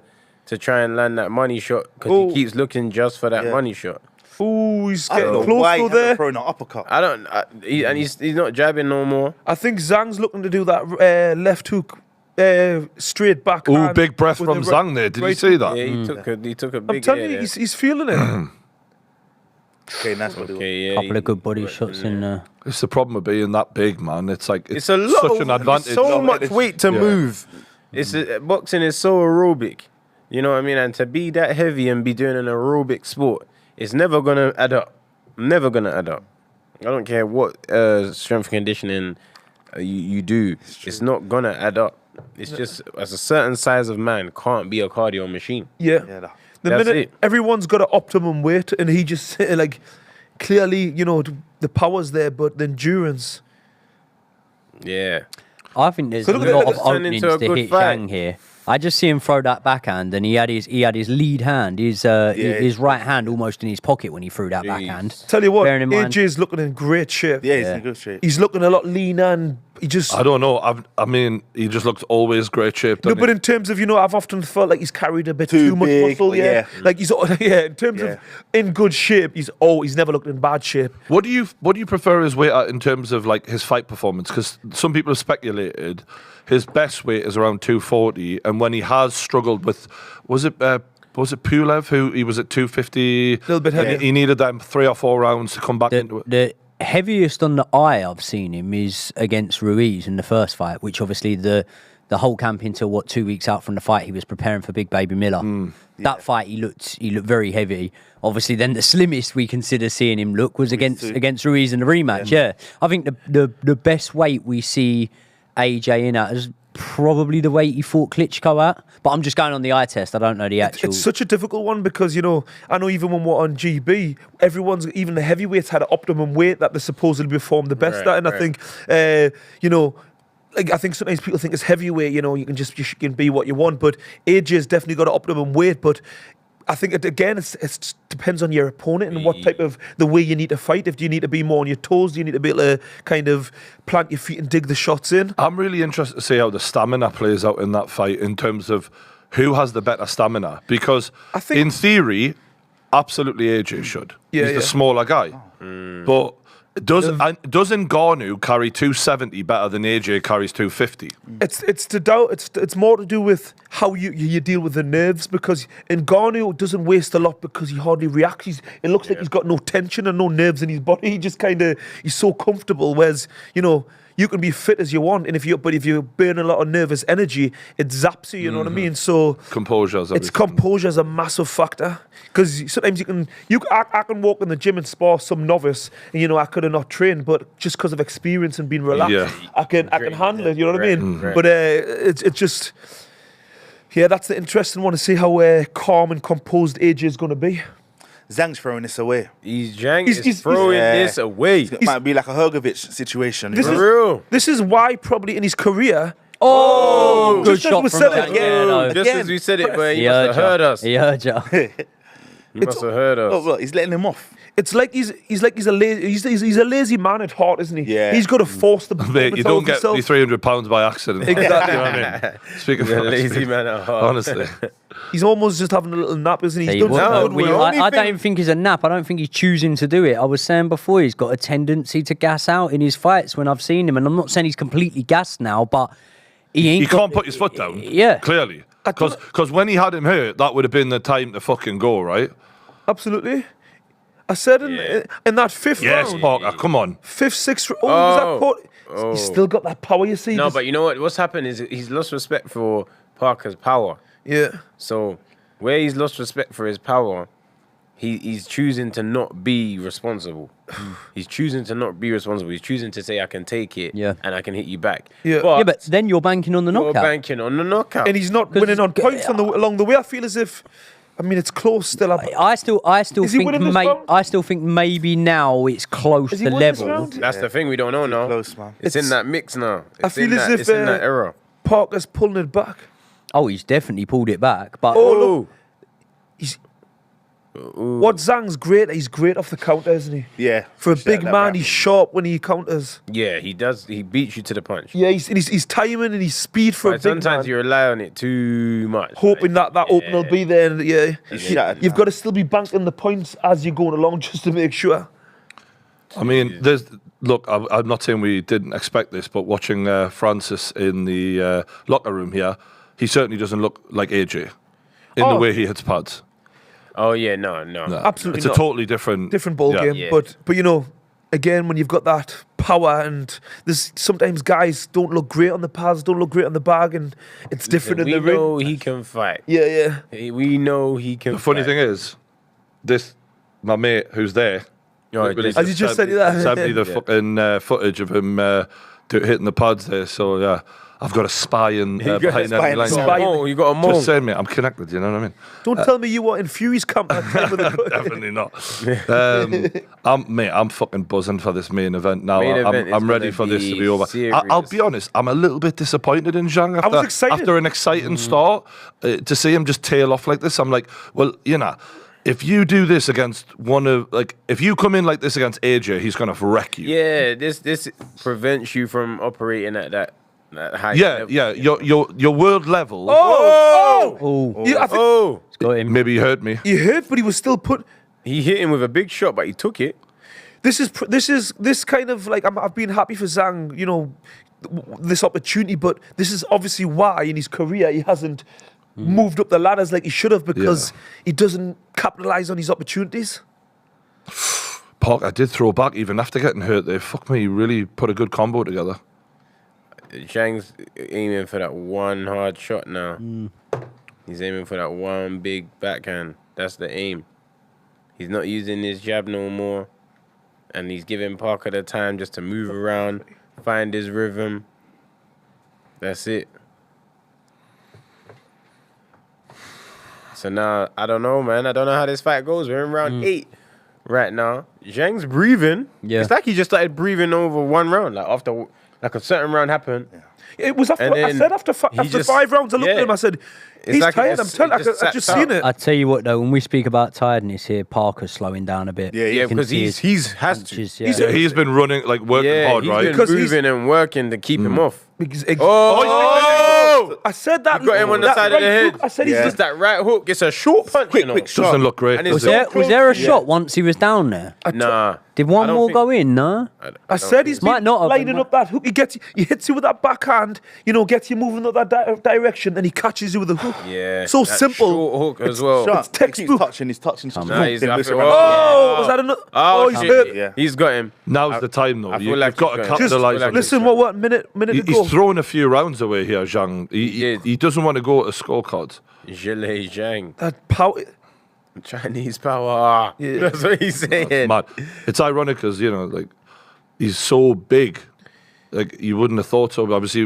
try and land that money shot because he keeps looking just for that money shot. Ooh, he's I don't getting know why close he though there. thrown an uppercut. He's not jabbing no more. I think Zhang's looking to do that left hook straight back. Ooh, big breath from Zhang there. Did you see that? Yeah, he took a big. I'm telling you, air he's feeling it. Okay, nice one. there. Okay, yeah, Couple of good body shots in there. It's the problem of being that big, man. It's like It's a lot. such an advantage. So much weight to Yeah. move. Boxing is so aerobic. You know what I mean? And to be that heavy and be doing an aerobic sport, it's never gonna add up. never gonna add up. I don't care what strength conditioning you do. It's not gonna add up. It's just as a certain size of man can't be a cardio machine. Yeah. Yeah, The That's minute it. everyone's got an optimum weight, and he just like clearly, the power's there, but the endurance. Yeah. I think there's So a look at lot that, of it's turned openings into a to good hit fight. Zhang here. I just see him throw that backhand, and he had his lead hand, his right hand almost in his pocket when he threw that backhand. Tell you what, Bearing in mind- AJ's looking in great shape. Yeah, he's in good shape. He's looking a lot leaner, and he just. I don't know. I mean, he just looks always great shape. No, doesn't but he? in terms of, I've often felt like he's carried a bit Too too much big, muscle, yeah. Like he's, in terms of in good shape, he's never looked in bad shape. What do you prefer his weight at in terms of like his fight performance? Because some people have speculated his best weight is around 240, and when he has struggled with, was it Pulev who he was at 250? A Little bit heavier. He needed them 3 or 4 rounds to come back into it. The heaviest on the eye I've seen him is against Ruiz in the first fight, which obviously the whole camp until 2 weeks out from the fight, he was preparing for Big Baby Miller. That fight, he looked very heavy. Obviously, then the slimmest we consider seeing him look was against Ruiz in the rematch. Yeah, I think the best weight we see AJ in at is probably the weight he fought Klitschko at. But I'm just going on the eye test. I don't know the actual. It's such a difficult one because, I know even when we're on GB, even the heavyweights had an optimum weight that they supposedly perform the best at. And I think, I think sometimes people think it's heavyweight, you can be what you want. But AJ's definitely got an optimum weight. But I think, it depends on your opponent and what type of, the way you need to fight. If you need to be more on your toes, do you need to be able to kind of plant your feet and dig the shots in? I'm really interested to see how the stamina plays out in that fight in terms of who has the better stamina. Because I think- in theory, absolutely AJ should. Yeah, He's yeah. the smaller guy. But does Ngannou carry 270 better than AJ carries 250? It's more to do with how you deal with the nerves, because Ngannou doesn't waste a lot because he hardly reacts. It looks like he's got no tension and no nerves in his body. He just he's so comfortable. Whereas you can be fit as you want, and if you burn a lot of nervous energy, it zaps you. You know what I mean? So Composure's everything. composure's a massive factor, because sometimes I can walk in the gym and spar some novice, and I could have not trained, but just because of experience and being relaxed, Yeah. I can handle it. You know what I mean? Right. But it's just. Yeah, that's the interesting one to see how calm and composed AJ is going to be. Zhang's throwing this away. He's He's- throwing yeah. this away. It might be like a Hergovich situation. This you is- know? For real. This is why probably in his career. good just as shot we from said it, Zhang. yeah, Yeah, no. Just as we said it, but he He must have heard us. He heard you. He must have heard us. Oh, look, he's letting him off. It's like he's a lazy man at heart, isn't he? Yeah. He's got to force the Mate, you performance out don't of get himself. the 300 pounds by accident. Exactly. You know what I mean? Speaking The of lazy man at heart. honestly. He's almost just having a little nap, isn't he? He's He done wouldn't, some though. good we work. are- I don't even think he's a nap. I don't think he's choosing to do it. I was saying before, he's got a tendency to gas out in his fights when I've seen him. And I'm not saying he's completely gassed now, but he ain't He got- can't put his foot down. Yeah. Clearly. Because when he had him hurt, that would have been the time to fucking go, right? Absolutely. I said in that fifth Yes, round, Parker, come on. fifth, sixth. Was that put? He's still got that power. You see? No, Just- but you know what? What's happened is he's lost respect for Parker's power. yeah. So where he's lost respect for his power, he's choosing to not be responsible. He's choosing to not be responsible. He's choosing to say, I can take it Yeah. and I can hit you back. Yeah. Yeah, but then you're banking on the you're knockout. banking on the knockout. And he's not winning on points along the way. I feel as if, it's close still. I still Is he think winning this round? I still think maybe now it's close Is he to winning this level. round? That's the thing we don't know now. Close, man. It's in that mix now. I feel as if it's in that era. Parker's pulling it back. Oh, he's definitely pulled it back. But Oh, What Zhang's great, he's great off the counter, isn't he? Yeah. For a Shut big that man, back. he's sharp when he counters. Yeah, he does. He beats you to the punch. Yeah, he's timing and he's speed for But a big sometimes man. you rely on it too much. Hoping that open will be there. And yeah, He's shattered, you've man. got to still be banking the points as you're going along just to make sure. I mean, I'm not saying we didn't expect this, but watching Francis in the locker room here, he certainly doesn't look like AJ in the Oh. way he hits pads. Oh yeah, no. No. Absolutely It's not. a totally different Ball yeah. game. Yeah. But again, when you've got that power, and there's sometimes guys don't look great on the pads, don't look great on the bag, and it's different in We the ring. know he can fight. Yeah. We know he can. The funny fight. thing is, my mate who's there, Literally just- As you just said that. sent me the fucking footage of him hitting the pads there. So yeah, I've got a spy in got a behind spy enemy in lines. the Spy. Oh, you got a mole. Just saying, mate, I'm connected. You know what I mean? Don't tell me you were in Fury's camp that time with the Definitely not. I'm fucking buzzing for this main event now. Main event is I'm ready gonna for this to be be over. I'll be serious. honest, I'm a little bit disappointed in Zhang was excited. after an exciting start. To see him just tail off like this, I'm like, well, you know, if you do this against if you come in like this against AJ, he's gonna wreck you. Yeah, this prevents you from operating at that high Yeah, level. yeah. Your world level. Oh, Yeah, I think Oh, it's got him. Maybe you heard me. he hurt, but he was still put. he hit him with a big shot, but he took it. This kind of like I've been happy for Zhang, you know, this opportunity, but this is obviously why in his career he hasn't moved up the ladders like he should have because he doesn't capitalize on his opportunities. Parker did throw back even after getting hurt there. Fuck me, he really put a good combo together. Zhang's aiming for that one hard shot now. He's aiming for that one big backhand. That's the aim. He's not using his jab no more. And he's giving Parker the time just to move around, find his rhythm. That's it. So now, I don't know, man. I don't know how this fight goes. We're in round 8 right now. Zhang's breathing. Yeah. It's like he just started breathing over one round. Like after a certain round happened. It was after And I then said after he just- 5 rounds. I looked at yeah. him. I said, It's "He's like tired." I'm telling you, it just I've just sat seen out. it. I tell you what though, when we speak about tiredness here, Parker's slowing down a bit. Yeah, Yeah, You can because see he's his has to. punches, Yeah, he's been running, like working hard, he's right? been Because he's- moving and working to keep him off. I said that. You got him on the that side of the right head. hook, I said Yeah. he's Just that right hook. It's a short punch. Quick, you know. quick shot. Doesn't look great. And it's does so it? Was there a close. shot once he was down there? Nah. Did I one don't more think- go in? No. I said he's Might been not have, lining but- up that hook. He hits you with that backhand, you know, gets you moving up that direction, and he catches you with a hook. Yeah. So that simple. Short hook as well. Shot. textbook. He's touching. Nah, he's Then I looks feel- around. Oh, was that another? Oh, he's shit. hurt. Yeah. He's got him. Now's the time, though. I feel You've like got to he's going- capitalise Just on listen, this. What minute to He's go? throwing a few rounds away here, Zhang. He doesn't want to go to scorecards. Zhile Zhang. That power. Chinese power. Yeah. That's what he's saying. Mad. It's ironic because, you know, like, he's so big. Like, you wouldn't have thought so, but obviously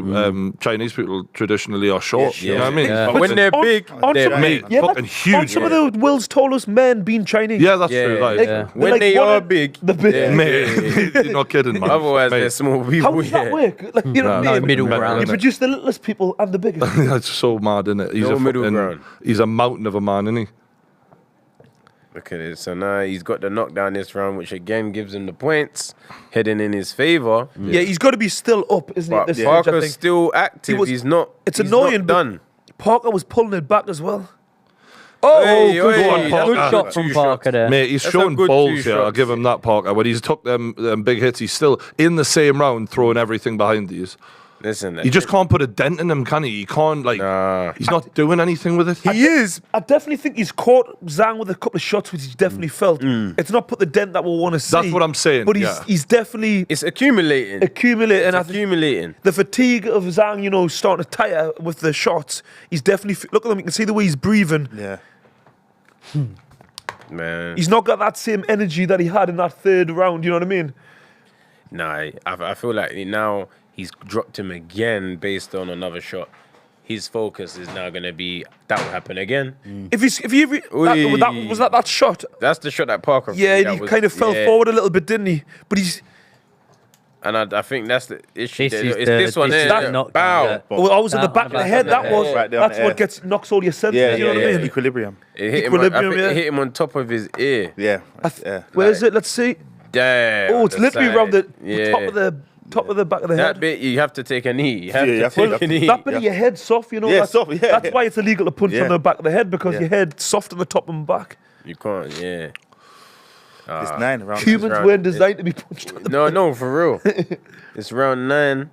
Chinese people traditionally are short. You know what I mean? But Fucking- when they're big, on they're some- big. Yeah, fucking that's- on huge. some of the world's tallest men being Chinese. Yeah, that's Yeah, true. That is Like, true. Yeah. When like they one are of big, the big. yeah. Mate, you're not kidding, man. Otherwise, Mate, they're small people. How does that work? Like, you know what No, I mean? middle mental, ground. You innit? produce the littlest people and the biggest. That's so mad, isn't it? He's No a middle fucking- ground. He's a mountain of a man, isn't he? Look at it. So now he's got the knockdown this round, which again gives him the points, heading in his favor. Yeah, he's got to be still up, isn't he? But At this stage, I Parker's think. still active. was- he's not. It's he's annoying, Not but done. Parker was pulling it back as well. Hey, good hey, one, that's Parker. a Good shot from two Parker shots. there. Mate, he's That's a showing good balls two here. I'll shots. give him that, Parker. When he's took them big hits, he's still in the same round throwing everything behind these. Listen, You just can't put a dent in him, can he? He can't, like, Nah. he's not doing anything with it. he is. I definitely think he's caught Zhang with a couple of shots, which he's definitely felt. It's not put the dent that we'll want to see. That's what I'm saying, But yeah. he's definitely It's accumulating. accumulating. I think accumulating. the fatigue of Zhang, you know, starting to tire with the shots. He's definitely look at him. You can see the way he's breathing. Yeah. Man. He's not got that same energy that he had in that third round. You know what I mean? Nah, I feel like now he's dropped him again based on another shot. His focus is now going to be that will happen again. If was that shot? That's the shot that Parker. Yeah, that he was- kind of fell yeah. forward a little bit, didn't he? But he's. And I think that's the issue. This is It's the- this one this is there. the knockdown, Bow. yeah. Well, I was in the That back of the on the head. back of That the was. head. Right there on That's the what air. gets knocks all your senses. Yeah, you know what I mean? Equilibrium. It hit him. I Equilibrium, think yeah. it hit him on top of his ear. Yeah. Where is it? Let's see. Damn. Oh, it's the literally side. around the Yeah. top of the back of the That head. bit you have to take a knee. You have Yeah, you to have to- take a knee. That bit of your head soft, you know. Yeah, that's, soft, yeah. That's why it's illegal to punch Yeah. on the back of the head because Yeah. your head's soft on the top and back. You can't. Yeah. It's 9 rounds. Humans round. weren't designed to be punched on the No, for real. It's round 9.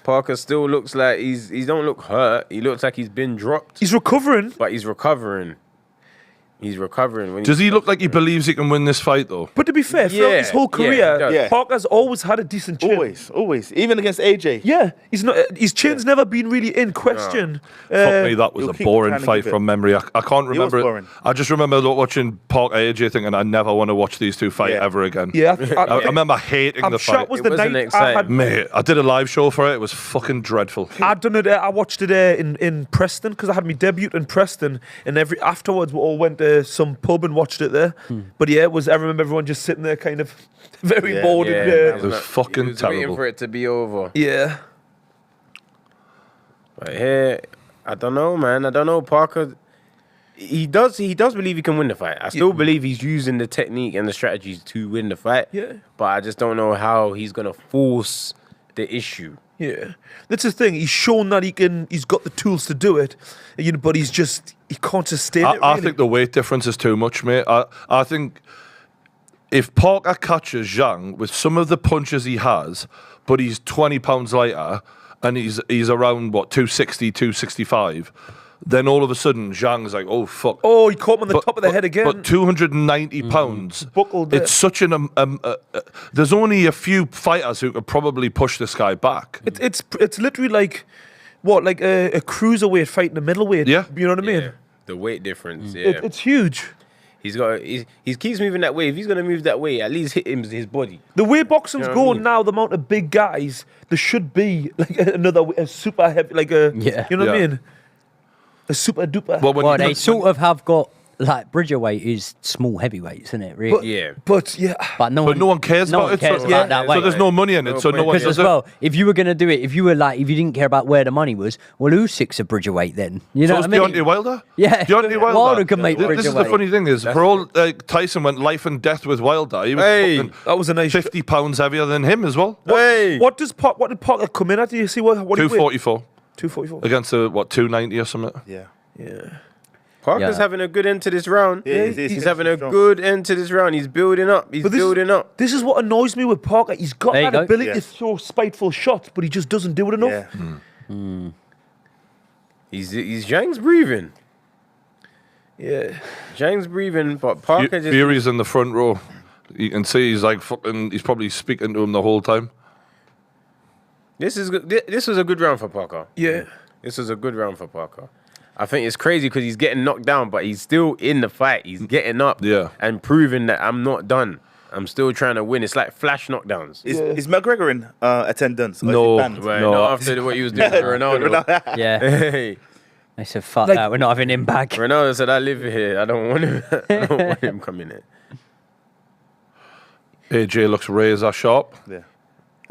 Parker still looks like he don't look hurt. He looks like he's been dropped, He's recovering. but he's recovering. He's recovering. Does he look like he believes he can win this fight, though? But to be fair, throughout Yeah, his whole yeah, career, he does. Yeah. Parker's always had a decent chin. Always. Even against AJ. Yeah, he's not. His chin's never been really in question. Fuck me, that was he'll a keep boring trying to fight give it. from memory. I can't was remember it. boring. I just remember watching Parker AJ thinking I never want to watch these two fight Yeah. ever again. Yeah, I remember hating I'm the sure fight. it was It the wasn't night I had. exciting. Mate, I did a live show for it. It was fucking dreadful. I done it. I watched it in Preston because I had my debut in Preston, and afterwards we all went to some pub and watched it there. But yeah, it was. I remember everyone just sitting there, kind of very Yeah. bored. Yeah, and, It was fucking he was waiting terrible. for it to be over. yeah. But here, I don't know, man. I don't know. Parker, he does believe he can win the fight. I still believe he's using the technique and the strategies to win the fight. Yeah. But I just don't know how he's gonna force the issue. Yeah, that's the thing. He's shown that he can. He's got the tools to do it, but he can't sustain it. I Really. think the weight difference is too much, mate. I think if Parker catches Zhang with some of the punches he has, but he's 20 pounds lighter and he's around, 260, 265, then all of a sudden Zhang's like, oh, fuck. Oh, he caught him on the top of the head again. But 290 pounds, Buckled there. it's such an... there's only a few fighters who could probably push this guy back. It's literally like a cruiserweight fighting a middleweight. Yeah. You know what I mean? Yeah. The weight difference. Yeah. It's huge. He keeps moving that way. If he's gonna move that way, at least hit him his body. The way boxing's You know what I going mean? now, the amount of big guys, there should be like a super heavy, Yeah. you know what I Yeah. mean? A super duper. Well, when Well, you they look- sort of have got like Bridgerweight is small heavyweights, isn't it? Really? Yeah. But yeah, But no But no one cares about it. cares So, about that so weight. there's no money in it. No So no point. one Because does as it. well, if you were going to do it, if you didn't care about where the money was, well, Usyk's a Bridgerweight then? You know So what I is mean? Deontay Wilder? Yeah. Deontay Wilder. Wilder can make This is the Bridgerweight. funny thing is, for all Tyson went life and death with Wilder, he was Hey. fucking that was a nice. 50 pounds heavier than him as well. Hey. What did Parker come in at? Do you see what he weighed? 244 244. against 290 or something. Yeah. Yeah. Parker's Yeah. having a good end to this round. Yeah, he's having a strong. good end to this round. He's building up. He's But this- building up. This is what annoys me with Parker. He's got There you that go. ability to Yes. throw spiteful shots, but he just doesn't do it enough. Yeah. He's Zhang's breathing. Yeah. Zhang's breathing, but Parker just Fury's in the front row. You can see he's like fucking. He's probably speaking to him the whole time. this is good. This was a good round for Parker. Yeah. This was a good round for Parker. I think it's crazy because he's getting knocked down, but he's still in the fight. He's getting up Yeah. and proving that I'm not done. I'm still trying to win. It's like flash knockdowns. Is McGregor in attendance? Or is No. he banned? Right, No. not after what he was doing to Ronaldo. Yeah. Hey, They said, fuck Like- that, we're not having him back. Ronaldo said, "I live here. I don't want him. I don't want him coming in." AJ looks razor sharp. Yeah.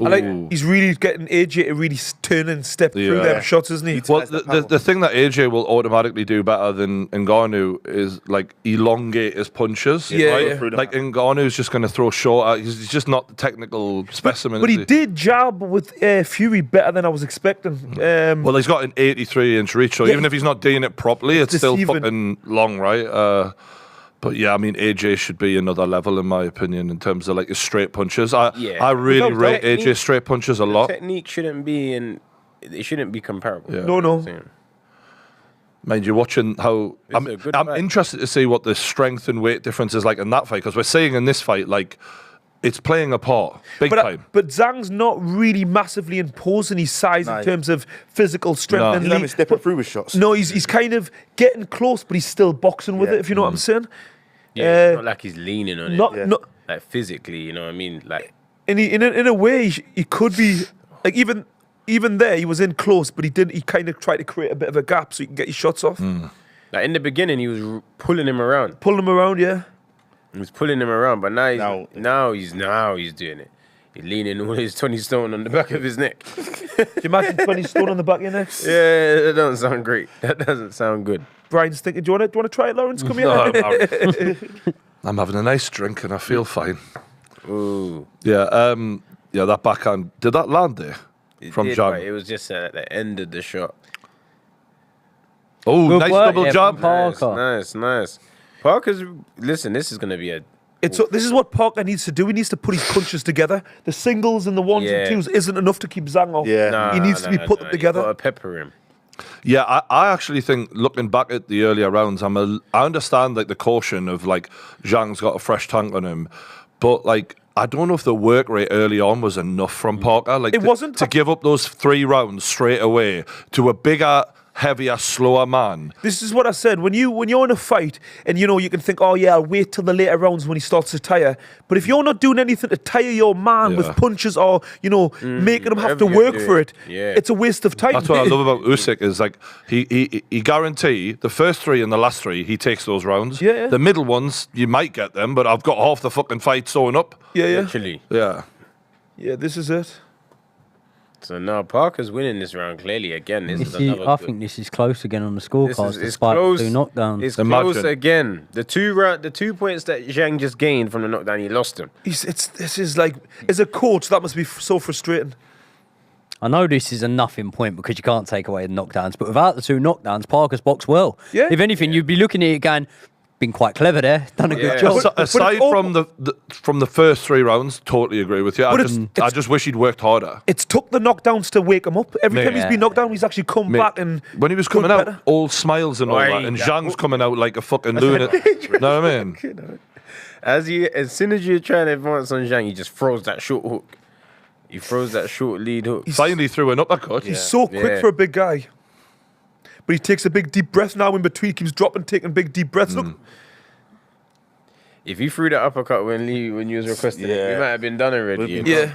I like Ooh. he's really getting AJ to really turn and step through Yeah. them shots, isn't he? Well, Utilise that the power. thing that AJ will automatically do better than Ngannou is like elongate his punches. Yeah, right? yeah. Through them. Like Ngannou's just going to throw short. He's just not the technical specimen. But is he did jab with Fury better than I was expecting. Well, he's got an 83-inch reach, so Yeah. even if he's not doing it properly, it's still deceiving. fucking long, right? But yeah, I mean, AJ should be another level in my opinion in terms of like his straight punches. I really Without rate doubt. AJ's straight punches a lot. Technique shouldn't be in. It shouldn't be comparable. Yeah. No. Mind you, watching how I'm a good fight. interested to see what the strength and weight difference is like in that fight because we're seeing in this fight like it's playing a part big time. But Zhang's not really massively imposing his size No. in terms of physical strength No. and He's not even lead. stepping through his shots. No, he's kind of getting close, but he's still boxing with Yeah. it. If you know what I'm saying. Yeah, it's not like he's leaning on Not, it. Yeah. not Like physically, you know what I mean? Like in a way, he could be like even there he was in close, but he kind of tried to create a bit of a gap so he can get his shots off, like in the beginning, he was pulling him around. pull him around. Yeah, He was pulling him around, but now Now- he's doing it. He's leaning all his 20 stone on the back of his neck. do you imagine 20 stone on the back of your neck? Yeah, that doesn't sound great. That doesn't sound good. Brian's thinking, do you want to try it, Lawrence? Come here. No, I'm having a nice drink and I feel fine. Ooh. Yeah, yeah, that backhand did that land there It from did, John? but it was just at the end of the shot. Oh, Good nice work, double yeah, jab. from Parker. Nice. Parker's listen. This is gonna be a This is what Parker needs to do. He needs to put his punches together. The singles and the ones Yeah. and twos isn't enough to keep Zhang off. Yeah. He needs to be put them You together. gotta pepper him. Yeah, I actually think, looking back at the earlier rounds, I understand like the caution of like Zhang's got a fresh tank on him, but like I don't know if the work rate early on was enough from Parker. Like It wasn't to give up those 3 rounds straight away to a bigger, heavier, slower man. This is what I said. When you're in a fight and you can think, oh yeah, I'll wait till the later rounds when he starts to tire. But if you're not doing anything to tire your man with punches or making him have to work for it, it's a waste of time. That's what I love about Usyk is like he guarantee the first 3 and the last 3 he takes those rounds. Yeah. The middle ones you might get them, but I've got half the fucking fight sewn up. Yeah. Literally. Yeah. Yeah, this is it. So now Parker's winning this round clearly again. I think this is close again on the scorecards It's despite close. 2 knockdowns. It's Imagine. close again. The 2 points that Zhang just gained from the knockdown, he lost them. This is like, as a coach, that must be so frustrating. I know this is a nothing point because you can't take away the knockdowns, but without the 2 knockdowns, Parker's boxed well. Yeah. If anything, you'd be looking at it going, been quite clever there, done a good job. Aside from the first 3 rounds, totally agree with you. I just wish he'd worked harder. It's took the knockdowns to wake him up. Every time he's been knocked down, he's actually come back and when he was coming out, all smiles and all that, and Zhang's coming out like a fucking lunatic. Know what I mean? As soon as you're trying to advance on Zhang, he just throws that short hook. He throws that short lead hook. He finally threw an uppercut. He's so quick for a big guy. But he takes a big deep breath now in between, keeps dropping, taking big deep breaths. Look. If you threw that uppercut when you was requesting it, you might have been done already. Yeah.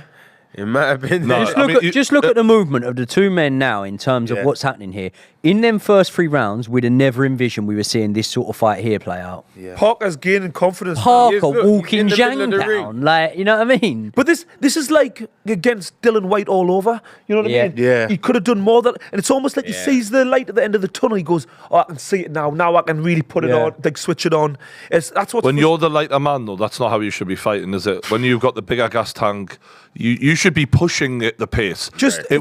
It might have been. No, Just look at the movement of the 2 men now in terms of what's happening here. In them first 3 rounds, we'd have never envisioned we were seeing this sort of fight here play out. Yeah. Parker's gaining confidence. Parker Look, walking in the middle of Zhang the ring. down, like, you know what I mean? But this is like against Dylan White all over. You know what I mean? Yeah. He could have done more than, and it's almost like he sees the light at the end of the tunnel. He goes, "Oh, I can see it now. Now I can really put it on, like switch it on." That's what. When you're the lighter man, though, that's not how you should be fighting, is it? When you've got the bigger gas tank, you should be pushing it the pace.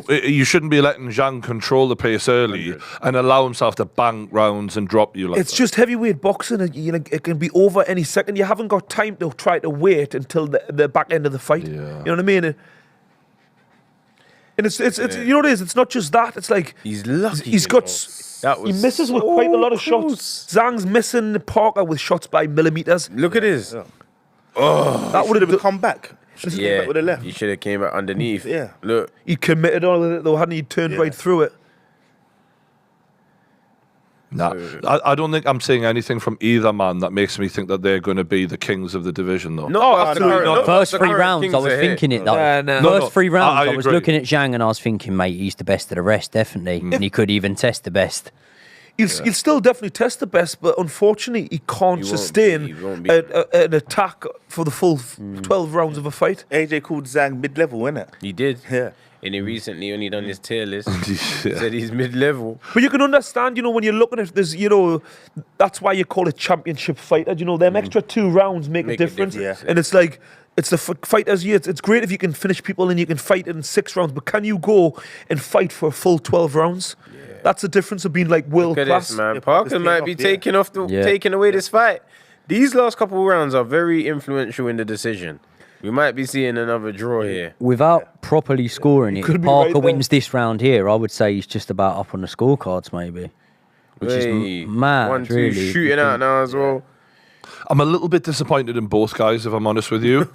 You shouldn't be letting Zhang control the pace early and allow himself to bang rounds and drop you like It's that. just heavyweight boxing. It can be over any second. You haven't got time to try to wait until the back end of the fight. Yeah. You know what I mean? And it's you know what it is. It's not just that. It's like He's lucky. He's got. That He was misses with quite a lot of shots. Zhang's missing Parker with shots by millimeters. Look at this. That would have come back. Should've come back with the left. You should have came back underneath. Yeah. Look. He committed all of it though, hadn't he? Turned right through it. Nah, I don't think I'm seeing anything from either man that makes me think that they're going to be the kings of the division, though. No, absolutely not. First 3 rounds, I was thinking it though. No. First 3 rounds, I I was agree. looking at Zhang and I was thinking, mate, he's the best of the rest, definitely. And he could even test the best. He'll still definitely test the best, but unfortunately, he can't sustain he won't be. an attack for the full 12 rounds of a fight. AJ called Zhang mid-level, innit? He did. Yeah. And he recently only done his tier list. He said he's mid-level. But you can understand, when you're looking at this, that's why you call it championship fighter. Them extra 2 rounds make a difference. Yeah. And it's like, it's the fighters year. It's great if you can finish people and you can fight in 6 rounds, but can you go and fight for a full 12 rounds? Yeah. That's the difference of being like world Look at class. this, man. Yeah, Parker Parker's might be taking taking away this fight. These last couple of rounds are very influential in the decision. We might be seeing another draw here. Without properly scoring it, could if be Parker right there. wins this round here, I would say he's just about up on the scorecards, maybe. Which Hey, is mad, 1-2 really. shooting out now as well. I'm a little bit disappointed in both guys, if I'm honest with you.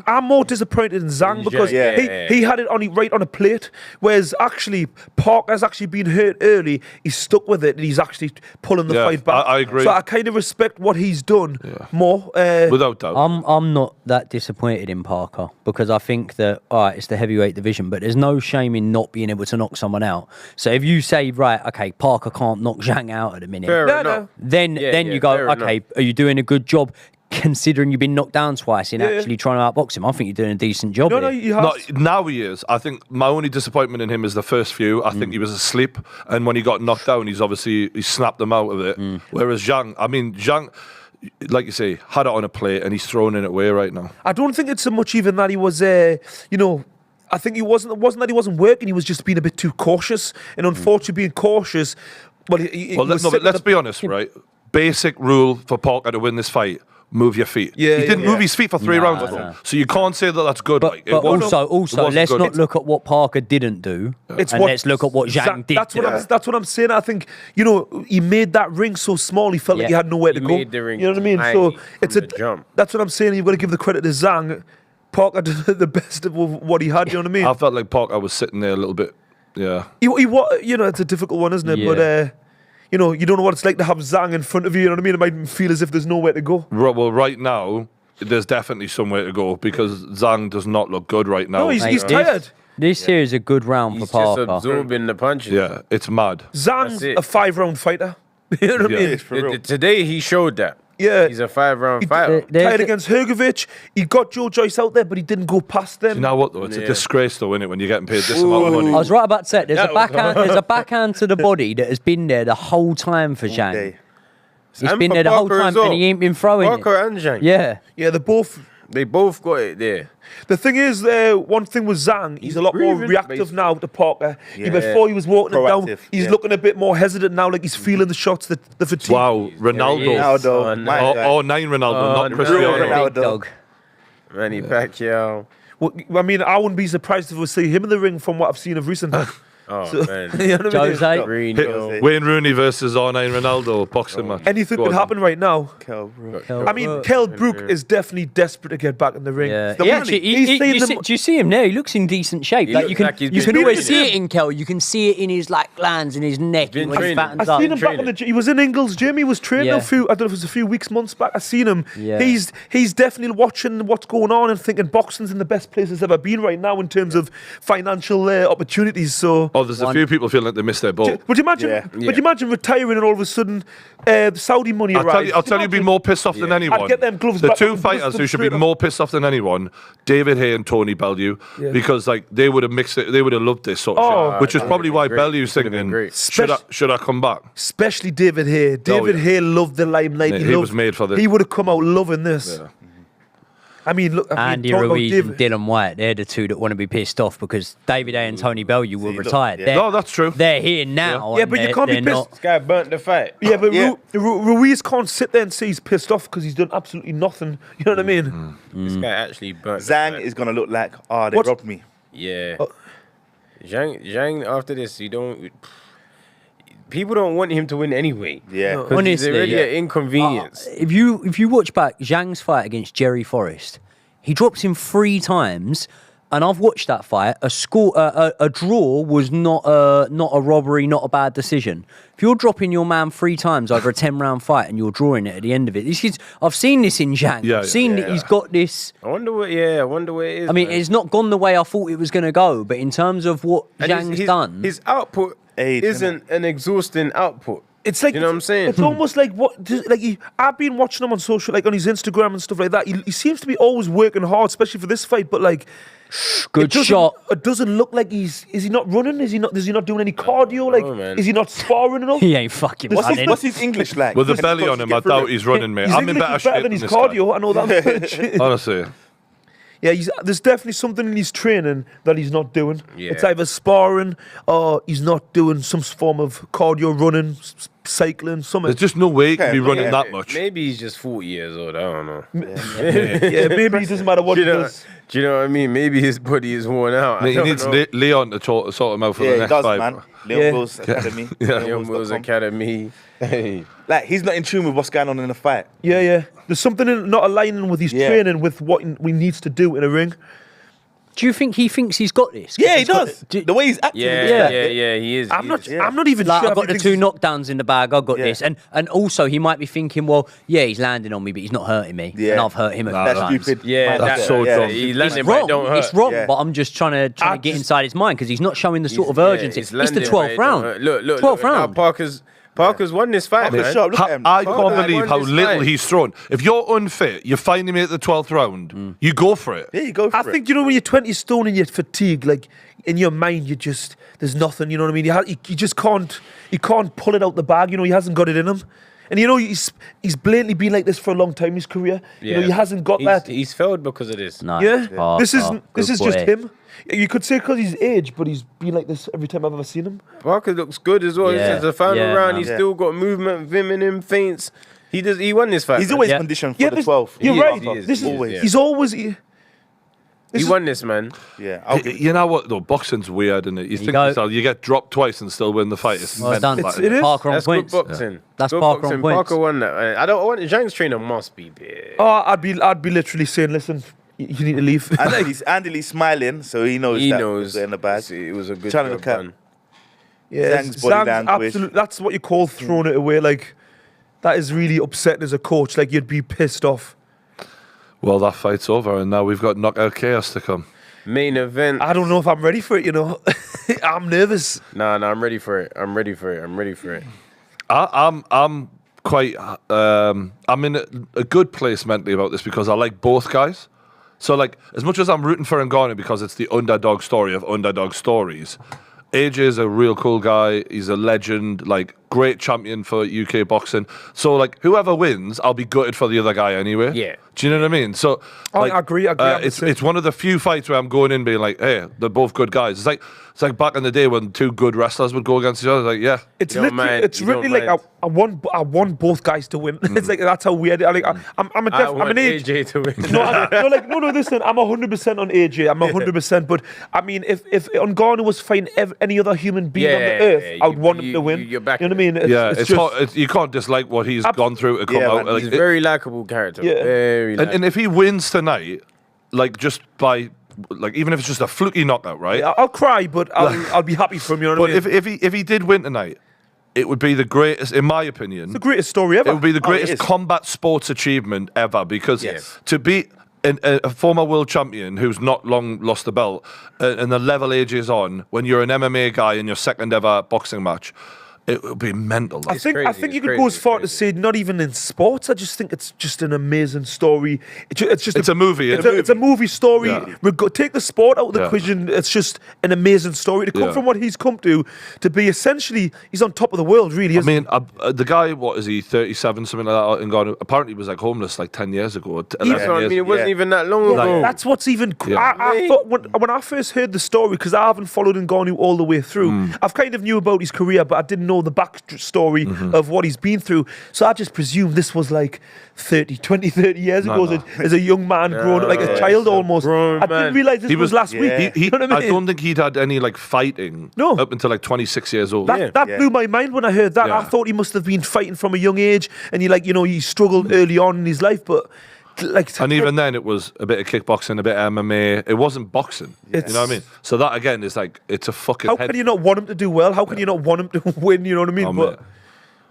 I'm more disappointed in Zhang because Yeah. he had it right on a plate, whereas actually Parker's actually been hurt early. He's stuck with it and he's actually pulling the Yeah, fight back. I agree. So I kind of respect what he's done more. Without doubt. I'm not that disappointed in Parker because I think that it's the heavyweight division, but there's no shame in not being able to knock someone out. So if you say okay, Parker can't knock Zhang out at the minute, Fair No, enough. no. then you go, fair okay, enough. are you doing a good job considering you've been knocked down twice in actually trying to outbox him? I think you're doing a decent job. No, here. you have. No, now he is. I think my only disappointment in him is the first few. I think he was asleep, and when he got knocked down, he snapped them out of it. Whereas Zhang, like you say, had it on a plate, and he's throwing it away right now. I don't think it's so much even that he was, I think it wasn't that he wasn't working. He was just being a bit too cautious, and unfortunately, being cautious. Well, Let's be honest, right? Basic rule for Parker to win this fight: move your feet. Yeah, he didn't yeah. move his feet for 3 rounds with him. So you can't say that that's good. But, like, it but wasn't- it also, wasn't let's good. not look at what Parker didn't do, It's and what let's look at what Zhang did. That's what I'm saying. I think he made that ring so small. He felt like he had nowhere to He go. made the ring You know what I mean? tiny So from it's the jump. That's what I'm saying. You've got to give the credit to Zhang. Parker did the best of what he had. You know what I mean? I felt like Parker was sitting there a little bit. Yeah. He it's a difficult one, isn't it? Yeah. But you don't know what it's like to have Zhang in front of you. You know what I mean? It might feel as if there's nowhere to go. Well, right now, there's definitely somewhere to go because Zhang does not look good right now. No, he's Mate, tired. This here is a good round He's for just Parker. absorbing the punches. Yeah, it's mad. Zhang's That's it. a 5-round fighter. You know what I Yeah. mean? For real. Today he showed that. Yeah. He's a 5-round He- fighter. Tired against Hergovich. He got Joe Joyce out there, but he didn't go past them. You know what though? It's a Yeah. disgrace though, isn't it, when you're getting paid this amount of money? I was right about to say, there's That a was- backhand. There's a backhand to the body that has been there the whole time for Zhang. day. It's And been for there the whole Parker time, as well. and he ain't been throwing Parker it. and Zhang. Yeah, Yeah, They both got it there. the thing is, one thing with Zhang, he's a lot more breathing, reactive basically. now to Parker. Yeah. Before he was walking him down, Proactive, he's yeah. looking a bit more hesitant now, like he's feeling the shots, the fatigue. Wow, Ronaldo. Ronaldo, my guy. Or 9 Ronaldo, not no. Cristiano. Real Ronaldo. big dog. Manny Pacquiao. Well, I mean, I wouldn't be surprised if we see him in the ring from what I've seen of recent. Oh, So- man. you know what I mean? Jose. Mourinho. Wayne Rooney versus R9 Ronaldo boxing match. Anything Go could on. happen right now. Kel, bro. I mean, Kell Brook is definitely desperate to get back in the ring. Yeah. The He money. actually, He's he- saying you the see- mo- do you see him there? He looks in decent shape. He Like looks you can, like he's you been can always training. see it in Kel. You can see it in his like glands, in his neck, been when he training. fattens I up. seen him back in training. the gym. He was in Ingles gym. He was training Yeah. I don't know if it was a few weeks, months back. I seen him. Yeah. He's definitely watching what's going on and thinking boxing's in the best place it's ever been right now in terms of financial opportunities. So, Oh, there's a few people feeling like they missed their boat. would you imagine? Yeah. Would you imagine retiring and all of a sudden the Saudi money arrives? I'll tell you, be more pissed off than anyone. I'd get them gloves the back two and fighters dust who them should be straight more pissed off than anyone, David Hay and Tony Bellew, Yeah. because like they would have mixed it. They would have loved this sort of Oh, shit, which is that probably would've why been great. Bellew's Would've been thinking, great. should I come back? Especially David Hay. David yeah. Hay loved the limelight. Yeah, he he loved, was made for this. He would have come out loving this. Yeah. I mean, look. Andy talk about Ruiz and David. Dylan White, they're the two that want to be pissed off because David A and Tony Bellew were look, retired. yeah. They're, No, that's true. they're here now. Yeah, and but you they're- can't be they're pissed. not- This guy burnt the fight. Yeah, but Yeah. Ruiz can't sit there and say he's pissed off because he's done absolutely nothing. You know what I mean? Mm-hmm. This guy actually burnt Zhang the fight. is gonna look like, they What? robbed me. Yeah. Oh. Zhang, after this, you don't... People don't want him to win anyway. Yeah. No. 'Cause he's Honestly, already yeah. an inconvenience. If you watch back Zhang's fight against Jerry Forrest, he drops him 3 times, and I've watched that fight. A draw was not a robbery, not a bad decision. If you're dropping your man 3 times over a 10-round fight and you're drawing it at the end of it, I've seen this in Zhang. Yeah, I've seen that he's got this. I wonder what it is. I mean, man. it's not gone the way I thought it was going to go, but in terms of what And Zhang's done, His output Age, isn't an exhausting output. It's like You know what I'm saying? It's almost like I've been watching him on social, like on his Instagram and stuff like that. He seems to be always working hard, especially for this fight. But like, good it doesn't- shot. It doesn't look like is he not running? Is he not doing any cardio? Like, man. is he not sparring enough? He ain't fucking running. What's his English like? With the Can he belly on actually him, get I through doubt it? he's running, mate. His I'm in English better is better shape than than his this cardio. I know that much. guy. Honestly. Yeah, there's definitely something in his training that he's not doing. Yeah. It's either sparring or he's not doing some form of cardio, running, cycling, something. There's just no way he can be Yeah, running yeah. that much. Maybe he's just 40 years old. I don't know. Yeah, maybe it doesn't matter what Do he you know, does. do you know what I mean? Maybe his body is worn out. I Mate, he don't needs know. Leon to sort him out for Yeah, the he next does, fight. man. Yeah. Leon Mills Academy. Young Mills Mills.com. Academy. Hey. Like, he's not in tune with what's going on in the fight. Yeah. There's something not aligning with his Yeah. training with what we needs to do in a ring. Do you think he thinks he's got this? Yeah, he He's got- does. do- The way he's acting. Yeah, is he is. I'm he not. is. I'm not even Like, sure. I've if got he the thinks 2 he's- knockdowns in the bag. I've got Yeah. this, and also he might be thinking, well, yeah, he's landing on me, but he's not hurting me, Yeah. and I've hurt him a few That's times. stupid. Yeah, That's so yeah, dumb. He It's landed, but wrong. it don't hurt. It's wrong, Yeah. but I'm just trying to I get just- inside his mind because he's not showing the sort of Yeah, urgency. It's the landing, but 12th it don't round. hurt. Look, 12th now round. Parker's won this fight, Parker's man. sharp. Look at him. I Parker can't won believe how this little fight. he's thrown. If you're unfit, you find him at the 12th round, you go for it. Yeah, you go for I it. think, when you're 20 stone and you're fatigued, like in your mind, there's nothing. You know what I mean? You just can't. He can't pull it out the bag. He hasn't got it in him. And he's blatantly been like this for a long time in his career. He hasn't got that. He's failed because of this. No, Yeah, Parker, this is good just boy. him. You could say because he's age, but he's been like this every time I've ever seen him. Parker looks good as well. Yeah, This is the final yeah, round. man. He's Yeah. still got movement, vim in him, feints. He won this fight. He's man. always conditioned for the 12. You're He right. is, This he is is, yeah. he's always. He won this, man. Yeah. I'll give You know what though? Boxing's weird, isn't it? You think go. yourself, you get dropped twice and still win the fight. It's Well mental, done. like, It is. Parker on That's good points. boxing. That's Good Parker on boxing. points. Parker won that. I don't want Zhang's trainer must be big. Oh, I'd be literally saying, listen, you need to leave. Andy's smiling, so he knows He that knows was in the bag. It was a good Trying to job look at- done. Yeah, Zhang's body language. That's what you call throwing it away. Like, that is really upsetting as a coach. Like, you'd be pissed off. Well, that fight's over, and now we've got knockout chaos to come. Main event. I don't know if I'm ready for it, you know. I'm nervous. Nah, I'm ready for it. I'm ready for it. I'm quite. I'm in a good place mentally about this because I like both guys. So, like, as much as I'm rooting for Ngannou because it's the underdog story of underdog stories, AJ is a real cool guy. He's a legend, like, great champion for UK boxing. So, like, whoever wins, I'll be gutted for the other guy anyway. Yeah. Do you know what I mean? So, like, I agree. It's one of the few fights where I'm going in being like, hey, they're both good guys. It's like back in the day when two good wrestlers would go against each other. Like, yeah. It's You don't literally, mind. it's You really don't like I want both guys to win. It's like that's how weird. I'm I want an age. AJ to win. No, listen, I'm 100% on AJ. I'm 100%. But I mean, if Ngannou was fighting any other human being on the earth, I would want him to win. you're back. You know what I mean? It's just, hard, you can't dislike what he's gone through to come Yeah, out. man, Like, He's a very likable character. Yeah. Very likable. and if he wins tonight, like just by, like even if it's just a fluky knockout, right? I'll cry, but I'll be happy for him. You know what I But mean? if he did win tonight, it would be the greatest, in my opinion. The greatest story ever. It would be the it greatest is. combat sports achievement ever because Yes. to beat a former world champion who's not long lost the belt and the level AJ is on when you're an MMA guy in your second ever boxing match, it would be mental. I Like. think crazy, you it's could go as crazy, far it's to say not even in sports. I just think it's just an amazing story. It's a movie, It's, isn't it? it's a movie story. Yeah. Take the sport out of the Yeah. equation. It's just an amazing story to come Yeah. from what he's come to be essentially he's on top of the world. Really, I isn't mean, the guy, what is he, 37, something like that, and gone, apparently he was like homeless like 10 years ago. 11 That's what I years. mean. It wasn't Yeah. even that long he? ago. That's what's even. Yeah. I thought when I first heard the story, because I haven't followed Ngannou all the way through. Mm. I've kind of knew about his career, but I didn't know the backstory Mm-hmm. of what he's been through. So I just presumed this was like 30 years ago No. as a young man growing up, like a child almost. grown I man. didn't realize this He was was last week. Yeah. He, You know what I mean? don't think he'd had any like fighting No. up until like 26 years old. That Yeah. blew my mind when I heard that. Yeah. I thought he must have been fighting from a young age, and he struggled early on in his life, but like. And even then, it was a bit of kickboxing, a bit of MMA. It wasn't boxing. You know what I mean? So that again is like it's a fucking. how head. can you not want him to do well? How can you not want him to win? You know what I mean? Oh, but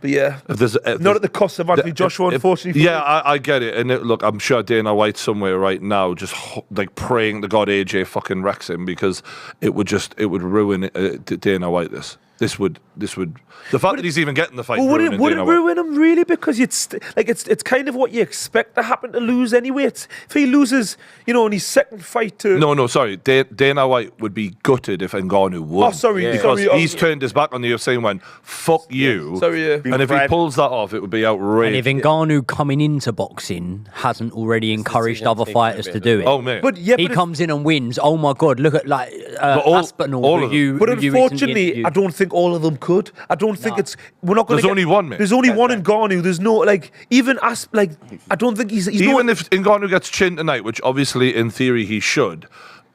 mate. yeah, If there's, not at the cost of Anthony Joshua, unfortunately. for Yeah, me. I get it. And look, I'm sure Dana White's somewhere right now, just like praying to God AJ fucking wrecks him because it would ruin Dana White. This would the fact that he's even getting the fight. Well, would it Dana White. ruin him really? Because it's kind of what you expect to happen to lose anyway. If he loses, in his second fight to No, sorry. Dana White would be gutted if Ngannou won. Oh, sorry, because sorry, he's turned his back on the UFC and went, "Fuck you." Sorry, yeah. And if he Private. pulls that off, it would be And outrageous. if Ngannou coming into boxing hasn't already encouraged decision other taking fighters a to bit do it. Oh mate, But yeah, He but if- comes in and wins. Oh my God! Look at like all Aspinall. of who them. you- But who you recently unfortunately, interviewed. I don't think all of them could. I don't think we're not going to. There's only one, mate. There's only one in Ngannou. There's no even I don't think he's even no, if Ngannou gets chinned tonight, which obviously in theory he should,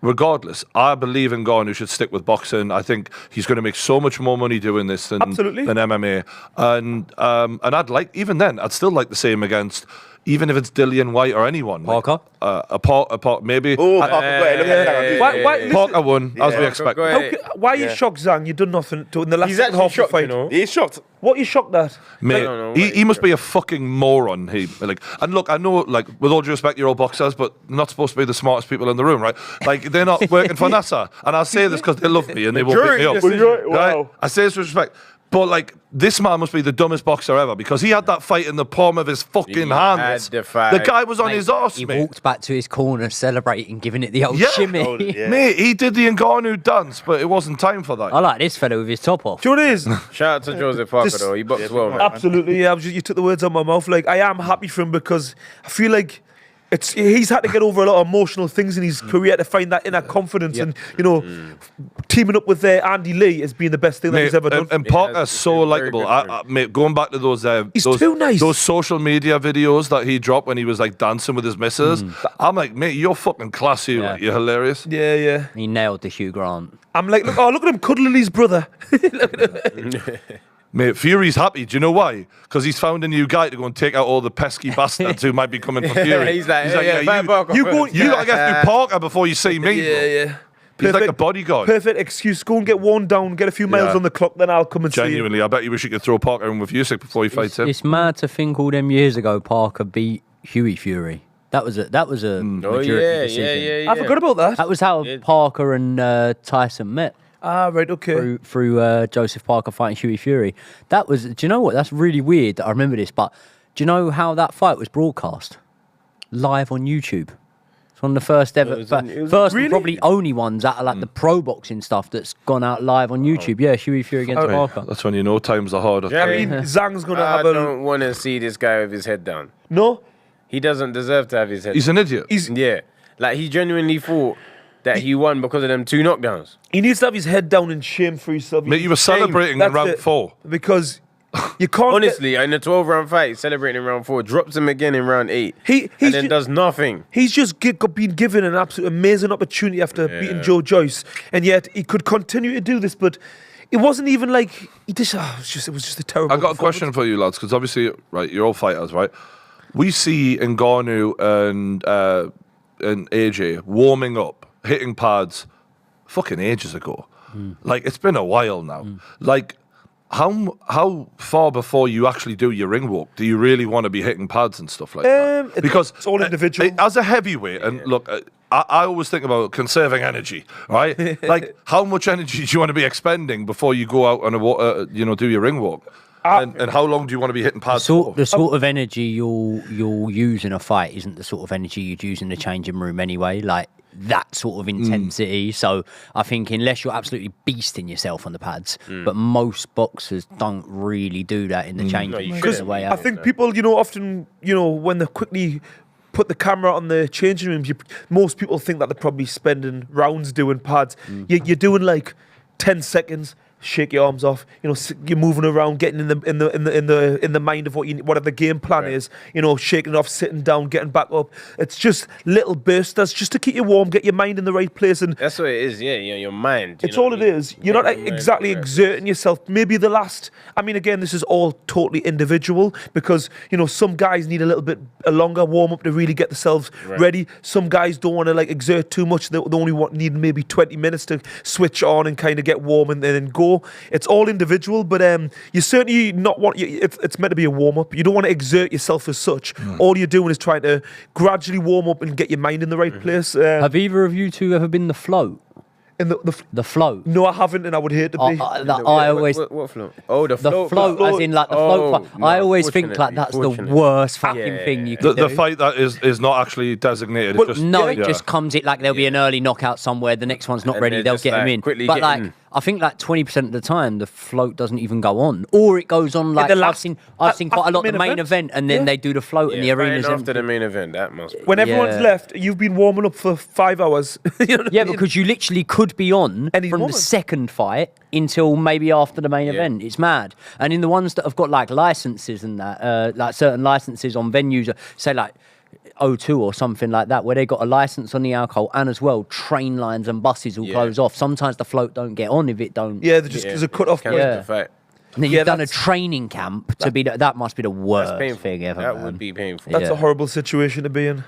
regardless, I believe Ngannou should stick with boxing. I think he's going to make so much more money doing this than Absolutely. MMA. And I'd still like the same against. Even if it's Dillian White or anyone. Parker? Apart, maybe. Oh, Parker, go ahead, look at that. Why, listen, Parker won, as we Yeah. expect. Go ahead. why are you shocked, Zhang? You done nothing in the last He's actually half of the shocked, fight. you know. He's shocked. What are you shocked at? Mate, don't know he what must be a fucking moron. And look, I know, like, with all due respect, you're all boxers, but they're not supposed to be the smartest people in the room, right? Like, they're not working for NASA. And I say this because they love me and they won't pick me up. Majority Right? Wow. I say this with respect. But, like, this man must be the dumbest boxer ever because he had that fight in the palm of his fucking He hand. had the fight. The guy was on his arse, He mate. walked back to his corner, celebrating, giving it the old Yeah. shimmy. Oh, yeah. Mate, he did the Ngannou dance, but it wasn't time for that. I like this fella with his top off. Do you know what it is? Shout out to Joseph Parker This- though. He boxed well, man. Absolutely, yeah. You took the words out of my mouth. Like, I am happy for him because I feel like he's had to get over a lot of emotional things in his career to find that inner confidence, and teaming up with Andy Lee has been the best thing that he's ever done. And Parker's so likable. Mate, going back to those, he's too nice. Those social media videos that he dropped when he was like dancing with his missus. I'm like, mate, you're fucking classy. Yeah. Like, you're hilarious. Yeah. He nailed the Hugh Grant. I'm like, look at him cuddling his brother. Mate, Fury's happy. Do you know why? Because he's found a new guy to go and take out all the pesky bastards who might be coming for Fury. He's like, you gotta get through Parker before you see me. Yeah. He's like a bodyguard. Perfect excuse. Go and get worn down, get a few miles on the clock, then I'll come and see you. Genuinely, I bet you wish you could throw Parker in with Usyk before he fights him. It's mad to think all them years ago Parker beat Hughie Fury. That was a majority decision. I forgot about that. That was how Parker and Tyson met. Right, okay. Through Joseph Parker fighting Hughie Fury. That was. Do you know what? That's really weird that I remember this. But do you know how that fight was broadcast? Live on YouTube. It's one of the first ever, first and probably only ones out of like the pro boxing stuff that's gone out live on YouTube. Yeah, Hughie Fury against Parker. That's when you know times are harder. Yeah, I mean, Zhang's gonna have I don't want to see this guy with his head down. No, he doesn't deserve to have his head. He's an idiot. Like he genuinely thought that he won because of them 2 knockdowns. he needs to have his head down in shame for himself. Mate, you were celebrating in round 4. Because you can't. Honestly, in a 12-round fight, celebrating in round 4, drops him again in round 8, and then does nothing. He's just been given an absolute amazing opportunity after beating Joe Joyce, and yet he could continue to do this, but it wasn't even like he just. It was just a terrible. I got a question for you, lads, because obviously, right, you're all fighters, right? We see Ngannou and AJ warming up, hitting pads, fucking ages ago. Like it's been a while now. Like. How far before you actually do your ring walk do you really want to be hitting pads and stuff like that? Because it's all individual. As a heavyweight, and look, I always think about conserving energy, right? Like how much energy do you want to be expending before you go out and do your ring walk? And how long do you want to be hitting pads for? The sort of energy you'll use in a fight isn't the sort of energy you'd use in the changing room anyway. Like that sort of intensity. So I think unless you're absolutely beasting yourself on the pads, but most boxers don't really do that in the changing room. Because I think people, often, when they quickly put the camera on the changing rooms, most people think that they're probably spending rounds doing pads. You're doing like 10 seconds. Shake your arms off. You're moving around, getting in the mind of whatever the game plan is. Shaking it off, sitting down, getting back up. It's just little bursts. That's just to keep you warm, get your mind in the right place, and that's what it is. Yeah, your mind. It's all it is. You're not exactly exerting yourself. Maybe the last. I mean, again, this is all totally individual because some guys need a little bit longer warm up to really get themselves ready. Some guys don't want to exert too much. They only need maybe 20 minutes to switch on and kind of get warm and then go. It's all individual, but you certainly not want. It's meant to be a warm up. You don't want to exert yourself as such. All you're doing is trying to gradually warm up and get your mind in the right place. Have either of you two ever been the float? In the float? No, I haven't, and I would hate to be. I always what float? Oh, the float, float. as in like the float. No, I always think like that's the worst fucking thing you can do. The fight that is not actually designated. It just comes it like there'll be an early knockout somewhere. The next one's not ready. They'll get him in. But I think 20% of the time the float doesn't even go on, or it goes on like I've seen quite a lot of the main event, and then they do the float and the arena's after the main event. That must be when everyone's left. You've been warming up for 5 hours. Because you literally could be on from the second fight until maybe after the main event. It's mad. And in the ones that have got like licenses and that, like certain licenses on venues, say like O2 or something like that, where they got a license on the alcohol, and as well train lines and buses will close off. Sometimes the float don't get on if it don't. Yeah, there's a cut off point. The fight. And then you've done a training camp to be that must be the worst thing ever. That would be painful. That's a horrible situation to be in.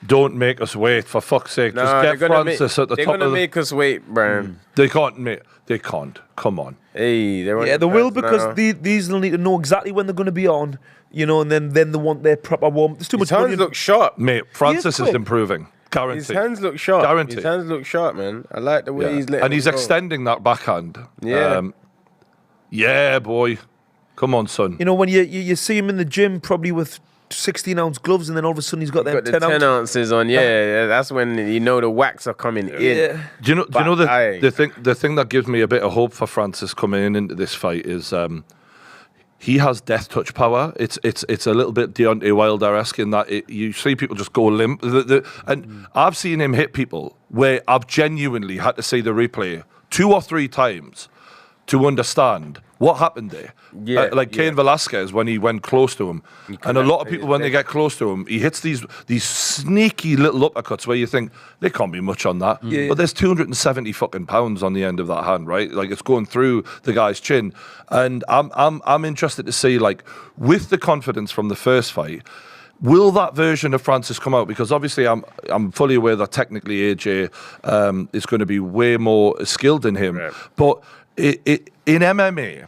Don't make us wait, for fuck's sake. Just get Francis at the top of the... They're going to make us wait, Brian. They can't. Come on. Hey, they will, because these will need to know exactly when they're going to be on, and then they want their proper warm. There's too much money. His hands look sharp. Mate, Francis is improving. Guaranteed. His hands look sharp. Guaranteed. His hands look sharp, man. I like the way he's letting and he's extending that backhand. Yeah, boy. Come on, son. When you see him in the gym, probably with 16-ounce gloves, and then all of a sudden he's got them 10 ounces on. Yeah, that's when the wax are coming in. Do you know the thing that gives me a bit of hope for Francis coming into this fight is he has death touch power. It's a little bit Deontay Wilder-esque in that you see people just go limp. And I've seen him hit people where I've genuinely had to see the replay 2 or 3 times to understand what happened there. Like Cain Velasquez when he went close to him. And a lot of people, when they get close to him, he hits these sneaky little uppercuts where you think, there can't be much on that. But there's 270 fucking pounds on the end of that hand, right? Like, it's going through the guy's chin. And I'm interested to see, like, with the confidence from the first fight, will that version of Francis come out? Because obviously I'm fully aware that technically AJ is going to be way more skilled than him. Right. But in MMA,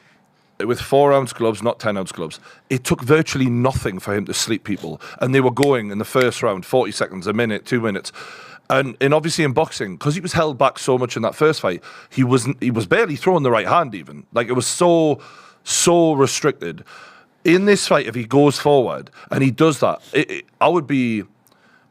with 4-ounce gloves, not 10-ounce gloves, it took virtually nothing for him to sleep people. And they were going in the first round, 40 seconds, a minute, 2 minutes. And obviously in boxing, because he was held back so much in that first fight, he was barely throwing the right hand even. Like, it was so restricted. In this fight, if he goes forward and he does that, it would be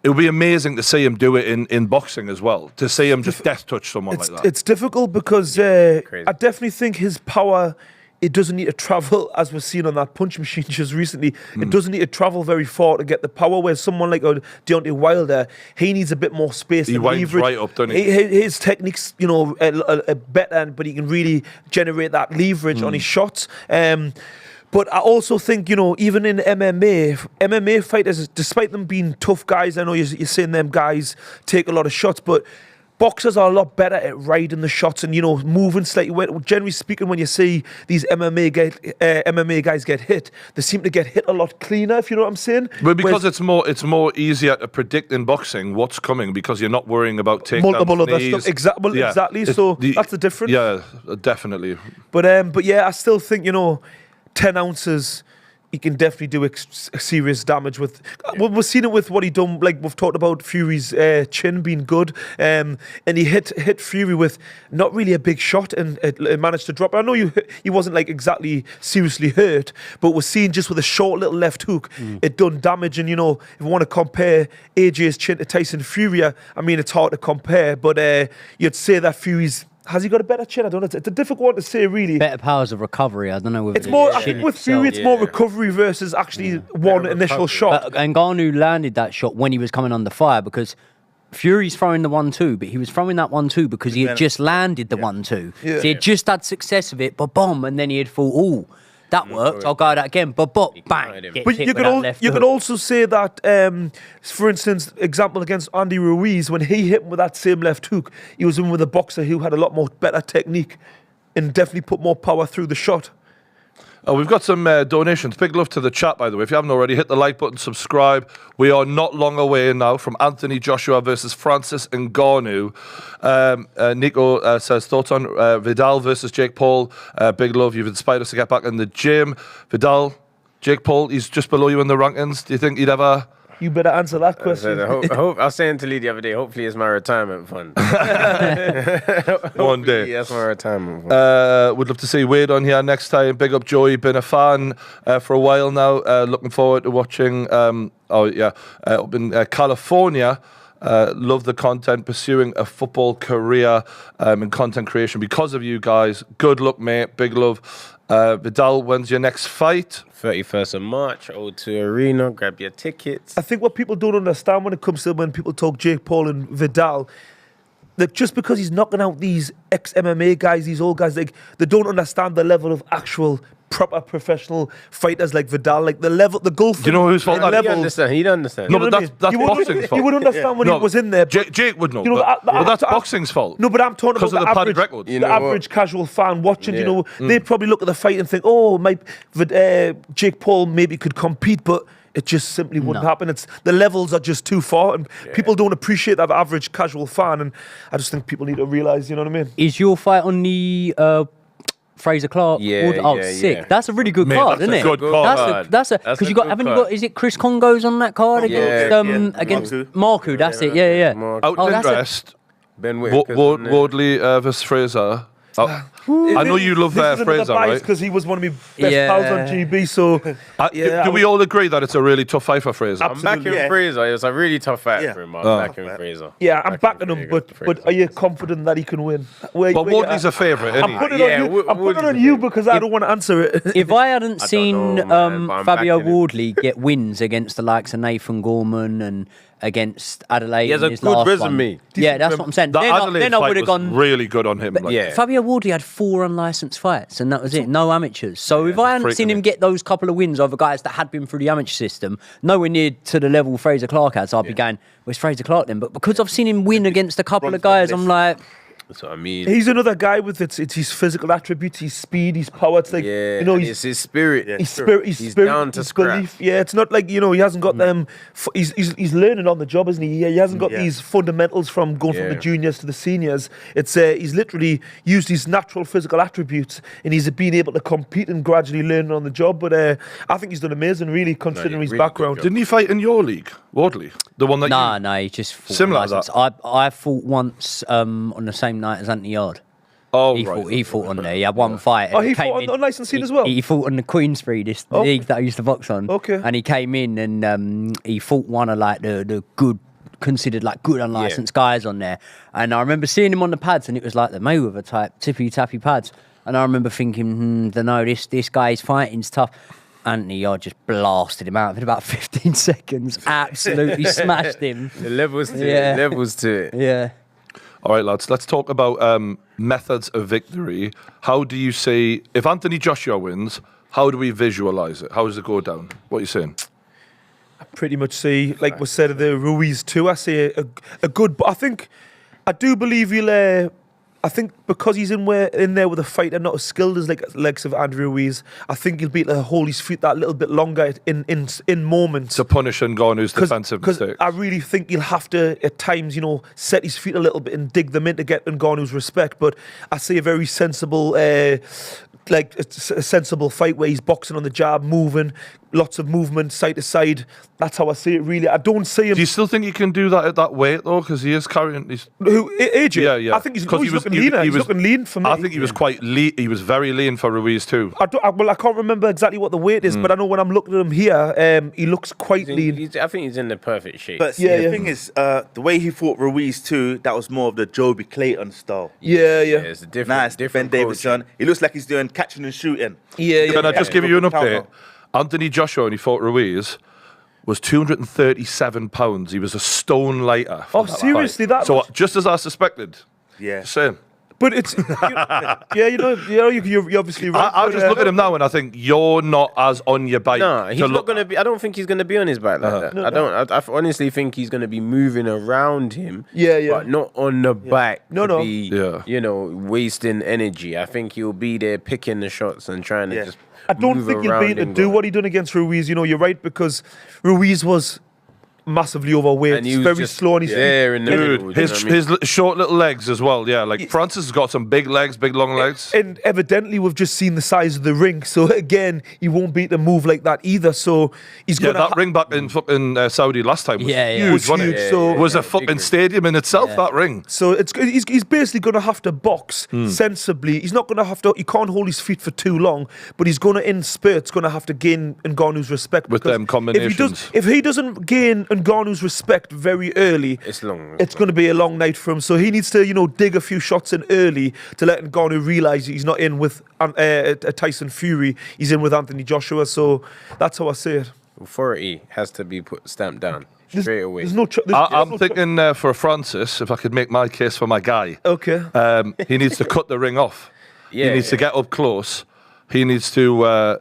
amazing to see him do it in boxing as well, to see him just death touch someone like that. It's difficult because I definitely think his power, it doesn't need to travel, as we've seen on that punch machine just recently. It doesn't need to travel very far to get the power, where someone like Deontay Wilder, he needs a bit more space. He winds right up, doesn't he? His technique's, better, but he can really generate that leverage on his shots. But I also think, even in MMA fighters, despite them being tough guys, I know you're saying them guys take a lot of shots, but boxers are a lot better at riding the shots and, moving slightly. Generally speaking, when you see these MMA guys get hit, they seem to get hit a lot cleaner, if you know what I'm saying. But because it's more easier to predict in boxing what's coming, because you're not worrying about takedowns, multiple other stuff. Exactly. So that's the difference. Yeah, definitely. But yeah, I still think, 10 ounces, he can definitely do serious damage with. We've seen it with what he done. Like, we've talked about Fury's chin being good, and he hit Fury with not really a big shot, and it managed to drop. I know he wasn't like exactly seriously hurt, but we're seeing just with a short little left hook, it done damage. And if we want to compare AJ's chin to Tyson Fury, I mean, it's hard to compare, but you'd say that Fury's. Has he got a better chin? I don't know. It's a difficult one to say, really. Better powers of recovery. I don't know. It's more. I think with Fury, it's more recovery versus actually one initial shot. But Ngannou landed that shot when he was coming under fire, because Fury's throwing the 1-2, but he was throwing that 1-2 because he had just landed the 1-2. Yeah. So he had just had success of it, but bomb, and then he had thought, that worked. I'll go that again. But bang. But you could also say that, for instance, example against Andy Ruiz, when he hit him with that same left hook, he was in with a boxer who had a lot more better technique and definitely put more power through the shot. We've got some donations. Big love to the chat, by the way. If you haven't already, hit the like button, subscribe. We are not long away now from Anthony Joshua versus Francis Ngannou. Nico says, thoughts on Vidal versus Jake Paul? Big love. You've inspired us to get back in the gym. Vidal, Jake Paul, he's just below you in the rankings. Do you think he'd ever... You better answer that question. I was saying to Lee the other day, hopefully it's my retirement fund. One day. That's my retirement fund. Would love to see Wade on here next time. Big up Joey, been a fan for a while now. Looking forward to watching, up in California. Love the content, pursuing a football career in content creation because of you guys. Good luck, mate. Big love. Vidal, when's your next fight? 31st of March, O2 Arena. Grab your tickets. I think what people don't understand when it comes to when people talk Jake Paul and Vidal, that just because he's knocking out these ex-MMA guys, these old guys, like, they don't understand the level of actual proper professional fighters like Vidal, like the level, the gulf. Do you know whose fault that is? He'd understand. No, but that's boxing's fault. You would understand when he was in there. Jake would know. But that's boxing's fault. No, but I'm talking about the padded records. The average casual fan watching, they probably look at the fight and think, Jake Paul maybe could compete, but it just simply wouldn't happen. It's the levels are just too far, and people don't appreciate that average casual fan. And I just think people need to realise, you know what I mean? Is your fight on the Fraser Clark? Sick. Yeah. That's a really good card, isn't it? Good card. That's because you got. Is it Chris Congo's on that card against Marku? That's it. Yeah. Out in interest, Ben Wardley versus Fraser. I know you love Fraser, right? Because he was one of my best pals on GB. So do we all agree that it's a really tough fight for Fraser? I'm backing Fraser. It's a really tough fight for him. I'm backing Fraser. Yeah, I'm backing him. But are you confident that he can win? But Woodley's a favourite, isn't he? I'm putting it on you because I don't want to answer it. If I hadn't seen Fabio Wardley get wins against the likes of Nathan Gorman and against Adelaide, he has a his good last resume. One, yeah, that's what I'm saying. That Adelaide then I fight would have was gone really good on him. Fabio Wardley had 4 unlicensed fights, and that was it. No amateurs. So if I hadn't seen him get those couple of wins over guys that had been through the amateur system, nowhere near to the level Fraser Clark has, I'd be going, where's Fraser Clark then? But because I've seen him win against a couple of guys, I'm like, that's what I mean. He's another guy with it's his physical attributes, his speed, his power. It's like it's his spirit. His spirit. He's down to scrap. Belief. Yeah, it's not like he hasn't got them. He's learning on the job, isn't he? He hasn't got these fundamentals from going from the juniors to the seniors. It's he's literally used his natural physical attributes, and he's been able to compete and gradually learn on the job. But I think he's done amazing, really, considering his background. Didn't he fight in your league, Wardley? The one that no, he just fought similar to that. I fought once on the same night as Anthony Yard. Oh, he fought on there. He had one fight. Oh, he fought on licensing as well? He fought on the Queensbury, this league that I used to box on. Okay. And he came in and he fought one of like the good, considered like good unlicensed guys on there. And I remember seeing him on the pads and it was like the Mayweather type, tippy-tappy pads. And I remember thinking, this guy's fighting's tough. Anthony Yard just blasted him out in about 15 seconds. Absolutely smashed him. The levels to it. Yeah. All right, lads, let's talk about methods of victory. How do you say, if Anthony Joshua wins, how do we visualise it? How does it go down? What are you saying? I pretty much see, like we said, the Ruiz too. I say a good, but I do believe he'll. I think because he's in there with a fighter not as skilled as like legs of Andrew Ruiz, I think he'll be able to hold his feet that little bit longer in moments. To punish Ngannou's defensive mistakes. Because I really think he'll have to, at times, set his feet a little bit and dig them in to get Ngannou's respect. But I see a very sensible, a sensible fight where he's boxing on the jab, moving, lots of movement, side to side. That's how I see it, really. I don't see him. Do you still think he can do that at that weight, though? Because he is carrying... AJ? Yeah. I think he's looking leaner. He's looking lean for me. I think he was quite lean. He was very lean for Ruiz, too. I can't remember exactly what the weight is, but I know when I'm looking at him here, he looks quite lean. I think he's in the perfect shape. But the thing is, the way he fought Ruiz, too, that was more of the Joby Clayton style. Yeah. It's a different Ben Davidson. He looks like he's doing catching and shooting. Can I just give you an update? Anthony Joshua, when he fought Ruiz, was 237 pounds. He was a stone lighter. Oh, seriously? That so much? Just as I suspected. Yeah. Same. But it's you're obviously right. I just look at him now and I think you're not as on your bike. No, he's not going to be. I don't think he's going to be on his bike like that. I honestly think he's going to be moving around him. Yeah. But not on the bike. No. Wasting energy. I think he'll be there picking the shots and trying to just. I don't think he'll be able to do what he done against Ruiz. You're right, because Ruiz was massively overweight. And he was very slow on his feet. There in the middle, his short little legs as well. Yeah, like Francis has got some big legs, big long legs. And evidently we've just seen the size of the ring. So again, he won't be able to move like that either. So he's going to... that ring back in fucking Saudi last time was huge, wasn't it? Huge. So it was a fucking stadium in itself, that ring. So he's basically going to have to box sensibly. He's not going to have to... He can't hold his feet for too long, but he's going to, in spurts, going to have to gain Ngannou's respect. With them combinations. If he doesn't gain Ngannou's respect very early, it's long. It's going to be a long night for him. So he needs to, dig a few shots in early to let Ngannou realise he's not in with a Tyson Fury. He's in with Anthony Joshua. So that's how I say it. Authority has to be stamped down straight away. I'm thinking for Francis, if I could make my case for my guy. Okay. He needs to cut the ring off. He needs to get up close. He needs to...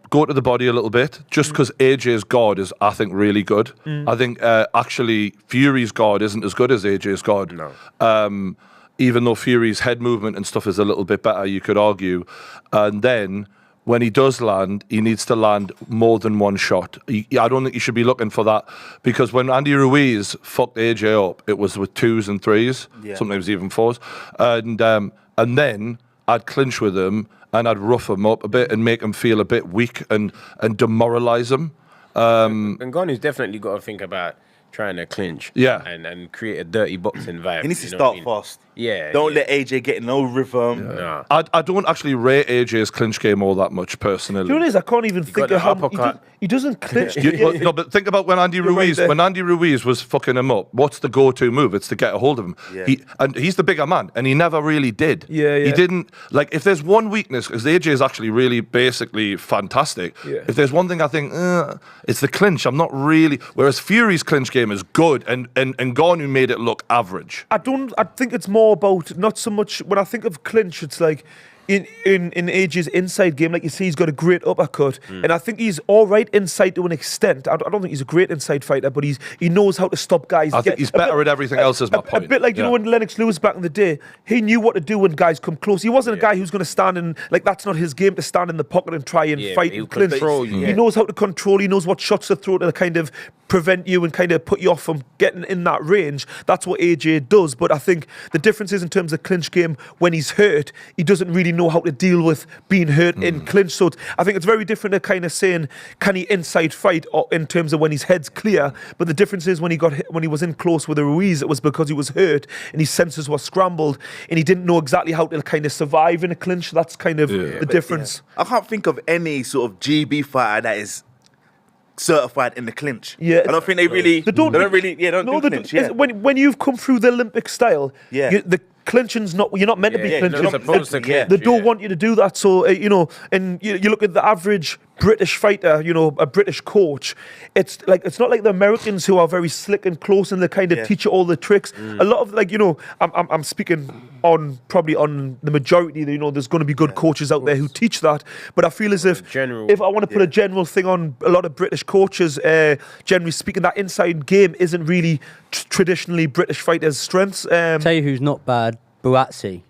go to the body a little bit, just because AJ's guard is, I think, really good. I think actually Fury's guard isn't as good as AJ's guard. No. Even though Fury's head movement and stuff is a little bit better, you could argue. And then when he does land, he needs to land more than one shot. I don't think you should be looking for that, because when Andy Ruiz fucked AJ up, it was with 2s and 3s, sometimes even 4s. And then I'd clinch with him and I'd rough him up a bit and make him feel a bit weak and demoralise him. Ngannou's definitely got to think about trying to clinch, Yeah, and create a dirty boxing vibe. He needs to start fast. Don't let AJ get no rhythm. Nah. I don't actually rate AJ's clinch game all that much personally. You know what it is? I can't even think got of how the uppercut. he doesn't clinch. No, but think about when Andy Ruiz was fucking him up. What's the go-to move? It's to get a hold of him. Yeah. He's the bigger man, and he never really did. Yeah. He didn't like. If there's one weakness, because AJ is actually really basically fantastic. Yeah. If there's one thing I think, it's the clinch. I'm not really. Whereas Fury's clinch game is good, and Ngannou made it look average. I think it's more about not so much when I think of clinch, it's like in AJ's inside game, like you see, he's got a great uppercut, and I think he's all right inside to an extent. I don't think he's a great inside fighter, but he knows how to stop guys. I think he's better at everything else. Is my point. A bit like you know when Lennox Lewis back in the day, he knew what to do when guys come close. He wasn't a guy who's going to stand in like that's not his game to stand in the pocket and try and fight and clinch. He knows how to control. He knows what shots to throw to kind of prevent you and kind of put you off from getting in that range. That's what AJ does. But I think the difference is in terms of clinch game, when he's hurt, he doesn't really know how to deal with being hurt in clinch. So I think it's very different to kind of saying, can he inside fight or in terms of when his head's clear? But the difference is when he was in close with a Ruiz, it was because he was hurt and his senses were scrambled and he didn't know exactly how to kind of survive in a clinch. That's kind of the difference. I can't think of any sort of GB fighter that is certified in the clinch. Yeah, I don't think they really. They don't do clinch. Yeah. When you've come through the Olympic style, the clinching's not. You're not meant to be clinching. You're not supposed to clinch. They don't want you to do that. So and you look at the average British fighter, a British coach. It's not like the Americans who are very slick and close and they kind of teach you all the tricks. A lot of I'm speaking on probably on the majority. There's going to be good coaches out there who teach that. But I feel as if I want to put a general thing on a lot of British coaches, generally speaking, that inside game isn't really traditionally British fighters' strengths. Tell you who's not bad, Buatsi.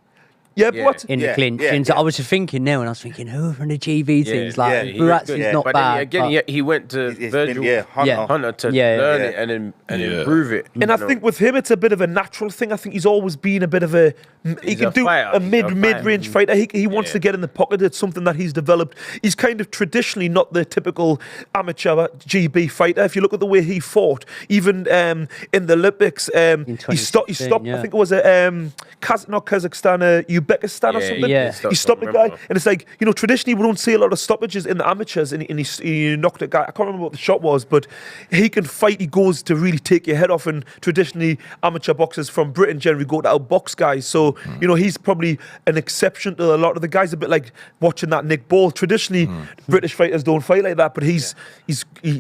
But In the clinch. And I was thinking now, and I was thinking, who from the GB teams? Buatsi's not but bad. Then again, he went to Virgil Hunter to learn it and improve it. And I think with him, it's a bit of a natural thing. I think he's always been a bit of a. He can do a mid-range fighter. He wants to get in the pocket. It's something that he's developed. He's kind of traditionally not the typical amateur GB fighter. If you look at the way he fought, even in the Olympics, he stopped. I think it was not Kazakhstan, Uzbekistan or something. Yeah. He stopped a guy, and it's like traditionally we don't see a lot of stoppages in the amateurs, and he knocked a guy. I can't remember what the shot was, but he can fight. He goes to really take your head off, and traditionally amateur boxers from Britain generally go to outbox guys. So he's probably an exception to a lot of the guys. A bit like watching that Nick Ball. Traditionally, British fighters don't fight like that, but he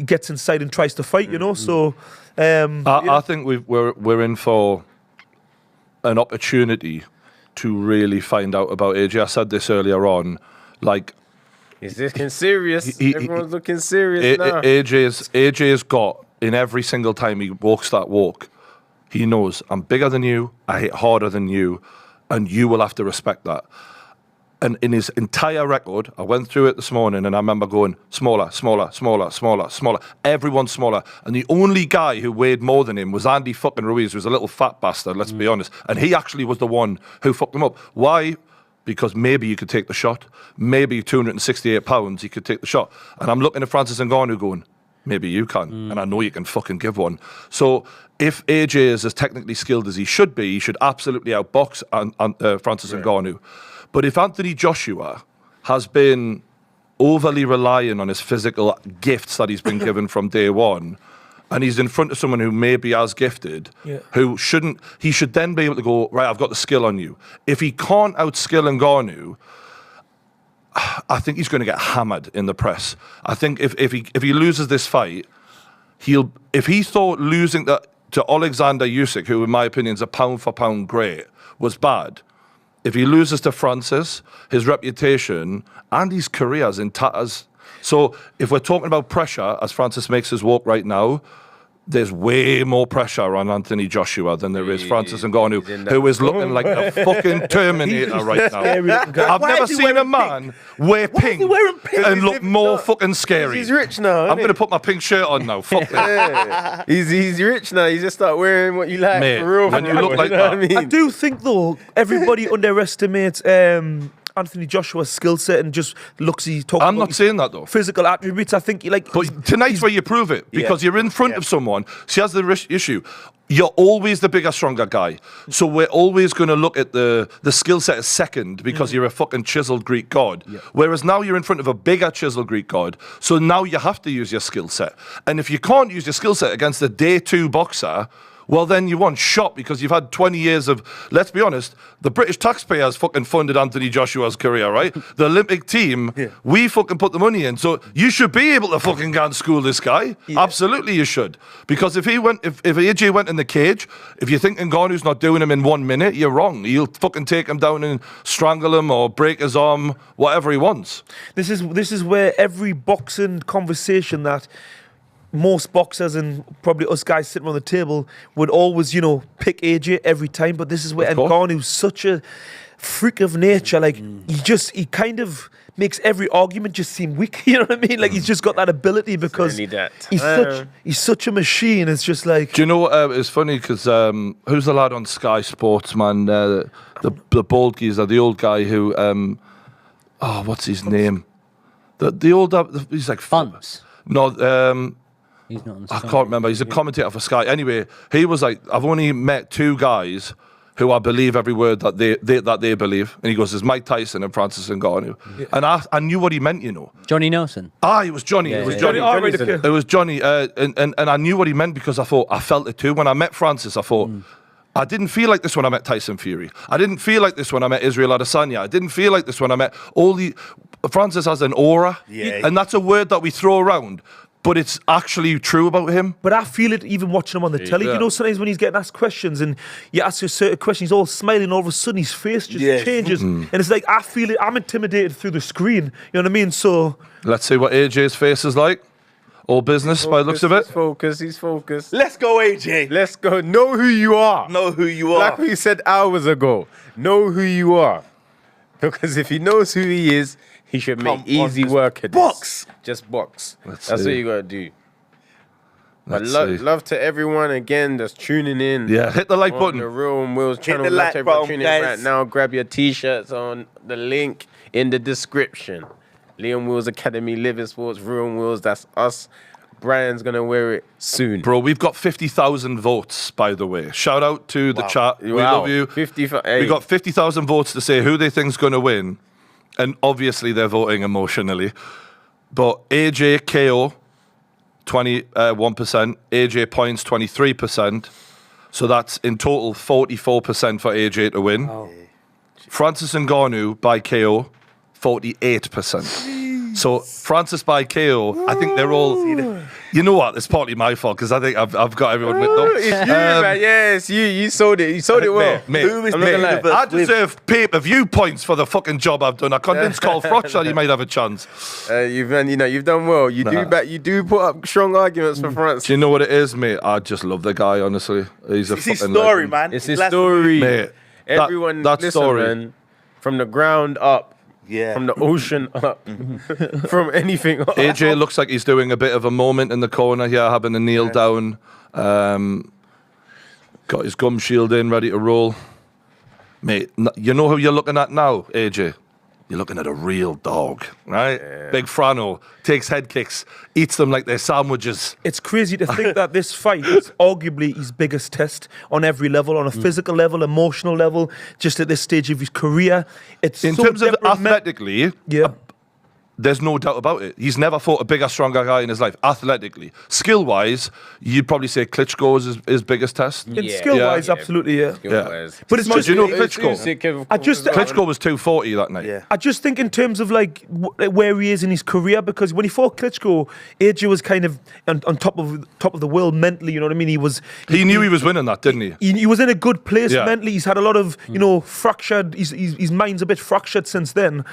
gets inside and tries to fight. So I think we're in for an opportunity to really find out about AJ. I said this earlier on, he's looking serious. Everyone's looking serious now. AJ's got, in every single time he walks that walk, he knows I'm bigger than you, I hit harder than you, and you will have to respect that. And in his entire record, I went through it this morning and I remember going, smaller. Everyone's smaller. And the only guy who weighed more than him was Andy fucking Ruiz, who was a little fat bastard, let's be honest. And he actually was the one who fucked him up. Why? Because maybe you could take the shot. Maybe 268 pounds, you could take the shot. And I'm looking at Francis Ngannou going, maybe you can. And I know you can fucking give one. So if AJ is as technically skilled as he should be, he should absolutely outbox Francis Ngannou. But if Anthony Joshua has been overly relying on his physical gifts that he's been given from day one, and he's in front of someone who may be as gifted, he should then be able to go, right, I've got the skill on you. If he can't outskill Ngannou, I think he's going to get hammered in the press. I think if he loses this fight, if he thought losing to Alexander Usyk, who in my opinion is a pound for pound great, was bad, if he loses to Francis, his reputation and his career's in tatters. So if we're talking about pressure, as Francis makes his walk right now, there's way more pressure on Anthony Joshua than there is Francis Ngannou, who is looking like a fucking Terminator right now. I've never seen a man wear pink and look more fucking scary. He's rich now. I'm going to put my pink shirt on now. Fuck that. He's rich now. You just start wearing what you like. Mate, for real. when you look like that. I do think though everybody underestimates Anthony Joshua's skill set and just looks. He's talking. I'm not saying that though. Physical attributes. I think But tonight's where you prove it because you're in front of someone. See, that's the issue. You're always the bigger, stronger guy. So we're always going to look at the skill set as second because you're a fucking chiseled Greek god. Yeah. Whereas now you're in front of a bigger chiseled Greek god. So now you have to use your skill set. And if you can't use your skill set against a day 2 boxer, well, then you want shot because you've had 20 years of, let's be honest, the British taxpayers fucking funded Anthony Joshua's career, right? The Olympic team, we fucking put the money in. So you should be able to fucking go and school this guy. Yeah. Absolutely you should. Because if AJ went in the cage, if you think Ngannou's not doing him in 1 minute, you're wrong. He'll fucking take him down and strangle him or break his arm, whatever he wants. This is where every boxing conversation that most boxers and probably us guys sitting on the table would always, pick AJ every time. But this is where Ngannou's such a freak of nature. Like he kind of makes every argument just seem weak. You know what I mean? Like he's just got that ability because he's such a machine. It's just like. Do you know what? It's funny because who's the lad on Sky Sports, man? The bald geezer, the old guy who what's his name? The old he's like Funds. No, he's not on I can't remember. He's a commentator for Sky. Anyway, he was like, I've only met 2 guys who I believe every word that they believe. And he goes, there's Mike Tyson and Francis Ngannou. Yeah. And I knew what he meant, Johnny Nelson. It was Johnny. Yeah, it was yeah, Johnny. Yeah. It was Johnny. And I knew what he meant because I felt it too. When I met Francis, I thought, I didn't feel like this when I met Tyson Fury. I didn't feel like this when I met Israel Adesanya. I didn't feel like this when I met Francis has an aura. Yeah. And that's a word that we throw around. But it's actually true about him. But I feel it even watching him on the telly. Yeah. Sometimes when he's getting asked questions and you ask a certain question, he's all smiling, all of a sudden his face just changes. And it's like, I feel it, I'm intimidated through the screen. You know what I mean? So let's see what AJ's face is like. All business by the looks of it. He's focused. Let's go, AJ. Let's go. Know who you are. Know who you are. Like we said hours ago. Know who you are. Because if he knows who he is, he should make easy work at box. This. Just box. That's see. what you gotta do. But love to everyone again that's tuning in. Yeah, hit the like button. The Real Wheels channel. Hit the like button, tuning in right now. Grab your t-shirts on the link in the description. Liam Wheels Academy, Living Sports, Real Wheels. That's us. Brian's gonna wear it soon. Bro, we've got 50,000 votes, by the way. Shout out to the chat. We love you. We got 50,000 votes to say who they think's gonna win. And obviously they're voting emotionally. But AJ KO, 21%. AJ points, 23%. So that's in total 44% for AJ to win. Oh. Francis Ngannou by KO, 48%. So Francis by KO, I think they're all. You know what? It's partly my fault because I think I've got everyone with them. It's you, man. Yes, you sold it. You sold it well. Mate, I deserve pay-per-view points for the fucking job I've done. I convinced Carl Froch that he might have a chance. You've done well. You do put up strong arguments for Francis. Do you know what it is, mate? I just love the guy. Honestly, he's it's his story, man. It's his story, mate. Everyone, that story, man, from the ground up. Yeah. From the ocean up. From anything up. AJ looks like he's doing a bit of a moment in the corner here, having a kneel down. Got his gum shield in, ready to roll. Mate, you know who you're looking at now, AJ? You're looking at a real dog, right? Yeah. Big Frano, takes head kicks, eats them like they're sandwiches. It's crazy to think that this fight is arguably his biggest test on every level, on a physical level, emotional level, just at this stage of his career. It's in terms of athletically, there's no doubt about it. He's never fought a bigger, stronger guy in his life, athletically. Skill-wise, you'd probably say Klitschko is his biggest test. Skill-wise, absolutely, Skill-wise. But it's just, Klitschko? Klitschko was 240 that night. Yeah. I just think in terms of like where he is in his career, because when he fought Klitschko, AJ was kind of on top of the world mentally. You know what I mean? He knew he was winning that, didn't he? He was in a good place mentally. He's had a lot of fractured. His mind's a bit fractured since then.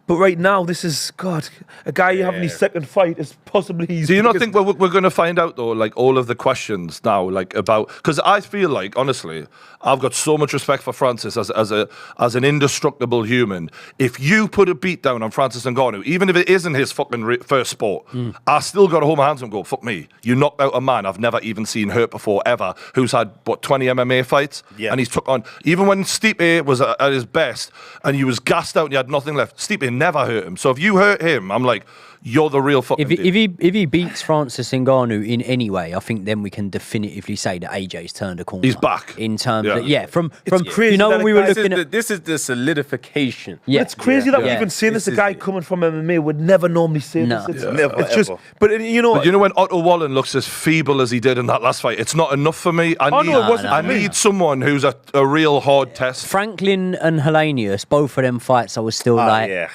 But right now, this is, God, a guy you having his second fight is possibly his Do you not biggest- think we're going to find out, though, like, all of the questions now, like, about... Because I feel like, honestly, I've got so much respect for Francis as an indestructible human. If you put a beat down on Francis Ngannou, even if it isn't his fucking first sport, I still got to hold my hands up and go, fuck me. You knocked out a man I've never even seen hurt before, ever, who's had, 20 MMA fights? Yeah. And he's took on... Even when Stipe was at his best and he was gassed out and he had nothing left, Stipe never hurt him. So if you hurt him, I'm like, you're the real fucking If he beats Francis Ngannou in any way, I think then we can definitively say that AJ's turned a corner. He's back. In terms Yeah. of, from crazy you know, that when a we were guy- looking at... This is the solidification. Yeah. It's crazy that we're Yeah. even saying this. This A guy is it. coming from MMA would never normally say No. this. It's, Never, it's just, ever. but you know, But you know when Otto Wallen looks as feeble as he did in that last fight, it's not enough for me. I Oh, need, no, it wasn't I for me. need someone who's a real hard test. Franklin and Hellenius, both of them fights, I was still like, yeah.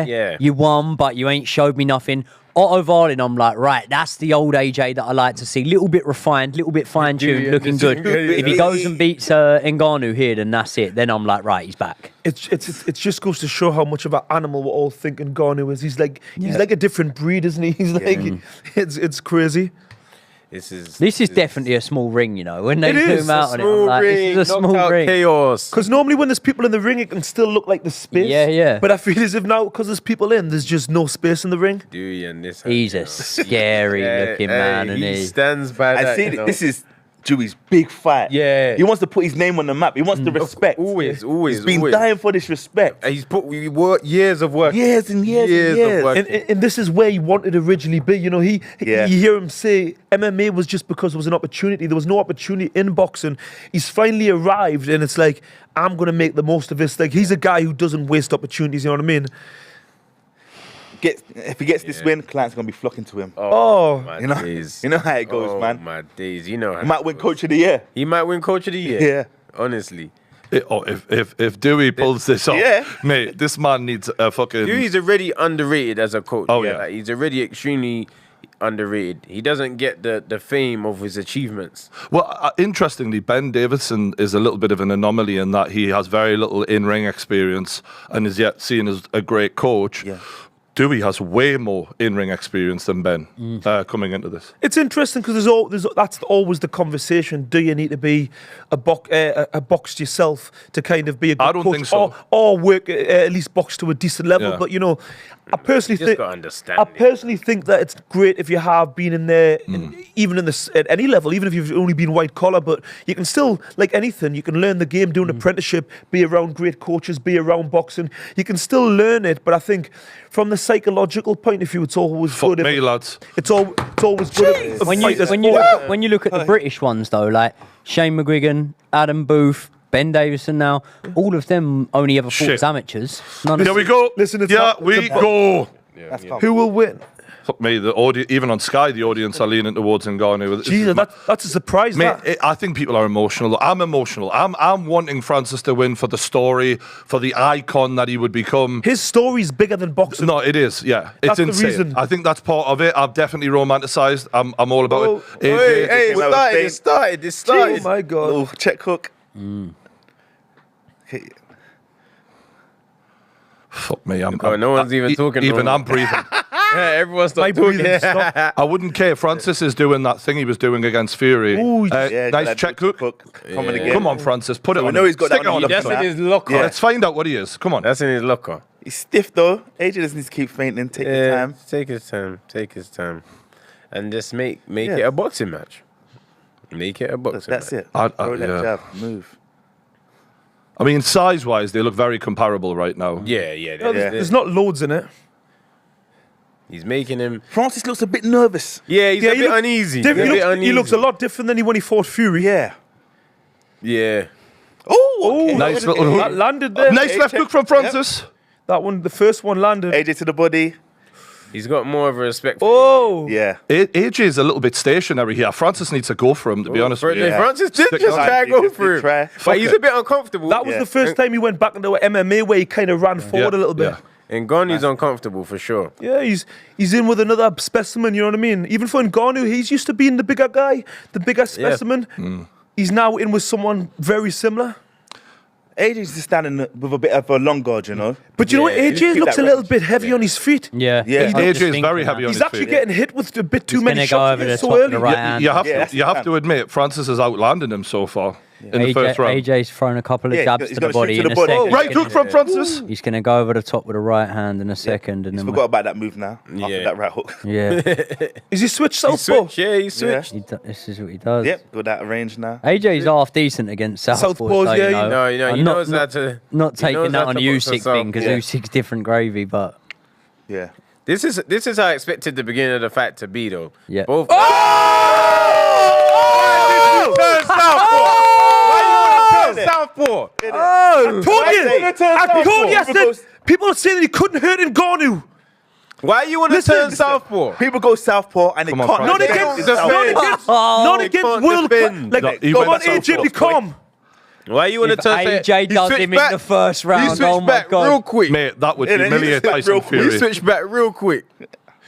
Yeah. you won, but you ain't showed me nothing. Otto Varlin, I'm like, right, that's the old AJ that I like to see. Little bit refined, little bit fine-tuned, looking good. If he goes and beats Ngannou here, then that's it. Then I'm like, right, he's back. it just goes to show how much of an animal we're all thinking Ngannou is. He's like a different breed, isn't he? He's like it's crazy. This This is definitely a small ring, you know. When they It is zoom out on it, I'm like, this is a small ring. chaos. Because normally when there's people in the ring, it can still look like there's space. Yeah, yeah. But I feel as if now, because there's people in, there's just no space in the ring. And this. He's a scary looking man, and he he. stands by that. I see you know. this is Dewey's big fight. Yeah. He wants to put his name on the map. He wants the respect. Always. He's been dying for this respect. He's put years of work. Years and years and Years of years. work. And this is where he wanted to originally be. You know, you hear him say MMA was just because it was an opportunity. There was no opportunity in boxing. He's finally arrived, and it's like, I'm going to make the most of this. Like, he's a guy who doesn't waste opportunities, you know what I mean? If he gets this win, clients going to be flocking to him. Oh, My You know, days. you know how it goes, man. My days. You know how He might win Coach of the Year. He might win Coach of the Year. Yeah. Honestly. If Dewey pulls this off, Yeah. mate, this man needs a fucking... He's already underrated as a coach. Oh, yeah. Like, he's already extremely underrated. He doesn't get the fame of his achievements. Well, interestingly, Ben Davison is a little bit of an anomaly in that he has very little in-ring experience and is yet seen as a great coach. Yeah. Dewey has way more in-ring experience than Ben coming into this. it's interesting because that's always the conversation. Do you need to be a boxed yourself to kind of be a good I don't coach, think so. or work at least box to a decent level? Yeah. But you know, I personally Just think got to understand. I personally think that it's great if you have been in there, even in this at any level, even if you've only been white collar. But you can still, like anything, you can learn the game, do an apprenticeship, be around great coaches, be around boxing. You can still learn it. But I think from the psychological point of view, it's always Fuck good. me, lads. It's always good. If When you look at the British ones though, like Shane McGuigan, Adam Booth, Ben Davison now, all of them only ever fought Shit. as amateurs. None of There we go. Listen, it's yeah, not- we it's a- go. That's tough. who will win? Fuck me, the audience, even on Sky, the audience are leaning towards Ngannou. Jesus, that's a surprise. Mate, That. I think people are emotional. I'm emotional. I'm wanting Francis to win for the story, for the icon that he would become. His story's bigger than boxing. No, it is. Yeah, it's That's the insane. reason. I think that's part of it. I've definitely romanticized. I'm all about Oh, it. AJ, Hey, It started, it started. Oh my God. Little check hook. Okay. fuck me. No one's even talking Even no I'm more. breathing. Yeah, everyone My stopped talking. breathing stopped. I wouldn't care. Francis is doing that thing he was doing against Fury. Ooh, Yeah, nice that check little hook. Coming again. Come on, Francis. Put it we on. know him. he's got Stick that it on on him. the That's floor. in his locker. Yeah. Let's find out what he is. Come on. That's in his locker. He's stiff though. AJ just needs to keep fainting. Take his time. Take his time. Take his time. And just make Yeah. it a boxing match. Make it a boxing That's match. it. I'd- Throw that yeah. jab. Move. I mean, size-wise, they look very comparable right now. Yeah. There's not loads in it. He's making him. Francis looks a bit nervous. Yeah, he's Yeah, a he bit looks uneasy. Different. He's a bit He looks a uneasy. lot different than when he fought Fury. Yeah. Yeah. Oh, okay. Nice little hook. That landed there. Nice left hook from Francis. That one, the first one landed. AJ to the body. He's got more of a respect for Oh, Yeah. AJ is a little bit stationary here. Francis needs to go for him, to be honest with you. Yeah. Francis did Stick just on. try to go He did through try. it. But he's it. a bit uncomfortable. that was Yeah. the first time he went back into MMA where he kind of ran forward a little bit. Yeah. And Nganou's uncomfortable for sure. Yeah, he's in with another specimen, you know what I mean? Even for Ngannou, he's used to being the bigger guy, the bigger specimen. He's now in with someone very similar. AJ's just standing with a bit of a long guard, you know. But you know what? Yeah, just AJ keep looks that a little range. bit heavy on his feet. Yeah. Yeah. AJ is very heavy on He's his actually feet. getting hit with a bit too He's many gonna go shots over the so top of early. the right hand. You have Yeah, to. that's You have the to admit, Francis has outlanded him so far in the first round. AJ's thrown a couple of Yeah, jabs he's to the got a shoot body to in the a body. second. Right hook from Francis. He's going to go over the top with a right hand in a second. And He's then forgot about that move now. After Yeah. that right hook. Yeah. Is he switched He southpaw? switched. Yeah, he switched. This is what he does. Yep, got that range now. AJ's half decent against Southpaws, Southpaws, though, yeah, you know. No, you know, I'm he not, knows how not, to. not he taking knows that how on to the box Usyk himself. thing, because Yeah. Usyk's different gravy, but Yeah. This is how I expected the beginning of the fight to be, though. yeah. Both. Southpaw. I told you yesterday. People are saying that he couldn't hurt Ngannou. Why you want to Listen, turn listen. southpaw? People go southpaw and they Come on, can't. Francis. Not They against, don't not defend. against, not They against can't world defend. class. No, Like, he come went on, AJ, southpaw be calm. Why you want to If turn? AJ He does switched him back- in the first He round, switched oh my back real God. quick. Mate, that would Yeah, then he humiliate just Tyson real- He Fury. switched back real quick.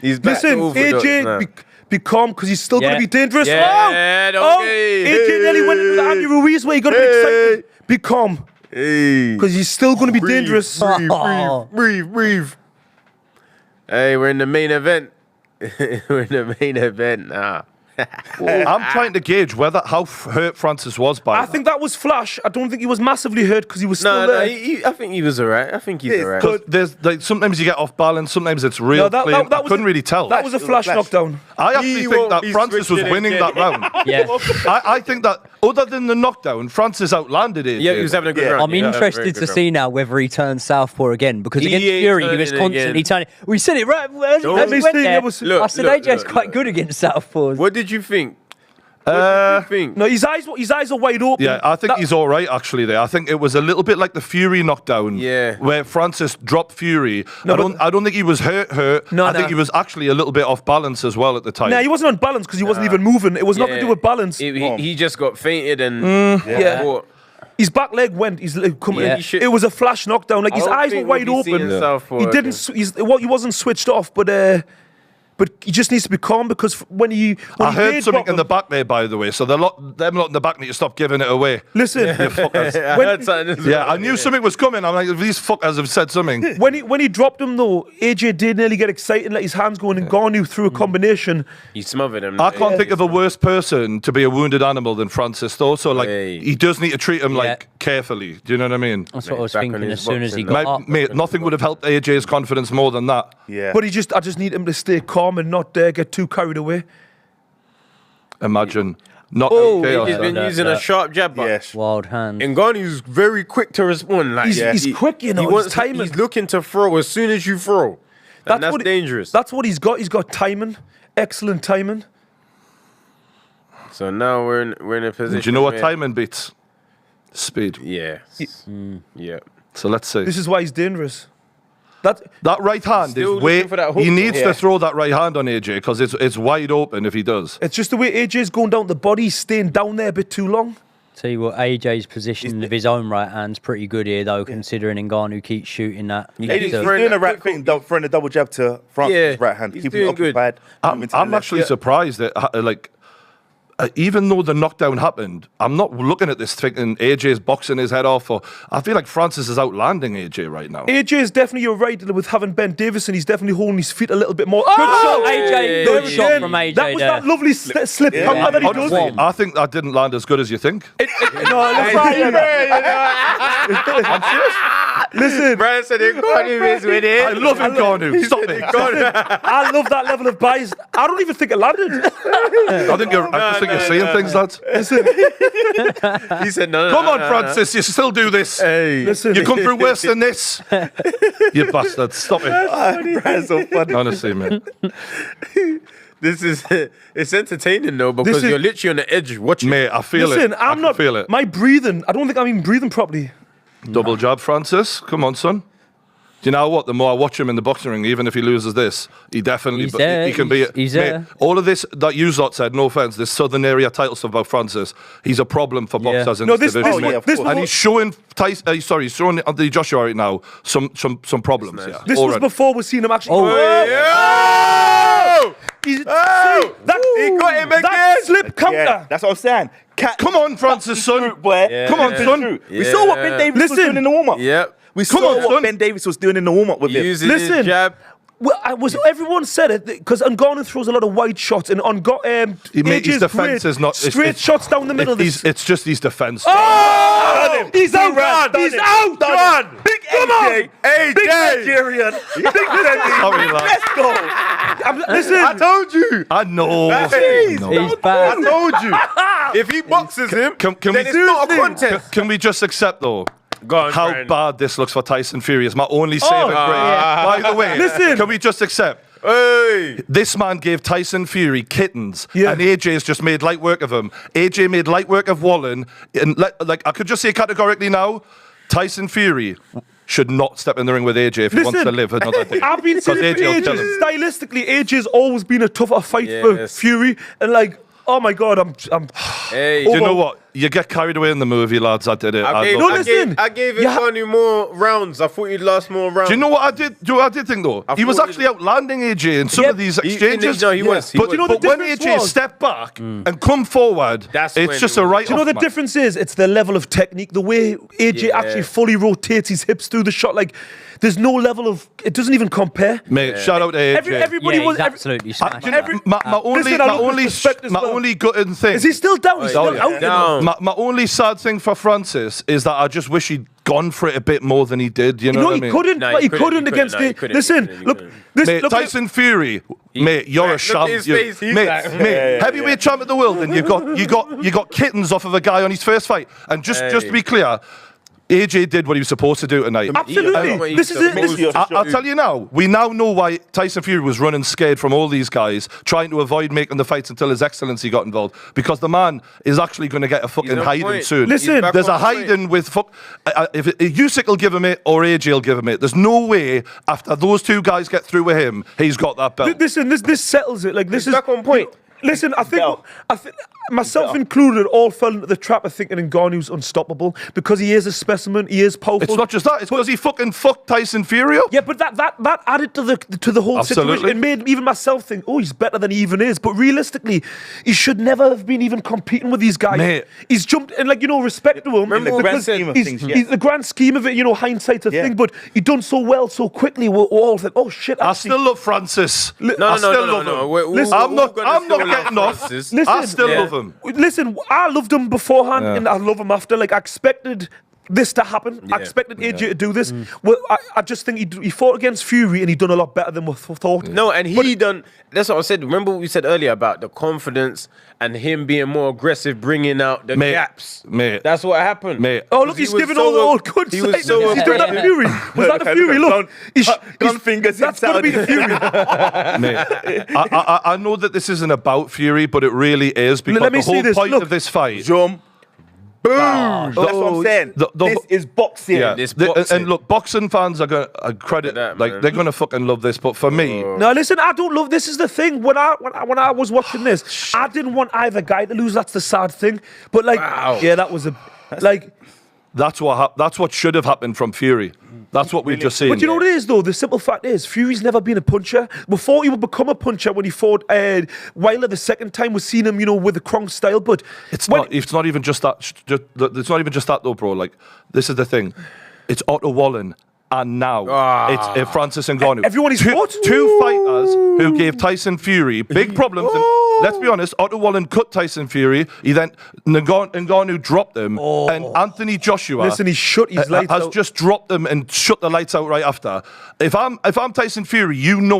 He's back Listen, to orthodox AJ, now. be calm because he's still going Yeah. to be dangerous. Yeah, don't get- AJ nearly went into the Andy Ruiz where he got a bit excited. Be calm Hey. because he's still going to be dangerous. Oh. Breathe. Hey, we're in the main event. We're in the main event now. I'm trying to gauge how hurt Francis was by I that. think that was flash. I don't think he was massively hurt because he was still No, there. I think he was alright. I think he's Yeah, alright. Because there's like sometimes you get off balance, sometimes it's real No, that clean. was I couldn't really tell. That was a It was a flash flash. knockdown. I actually He think won't that be Francis was switching winning again. that round. Yeah. I think that other than the knockdown, Francis outlanded it. Yeah, he was having a good Yeah. round. I'm He had a very interested good to round. see now whether he turns southpaw again, because He against ain't Fury he turning was constantly again. turning. We said it right as Don't we be went saying there. it was- Look, I said look, AJ's look, quite look. good against southpaws. What did you think? What did you think? No, his eyes are wide open. Yeah, I think That- he's all right actually. There, I think it was a little bit like the Fury knockdown. Yeah. where Francis dropped Fury. No, I don't think he was hurt. No, I think no. he was actually a little bit off balance as well at the time. Nah, he wasn't on balance because he wasn't even moving. It was nothing to do with balance. He just got fainted and yeah. fought. His back leg went. His leg come Yeah. in. It was a flash knockdown. Like I his don't eyes were think wide we'll be open. seeing southpaw He didn't. again. He wasn't switched off, but he just needs to be calm because when he I heard did something drop in the him- back there, by the way. So them lot in the back need to stop giving it away. Listen, I heard something as Yeah, well. I knew something was coming. I'm like, these fuckers have said something. when he dropped him though, AJ did nearly get excited and let his hands go in and Ngannou through a combination. He smothered him. I can't think of a worse person to be a wounded animal than Francis, though. So, like, Hey. he does need to treat him, Yeah. like, carefully. Do you know what I mean? That's what I was Back on thinking his as soon as he boxing got now. up. Mate, nothing would have helped AJ's confidence more than that. Yeah. But I just need him to stay calm and not get too carried away. Imagine. Not Oh, chaos. He's been That- using a that- sharp jab, but Yes. Wild hand. Ngannou's very quick to respond. Like He's quick, you know, He his wants, timing. he's looking to throw as soon as you throw. And that's what dangerous. That's what he's got. He's got timing, excellent timing. So now we're in a position. Do you know what where- timing beats? Speed. Yeah. Yeah. So let's see. This is why he's dangerous. That right hand Still is way. looking for that hook, He needs though. to throw that right hand on AJ because it's wide open if he does. It's just the way AJ's going down the body, he's staying down there a bit too long. Tell you what, AJ's position of his own right hand's pretty good here, though, considering Ngannou keeps shooting that. He's He's throwing doing the that right quick thing, throwing a double jab to Francis' Yeah, right hand, he's keeping it doing good. occupied. moving to the I'm left. actually surprised that, even though the knockdown happened, I'm not looking at this thinking AJ's boxing his head off. Or I feel like Francis is outlanding AJ right now. AJ is definitely, you're right, with having Ben Davison, he's definitely holding his feet a little bit more. Good Oh! shot, AJ. There Good we shot go. from AJ That was there. that lovely slip counter that he does. Honestly, I think that didn't land as good as you think. Listen, Brian said Ngannou is with I it. love Ngannou. Stop it. I love that level of bias. I don't even think it landed. I just think you're seeing things, lads. He said no. Come on, Francis, you still do this. Hey. Listen, You come through worse than this. You bastard. Stop it. Brian's so funny. Honestly, man. This is it's entertaining though because This is- you're literally on the edge watching. Mate, I feel listen, it. I I'm can not. feel it. My breathing, I don't think I'm even breathing properly. Double jab, Francis. Come on, son. Do you know what? The more I watch him in the boxing ring, even if he loses this, he definitely He's there. he can be. He's mate, there. all of this that you lot said, no offense, this southern area title stuff about Francis, he's a problem for Yeah. boxers in No, this this- division. oh, yeah, of this course. was And he's showing he's showing the Joshua right now some problems. Yeah, This was already. before we've seen him actually. Oh, Yo! He got him again. That slip counter. Yeah, that's what I'm saying. Come on, Francis, son. Boy. Yeah. Come on, son. We saw what Ben Davis was doing in the warm-up. Yep. We saw what Ben Davis was doing in the warm-up with him. Using his jab. Well, everyone said it because Ngannou throws a lot of wide shots and His defense is not straight shots down the middle. It's just his defense. Oh, he's out! He's out! Done. Big Come AJ. on. AJ. Big Nigerian. Big Sorry, lad. Let's go. Listen, I told you. I know. He's bad. I told you. If he boxes him, Can then we, it's not a contest. Can we just accept though? Go on, How Brian. bad this looks for Tyson Fury is my only saving grace. By the way, Listen. can we just accept? Hey. This man gave Tyson Fury kittens, Yeah. and AJ's just made light work of him. AJ made light work of Wallen, and I could just say categorically now, Tyson Fury should not step in the ring with AJ if he wants to live another day. I've been saying it for AJ will kill ages. him. Stylistically, AJ's always been a tougher fight for Yes. Fury, and oh my god, I'm. Hey, Do you know what? You get carried away in the movie, lads. I did it. I gave, love I it. listen. gave, I gave Yeah. Ngannou more rounds. I thought he'd last more rounds. Do you know what I did? Do you know what I did think though? He was thought actually outlanding AJ in some Yeah, of these he exchanges. was. But you know the when difference AJ was- stepped back and come forward, That's it's when just it a was- right. Do you know the difference is? It's the level of technique, the way AJ Yeah. actually fully rotates his hips through the shot. Like, there's no level of. It doesn't even compare. Mate, shout out to AJ. Everybody Yeah, was. he's absolutely smashed. Do you know, my only, Listen, I my love only, his respect as my well. only gutting thing. Is he still down? He's still yeah. out. you know? Down. My only sad thing for Francis is that I just wish he'd gone for it a bit more than he did. You know No, what I he mean? couldn't. No, but he he couldn't couldn't. against No, he the. couldn't. Listen, He couldn't. look. This, Mate, look Tyson Fury, mate, you're a look champ. at his face, he's Mate, like- mate, heavyweight champ of the world, and you got kittens off of a guy on his first fight. And just to be clear, AJ did what he was supposed to do tonight. Absolutely. This is it. I'll tell you now, we now know why Tyson Fury was running scared from all these guys, trying to avoid making the fights until His Excellency got involved. Because the man is actually going to get a fucking on hiding point. soon. Listen, He's back there's a on point. hiding with if Usyk will give him it or AJ will give him it. There's no way after those two guys get through with him, he's got that belt. Listen, this settles it. Like, this is back on point. Listen, I think Bell. myself included all fell into the trap of thinking Ngannou's unstoppable because he is a specimen. He is powerful. It's not just that; it's because he fucking fucked Tyson Fury up. Yeah, but that added to the whole Absolutely. situation. It made even myself think, oh, he's better than he even is. But realistically, he should never have been even competing with these guys. Mate. He's jumped and respect to him. In the grand because scheme of he's- things, yeah. he's the grand scheme of it, hindsight's a Yeah. thing. But he done so well so quickly. We're all like, oh shit. I actually- still love Francis. I still love him. Listen, I'm not getting off. Listen, I still yeah. love him. Listen, I loved him beforehand and I love him after. Like, I expected this to happen. I expected AJ to do this. Well, I just think he fought against Fury and he done a lot better than we thought. No, and that's what I said. Remember what we said earlier about the confidence and him being more aggressive, bringing out the Mate, gaps. mate. That's what happened. Mate. Oh, look, he's giving all the old good He was sides. so He's doing that aggressive. Fury. Was that the Fury? Look. Gun fingers That's going to be the Fury. Mate, I know that this isn't about Fury, but it really is because Let me the whole see this, point look. of this fight. Jump. Boom. That's what I'm saying. This is boxing. Yeah, This The- boxing. and look, boxing fans are going to credit That, like man. they're going to fucking love this. But for me, No, listen, I don't love. This is the thing. When I was watching this, I didn't want either guy to lose. That's the sad thing. But yeah, that was that's what should have happened from Fury. That's what we've just seen. But you know what it is, though? The simple fact is, Fury's never been a puncher. Before he would become a puncher when he fought Wilder the second time, we've seen him, with the Kronk style. But It's not even just that. It's not even just that though, bro. Like, this is the thing. It's Otto Wallen. And now it's Francis Ngannou. Everyone he's fought? Two fighters who gave Tyson Fury big problems. And let's be honest, Otto Wallen cut Tyson Fury. He then Ngannou dropped him, and Anthony Joshua. Listen, he shut his lights has out. just dropped them and shut the lights out right after. If I'm Tyson Fury,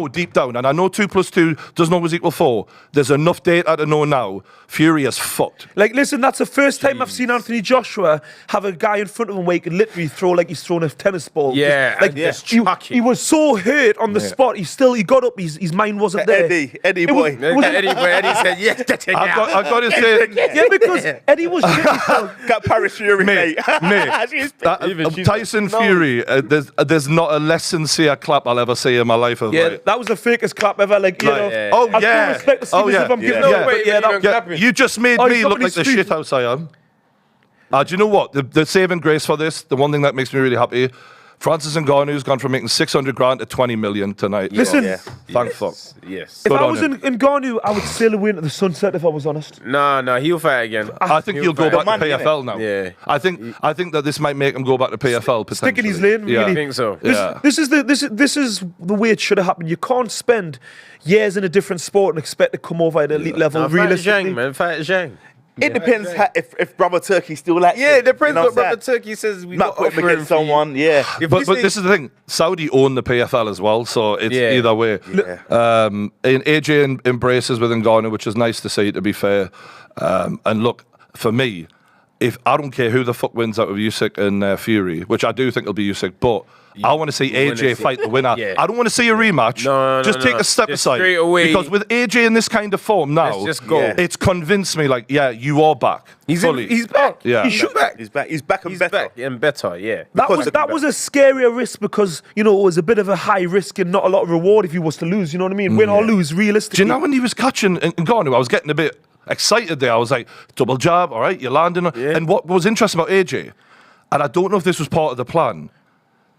deep down, and I know 2 + 2 doesn't always equal 4. There's enough data to know now. Fury is fucked. Like, listen, that's the first time I've seen Anthony Joshua have a guy in front of him where he can literally throw like he's throwing a tennis ball. Yeah, like just he, chuck it. he was so hurt on the spot. He got up. His mind wasn't there. Eddie It was- boy. it was- Eddie said, yes, get it I out. got to say, Yeah, because Eddie was shit. Got Paris Fury, mate. Tyson Fury. There's not a less sincere clap I'll ever see in my life. Yeah, that was the fakest clap ever. Like, yeah. Oh I yeah. still respect the Oh Steelers yeah. if I'm giving No up. way, But yeah, even clapping. You just made Oh, me he's look up in like the his shit street. house I am. Do you know what? The saving grace for this, the one thing that makes me really happy, Francis Ngannou's gone from making 600 grand to 20 million tonight. Listen, Thank fuck. Yes. if Good I on was him. in Ngannou, I would sail away into the sunset if I was honest. No, he'll fight again. I think he'll go back Man, to PFL now. Yeah. I think that this might make him go back to PFL potentially. Stick in his lane, Yeah. I really. think so. Yeah. This is the way it should have happened. You can't spend years in a different sport and expect to come over at elite level. Fight Realistically, Zhang, man. Fight Zhang. It depends if Brother Turkey still like. Yeah, it depends you know what what I'm Brother Turkey says. We Not got put him offering against for you. someone, yeah. If But we say- this is the thing. Saudi own the PFL as well, so it's Yeah. either way. Yeah. In AJ embraces with Ngannou, which is nice to see, to be fair. And look, for me, if I don't care who the fuck wins out of Usyk and Fury, which I do think it'll be Usyk, but I want to see AJ fight the winner. Yeah. I don't want to see a rematch. No, just take a step Just aside. straight away. Because with AJ in this kind of form now, Let's just go. Yeah. it's convinced me like, yeah, you are back. He's fully. he's back. Yeah. He's back. He's back. He's back and He's better. back and better. Yeah. that was a scarier risk because it was a bit of a high risk and not a lot of reward if he was to lose. You know what I mean? Win or lose, realistically. Do you know when he was catching Ngannou, I was getting a bit excited there. I was like, double jab, all right, you're landing. Yeah. And what was interesting about AJ, and I don't know if this was part of the plan,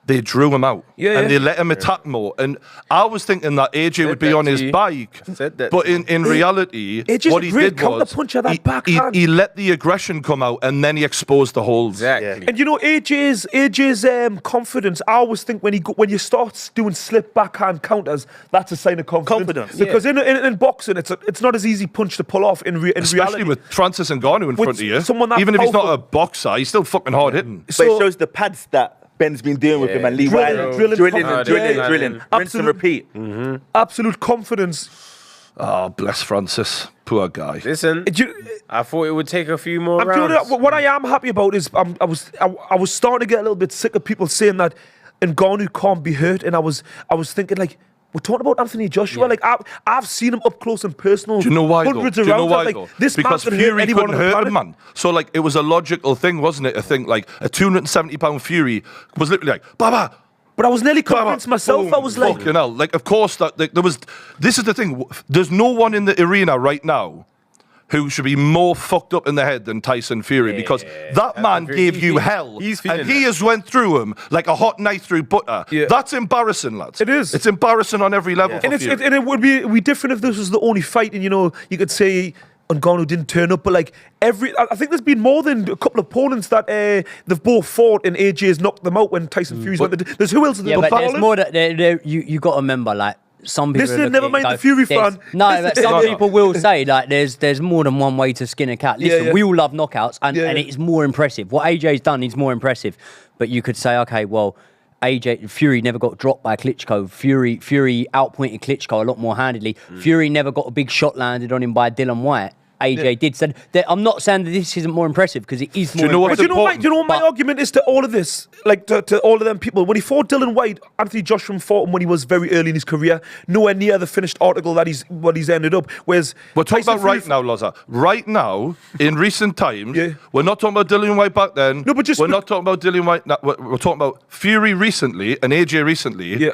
they drew him out. Yeah, and yeah. they let him attack more. And I was thinking that AJ would be that on to his you. bike. Said that But to in reality, AJ's what a he great did was counterpuncher, that he backhand. let the aggression come out and then he exposed the holes. Exactly. And AJ's confidence. I always think when you start doing slip backhand counters, that's a sign of confidence. Because in boxing, it's not as easy punch to pull off in Especially reality. with Francis Ngannou in With front of you. someone that Even if he's not powerful. a boxer, he's still fucking hard hitting. But So- it shows the pads that Ben's been dealing with him and Lee Drilling, Wilder. drilling, Drilling, confidence. drilling, Yeah, drilling. yeah. Rinse and repeat. Absolute confidence. Oh, bless Francis. Poor guy. Listen, I thought it would take a few more I'm doing rounds. it, what I am happy about is I was starting to get a little bit sick of people saying that Ngannou can't be hurt, and I was thinking like, we're talking about Anthony Joshua. Yeah. Like I've seen him up close and personal. Do you know why though? Hundreds Do of you know rounds. why Like, though? this Because man can hurt Fury anyone couldn't on the hurt planet. him, man. So like it was a logical thing, wasn't it? To think like a 270-pound Fury was literally like, Baba. But I was nearly Baba, convinced myself. boom, I was like, fucking hell. Like, of course that there was. This is the thing. There's no one in the arena right now who should be more fucked up in the head than Tyson Fury because that man gave you hell he's and feeling he that. has went through him like a hot knife through butter. Yeah. That's embarrassing, lads. It is. It's embarrassing on every level. For and Fury. it would be different if this was the only fight, and you could say Ngannou didn't turn up, but like I think there's been more than a couple of opponents that they've both fought and AJ's knocked them out when Tyson Fury's went. There's who else? Yeah, but there's more that you got to remember, like some people. Listen, look never at it mind and the Fury there's- fan. No, Listen. but some people will say like there's more than one way to skin a cat. Listen, yeah. we all love knockouts, and Yeah. it's more impressive. What AJ's done is more impressive, but you could say, okay, well, Fury never got dropped by Klitschko. Fury outpointed Klitschko a lot more handedly. Fury never got a big shot landed on him by Dylan White. AJ did. So I'm not saying that this isn't more impressive because it is more you know what impressive. the Do you know what my argument is to all of this? Like to all of them people. When he fought Dylan White, Anthony Joshua fought him when he was very early in his career. Nowhere near the finished article that he's ended up. Whereas We're talking Tyson about right Fury- now, Loza. Right now, in recent times, Yeah. we're not talking about Dillian White back then. No, but just- we're not talking about Dillian White. We're talking about Fury recently and AJ recently. Yeah.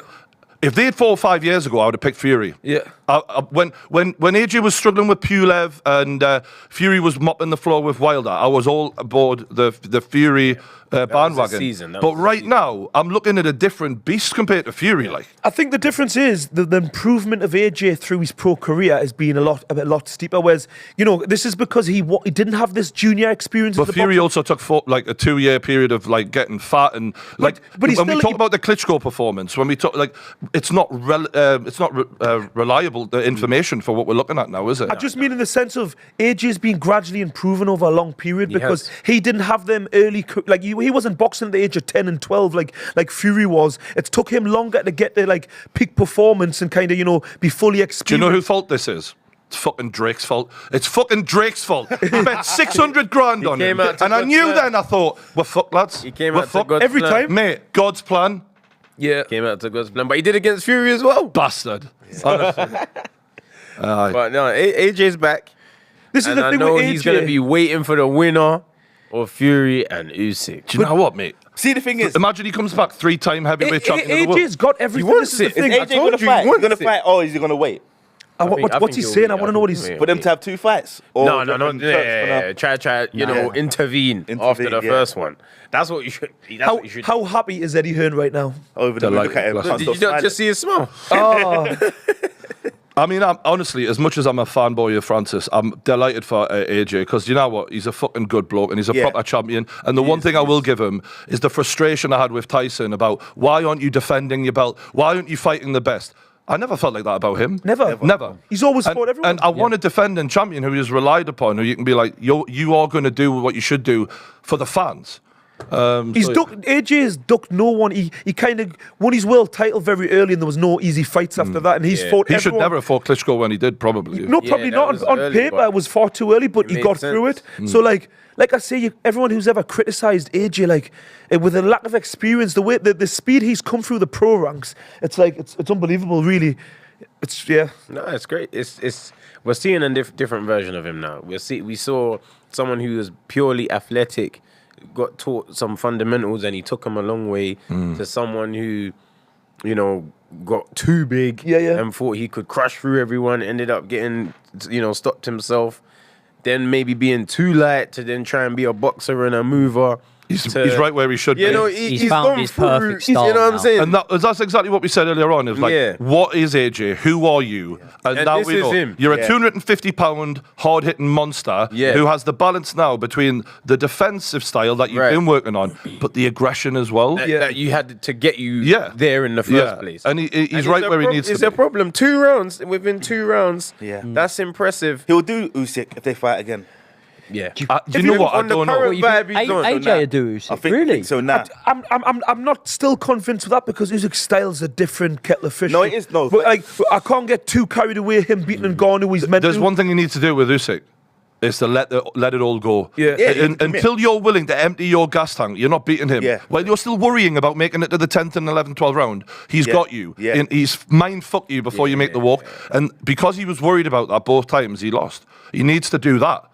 If they had fought 5 years ago, I would have picked Fury. Yeah. When AJ was struggling with Pulev and Fury was mopping the floor with Wilder, I was all aboard the Fury bandwagon. season, that But was the right season. now, I'm looking at a different beast compared to Fury. Like. I think the difference is the improvement of AJ through his pro career has been a lot steeper. Whereas this is because he didn't have this junior experience. But in the Fury boxing. also took like a 2-year period of like getting fat and like but he's when we still- talk about the Klitschko performance, when we talk like it's not reliable the information for what we're looking at now, is it? I just mean in the sense of AJ's been gradually improving over a long period because he didn't have them early, like he wasn't boxing at the age of 10 and 12 like Fury was. It took him longer to get the like peak performance and kind of be fully experienced. Do you know whose fault this is? It's fucking Drake's fault. It's fucking Drake's fault. He bet 600 grand on him. came out to And I God's knew plan. then, I thought, we're fucked, lads. He came We're out to fucked. God's every plan. time. Mate, God's plan. Yeah. Came out to God's plan, but he did against Fury as well. Bastard. Honestly. But no, AJ's back. This is And the I thing know with AJ. he's going to be waiting for the winner of Fury and Usyk. Do you know what, mate? See, the thing is, Imagine he comes back 3-time heavyweight champion of the world. AJ's got everything. wants This is the it. thing. is I AJ told going to you he fight? He's wants going to it. fight or is he going to wait? What's he saying? I want to know what he's... For them to have 2 fights? Or No. Try. Intervene after the first one. That's what you should. How happy is Eddie Hearn right now? Over the look at him. Did you not just see his smile? Oh, I mean, honestly, as much as I'm a fanboy of Francis, I'm delighted for AJ because you know what? He's a fucking good bloke and he's a proper champion. And the one thing I will give him is the frustration I had with Tyson about why aren't you defending your belt? Why aren't you fighting the best? I never felt like that about him. Never. He's always fought everyone. And I want a defending champion who is relied upon, who you can be like, you are going to do what you should do for the fans. AJ has ducked no one. He kind of won his world title very early, and there was no easy fights after that. And he's fought. He should never have fought Klitschko when he did, probably. No, probably not. On early, paper, it was far too early, but he got through it. So, like I say, everyone who's ever criticised AJ, with a lack of experience, the way the speed he's come through the pro ranks, it's unbelievable. Really, No, it's great. We're seeing a different version of him now. We saw someone who was purely athletic, got taught some fundamentals, and he took him a long way to someone who, got too big and thought he could crush through everyone, ended up getting, stopped himself, then maybe being too light to then try and be a boxer and a mover. He's right where he should be. He's found his perfect style. You know what I'm saying? And that's exactly what we said earlier on. It was like, what is AJ? Who are you? And now this we is know. him. You're a 250-pound, hard-hitting monster who has the balance now between the defensive style that you've been working on, but the aggression as well. That you had to get you there in the first place. And he's right where he needs to be. It's a problem. 2 rounds, within 2 rounds. Yeah. That's impressive. He'll do Usyk if they fight again. Yeah. Do you know what? I don't know. AJ do I think so now. I'm not still convinced with that because Usyk's style's a different kettle of fish. No, it is, no. But I can't get too carried away him beating Ngannou. He's meant There's to. one thing you need to do with Usyk. Is to let it all go. Until you're willing to empty your gas tank, you're not beating him. While you're still worrying about making it to the 10th and 11th, 12th round, he's got you. He's mind-fucked you before you make the walk. And because he was worried about that both times, he lost. He needs to do that.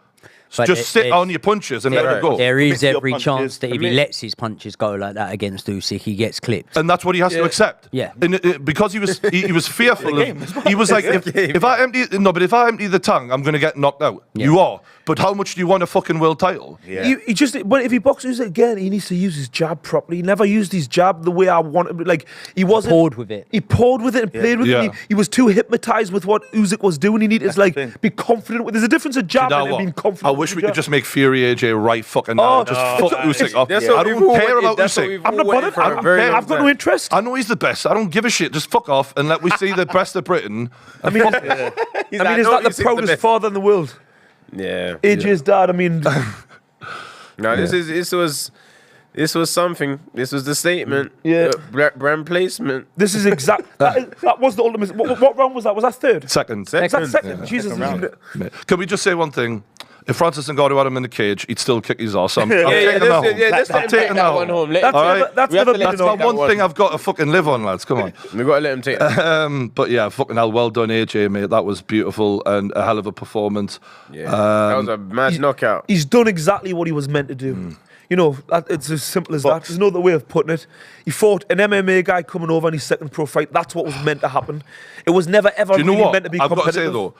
So just sit on your punches and let it go. There is every chance that if he lets his punches go like that against Usyk, he gets clipped. And that's what he has to accept. Yeah. And because he was fearful. He was like, if I empty the tank, I'm going to get knocked out. Yeah. You are. But how much do you want a fucking world title? Yeah. But if he boxes again, he needs to use his jab properly. He never used his jab the way I wanted. Like he wasn't poured with it. He poured with it and played with it. He was too hypnotized with what Usyk was doing. He needed to be confident with. There's a difference of jab and being confident. I wish we could just make Fury AJ right fucking now. Just fuck Usyk off. I don't care about Usyk. I'm not bothered. I've got no interest. I know he's the best. I don't give a shit. Just fuck off and let we see the best of Britain. I mean, is that the proudest father in the world? Yeah. AJ's dad. I mean, no, this was something. This was the statement. Yeah. Brand placement. This is exact. that was the ultimate. What round was that? Was that third? Second. Was that second? Yeah. Jesus. Can we just say one thing? If Francis Ngannou had him in the cage, he'd still kick his ass. I'm taking that one home. That's not one thing I've got to fucking live on, lads. Come on. We've got to let him take it. But yeah, fucking hell, well done, AJ, mate. That was beautiful and a hell of a performance. Yeah, that was a mad knockout. He's done exactly what he was meant to do. You know, it's as simple as that. There's no other way of putting it. He fought an MMA guy coming over in his second pro fight. That's what was meant to happen. It was never, ever really meant to be competitive. I've got to say, though,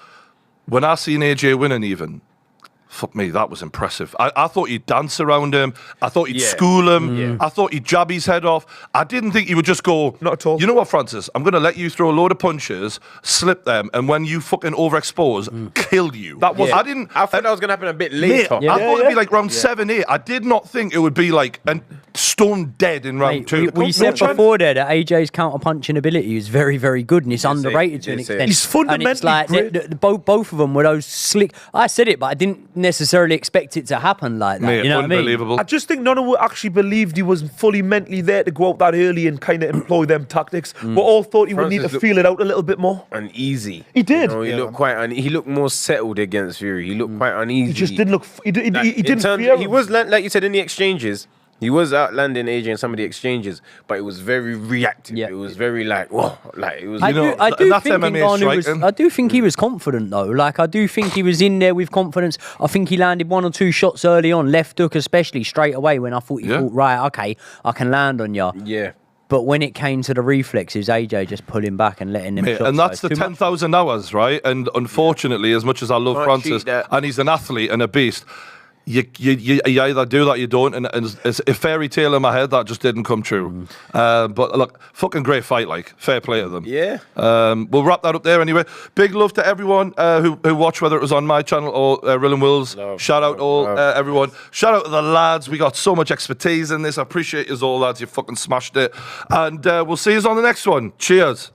when I seen AJ winning even, fuck me, that was impressive. I thought he'd dance around him. I thought he'd school him. Yeah. I thought he'd jab his head off. I didn't think he would just go, not at all. You know what, Francis? I'm going to let you throw a load of punches, slip them, and when you fucking overexpose, kill you. That was. I thought that was going to happen a bit later. I thought it'd be like round 7, 8. I did not think it would be like stone dead in round 2. We said before there that AJ's counter-punching ability is very, very good, and it's underrated to an extent. He's fundamentally great. Both of them were those slick. I said it, but I didn't necessarily expect it to happen like that. Mate, you know what I mean? I just think none of us actually believed he was fully mentally there to go out that early and kind of employ them tactics. We all thought he would need to feel it out a little bit more. Uneasy. He did. He looked quite. He looked more settled against Fury. He looked quite uneasy. He just didn't look. He didn't fear him. He was like you said in the exchanges. He was outlanding AJ in some of the exchanges, but it was very reactive. Yeah. It was very whoa, it was. I do think he was confident though. Like I do think he was in there with confidence. I think he landed 1 or 2 shots early on, left hook especially straight away when I thought he thought right, okay, I can land on you. Yeah. But when it came to the reflexes, AJ just pulling back and letting them shots and that's go. the 10,000 hours, right? And unfortunately, as much as I love Can't cheat Francis, that. and he's an athlete and a beast, you either do that, you don't, and it's a fairy tale in my head that just didn't come true. But look, fucking great fight, like, fair play to them. Yeah. We'll wrap that up there anyway. Big love to everyone who watched, whether it was on my channel or Rill and Will's. Shout out all everyone. Shout out to the lads. We got so much expertise in this. I appreciate you all, lads. You fucking smashed it. And we'll see you on the next one. Cheers.